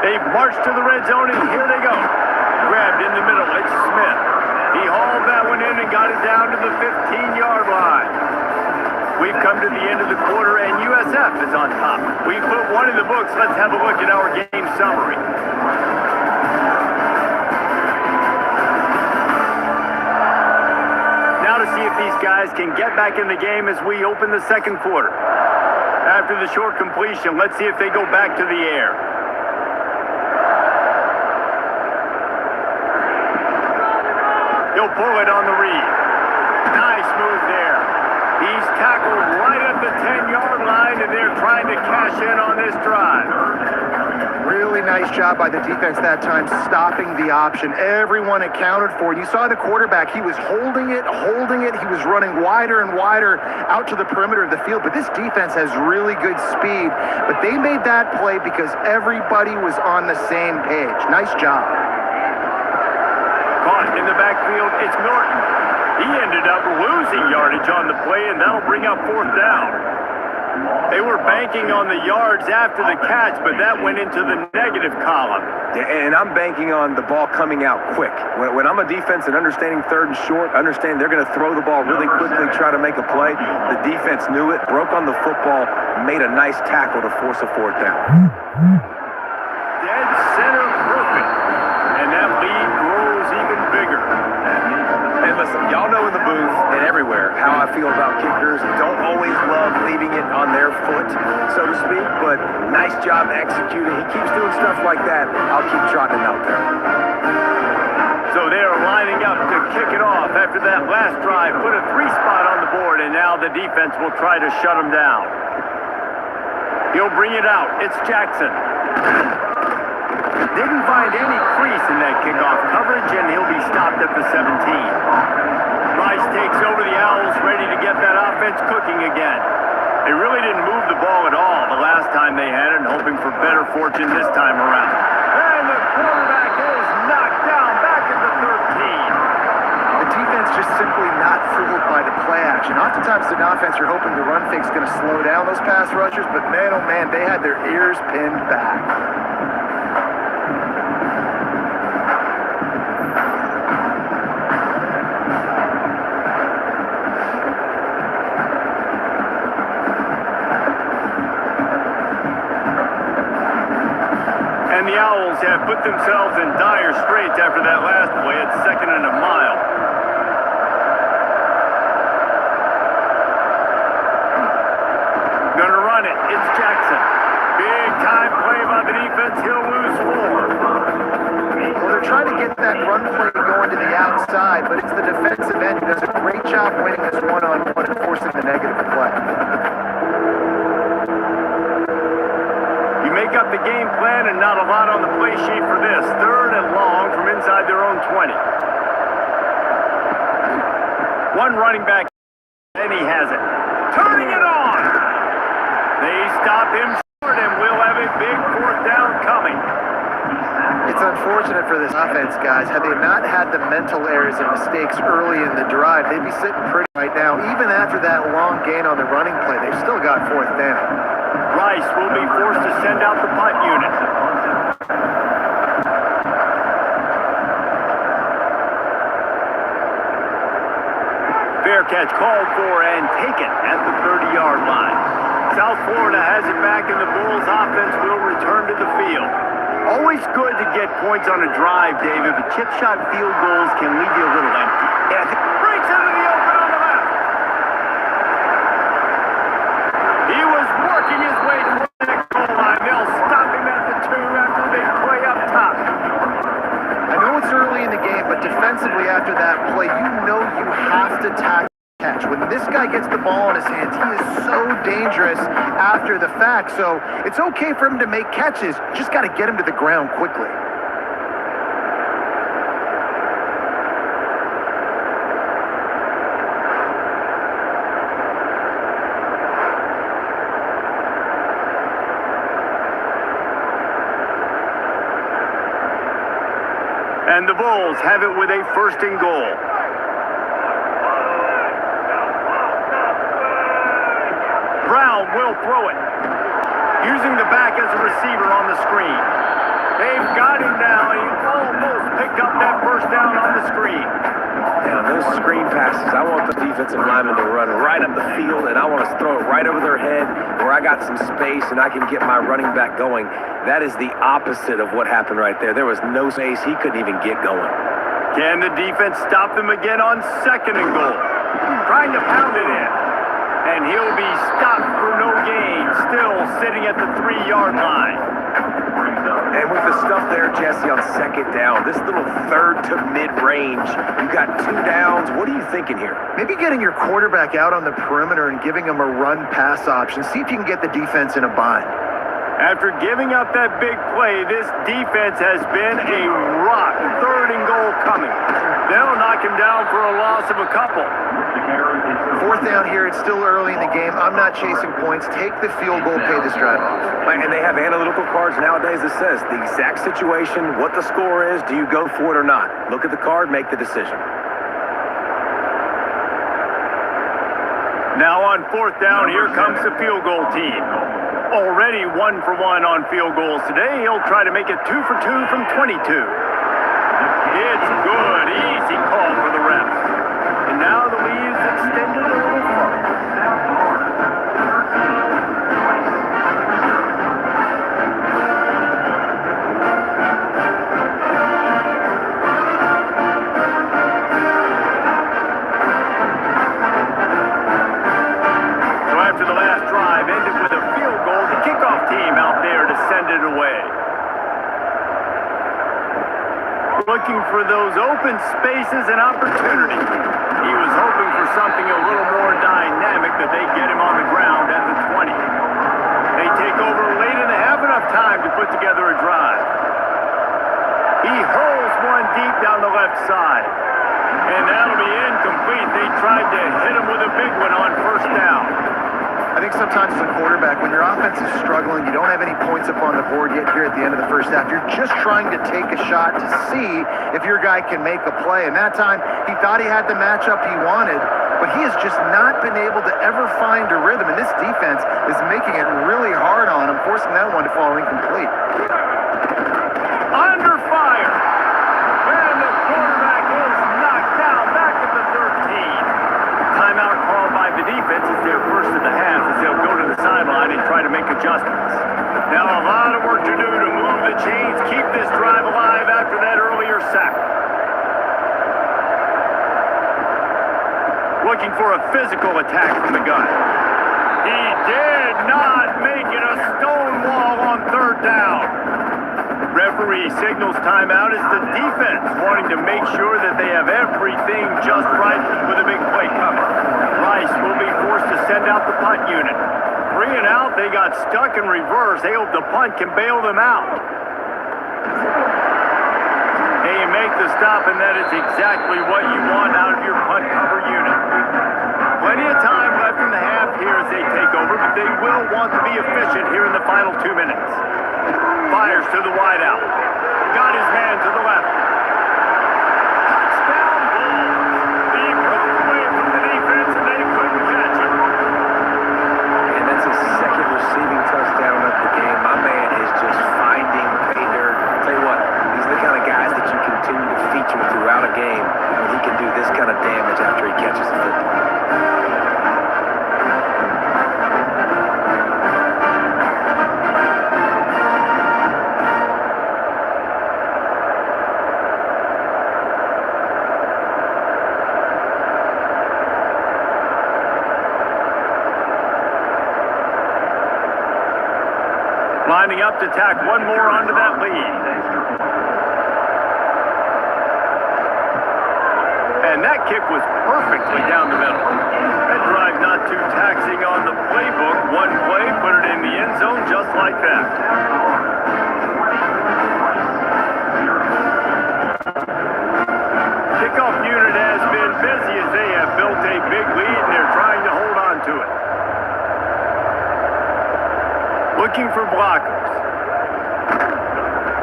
They've marched to the red zone, and here they go. Grabbed in the middle, it's Smith. He hauled that one in and got it down to the 15-yard line. We've come to the end of the quarter, and USF is on top. We put one in the books. Let's have a look at our game summary. Now to see if these guys can get back in the game as we open the second quarter. After the short completion, let's see if they go back to the air. He'll pull it on the read. Nice move there. He's tackled right at the 10-yard line, and they're trying to cash in on this drive. Really nice job by the defense that time, stopping the option. Everyone accounted for it. You saw the quarterback. He was holding it. He was running wider and wider out to the perimeter of the field. But this defense has really good speed. But they made that play because everybody was on the same page. Nice job. Caught in the backfield, it's Norton. He ended up losing yardage on the play, and that'll bring up 4th down. They were banking on the yards after the catch, but that went into the negative column. And I'm banking on the ball coming out quick. When I'm a defense and understanding 3rd and short, understand they're going to throw the ball really quickly, try to make a play. The defense knew it, broke on the football, made a nice tackle to force a 4th down. Dead center perfect. And that lead grows even bigger. And And listen, y'all know in the booth and everywhere how I feel about kickers. Don't always love leaving it on their foot, so to speak, but nice job executing. He keeps doing stuff like that. I'll keep trotting him out there. So they're lining up to kick it off after that last drive. Put a 3 spot on the board, and now the defense will try to shut them down. He'll bring it out. It's Jackson. Didn't find any crease in that kickoff coverage, and he'll be stopped at the 17. Rice takes over the Owls, ready to get that offense cooking again. They really didn't move the ball at all the last time they had it, and hoping for better fortune this time around. And the quarterback is knocked down back at the 13. The defense just simply not fooled by the play action. Oftentimes an offense, you're hoping the run fake's going to slow down those pass rushers, but man, oh man, they had their ears pinned back. And the Owls have put themselves in dire straits after that last play at 2nd and a mile. Gonna run it. It's Jackson. Big time play by the defense. He'll lose 4. Well, they're trying to get that run play going to the outside, but it's the defensive end who does a great job winning this one-on-one and forcing the negative play. You make up the game plan and not a lot on the play sheet for this. 3rd and long from inside their own 20. One running back, and he has it. Turning it on! They stop him short, and we'll have a big 4th down coming. It's unfortunate for this offense, guys. Had they not had the mental errors and mistakes early in the drive, they'd be sitting pretty right now. Even after that long gain on the running play, they've still got 4th down. Rice will be forced to send out the punt unit. Fair catch called for and taken at the 30-yard line. South Florida has it back, and the Bulls offense will return to the field. Always good to get points on a drive, David, but chip shot field goals can leave you a little empty. Breaks into the open on the left. He was working his way toward the goal line. They'll stop him at the 2 after they play up top. I know it's early in the game, but defensively after that play, you know you have to tackle catch. When this guy gets the ball in his hands, he is so dangerous after the fact. So it's okay for him to make catches. Just got to get him to the ground quickly. And the Bulls have it with a 1st and goal. Brown will throw it, using the back as a receiver on the screen. They've got him now, and he almost picked up that 1st down on the screen. Now, those screen passes, I want the defensive lineman to run right up the field, and I want to throw it right over their head where I got some space and I can get my running back going. That is the opposite of what happened right there. There was no space. He couldn't even get going. Can the defense stop them again on 2nd and goal? Trying to pound it in. And he'll be stopped for no gain, still sitting at the 3-yard line. And with the stuff there, Jesse, on 2nd down, this little 3rd to mid-range, you got 2 downs. What are you thinking here? Maybe getting your quarterback out on the perimeter and giving him a run-pass option. See if you can get the defense in a bind. After giving up that big play, this defense has been a rock. 3rd and goal coming. They'll knock him down for a loss of a couple. 4th down here. It's still early in the game. I'm not chasing points. Take the field goal, pay this drive off. And they have analytical cards nowadays that says the exact situation, what the score is, do you go for it or not? Look at the card, make the decision. Now on 4th down, here comes the field goal team. Already 1 for 1 on field goals today. He'll try to make it 2 for 2 from 22. It's good. Easy call for the refs. And now the lead is extended a little further. looking for those open spaces and opportunity. He was hoping for something a little more dynamic that they get him on the ground at the 20. They take over late in the half, enough time to put together a drive. He hurls one deep down the left side. And that'll be incomplete. They tried to hit him with a big one on first down. I think sometimes as a quarterback, when your offense is struggling, you don't have any points up on the board yet here at the end of the first half. You're just trying to take a shot to see if your guy can make a play. And that time, he thought he had the matchup he wanted, but he has just not been able to ever find a rhythm. And this defense is making it really hard on him, forcing that one to fall incomplete. Under fire. And the quarterback is knocked down back at the 13. Timeout called by the defense is their first of the half as they'll go to the sideline and try to make adjustments. Now a lot of work to do to move the chains, keep this drive alive after that earlier sack. Looking for a physical attack from the gun. He did not make it a stone wall on third down. Referee signals timeout as the defense wanting to make sure that they have everything just right with a big play coming. Rice will be forced to send out the punt unit. 3 and out, they got stuck in reverse. They hope the punt can bail them out. They make the stop, and that is exactly what you want out of your punt cover unit. Plenty of time left in the half here as they take over, but they will want to be efficient here in the final 2 minutes. Fires to the wideout. Got his man to the left. Touchdown ball. He broke away from the defense and they couldn't catch him. And that's his second receiving touchdown of the game. My man is just finding pay dirt. Tell you what, these are the kind of guys that you continue to feature throughout a game when he can do this kind of damage after he catches the football. Lining up to tack one more onto that lead. And that kick was perfectly down the middle. That drive not too taxing on the playbook. One play, put it in the end zone just like that. Kickoff unit has been busy as they have built a big lead and they're trying to hold on to it. Looking for blockers.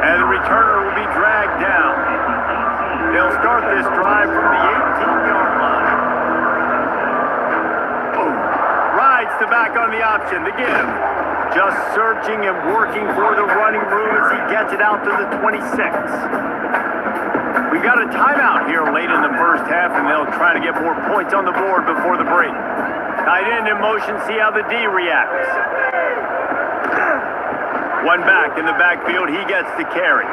And the returner will be dragged down. They'll start this drive from the 18-yard line. Boom. Rides the back on the option. The give. Just searching and working for the running room as he gets it out to the 26. We got a timeout here late in the first half, and they'll try to get more points on the board before the break. Tight end in motion, see how the D reacts. One back in the backfield, he gets the carry.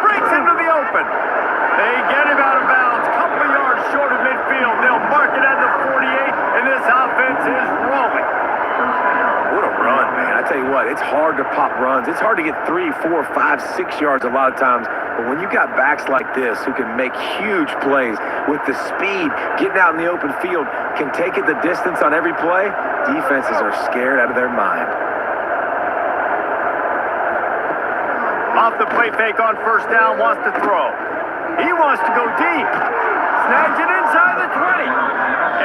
Breaks into the open. They get him out of bounds, couple of yards short of midfield. They'll mark it at the 48, and this offense is rolling. What a run, man. I tell you what, it's hard to pop runs. It's hard to get 3, 4, 5, 6 yards a lot of times. But when you got backs like this who can make huge plays with the speed, getting out in the open field, can take it the distance on every play, defenses are scared out of their mind. Off the play fake on first down, wants to throw. He wants to go deep. Snags it inside the 20.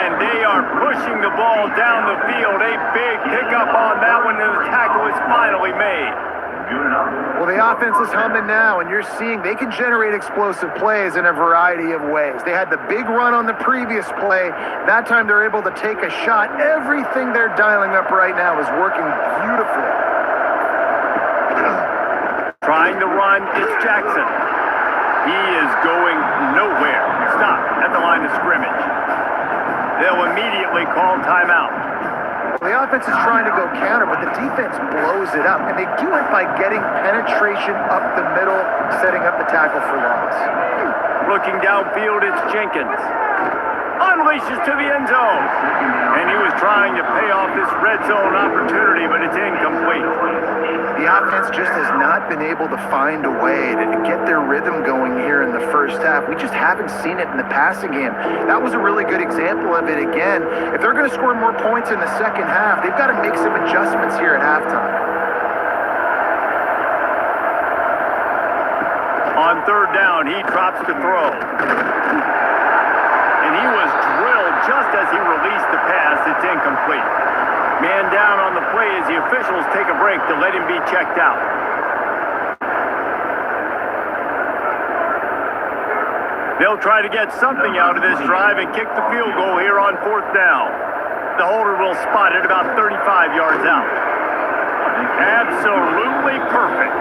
And they are pushing the ball down the field. A big pickup on that one, and the tackle is finally made. Well, the offense is humming now, and you're seeing they can generate explosive plays in a variety of ways. They had the big run on the previous play. That time they're able to take a shot. Everything they're dialing up right now is working beautifully. Trying to run, it's Jackson. He is going nowhere. Stop at the line of scrimmage. They'll immediately call timeout. The offense is trying to go counter, but the defense blows it up, and they do it by getting penetration up the middle, setting up the tackle for loss. Looking downfield, it's Jenkins. unleashes to the end zone. And he was trying to pay off this red zone opportunity, but it's incomplete. The offense just has not been able to find a way to get their rhythm going here in the first half. We just haven't seen it in the passing game. That was a really good example of it again. If they're going to score more points in the second half, they've got to make some adjustments here at halftime. On third down, he drops to throw. And he was drilled just as he released the pass. It's incomplete. Man down on the play as the officials take a break to let him be checked out. They'll try to get something out of this drive and kick the field goal here on fourth down. The holder will spot it about 35 yards out. Absolutely perfect.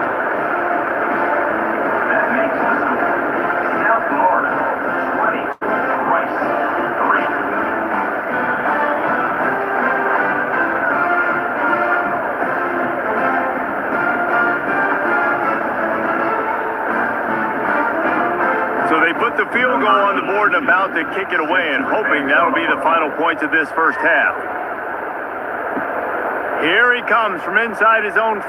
So they put the field goal on the board and about to kick it away and hoping that'll be the final points of this first half. Here he comes from inside his own 5.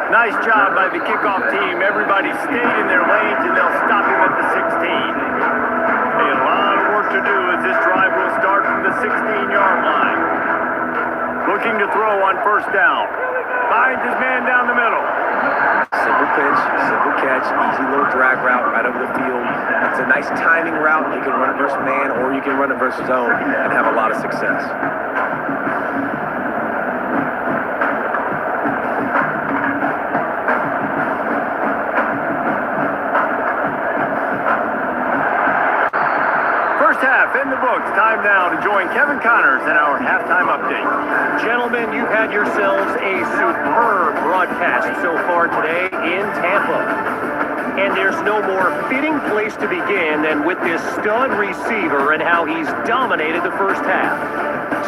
Nice job by the kickoff team. Everybody stayed in their lanes and they'll stop him at the 16. A lot of work to do as this drive will start from the 16-yard line. Looking to throw on first down. Finds his man down the middle. Simple pitch, simple catch, easy little drag route right over the field. It's a nice timing route. You can run it versus man or you can run it versus zone and have a lot of success. First half in the books. Time now to join Kevin Connors in our halftime update. Gentlemen, you've had yourselves a superb broadcast so far today in Tampa. And there's no more fitting place to begin than with this stud receiver and how he's dominated the first half.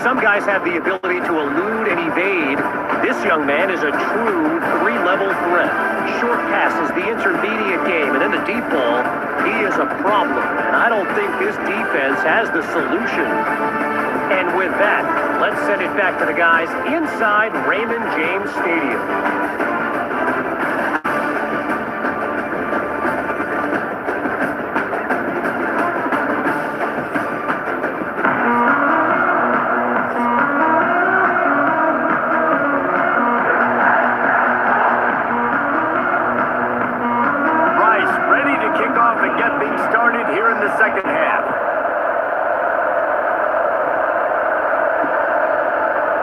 Some guys have the ability to elude and evade. This young man is a true three-level threat. Short passes, the intermediate game, and then the deep ball, he is a problem. And I don't think this defense has the solution. And with that, let's send it back to the guys inside Raymond James Stadium. Second half.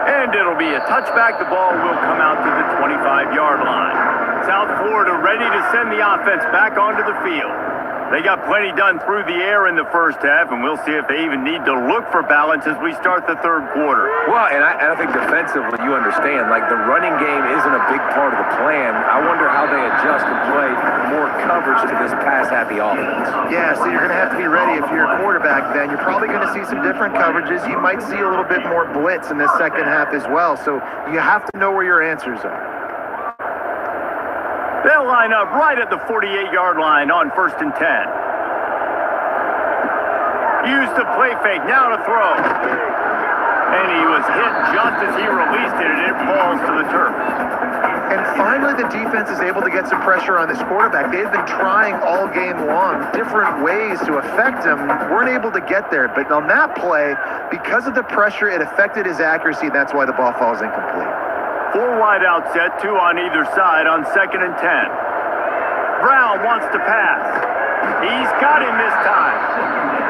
And it'll be a touchback. The ball will come out to the 25-yard line. South Florida ready to send the offense back onto the field. They got plenty done through the air in the first half, and we'll see if they even need to look for balance as we start the third quarter. Well, and I think defensively, you understand, like the running game isn't a big part of the plan. I wonder how they adjust and play more coverage to this pass-happy offense. Yeah, so you're going to have to be ready if you're a quarterback then. You're probably going to see some different coverages. You might see a little bit more blitz in this second half as well. So you have to know where your answers are. They'll line up right at the 48-yard line on 1st and 10. Use the play fake, now to throw. And he was hit just as he released it, and it falls to the turf. And finally, the defense is able to get some pressure on this quarterback. They've been trying all game long, different ways to affect him. Weren't able to get there. But on that play, because of the pressure, it affected his accuracy. That's why the ball falls incomplete. 4 wide out set, 2 on either side on 2nd and 10. Brown wants to pass. He's got him this time.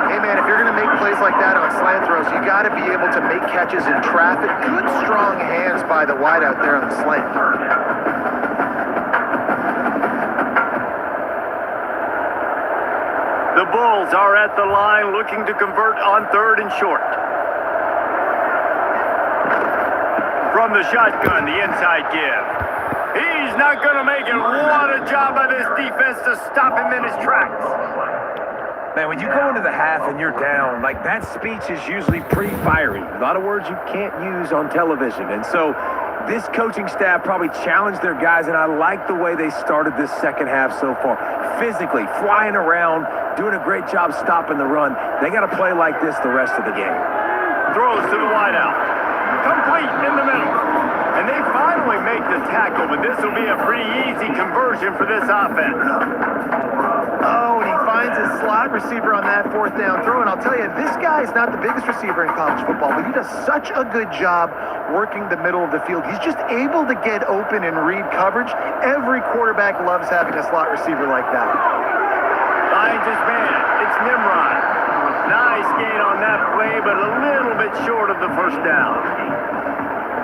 Hey, man, if you're going to make plays like that on slant throws, you got to be able to make catches in traffic. Good, strong hands by the wide out there on the slant. The Bulls are at the line looking to convert on 3rd and short. From the shotgun, the inside give. He's not going to make it. What a job by this defense to stop him in his tracks. Man, when you go into the half and you're down, like that speech is usually pretty fiery. A lot of words you can't use on television. And so This coaching staff probably challenged their guys, and I like the way they started this second half so far. Physically, flying around, doing a great job stopping the run. They got to play like this the rest of the game. Throws to the wideout. Complete in the middle. And they finally make the tackle, but this will be a pretty easy conversion for this offense. Oh, and he finds his slot receiver on that fourth down throw. And I'll tell you, this guy is not the biggest receiver in college football, but he does such a good job working the middle of the field. He's just able to get open and read coverage. Every quarterback loves having a slot receiver like that. Finds his man. It's Nimrod. Nice gain on that play, but a little bit short of the first down.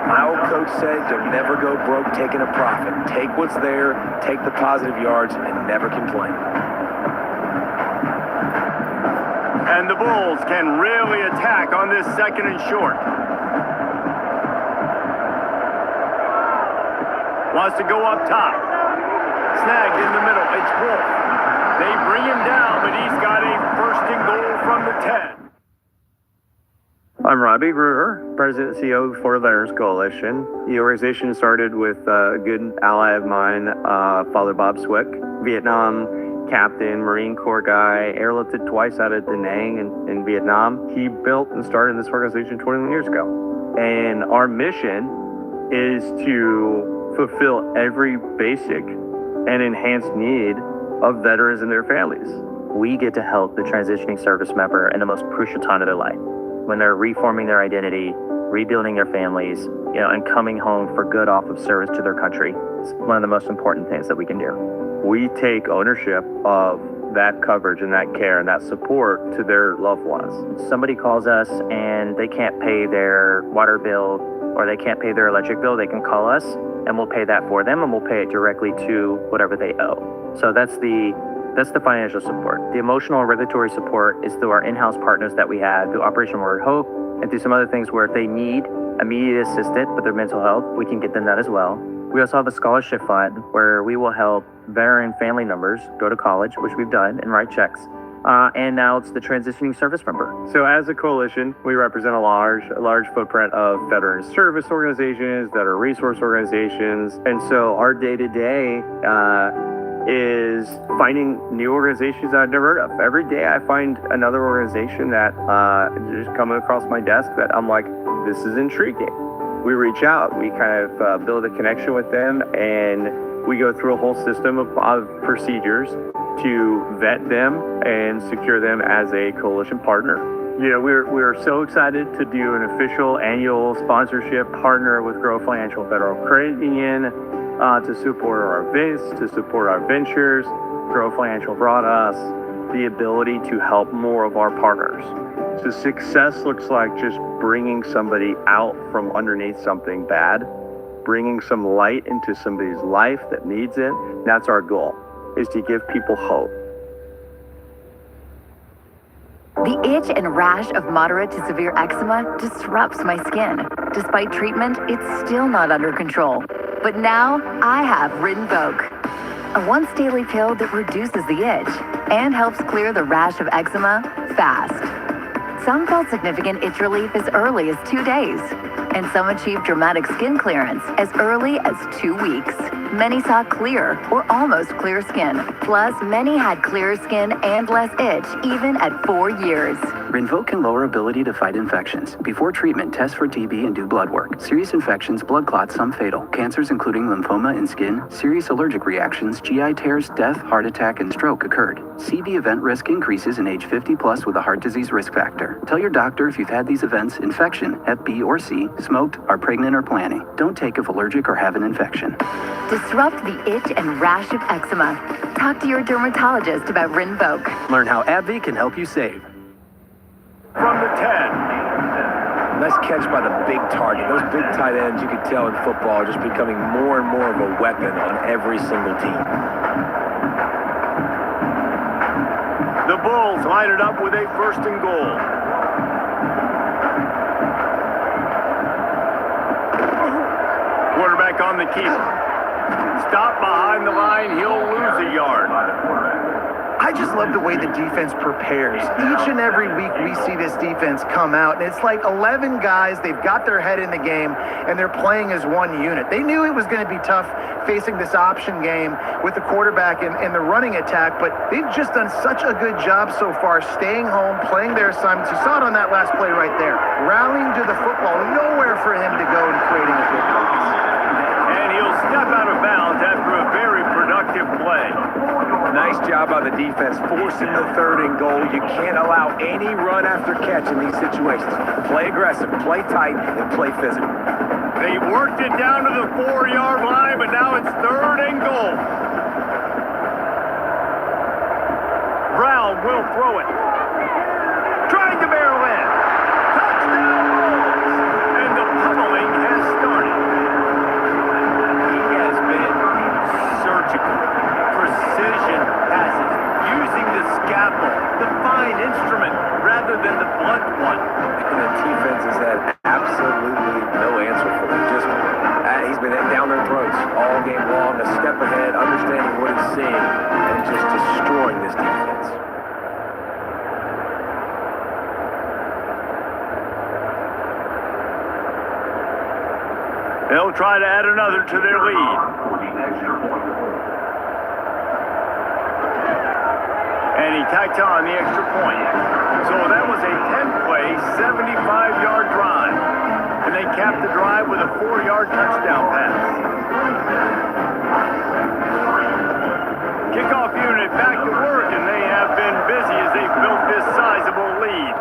My old coach said you'll never go broke taking a profit. Take what's there, take the positive yards, and never complain. And the Bulls can really attack on this second and short. Wants to go up top. Snagged in the middle. It's Wolf. They bring him down, but he's got a first and goal from the 10. I'm Robbie Gruder, President and CEO for Veterans Coalition. The organization started with a good ally of mine, Father Bob Swick, Vietnam captain, Marine Corps guy, airlifted twice out of Da Nang in Vietnam. He built and started this organization 21 years ago. And our mission is to fulfill every basic and enhanced need of veterans and their families. We get to help the transitioning service member in the most crucial time of their life, when they're reforming their identity, rebuilding their families, and coming home for good off of service to their country. It's one of the most important things that we can do. We take ownership of that coverage and that care and that support to their loved ones. Somebody calls us and they can't pay their water bill or they can't pay their electric bill, they can call us and we'll pay that for them and we'll pay it directly to whatever they owe. So that's the financial support. The emotional and regulatory support is through our in-house partners that we have, through Operation Word Hope, and through some other things where if they need immediate assistance with their mental health, we can get them that as well. We also have a scholarship fund where we will help veteran family members go to college, which we've done, and write checks. And now it's the transitioning service member. So as a coalition, we represent a large footprint of veteran service organizations that are resource organizations. And so our day-to-day is finding new organizations that I've never heard of. Every day I find another organization that just coming across my desk that I'm like, this is intriguing. We reach out, we kind of build a connection with them, and we go through a whole system of procedures to vet them and secure them as a coalition partner. We're so excited to do an official annual sponsorship partner with Grow Financial Federal Credit Union to support our events, to support our ventures. Grow Financial brought us the ability to help more of our partners. So success looks like just bringing somebody out from underneath something bad, bringing some light into somebody's life that needs it. That's our goal, is to give people hope. The itch and rash of moderate to severe eczema disrupts my skin. Despite treatment, it's still not under control. But now I have Rinvoq, a once daily pill that reduces the itch and helps clear the rash of eczema fast. Some felt significant itch relief as early as 2 days, and some achieved dramatic skin clearance as early as 2 weeks. Many saw clear or almost clear skin. Plus, many had clearer skin and less itch, even at 4 years. Rinvoq can lower ability to fight infections. Before treatment, test for TB and do blood work. Serious infections, blood clots, some fatal. Cancers including lymphoma and skin, serious allergic reactions, GI tears, death, heart attack, and stroke occurred. CV event risk increases in age 50 plus with a heart disease risk factor. Tell your doctor if you've had these events, infection, Hep B or C, smoked, are pregnant or planning. Don't take if allergic or have an infection. Disrupt the itch and rash of eczema. Talk to your dermatologist about Rinvoq. Learn how AbbVie can help you save. From the 10. Nice catch by the big target. Those big tight ends, you could tell in football, are just becoming more and more of a weapon on every single team. The Bulls line it up with a first and goal. Quarterback on the keeper. Stop behind the line, he'll lose a yard. I just love the way the defense prepares. Each and every week we see this defense come out, and it's like 11 guys, they've got their head in the game, and they're playing as one unit. They knew it was going to be tough facing this option game with the quarterback and the running attack, but they've just done such a good job so far staying home, playing their assignments. You saw it on that last play right there. Rallying to the football, nowhere for him to go and creating a good pass. And he'll step out of bounds after a very productive play. Nice job by the defense, forcing the 3rd and goal. You can't allow any run after catch in these situations. Play aggressive, play tight, and play physical. They worked it down to the 4-yard line, but now it's 3rd and goal. Brown will throw it. Trying to barrel in. Touchdown Bulls! And the pummeling has started. He has been surgical. Precision passes. Using the scalpel, the fine instrument, rather than the blunt one. And the defense has had absolutely no answer for him. Just, he's been down their throats all game long, a step ahead, understanding what he's seeing, and just destroying this defense. They'll try to add another to their lead. And he tacked on the extra point. So that was a 10-play, 75-yard drive. And they capped the drive with a 4-yard touchdown pass. Kickoff unit back to work, and they have been busy as they've built this sizable lead.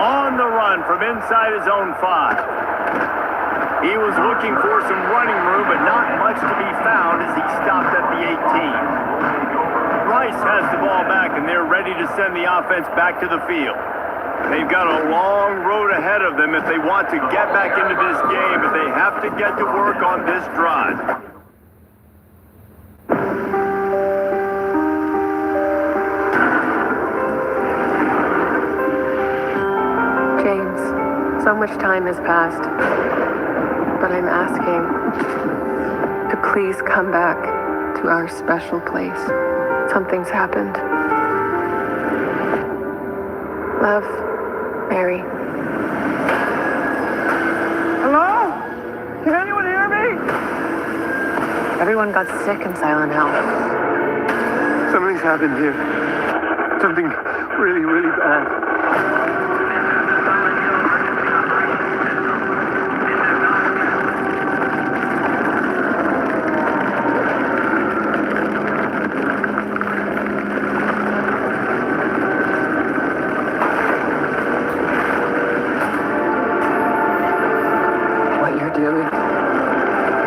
On the run from inside his own 5. He was looking for some running room, but not much to be found as he stopped at the 18. Rice has the ball back, and they're ready to send the offense back to the field. They've got a long road ahead of them if they want to get back into this game, but they have to get to work on this drive. James, so much time has passed, but I'm asking to please come back to our special place. Something's happened. Love, Mary. Hello? Can anyone hear me? Everyone got sick in Silent Hill. Something's happened here. Something really, really bad.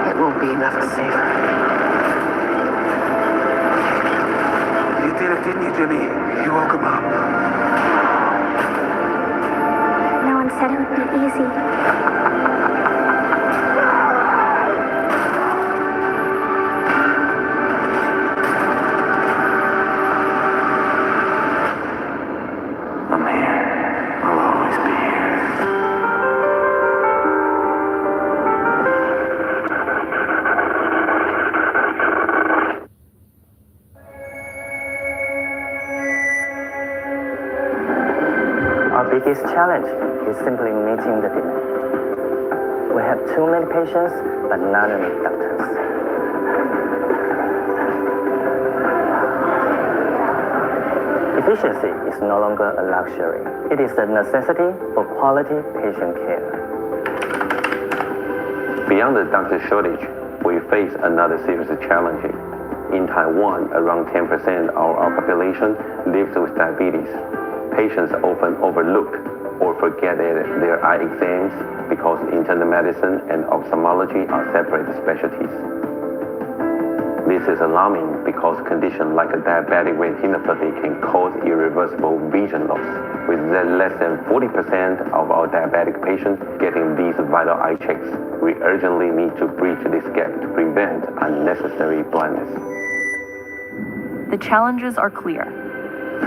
It won't be enough to save her. You did it, didn't you, Jimmy? You woke him up. No one said it would be easy. I'm here. I'll always be here. Our biggest challenge is simply meeting the demand. We have too many patients, but not enough doctors. Efficiency is no longer a luxury. It is a necessity for quality patient care. Beyond the doctor shortage, we face another serious challenge. In Taiwan, around 10% of our population lives with diabetes. Patients often overlook or forget their eye exams because internal medicine and ophthalmology are separate specialties. This is alarming because conditions like diabetic retinopathy can cause irreversible vision loss. With less than 40% of our diabetic patients getting these vital eye checks, we urgently need to bridge this gap to prevent unnecessary blindness. The challenges are clear.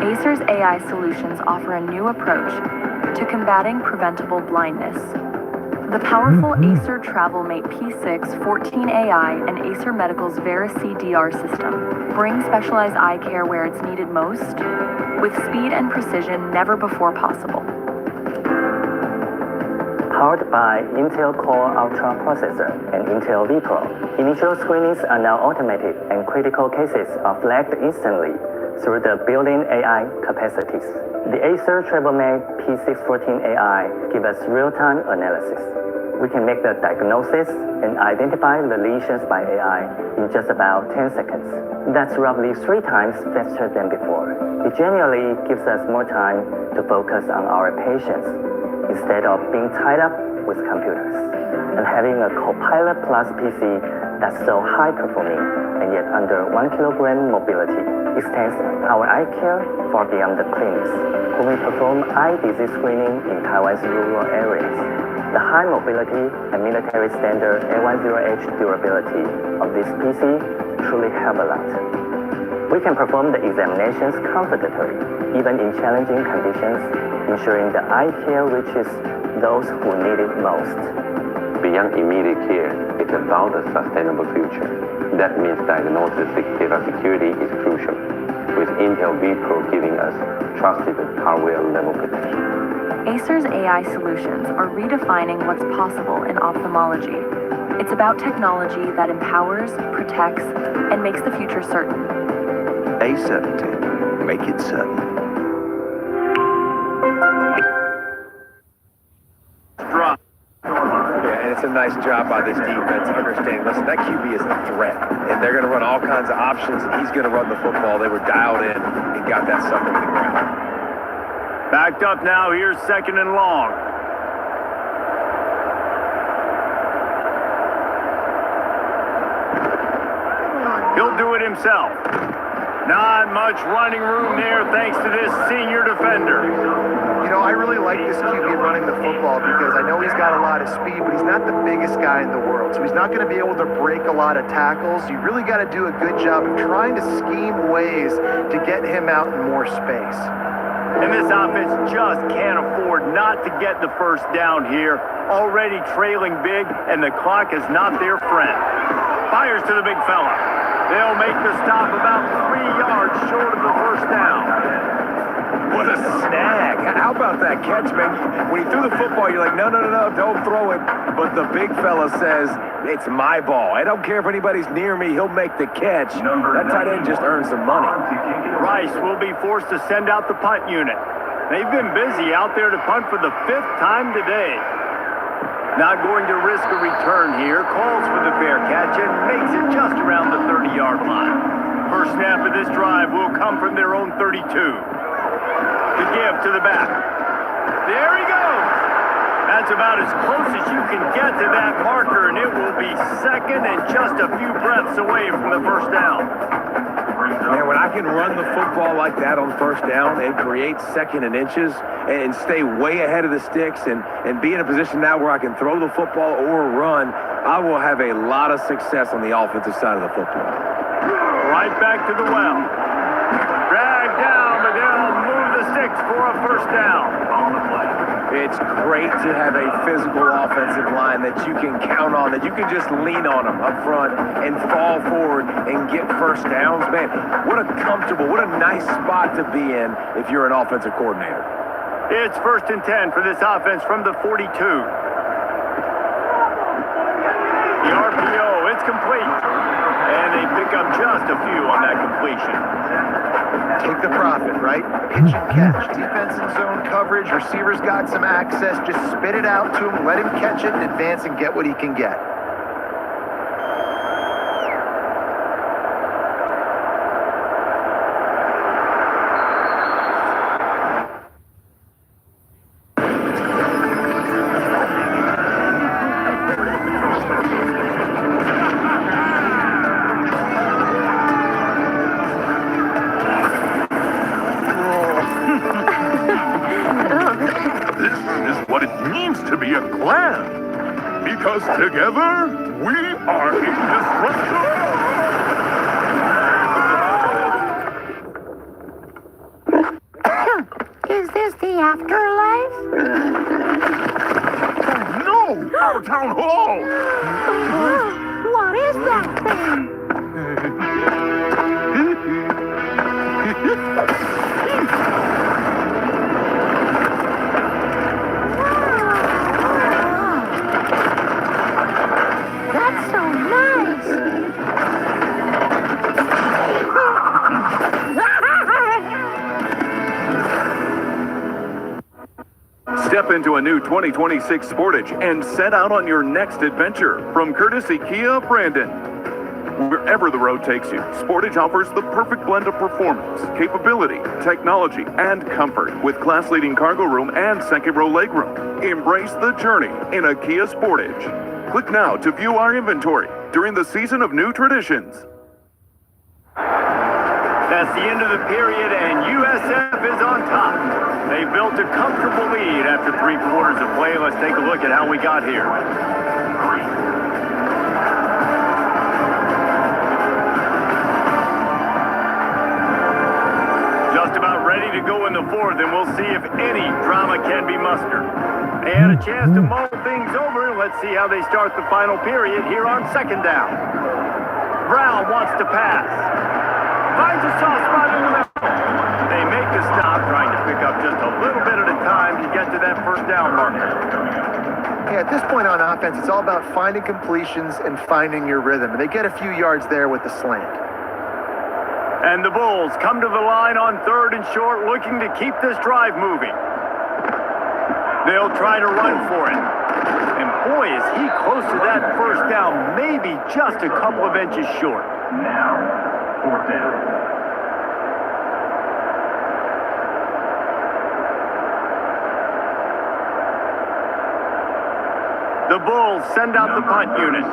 Acer's AI solutions offer a new approach to combating preventable blindness. The powerful Acer TravelMate P6 14AI and Acer Medical's Vera CDR system bring specialized eye care where it's needed most, with speed and precision never before possible. Powered by Intel Core Ultra processor and Intel vPro, initial screenings are now automated and critical cases are flagged instantly through the built-in AI capacities. The Acer TravelMate P614AI gives us real-time analysis. We can make the diagnosis and identify the lesions by AI in just about 10 seconds. That's roughly 3 times faster than before. It generally gives us more time to focus on our patients instead of being tied up with computers. And having a Copilot Plus PC that's so high performing and yet under 1 kilogram mobility extends our eye care far beyond the clinics. When we perform eye disease screening in Taiwan's rural areas, the high mobility and military standard A10H durability of this PC truly help a lot. We can perform the examinations confidently, even in challenging conditions, ensuring the eye care reaches those who need it most. Beyond immediate care, it's about a sustainable future. That means diagnosis data security is crucial, with Intel vPro giving us trusted hardware-level protection. Acer's AI solutions are redefining what's possible in ophthalmology. It's about technology that empowers, protects, and makes the future certain. A17. Make it certain. Drop. Yeah, and it's a nice job by this defense understanding, listen, that QB is a threat, and they're going to run all kinds of options, and he's going to run the football. They were dialed in and got that sucker to the ground. Backed up now, here's 2nd and long. He'll do it himself. Not much running room there thanks to this senior defender. You know, I really like this QB running the football because I know he's got a lot of speed, but he's not the biggest guy in the world. So he's not going to be able to break a lot of tackles. You really got to do a good job of trying to scheme ways to get him out in more space. And this offense just can't afford not to get the first down here. Already trailing big, and the clock is not their friend. Fires to the big fella. They'll make the stop about 3 yards short of the first down. What a snag. How about that catch, man? When he threw the football, you're like, no, don't throw it. But the big fella says, it's my ball. I don't care if anybody's near me. He'll make the catch. That tight end just earned some money. Rice will be forced to send out the punt unit. They've been busy out there to punt for the 5th time today. Not going to risk a return here. Calls for the fair catch and makes it just around the 30-yard line. First snap of this drive will come from their own 32. The give to the back. There he goes. That's about as close as you can get to that marker, and it will be 2nd and just a few breaths away from the first down. Man, when I can run the football like that on first down and create 2nd and inches and stay way ahead of the sticks and be in a position now where I can throw the football or run, I will have a lot of success on the offensive side of the football. Right back to the well. Drag down, but they'll move the sticks for a first down. On the play. It's great to have a physical offensive line that you can count on, that you can just lean on them up front and fall forward and get first downs. Man, what a comfortable, what a nice spot to be in if you're an offensive coordinator. It's 1st and 10 for this offense from the 42. The RPO, it's complete. And they pick up just a few on that completion. Take the profit, right? Pitch and catch. Defense in zone coverage. Receivers got some access. Just spit it out to him. Let him catch it and advance and get what he can get. Because together, we are indestructible! Is this the afterlife? No! No! Our town hall! What is that thing? That's so Step into a new 2026 Sportage and set out on your next adventure from courtesy Kia Brandon. Wherever the road takes you, Sportage offers the perfect blend of performance, capability, technology, and comfort with class-leading cargo room and second-row legroom. Embrace the journey in a Kia Sportage. Click now to view our inventory during the season of new traditions. That's the end of the period, and USF is on top. They built a comfortable lead after 3 quarters of play. Let's take a look at how we got here. Just about ready to go in the fourth, and we'll see if any drama can be mustered. They had a chance to mull things over. Let's see how they start the final period here on second down. Brown wants to pass. Finds a soft spot in the middle. They make the stop, trying to pick up just a little bit at a time to get to that first down marker. Yeah, at this point on offense, it's all about finding completions and finding your rhythm. And they get a few yards there with the slant. And the Bulls come to the line on 3rd and short, looking to keep this drive moving. They'll try to run for it. And boy, is he close to that first down, maybe just a couple of inches short. Now, 4th down. The Bulls send out the punt unit.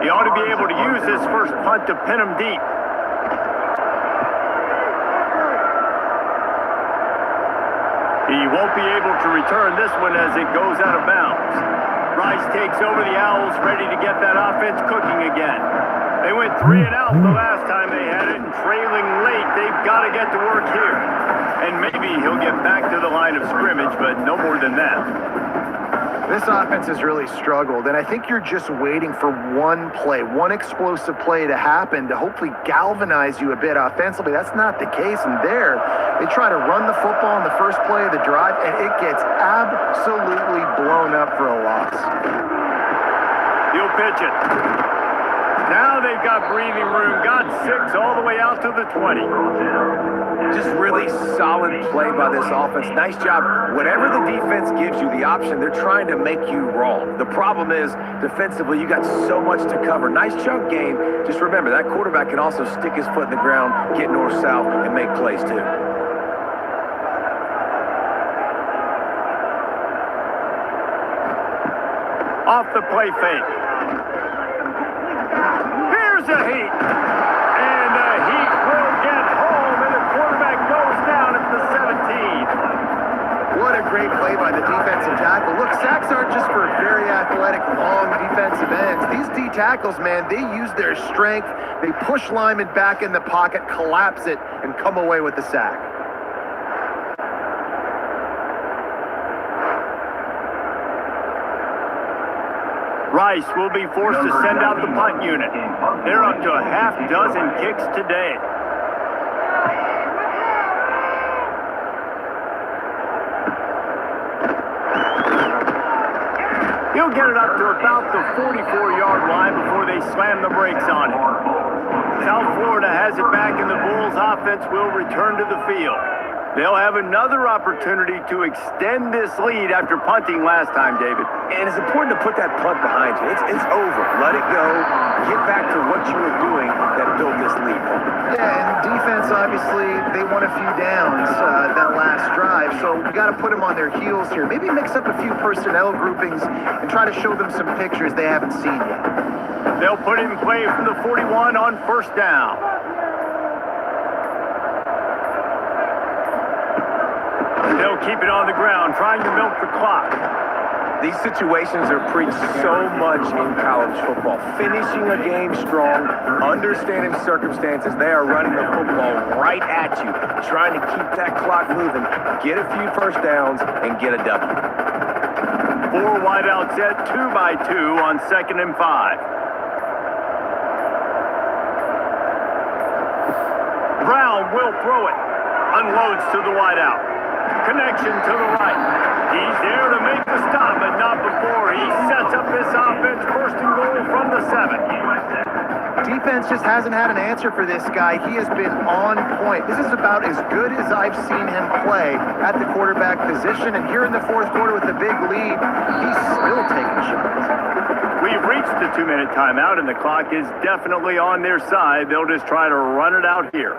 He ought to be able to use this first punt to pin him deep. He won't be able to return this one as it goes out of bounds. Rice takes over the Owls, ready to get that offense cooking again. They went 3 and out the last time they had it, and trailing late, they've got to get to work here. And maybe he'll get back to the line of scrimmage, but no more than that. This offense has really struggled, and I think you're just waiting for one play, one explosive play to happen to hopefully galvanize you a bit offensively. That's not the case, and there, they try to run the football on the first play of the drive, and it gets absolutely blown up for a loss. He'll pitch it. Now they've got breathing room, got 6 all the way out to the 20. Just really solid play by this offense. Nice job. Whatever the defense gives you the option, they're trying to make you wrong. The problem is, defensively, you got so much to cover. Nice chunk game. Just remember, that quarterback can also stick his foot in the ground, get north-south, and make plays too. Off the play fake. Here's a heat. And the heat will get home, and the quarterback goes down at the 17. What a great play by the defensive tackle. Look, sacks aren't just for very athletic, long defensive ends. These D tackles, man, they use their strength. They push linemen back in the pocket, collapse it, and come away with the sack. Rice will be forced to send out the punt unit. They're up to a half dozen kicks today. He'll get it up to about the 44-yard line before they slam the brakes on him. South Florida has it back, and the Bulls offense will return to the field. They'll have another opportunity to extend this lead after punting last time, David. And it's important to put that punt behind you. It's over. Let it go. Get back to what you were doing that built this lead. Yeah, and defense, obviously, they won a few downs that last drive, so we got to put them on their heels here. Maybe mix up a few personnel groupings and try to show them some pictures they haven't seen yet. They'll put it in play from the 41 on first down. They'll keep it on the ground, trying to milk the clock. These situations are preached so much in college football. Finishing a game strong, understanding circumstances. They are running the football right at you, trying to keep that clock moving, get a few first downs, and get a W. 4 wideout set, 2 by 2 on 2nd and 5. Brown will throw it. Unloads to the wideout. Connection to the right. He's there to make the stop, but not before he sets up this offense. 1st and goal from the 7. Defense just hasn't had an answer for this guy. He has been on point. This is about as good as I've seen him play at the quarterback position. And here in the 4th quarter with the big lead, he's still taking shots. We've reached the 2-minute timeout, and the clock is definitely on their side. They'll just try to run it out here.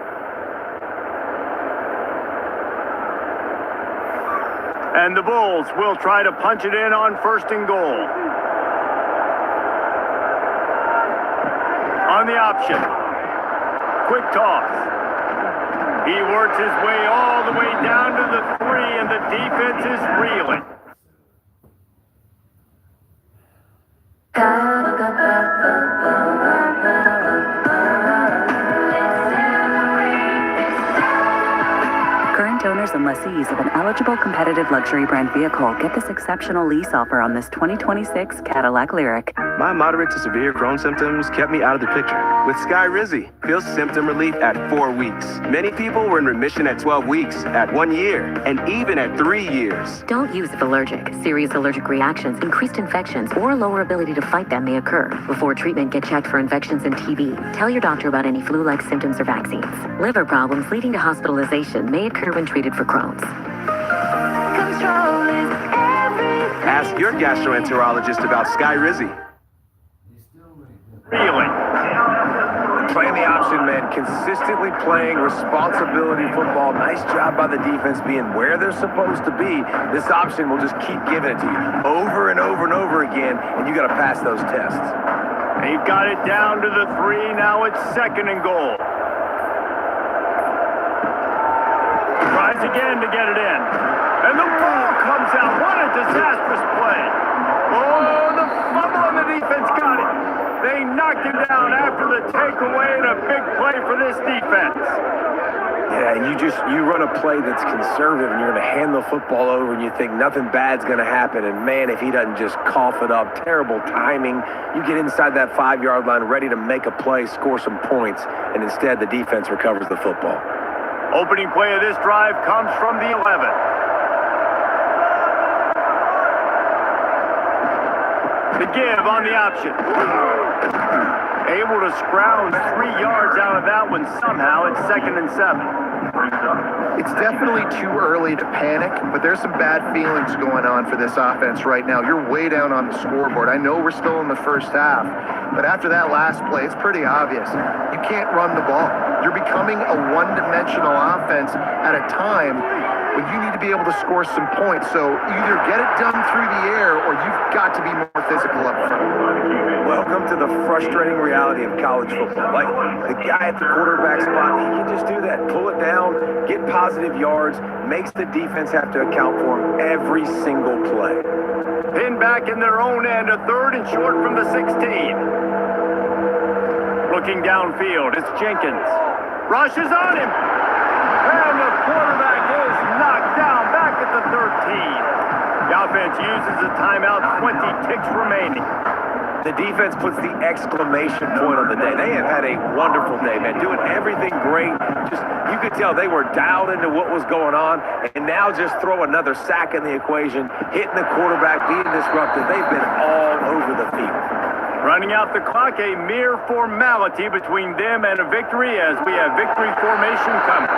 And the Bulls will try to punch it in on 1st and goal. On the option. Quick toss. He works his way all the way down to the 3, and the defense is reeling. Current owners and lessees of an eligible competitive luxury brand vehicle get this exceptional lease offer on this 2026 Cadillac Lyriq. My moderate to severe Crohn's symptoms kept me out of the picture. With Skyrizi, feel symptom relief at 4 weeks. Many people were in remission at 12 weeks, at 1 year, and even at 3 years. Don't use if allergic. Serious allergic reactions, increased infections, or lower ability to fight them may occur. Before treatment, get checked for infections and TB. Tell your doctor about any flu-like symptoms or vaccines. Liver problems leading to hospitalization may occur when treated for Crohn's. Control is everything. Ask your gastroenterologist about Skyrizi. Reeling. Playing the option, man. Consistently playing responsibility football. Nice job by the defense being where they're supposed to be. This option will just keep giving it to you over and over and over again, and you got to pass those tests. He got it down to the 3. Now it's 2nd and goal. Tries again to get it in. And the ball comes out. What a disastrous play. Oh, the fumble and the defense got it. They knocked him down after the takeaway, and a big play for this defense. Yeah, and you run a play that's conservative, and you're going to hand the football over, and you think nothing bad's going to happen. And man, if he doesn't just cough it up, terrible timing. You get inside that 5-yard line, ready to make a play, score some points, and instead the defense recovers the football. Opening play of this drive comes from the 11. The give on the option. Able to scrounge 3 yards out of that one somehow. It's 2nd and 7. It's definitely too early to panic, but there's some bad feelings going on for this offense right now. You're way down on the scoreboard. I know we're still in the first half, but after that last play, it's pretty obvious. You can't run the ball. You're becoming a one-dimensional offense at a time when you need to be able to score some points. So either get it done through the air, or you've got to be more physical up front. Welcome to the frustrating reality of college football. Like, the guy at the quarterback spot, he can just do that. Pull it down, get positive yards, makes the defense have to account for him every single play. Pinned back in their own end, a 3rd and short from the 16. Looking downfield, it's Jenkins. Rushes on him. And the quarterback is knocked down back at the 13. The offense uses a timeout, 20 ticks remaining. The defense puts the exclamation point on the day. They have had a wonderful day, man, doing everything great. Just, you could tell they were dialed into what was going on, and now just throw another sack in the equation, hitting the quarterback, being disruptive. They've been all over the field. Running out the clock, a mere formality between them and a victory, as we have victory formation coming.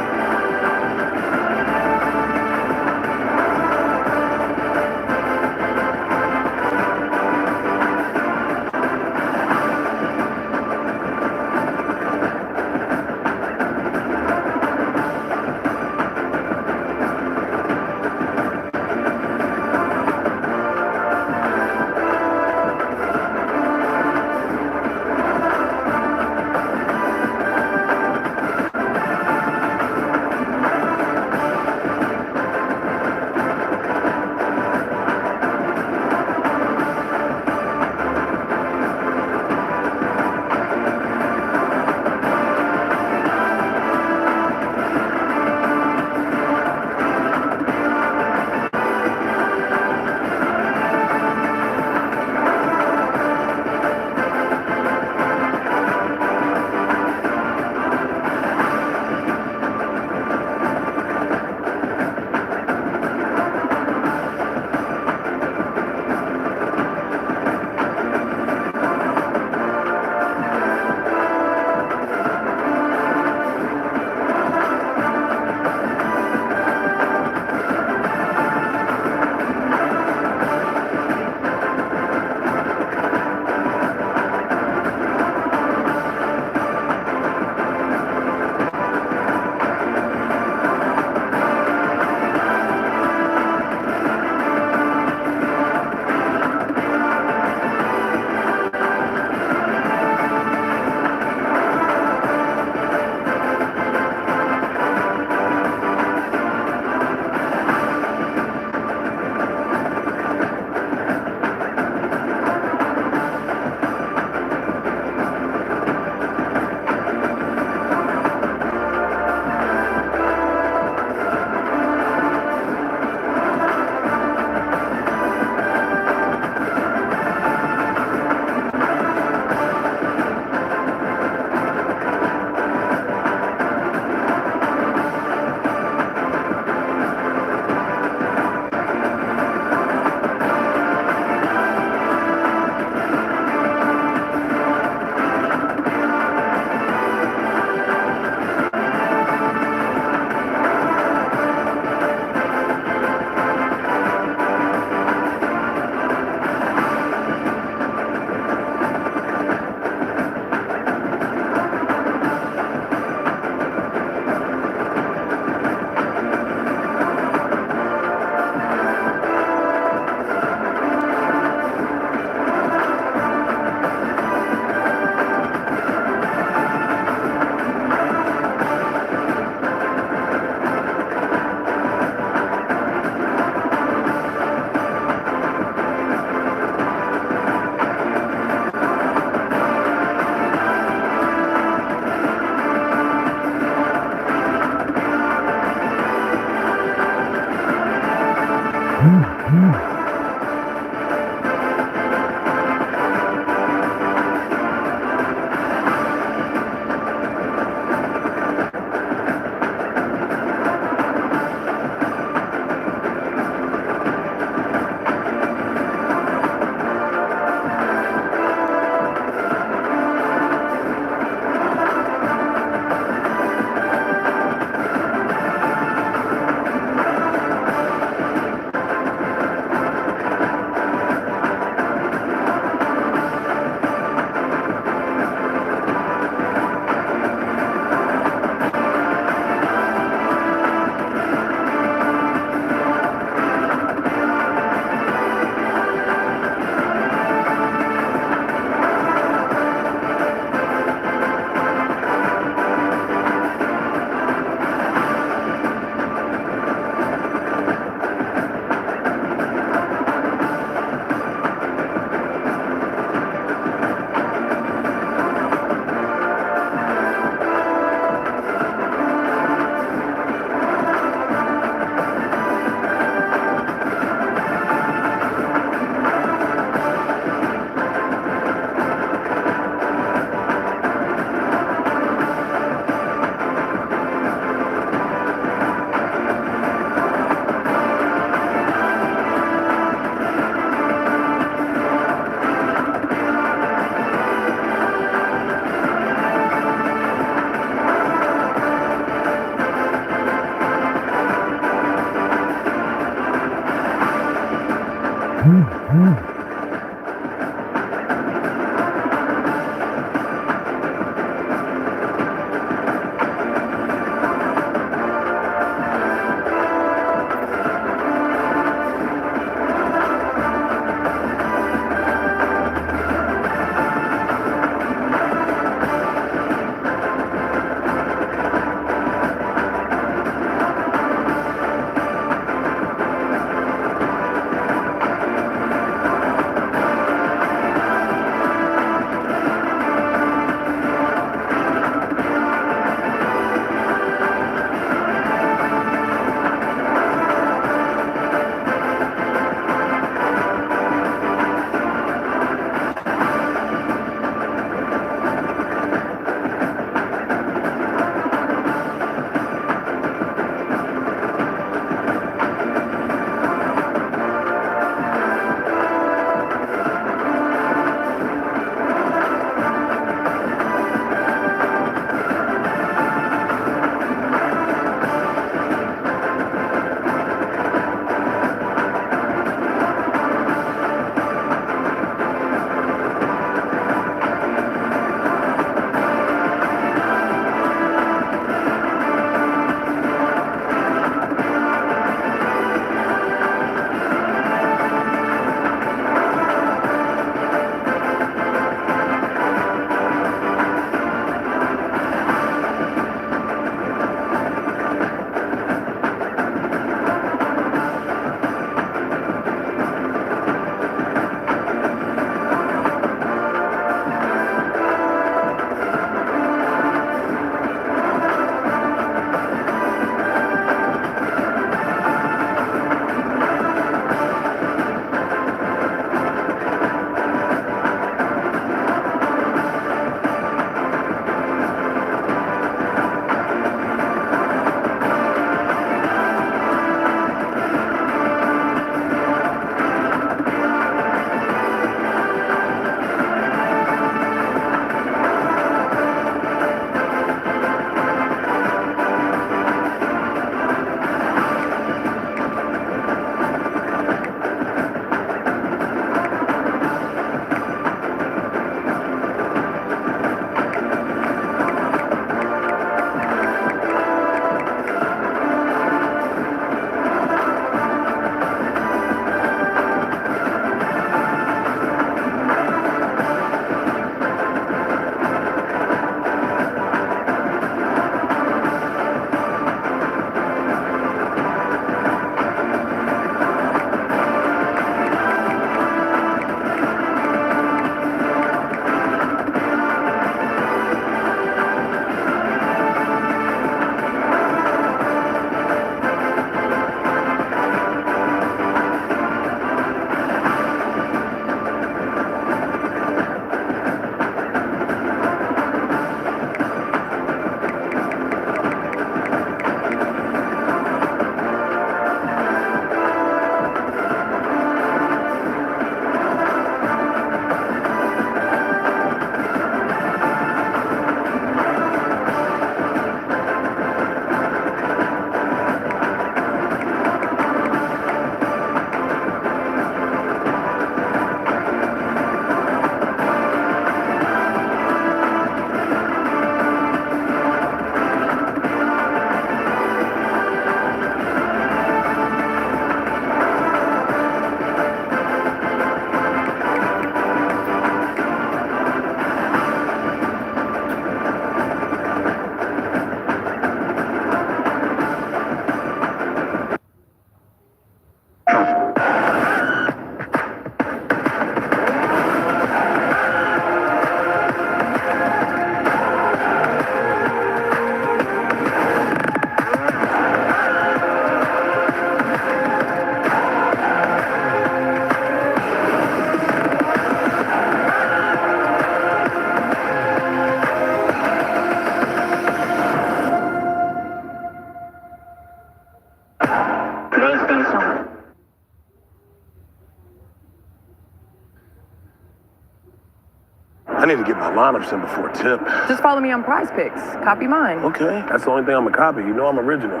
need to get my lineups in before tip. Just follow me on Prize Picks. Copy mine. Okay, that's the only thing I'm a copy. You know I'm original.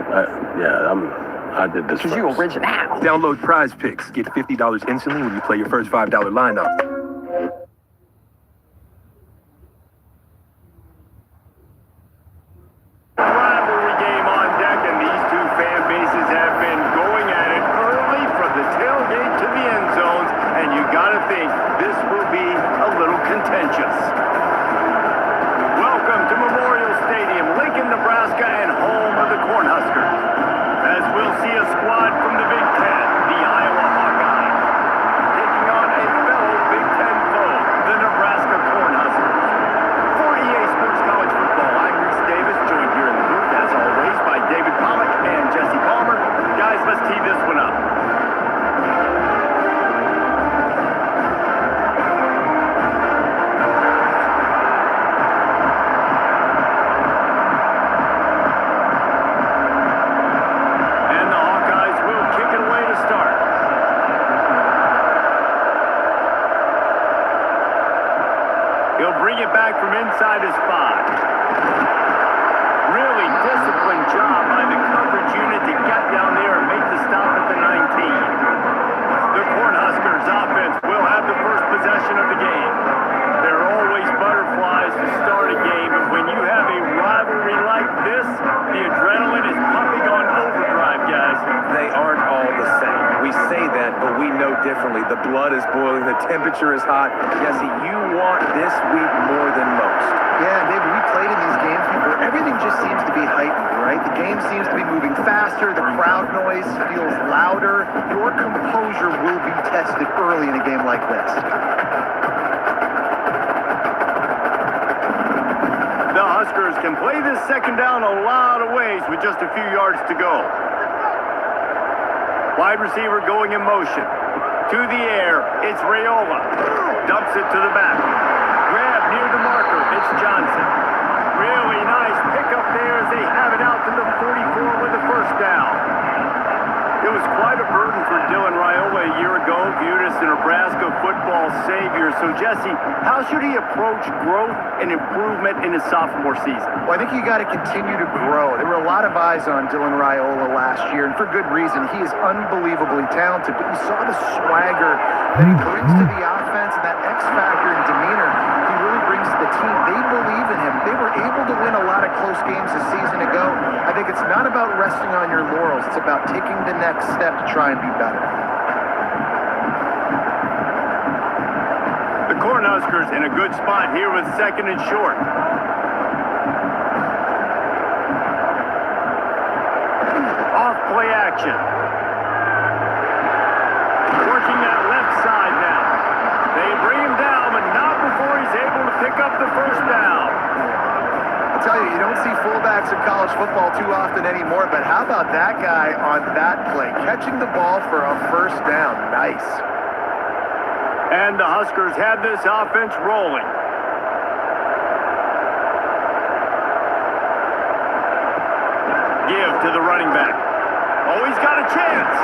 I did this Because you original. Download Prize Picks. Get $50 instantly when you play your first $5 lineup. Rivalry game on deck, and these two fan bases have been going at it early from the tailgate to the end zones, and you gotta think this will be a little contentious. Welcome to Memorial Stadium, Lincoln, Nebraska, and home of the Cornhuskers. As we'll see a squad from the Big Ten, the Iowa Hawkeyes, taking on a fellow Big Ten foe, the Nebraska Cornhuskers. For EA Sports College Football, I'm Reese Davis, joined here in the booth, as always, by David Pollock and Jesse Palmer. Guys, let's tee this one up. He'll bring it back from inside his spot. Really disciplined job by the coverage unit to get down there and make the stop at the 19. The Cornhuskers offense will have the first possession of the game. There are always butterflies to start a game, but when you have a rivalry like this, the adrenaline is pumping on overdrive, guys. They aren't all the same. We say that, but we know differently. The blood is boiling, the temperature is hot. Jesse, you want this week more than most. Yeah, David, we played in these games before. Everything just seems to be heightened, right? The game seems to be moving faster. The crowd noise feels louder. Your composure will be tested early in a game like this. The Huskers can play this second down a lot of ways with just a few yards to go. Wide receiver going in motion. To the air, it's Raiola. Dumps it to the back. Grab near the marker, it's Johnson. Really nice pickup there as they have it out to the 44 with the first down. It was quite a burden for Dylan Raiola a year ago, viewed as the Nebraska football savior. So, Jesse, how should he approach growth and improvement in his sophomore season? Well, I think you got to continue to grow. There were a lot of eyes on Dylan Raiola last year, and for good reason. He is unbelievably talented, but you saw the swagger that he brings to the offense and that X factor and demeanor he really brings to the team. They believe in him. They were able to win a lot of close games a season ago. I think it's not about resting on your laurels. It's about taking the next step to try and be better. The Cornhuskers in a good spot here with second and short. Off play action. Working that left side now. They bring him down, but not before he's able to pick up the first down. I'll tell you, you don't see fullbacks in college football too often anymore, but how about that guy on that play? Catching the ball for a first down. Nice. And the Huskers have this offense rolling. Give to the running back. Oh, he's got a chance.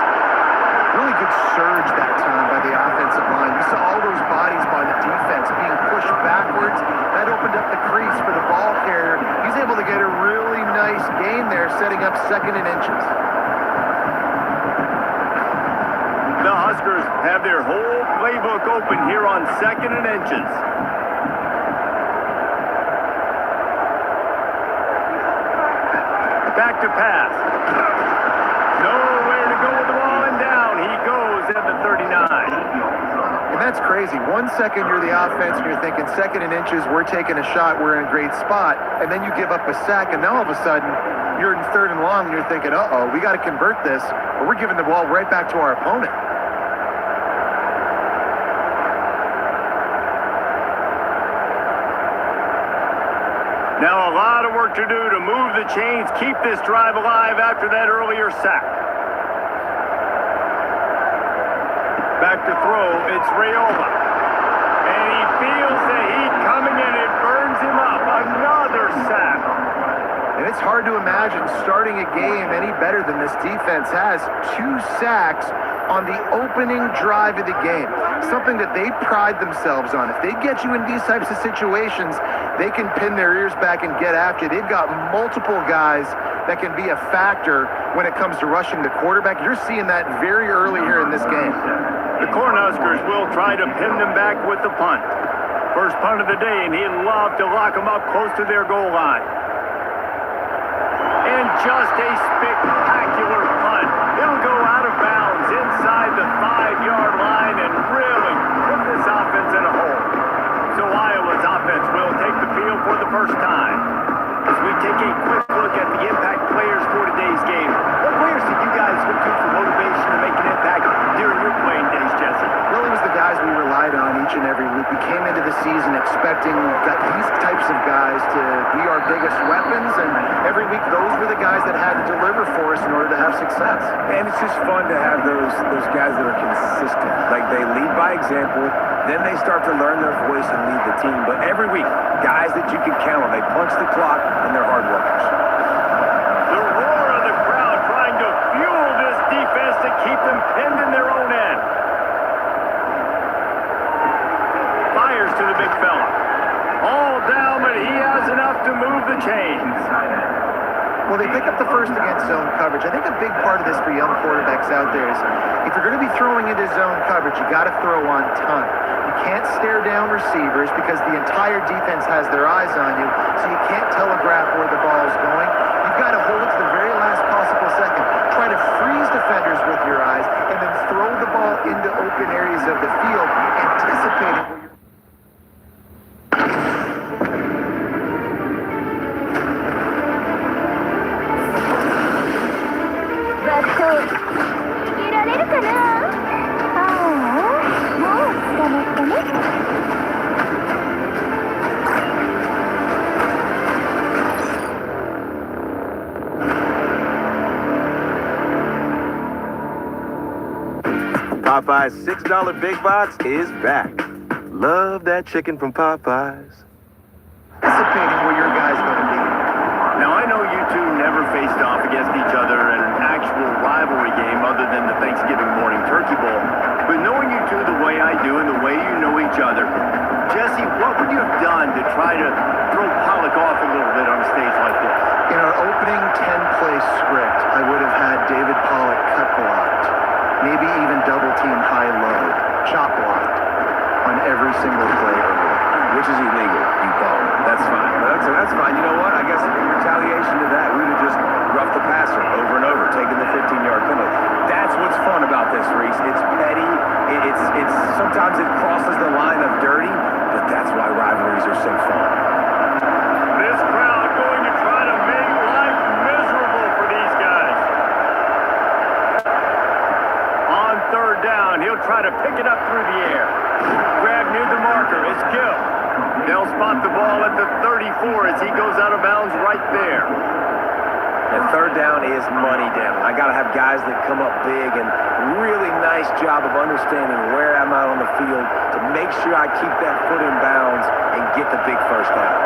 Really good surge that time by the offensive line. You saw all those bodies by the defense being pushed backwards. That opened up the crease for the ball carrier. He's able to get a really nice gain there, setting up second and inches. The Huskers have their whole playbook open here on second and inches. Back to pass. Nowhere to go with the ball, and down he goes at the 39. And that's crazy. 1 second you're the offense and you're thinking second and inches, we're taking a shot, we're in a great spot, and then you give up a sack, and now all of a sudden you're in third and long and you're thinking, uh-oh, we got to convert this, or we're giving the ball right back to our opponent. Now a lot of work to do to move the chains, keep this drive alive after that earlier sack. Back to throw, it's Raiola. And he feels the heat coming in, it burns him up. Another sack. And it's hard to imagine starting a game any better than this defense has. 2 sacks on the opening drive of the game, something that they pride themselves on. If they get you in these types of situations, they can pin their ears back and get after you. They've got multiple guys that can be a factor when it comes to rushing the quarterback. You're seeing that very early here in this game. The Cornhuskers will try to pin them back with the punt. First punt of the day, and he'd love to lock them up close to their goal line. And just a spectacular punt. It'll go out of bounds inside the 5-yard line and really put this offense in a hole. So Iowa's offense will take the field for the first time. As we take a quick look at the impact players for today's game, what players did you guys look to for motivation to make an impact during your playing days, Jesse? Well, it was the guys we relied on each and every week. We came into the season expecting these types of guys to be our biggest weapons, and every week those were the guys that had to deliver for us in order to have success. And it's just fun to have those guys that are consistent. Like, they lead by example, then they start to learn their voice and lead the team. But every week, guys that you can count on, they punch the clock, and they're hard workers. The roar of the crowd trying to fuel this defense to keep them pinned in their own end. Fires to the big fella. All down, but he has enough to move the chains. Well, they pick up the first against zone coverage. I think a big part of this for young quarterbacks out there is if you're going to be throwing into zone coverage, you got to throw on time. You can't stare down receivers because the entire defense has their eyes on you, so you can't telegraph where the ball is going. You've got to hold it to the very last possible second. Try to freeze defenders with your eyes and then throw the ball into open areas of the field, anticipating where you're Popeye's $6 Big Box is back. Love that chicken from Popeye's. anticipating where your guy's going to be. Now, I know you two never faced off against each other in an actual rivalry game other than the Thanksgiving morning turkey bowl. But knowing you two the way I do and the way you know each other, Jesse, what would you have done to try to throw Pollock off a little bit on a stage like this? In our opening 10-play script, I would have had David Pollock cut blocked, maybe even double-team high-low, chop blocked on every single play early. Which is illegal, you call it. That's fine. That's fine. You know what? I guess in retaliation to that, we would have just roughed the passer over and over, taking the 15-yard penalty. That's what's fun about this, Reese. It's petty. It's sometimes it crosses the line of dirty, but that's why rivalries are so fun. This crowd going to try to make life miserable for these guys. On third down, he'll try to pick it up through the air. Grab near the marker. It's Gill. They'll spot the ball at the 34 as he goes out of bounds right there. And third down is money down. I got to have guys that come up big and really nice job of understanding where I'm out on the field to make sure I keep that foot in bounds and get the big first down.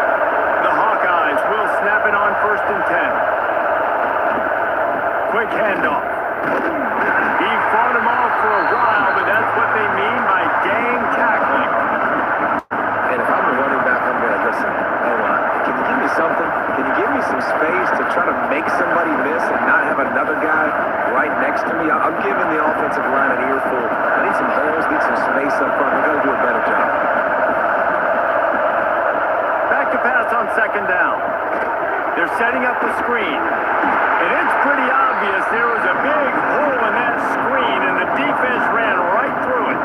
The Hawkeyes will snap it on 1st and 10. Quick handoff. He fought him off for a while, but that's what they mean by gang tackling. And if I'm a running back, I'm going to listen. Hold on. Can you give me something? Can you give me some space to try to make somebody miss and not have another guy right next to me? I'm giving the offensive line an earful. I need some holes, need some space up front. We've got to do a better job. Back to pass on 2nd down. They're setting up the screen. And it's pretty obvious there was a big hole in that screen, and the defense ran right through it.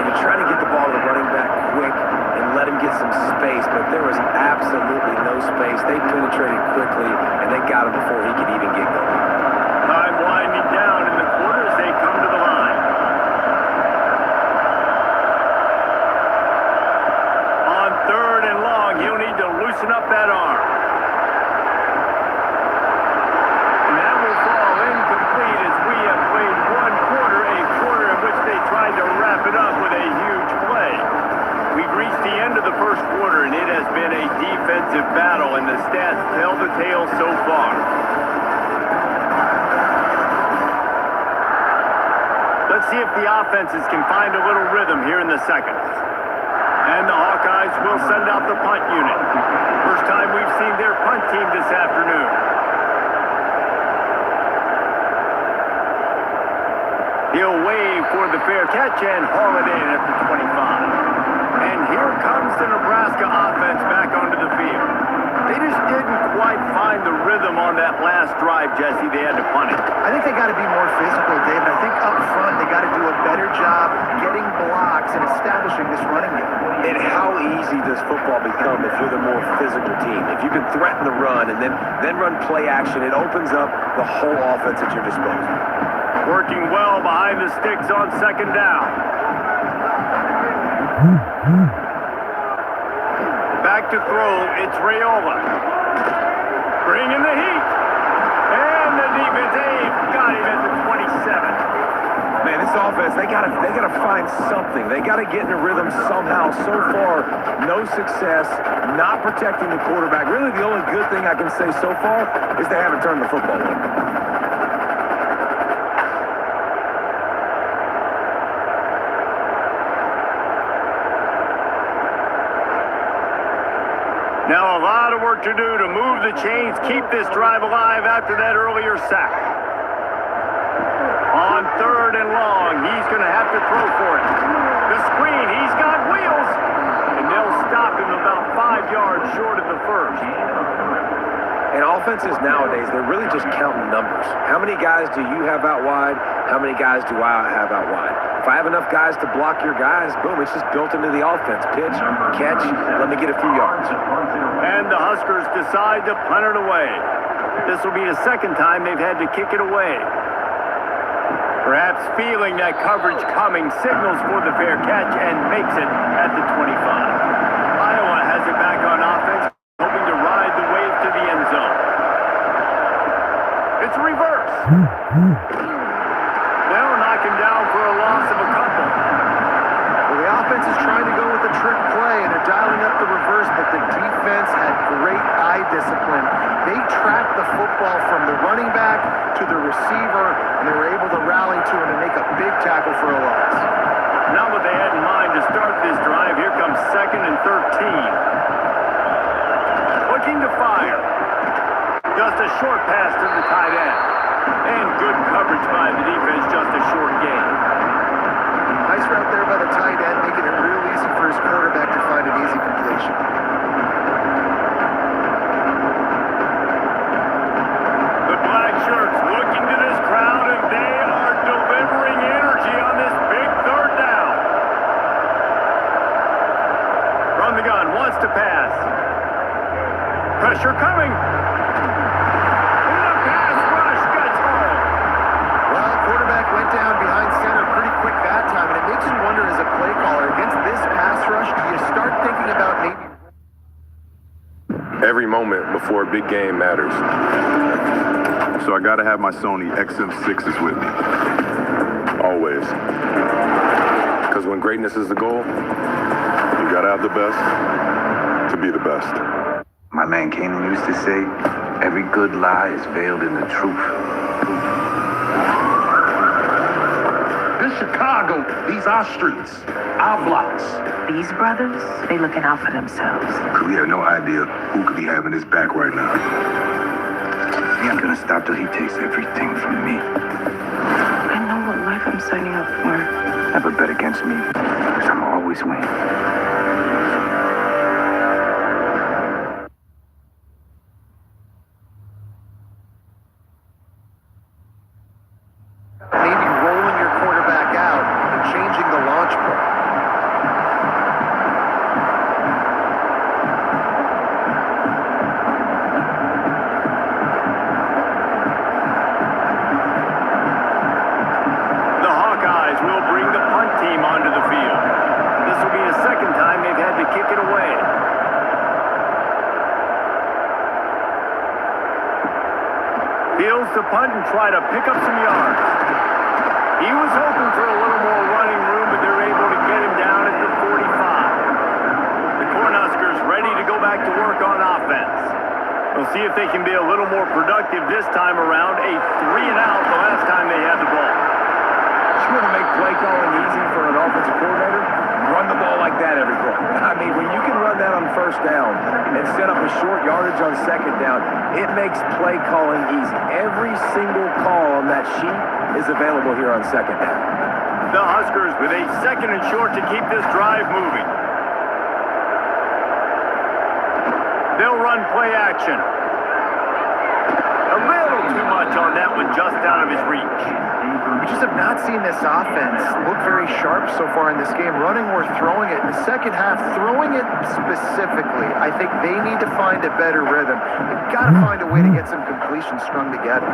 And you try to get the ball to the running back quick and let him get some space, but there was absolutely no space. They penetrated quickly, and they got him before he could even get going. Time winding down in the quarter as they come to the line. On 3rd and long, he'll need to loosen up that arm. And that will fall incomplete as we have played one quarter, a quarter in which they tried to wrap it up with a huge play. We've reached the end of the first quarter, and it has been a defensive battle, and the stats tell the tale so far. see if the offenses can find a little rhythm here in the second. And the Hawkeyes will send out the punt unit. First time we've seen their punt team this afternoon. He'll wave for the fair catch and haul it in at the 25. And here comes the Nebraska offense back onto the field. They just didn't quite find the rhythm on that last drive, Jesse. They had to punt it. I think they got to be more physical, David. I think up front they got to do a better job getting blocks and establishing this running game. And how easy does football become if you're the more physical team? If you can threaten the run and then run play action, it opens up the whole offense at your disposal. Working well behind the sticks on second down. Back to throw, it's Raiola. Bringing the heat. And the defense, got him at the 27. Man, this offense, they gotta find something. They gotta get in a rhythm somehow. So far, no success, not protecting the quarterback. Really, the only good thing I can say so far is they haven't turned the football over. Now a lot of work to do to move the chains, keep this drive alive after that earlier sack. On third and long, he's going to have to throw for it. The screen, he's got wheels. And they'll stop him about 5 yards short of the first. And offenses nowadays, they're really just counting numbers. How many guys do you have out wide? How many guys do I have out wide? If I have enough guys to block your guys, boom, it's just built into the offense. Pitch, catch, let me get a few yards. And the Huskers decide to punt it away. This will be the second time they've had to kick it away. Perhaps feeling that coverage coming, signals for the fair catch and makes it at the 25. Iowa has it back on offense, hoping to ride the wave to the end zone. It's a reverse. They'll knock him down for a loss of a couple. Well, the offense is trying to go with the trick play, and they're dialing up the reverse, but the defense had great eye discipline. They tracked the football from the running back to the receiver, and they were able to rally to him and make a big tackle for a loss. Not what they had in mind to start this drive. Here comes 2nd and 13. Looking to fire. Just a short pass to the tight end. And good coverage by the defense, just a short gain. Nice route there by the tight end, making it real easy for his quarterback to find an easy completion. The black shirts looking to this crowd, and they are delivering energy on this big third down. From the gun, wants to pass. Pressure coming. Went down behind center pretty quick that time, and it makes you wonder as a play caller, against this pass rush, do you start thinking about maybe... Every moment before a big game matters. So I got to have my Sony XM6s with me. Always. Because when greatness is the goal, you got to have the best to be the best. My man Kanan used to say, every good lie is veiled in the truth. This Chicago, these our streets, our blocks. These brothers, they looking out for themselves. Because we have no idea who could be having his back right now. He ain't gonna stop till he takes everything from me. I know what life I'm signing up for. Never bet against me, because I'm always win. To punt and try to pick up some yards. He was hoping for a little more running room, but they're able to get him down at the 45. The Cornhuskers ready to go back to work on offense. We'll see if they can be a little more productive this time around. A 3-and-out the last time they had the ball. You want to make play calling easy for an offensive coordinator? Run the ball like that every play. I mean, when you can run that on first down and set up a short yardage on second down, it makes play calling easy. Every single call on that sheet is available here on second down. The Huskers with a second and short to keep this drive moving. They'll run play action. A little too much on that one, just out of his reach. We just have not seen this offense look very sharp so far in this game, running or throwing it. In the second half, throwing it specifically, I think they need to find a better rhythm. They've got to find a way to get some completions strung together.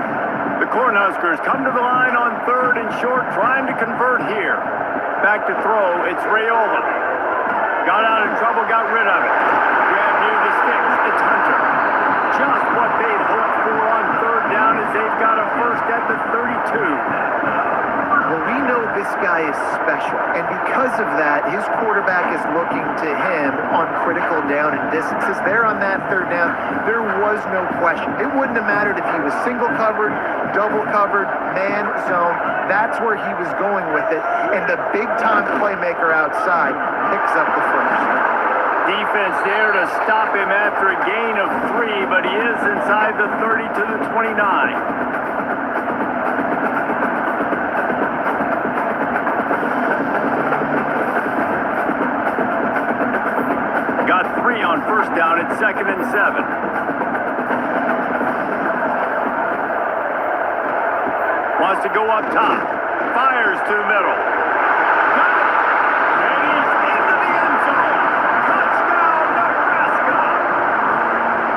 The Cornhuskers come to the line on third and short, trying to convert here. Back to throw, it's Rayola. Got out of trouble, got rid of it. Grabbed near the sticks, it's Hunter. Just what they'd hoped for on third down as they've got a first at the 32. Well, we know this guy is special, and because of that, his quarterback is looking to him on critical down and distances. There on that third down, there was no question. It wouldn't have mattered if he was single covered, double covered, man zone. That's where he was going with it, and the big-time playmaker outside picks up the first. Defense there to stop him after a gain of 3, but he is inside the 30 to the 29. Got 3 on first down at 2nd and 7. Wants to go up top. Fires to the middle. Got it. And he's into the end zone. Touchdown, Nebraska.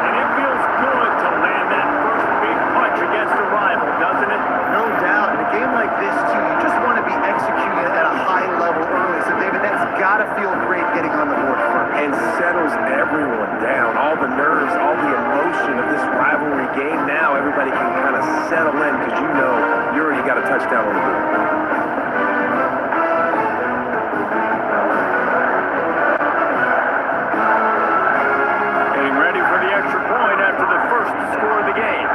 And it feels good to land that first big punch against a rival, doesn't it? No doubt. In a game like this, too, you just want to be executing at a high level early. So, David, that's got to feel great getting on the board first. And settles everyone down. All the nerves, all the emotion of this rivalry game. Now everybody can kind of settle in because you know you already got a touchdown on the board. Getting ready for the extra point after the first score of the game.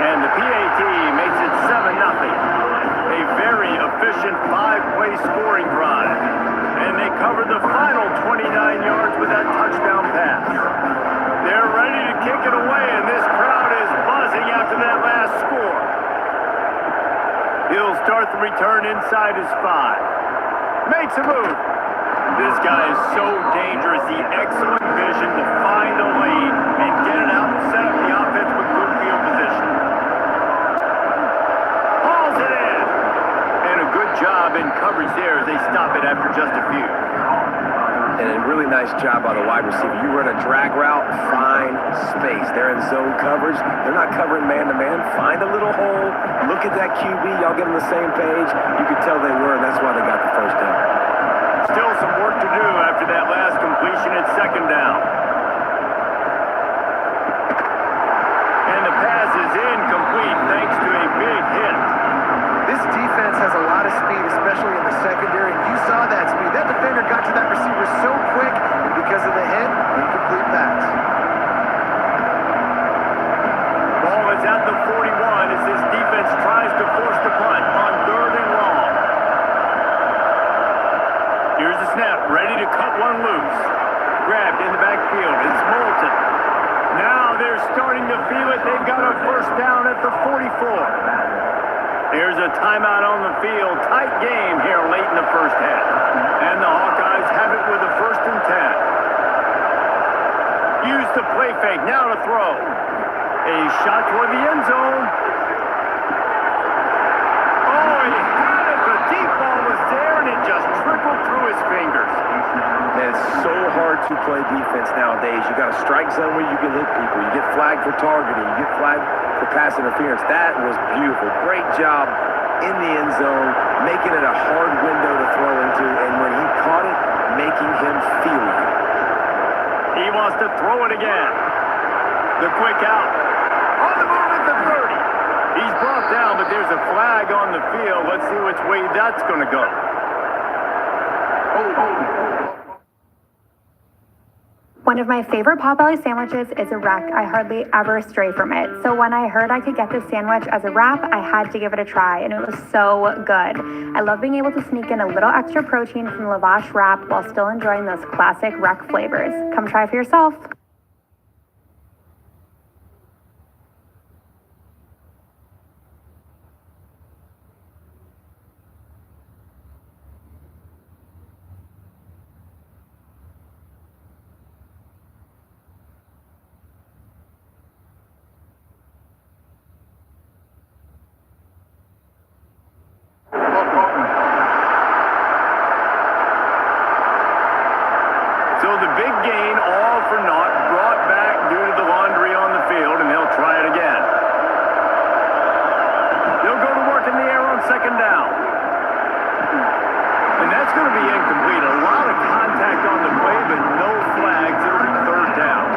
And the PAT makes it 7-0. A very efficient 5-play scoring drive. And they cover the final 29 yards with that touchdown pass. They're ready to kick it away, and this crowd is buzzing after that last score. He'll start the return inside his 5. Makes a move. This guy is so dangerous. The excellent vision to find the lane and get it out and set up the offense with good field position. Hauls it in. And a good job in coverage there as they stop it after just a few. And a really nice job by the wide receiver. You run a drag route, find space. They're in zone coverage. They're not covering man-to-man. Find a little hole. Look at that QB. Y'all get on the same page. You could tell they were, and that's why they got the first down. Still some work to do after that last completion at 2nd down. And the pass is incomplete thanks to a big hit. This defense has a lot of speed, especially in the secondary. You saw that speed. That defender got to that receiver so quick, and because of the hit, incomplete pass. Ball is at the 41 as this defense tries to force the punt on 3rd and long. Here's the snap, ready to cut one loose. Grabbed in the backfield. It's Moulton. Now they're starting to feel it. They've got a first down at the 44. Here's a timeout on the field. Tight game here late in the first half. And the Hawkeyes have it with a 1st and 10. Use the play fake. Now to throw. A shot toward the end zone. Oh, he had it. The deep ball was there, and it just trickled through his fingers. Man, it's so hard to play defense nowadays. You got a strike zone where you can hit people. You get flagged for targeting. You get flagged for pass interference. That was beautiful. Great job in the end zone, making it a hard window to throw into, and when he caught it, making him feel it. He wants to throw it again. The quick out. On the move at the 30. He's brought down, but there's a flag on the field. Let's see which way that's going to go. One of my favorite Potbelly sandwiches is a wreck. I hardly ever stray from it. So when I heard I could get this sandwich as a wrap, I had to give it a try, and it was so good. I love being able to sneak in a little extra protein from the lavash wrap while still enjoying those classic wreck flavors. Come try for yourself. So the big gain, all for naught, brought back due to the laundry on the field, and they'll try it again. They'll go to work in the air on second down. And that's going to be incomplete. A lot of contact on the play, but no flags. It'll be third down.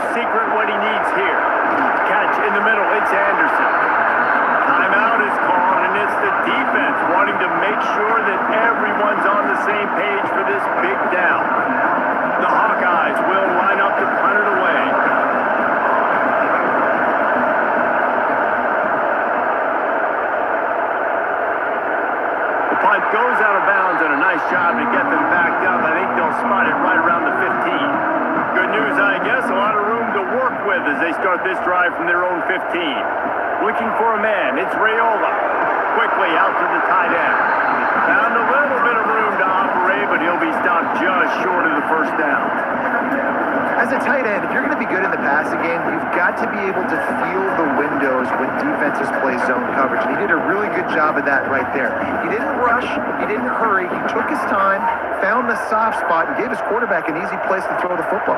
Secret what he needs here. Catch in the middle. It's Anderson. Timeout is called, and it's the defense wanting to make sure that everyone's on the same page for this big down. The Hawkeyes will line up to punt it away. The punt goes out of bounds, and a nice job to get them backed up. I think they'll spot it right around the 15. Good news, I guess. A lot of room to work with as they start this drive from their own 15. Looking for a man. It's Raiola. Quickly out to the tight end. Found a little bit of room to operate, but he'll be stopped just short of the first down. As a tight end, if you're going to be good in the passing game, you've got to be able to feel the windows when defenses play zone coverage. And he did a really good job of that right there. He didn't rush. He didn't hurry. He took his time, found the soft spot, and gave his quarterback an easy place to throw the football.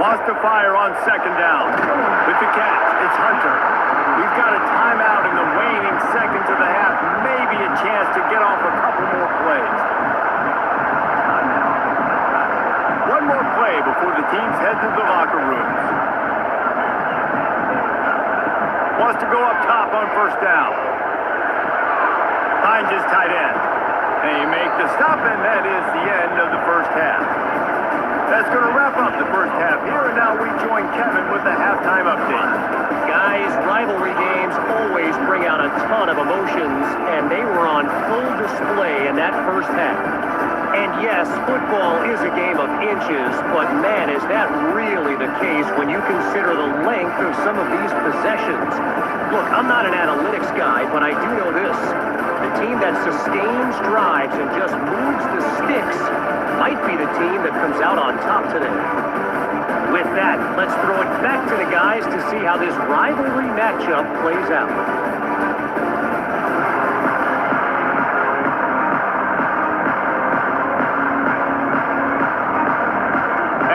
Lost to fire on second down. With the catch, it's Hunter. We've got a timeout in the waning seconds of the half. Maybe a chance to get off a couple more plays. One more play before the teams head to the locker rooms. Wants to go up top on first down. Finds his tight end. They make the stop, and that is the end of the first half. That's going to wrap up the first half here, and now we join Kevin with the halftime update. Guys, rivalry games always bring out a ton of emotions, and they were on full display in that first half. And yes, football is a game of inches, but man, is that really the case when you consider the length of some of these possessions. Look, I'm not an analytics guy, but I do know this. The team that sustains drives and just moves the sticks might be the team that comes out on top today. With that, let's throw it back to the guys to see how this rivalry matchup plays out.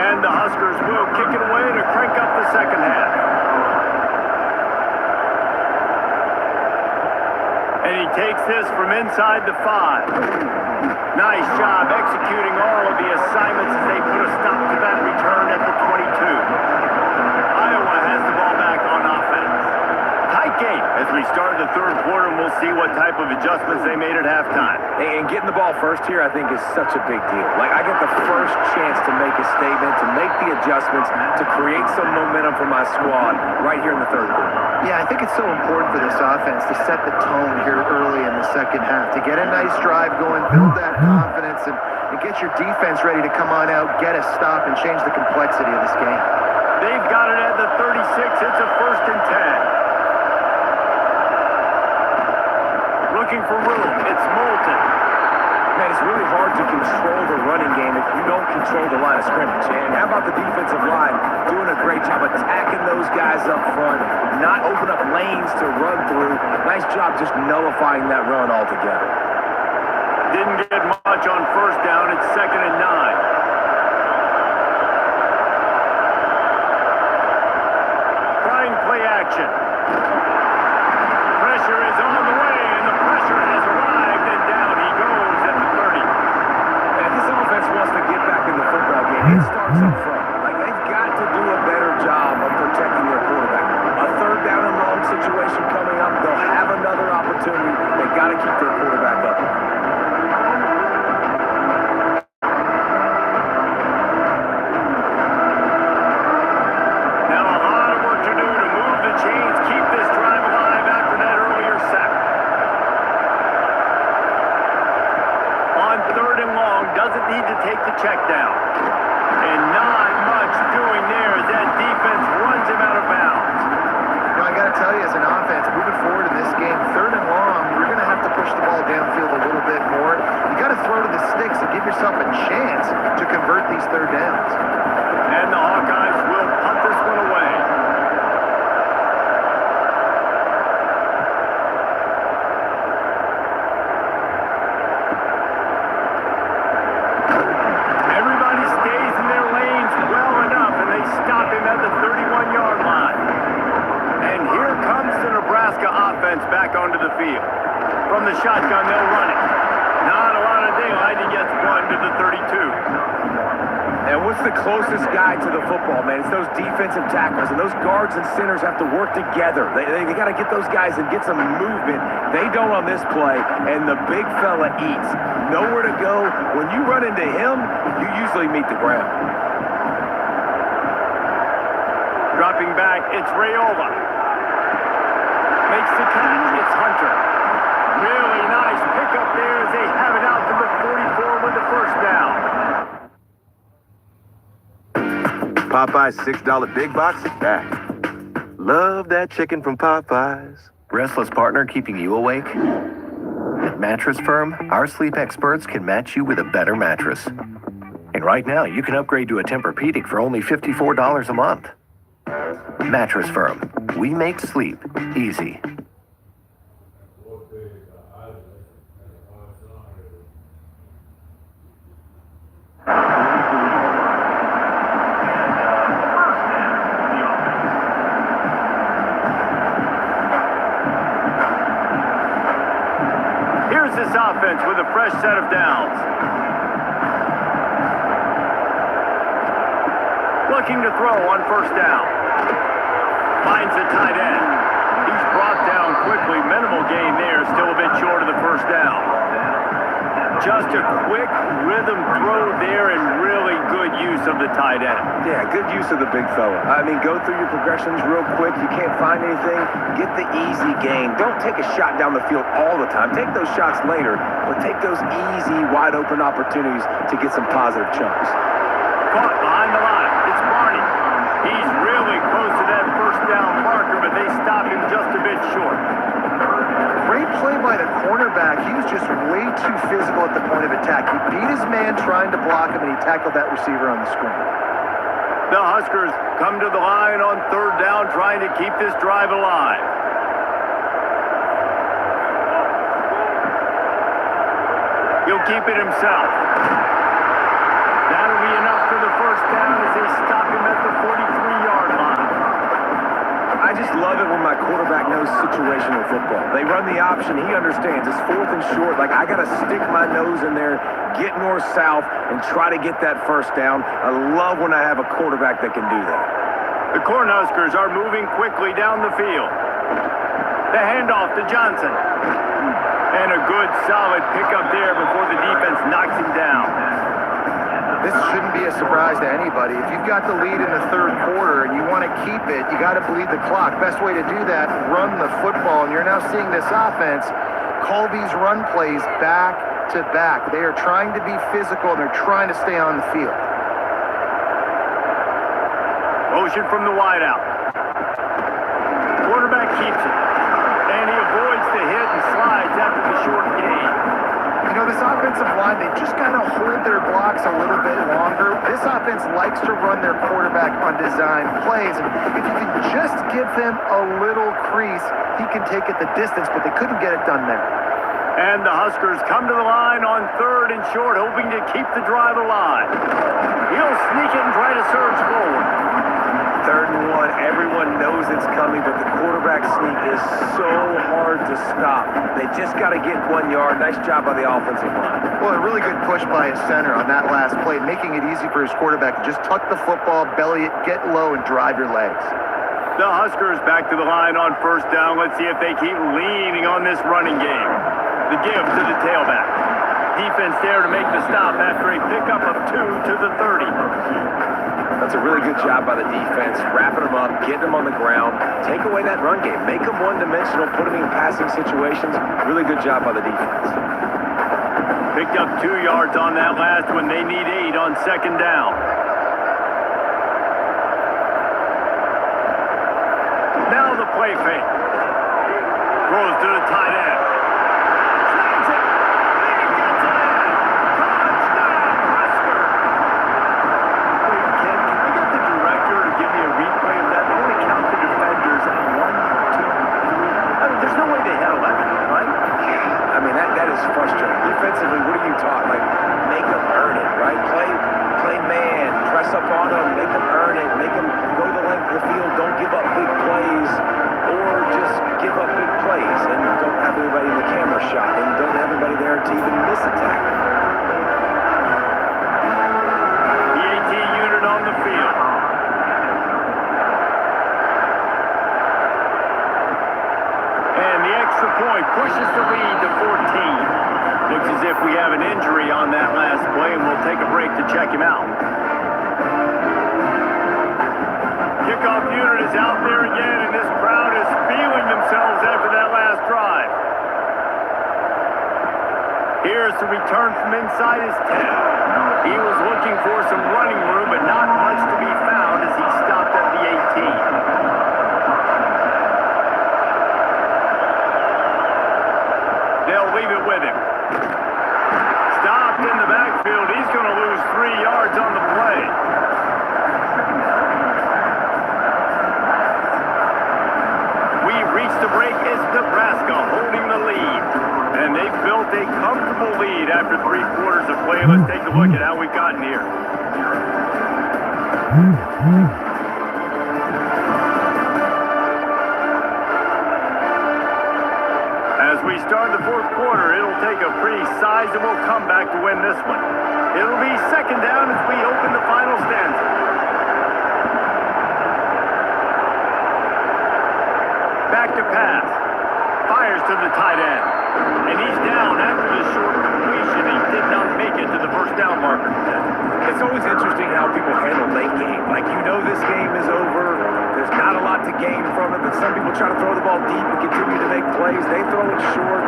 And the Huskers will kick it away to crank up the second half. And he takes this from inside the 5. Nice job executing all of the assignments as they put a stop to that return at the 22. Iowa has the ball back on offense. Tight game as we start the third quarter, and we'll see what type of adjustments they made at halftime. And getting the ball first here, I think, is such a big deal. Like, I get the first chance to make a statement, to make the adjustments, to create some momentum for my squad right here in the third quarter. Yeah, I think it's so important for this offense to set the tone here early in the second half, to get a nice drive going, build that confidence, and get your defense ready to come on out, get a stop, and change the complexity of this game. They've got it at the 36. It's a 1st and 10. Looking for room. It's Moulton. Man, it's really hard to control the running game if you don't control the line of scrimmage. And how about the defensive line doing a great job attacking those guys up front, not open up lanes to run through. Nice job just nullifying that run altogether. Didn't get much on first down. It's 2nd and 9. Trying play action. Pressure is on the way, and the pressure has arrived, and down he doesn't need to take the check down. And not much doing there as that defense runs him out of bounds. You know, I got to tell you, as an offense, moving forward in this game, 3rd and long, you're going to have to push the ball downfield a little bit more. You got to throw to the sticks and give yourself a chance to convert these 3rd downs. And the Hawkeyes will punt this one away. Everybody stays in their lanes well enough, and they stop him at the 31-yard line. And here comes the Nebraska offense back onto the field. From the shotgun, they'll run it. Not a lot of daylight. He gets one to the 32. And what's the closest guy to the football, man? It's those defensive tackles, and those guards and centers have to work together. They got to get those guys and get some movement. They don't on this play, and the big fella eats. Nowhere to go. When you run into him, you usually meet the ground. Dropping back, it's Rayola. Makes the catch, it's Hunter. Really nice pickup there as they have it out to the 44 with the first down. Popeye's $6 big box is back. Love that chicken from Popeye's. Restless partner keeping you awake? At Mattress Firm, our sleep experts can match you with a better mattress. And right now, you can upgrade to a Tempur-Pedic for only $54 a month. Mattress Firm, we make sleep easy. This offense with a fresh set of downs. Looking to throw on first down. Finds a tight end. He's brought down quickly. Minimal gain there. Still a bit short of the first down. Just a quick rhythm throw there and really good use of the tight end. Yeah, good use of the big fella. I mean, go through your progressions real quick. You can't find anything. Get the easy gain. Don't take a shot down the field all the time. Take those shots later, but take those easy, wide open opportunities to get some positive chunks. Caught behind the line. It's Barney. He's really close to that first down marker, but they stop him just a bit short. Great play by the cornerback. He was just way too physical at the point of attack. He beat his man trying to block him, and he tackled that receiver on the screen. The Huskers come to the line on 3rd down, trying to keep this drive alive. He'll keep it himself. That'll be enough for the first down as they stop him at the 43-yard line. I just love it when my quarterback knows situational football. They run the option. He understands. It's 4th and short. Like, I got to stick my nose in there, get north-south, and try to get that first down. I love when I have a quarterback that can do that. The Cornhuskers are moving quickly down the field. The handoff to Johnson. And a good, solid pickup there before the defense knocks him down. This shouldn't be a surprise to anybody. If you've got the lead in the 3rd quarter and you want to keep it, you got to bleed the clock. Best way to do that, run the football. And you're now seeing this offense call these run plays back to back. They are trying to be physical, and they're trying to stay on the field. Motion from the wideout. Quarterback keeps it. And he avoids the hit and slides after the short gain. You know, this offensive line, they just got to hold their blocks a little bit longer. This offense likes to run their quarterback on design plays. And if you can just give him a little crease, he can take it the distance, but they couldn't get it done there. And the Huskers come to the line on 3rd and short, hoping to keep the drive alive. He'll sneak it and try to surge forward. 3rd and 1, everyone knows it's coming, but the quarterback sneak is so hard to stop. They just got to get 1 yard. Nice job by the offensive line. Well, a really good push by his center on that last play, making it easy for his quarterback to just tuck the football, belly it, get low, and drive your legs. The Huskers back to the line on 1st down. Let's see if they keep leaning on this running game. The give to the tailback. Defense there to make the stop after a pickup of 2 to the 30. That's a really good job by the defense, wrapping them up, getting them on the ground, take away that run game, make them one-dimensional, put them in passing situations. Really good job by the defense. Picked up 2 yards on that last one. They need 8 on second down. Now the play fake. Throws to the tight end. Snags it. And he gets it in. Touchdown, Husker. Wait, Ken, can we get the director to give me a replay of that? They only count the defenders at 1, 2, 3. I mean, there's no way they had 11, right? I mean, that is frustrating. Defensively, what are you taught? Like, make them earn it, right? Play man, press up on them, make them earn it, make them go the length of the field, don't give up big plays, or just give up big plays and don't have everybody in the camera shot and don't have everybody there to even miss a tackle. The AT unit on the field. And the extra point pushes the lead to 14. Looks as if we have an injury on that last play, and we'll take a break to check him out. Kickoff unit is out there again, and this crowd is feeling themselves after that last drive. Here's the return from inside his 10. He was looking for some running room, but not much to be found as he stopped at the 18. They'll leave it with him. Stopped in the backfield. He's going to lose 3 yards on the play. We reach the break. It's Nebraska holding the lead. And they've built a comfortable lead after 3 quarters of play. Let's take a look at how we've gotten here. As we start the 4th quarter, it'll take a pretty sizable comeback to win this one. It'll be second down as we open the final stanza. Back to pass. Fires to the tight end. And he's down after the short completion. He did not make it to the first down marker. It's always interesting how people handle late game. Like, you know this game is over. There's not a lot to gain from it, but some people try to throw the ball deep and continue to make plays. They throw it short.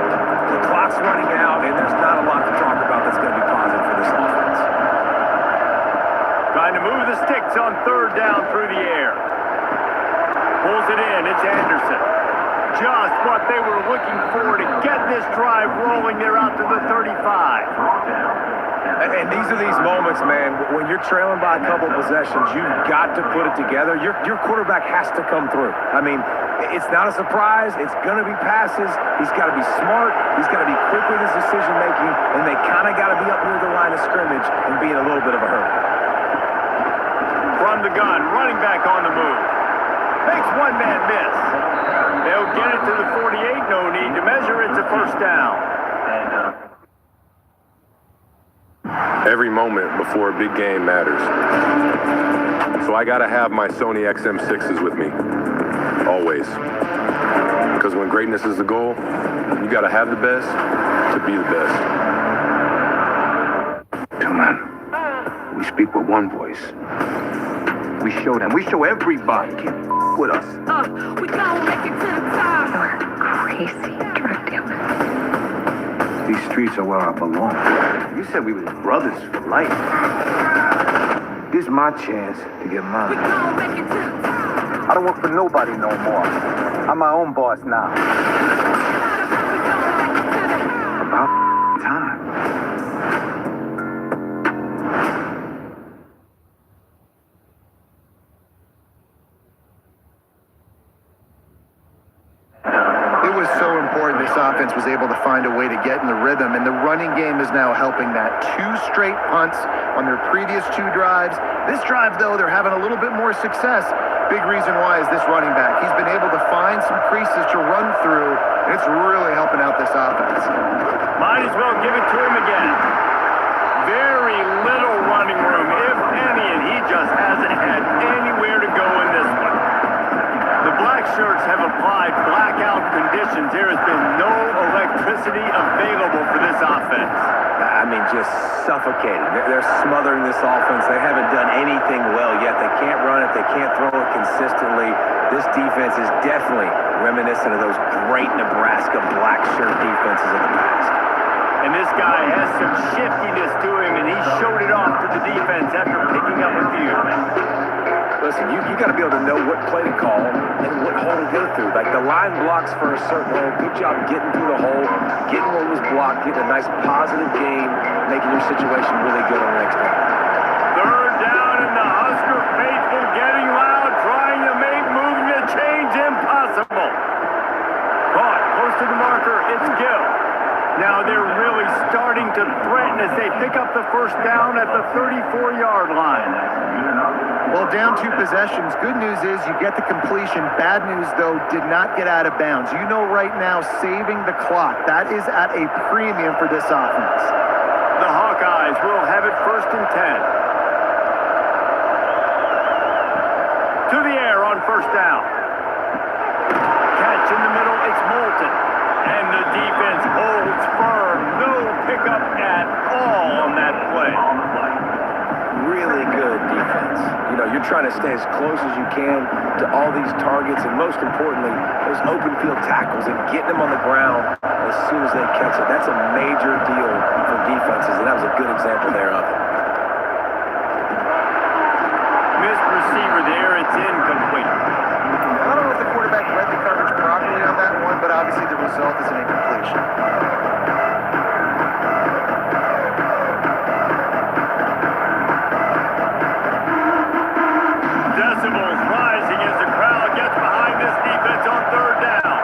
The clock's running out, and there's not a lot to talk about that's going to be positive for this offense. Trying to move the sticks on third down through the air. Pulls it in. It's Anderson. Just what they were looking for to get this drive rolling. They're out to the 35. And these are these moments, man, when you're trailing by a couple possessions, you've got to put it together. Your quarterback has to come through. I mean, it's not a surprise. It's going to be passes. He's got to be smart. He's got to be quick with his decision-making, and they kind of got to be up near the line of scrimmage and be in a little bit of a hurry. From the gun, running back on the move. Makes one man miss. They'll get it to the 48. No need to measure. It's a first down. Every moment before a big game matters. So I gotta have my Sony XM6s with me. Always. Because when greatness is the goal, you gotta have the best to be the best. Come on. We speak with one voice. We show them. We show everybody with us. We gonna make it to the top. You're crazy, drug dealer. These streets are where I belong. You said we were brothers for life. This is my chance to get mine. We gonna make it to the top. I don't work for nobody no more. I'm my own boss now. About time. It was so important this offense was able to find a way to get in the rhythm, and the running game is now helping that. 2 straight punts on their previous 2 drives. This drive, though, they're having a little bit more success. Big reason why is this running back. He's been able to find some creases to run through, and it's really helping out this offense. Might as well give it to him again. Very little running room, if any, and he just hasn't had anywhere to go in this one. The black shirts have applied blackout conditions. There has been no electricity available for this offense. I mean, just suffocating. They're smothering this offense. They haven't done anything well yet. They can't run it. They can't throw it consistently. This defense is definitely reminiscent of those great Nebraska black shirt defenses of the past. And this guy has some shiftiness to him, and he showed it off to the defense after picking up a few. Listen, you got to be able to know what play to call and what hole to go through. Like the line blocks for a certain hole. Good job getting through the hole, getting what was blocked, getting a nice positive game, making your situation really good on the next one. Third down, and the Husker faithful getting loud, trying to make moving the chains impossible. Caught close to the marker, it's Gill. Now they're really starting to threaten as they pick up the first down at the 34-yard line. Well, down 2 possessions. Good news is you get the completion. Bad news, though, did not get out of bounds. You know right now, saving the clock. That is at a premium for this offense. The Hawkeyes will have it 1st and 10. To the air on 1st down. Catch in the middle, it's Moulton. And the defense holds firm. No pickup at all on that play. Really good defense. You know, you're trying to stay as close as you can to all these targets, and most importantly, those open field tackles and getting them on the ground as soon as they catch it. That's a major deal for defenses, and that was a good example there of it. Missed receiver there, it's incomplete. I don't know if the quarterback read the coverage properly on that one, but obviously the result is an incompletion. Decibels rising as the crowd gets behind this defense on 3rd down.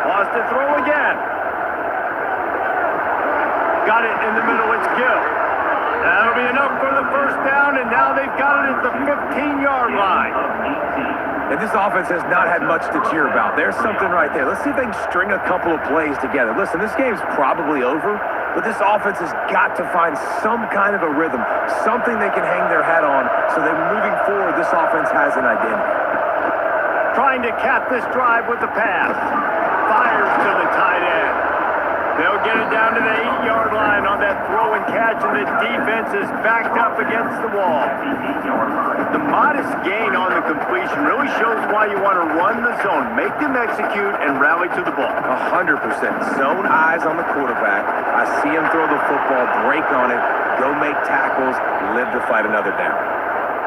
Wants to throw again. Got it in the middle, it's Gill. That'll be enough for the 1st down, and now they've got it at the 15-yard line. And this offense has not had much to cheer about. There's something right there. Let's see if they can string a couple of plays together. Listen, this game's probably over, but this offense has got to find some kind of a rhythm, something they can hang their hat on, so that moving forward, this offense has an identity. Trying to cap this drive with the pass. Fires to the tight end. They'll get it down to the 8-yard line on that throw and catch, and the defense is backed up against the wall. The modest gain on the completion really shows why you want to run the zone, make them execute, and rally to the ball. 100%. Zone eyes on the quarterback. I see him throw the football, break on it, go make tackles, live to fight another down.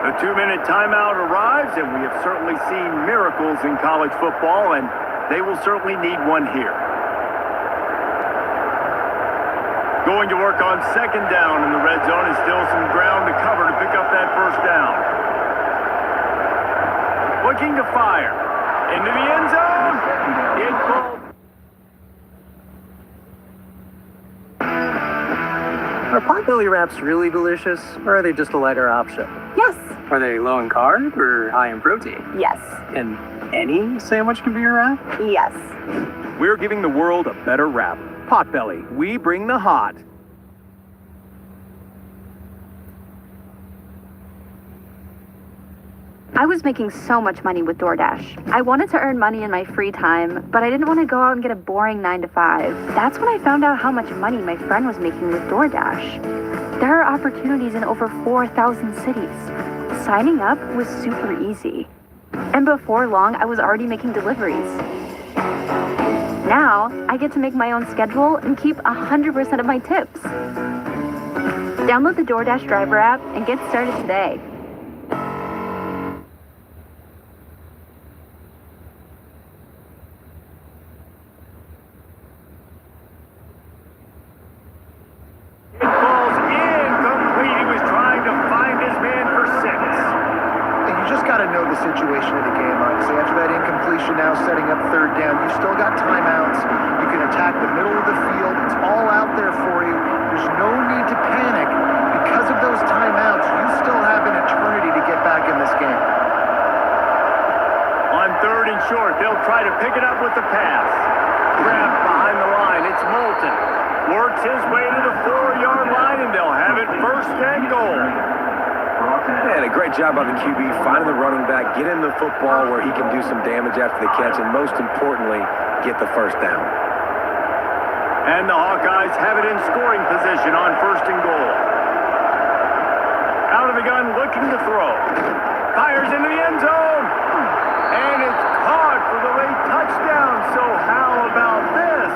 The 2-minute timeout arrives, and we have certainly seen miracles in college football, and they will certainly need one here. Going to work on 2nd down in the red zone, and still some ground to cover to pick up that 1st down. Looking to fire. Into the end zone. Are potbelly wraps really delicious, or are they just a lighter option? Yes. Are they low in carb or high in protein? Yes. And any sandwich can be a wrap? Yes. We're giving the world a better wrap. Potbelly, we bring the hot. I was making so much money with DoorDash. I wanted to earn money in my free time, but I didn't want to go out and get a boring 9-to-5. That's when I found out how much money my friend was making with DoorDash. There are opportunities in over 4,000 cities. Signing up was super easy. And before long, I was already making deliveries. Now, I get to make my own schedule and keep 100% of my tips. Download the DoorDash driver app and get started today. Ball's incomplete. He was trying to find his man for 6. And you just got to know the situation of the game, honestly. After that incompletion, now setting up 3rd down, you still got timeouts. You can attack the middle of the field. It's all out there for you. There's no need to panic. Because of those timeouts, you still have an eternity to get back in this game. On 3rd and short, they'll try to pick it up with the pass. Grabbed behind the line, it's Moulton. Works his way to the 4-yard line, and they'll have it 1st and goal. Man, a great job by the QB finding the running back, get him the football where he can do some damage after the catch, and most importantly, get the 1st down. And the Hawkeyes have it in scoring position on 1st and goal. Out of the gun, looking to throw. Fires into the end zone. And it's caught for the late touchdown. So how about this?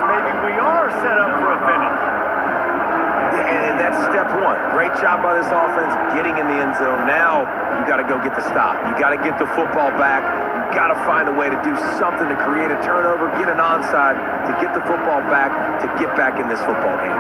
job by this offense getting in the end zone. Now you got to go get the stop. You got to get the football back. You got to find a way to do something to create a turnover, get an onside, to get the football back, to get back in this football game.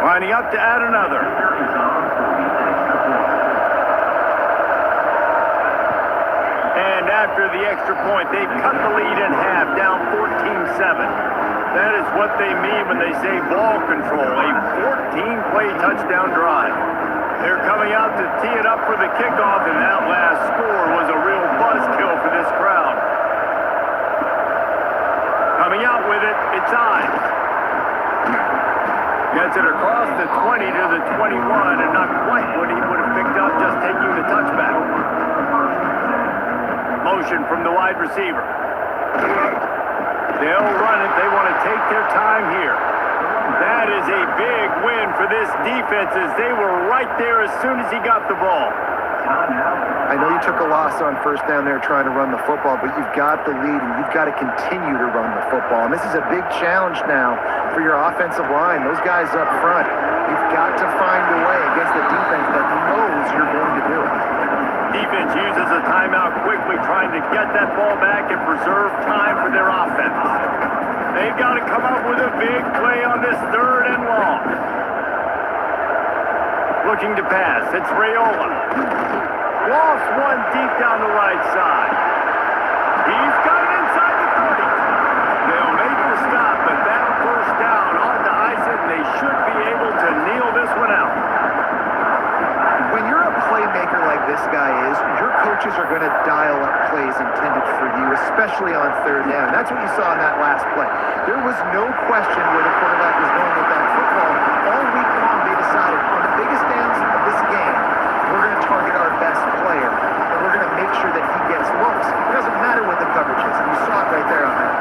Lining up to add another. And after the extra point, they've cut the lead in half, down 14-7. That is what they mean when they say ball control, a 14-play touchdown drive. They're coming out to tee it up for the kickoff, and that last score was a real buzzkill for this crowd. Coming out with it, it's Ives. Gets it across the 20 to the 21, and not quite what he would have picked up just taking the touchback. Motion from the wide receiver. They'll run it. They want to take their time here. That is a big win for this defense as they were right there as soon as he got the ball. I know you took a loss on first down there trying to run the football, but you've got the lead and you've got to continue to run the football. And this is a big challenge now for your offensive line. Those guys up front, you've got to find a way against the defense that knows you're going to do it. Defense uses a timeout quickly, trying to get that ball back and preserve time for their offense. They've got to come up with a big play on this 3rd and long. Looking to pass, it's Raiola. Lost one deep down the right side. He's got it inside the 30. They'll make the stop, but that first down on to Eisen, they should be able to kneel this one out. When you're a playmaker like this guy is, your coaches are going to dial up plays intended for you, especially on 3rd down. That's what you saw in that last play. There was no question where the quarterback was going with that football. All week long, they decided on the biggest downs of this game, we're going to target our best player, and we're going to make sure that he gets looks. It doesn't matter what the coverage is. You saw it right there on that.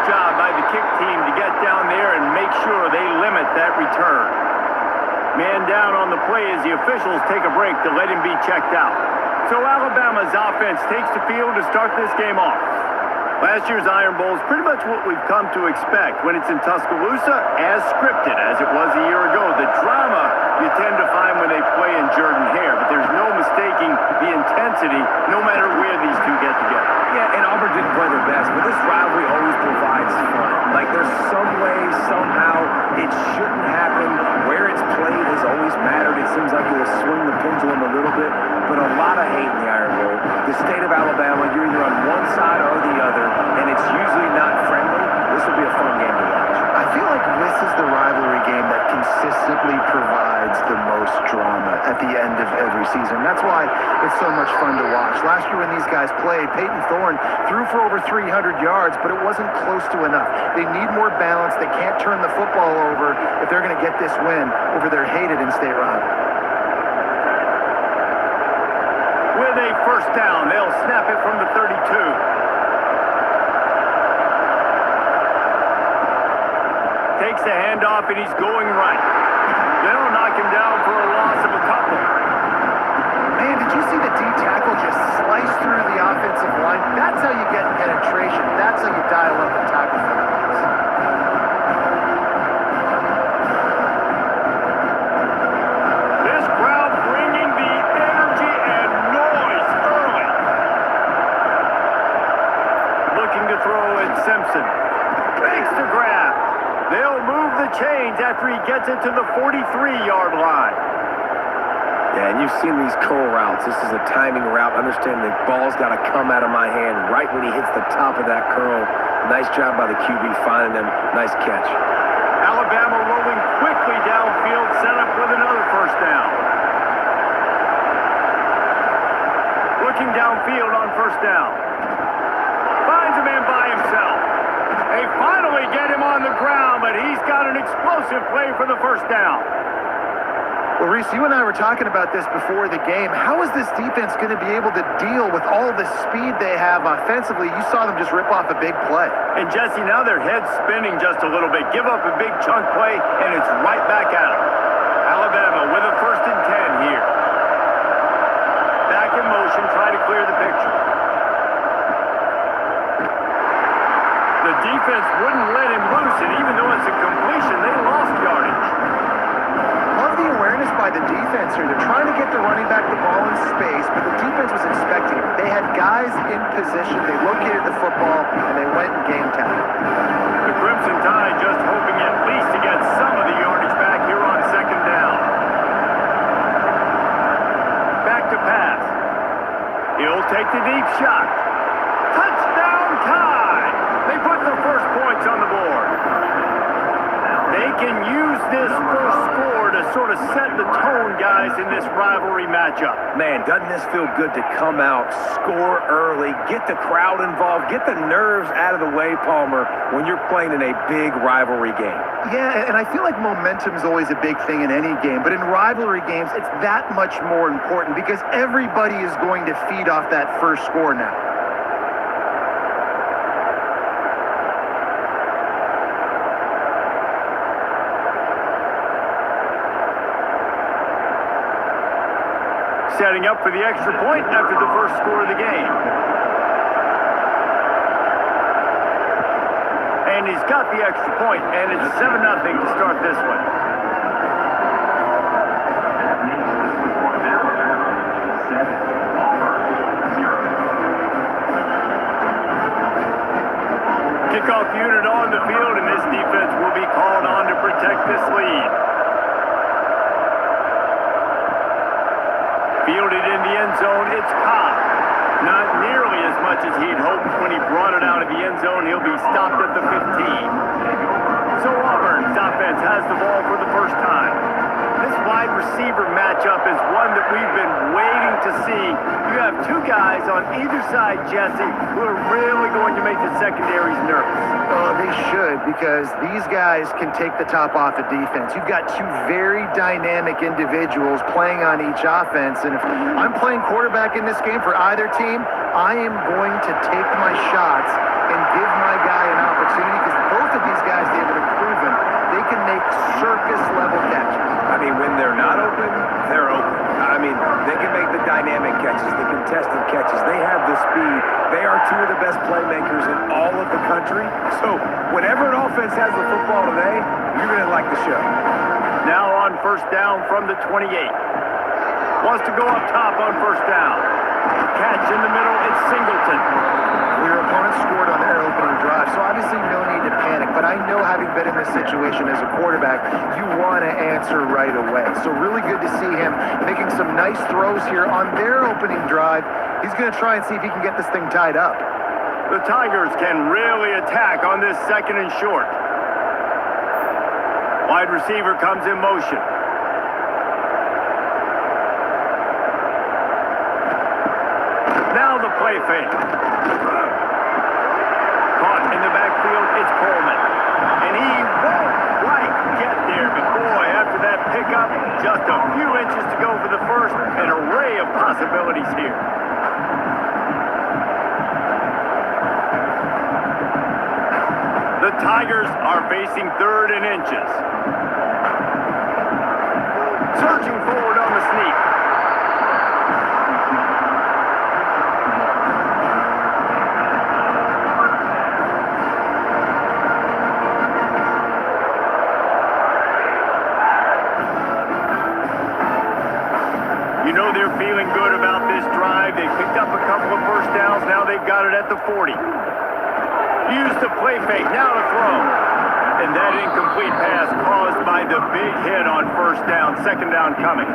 job by the kick team to get down there and make sure they limit that return. Man down on the play as the officials take a break to let him be checked out. So Alabama's offense takes the field to start this game off. Last year's Iron Bowl is pretty much what we've come to expect when it's in Tuscaloosa, as scripted as it was a year ago. The drama you tend to find when they play in Jordan-Hare, but there's no mistaking the intensity no matter where these two get together. Yeah, and Auburn didn't play their best, but this rivalry always provides fun. Like, there's some way, somehow, it shouldn't happen. Where it's played has always mattered. It seems like it will swing the pendulum a little bit, but a lot of hate in the Iron Bowl. The state of Alabama, you're either on one side or the other, and it's usually not friendly. This will be a fun game to watch. I feel like this is the rivalry game that consistently provides the most drama at the end of every season. That's why it's so much fun to watch. Last year when these guys played, Peyton Thorne threw for over 300 yards, but it wasn't close to enough. They need more balance. They can't turn the football over if they're going to get this win over their hated in-state rival. With a first down, they'll snap it from the 32. Takes the handoff, and he's going right. They'll knock him down for a loss of a couple. Man, did you see the D tackle just slice through the offensive line? That's how you get penetration. That's how you dial up the tackle for the pass. This crowd bringing the energy and noise early. Looking to throw at Simpson. Makes the grab. They'll move the chains after he gets it to the 43-yard line. Yeah, and you've seen these curl routes. This is a timing route. Understand the ball's got to come out of my hand right when he hits the top of that curl. Nice job by the QB finding him. Nice catch. Alabama rolling quickly downfield, set up with another first down. Looking downfield on first down. Finds a man by himself. They finally get him on the ground, but he's got an explosive play for the first down. Well, Reese, you and I were talking about this before the game. How is this defense going to be able to deal with all the speed they have offensively? You saw them just rip off a big play. And Jesse, now their head's spinning just a little bit. Give up a big chunk play, and it's right back at them. Alabama with a 1st and 10 here. Back in motion, try to clear the picture. The defense wouldn't let him loose, and even though it's a completion, they lost yardage. Love the awareness by the defense here. They're trying to get the running back the ball in space, but the defense was expecting it. They had guys in position. They located the football, and they went and game tackled. The Crimson Tide just hoping at least to get some of the yardage back here on 2nd down. Back to pass. He'll take the deep shot. Touchdown Tide! They put the first points on the board. They can use this first score to sort of set the tone, guys, in this rivalry matchup. Man, doesn't this feel good to come out, score early, get the crowd involved, get the nerves out of the way, Palmer, when you're playing in a big rivalry game? Yeah, and I feel like momentum is always a big thing in any game, but in rivalry games, it's that much more important because everybody is going to feed off that first score now. Setting up for the extra point after the first score of the game. And he's got the extra point, and it's 7-0 to start this one. Kickoff unit on the field, and this defense will be called on to protect this lead. Fielded in the end zone, it's Cobb. Not nearly as much as he'd hoped when he brought it out of the end zone. He'll be stopped at the 15. So Auburn's offense has the ball for the first time. This wide receiver matchup is one that we've been waiting to see. You have two guys on either side, Jesse, who are really going to make the secondaries nervous. Oh, they should, because these guys can take the top off of defense. You've got two very dynamic individuals playing on each offense, and if I'm playing quarterback in this game for either team, I am going to take my shots and give my guy an opportunity opportunity because both of these guys, David, have proven they can make circus-level catches. I mean, when they're not open, they're open. I mean, they can make the dynamic catches, the contested catches. They have the speed. They are two of the best playmakers in all of the country. So whenever an offense has the football today, you're going to like the show. Now on first down from the 28. Wants to go up top on first down. Catch in the middle, it's Singleton. Your opponent scored on their opening drive, so obviously no need to panic. But I know, having been in this situation as a quarterback, you want to answer right away. So really good to see him making some nice throws here on their opening drive. He's going to try and see if he can get this thing tied up. The Tigers can really attack on this second and short. Wide receiver comes in motion. Now the play fake. Caught in the backfield, it's Coleman. And he won't quite get there, but boy, after that pickup, just a few inches to go for the first. An array of possibilities here. The Tigers are facing third and inches. Searching forward on the sneak. You know they're feeling good about this drive. They picked up a couple of first downs. Now they've got it at the 40. Use the play fake. Now to throw. And that incomplete pass caused by the big hit on first down. Second down coming.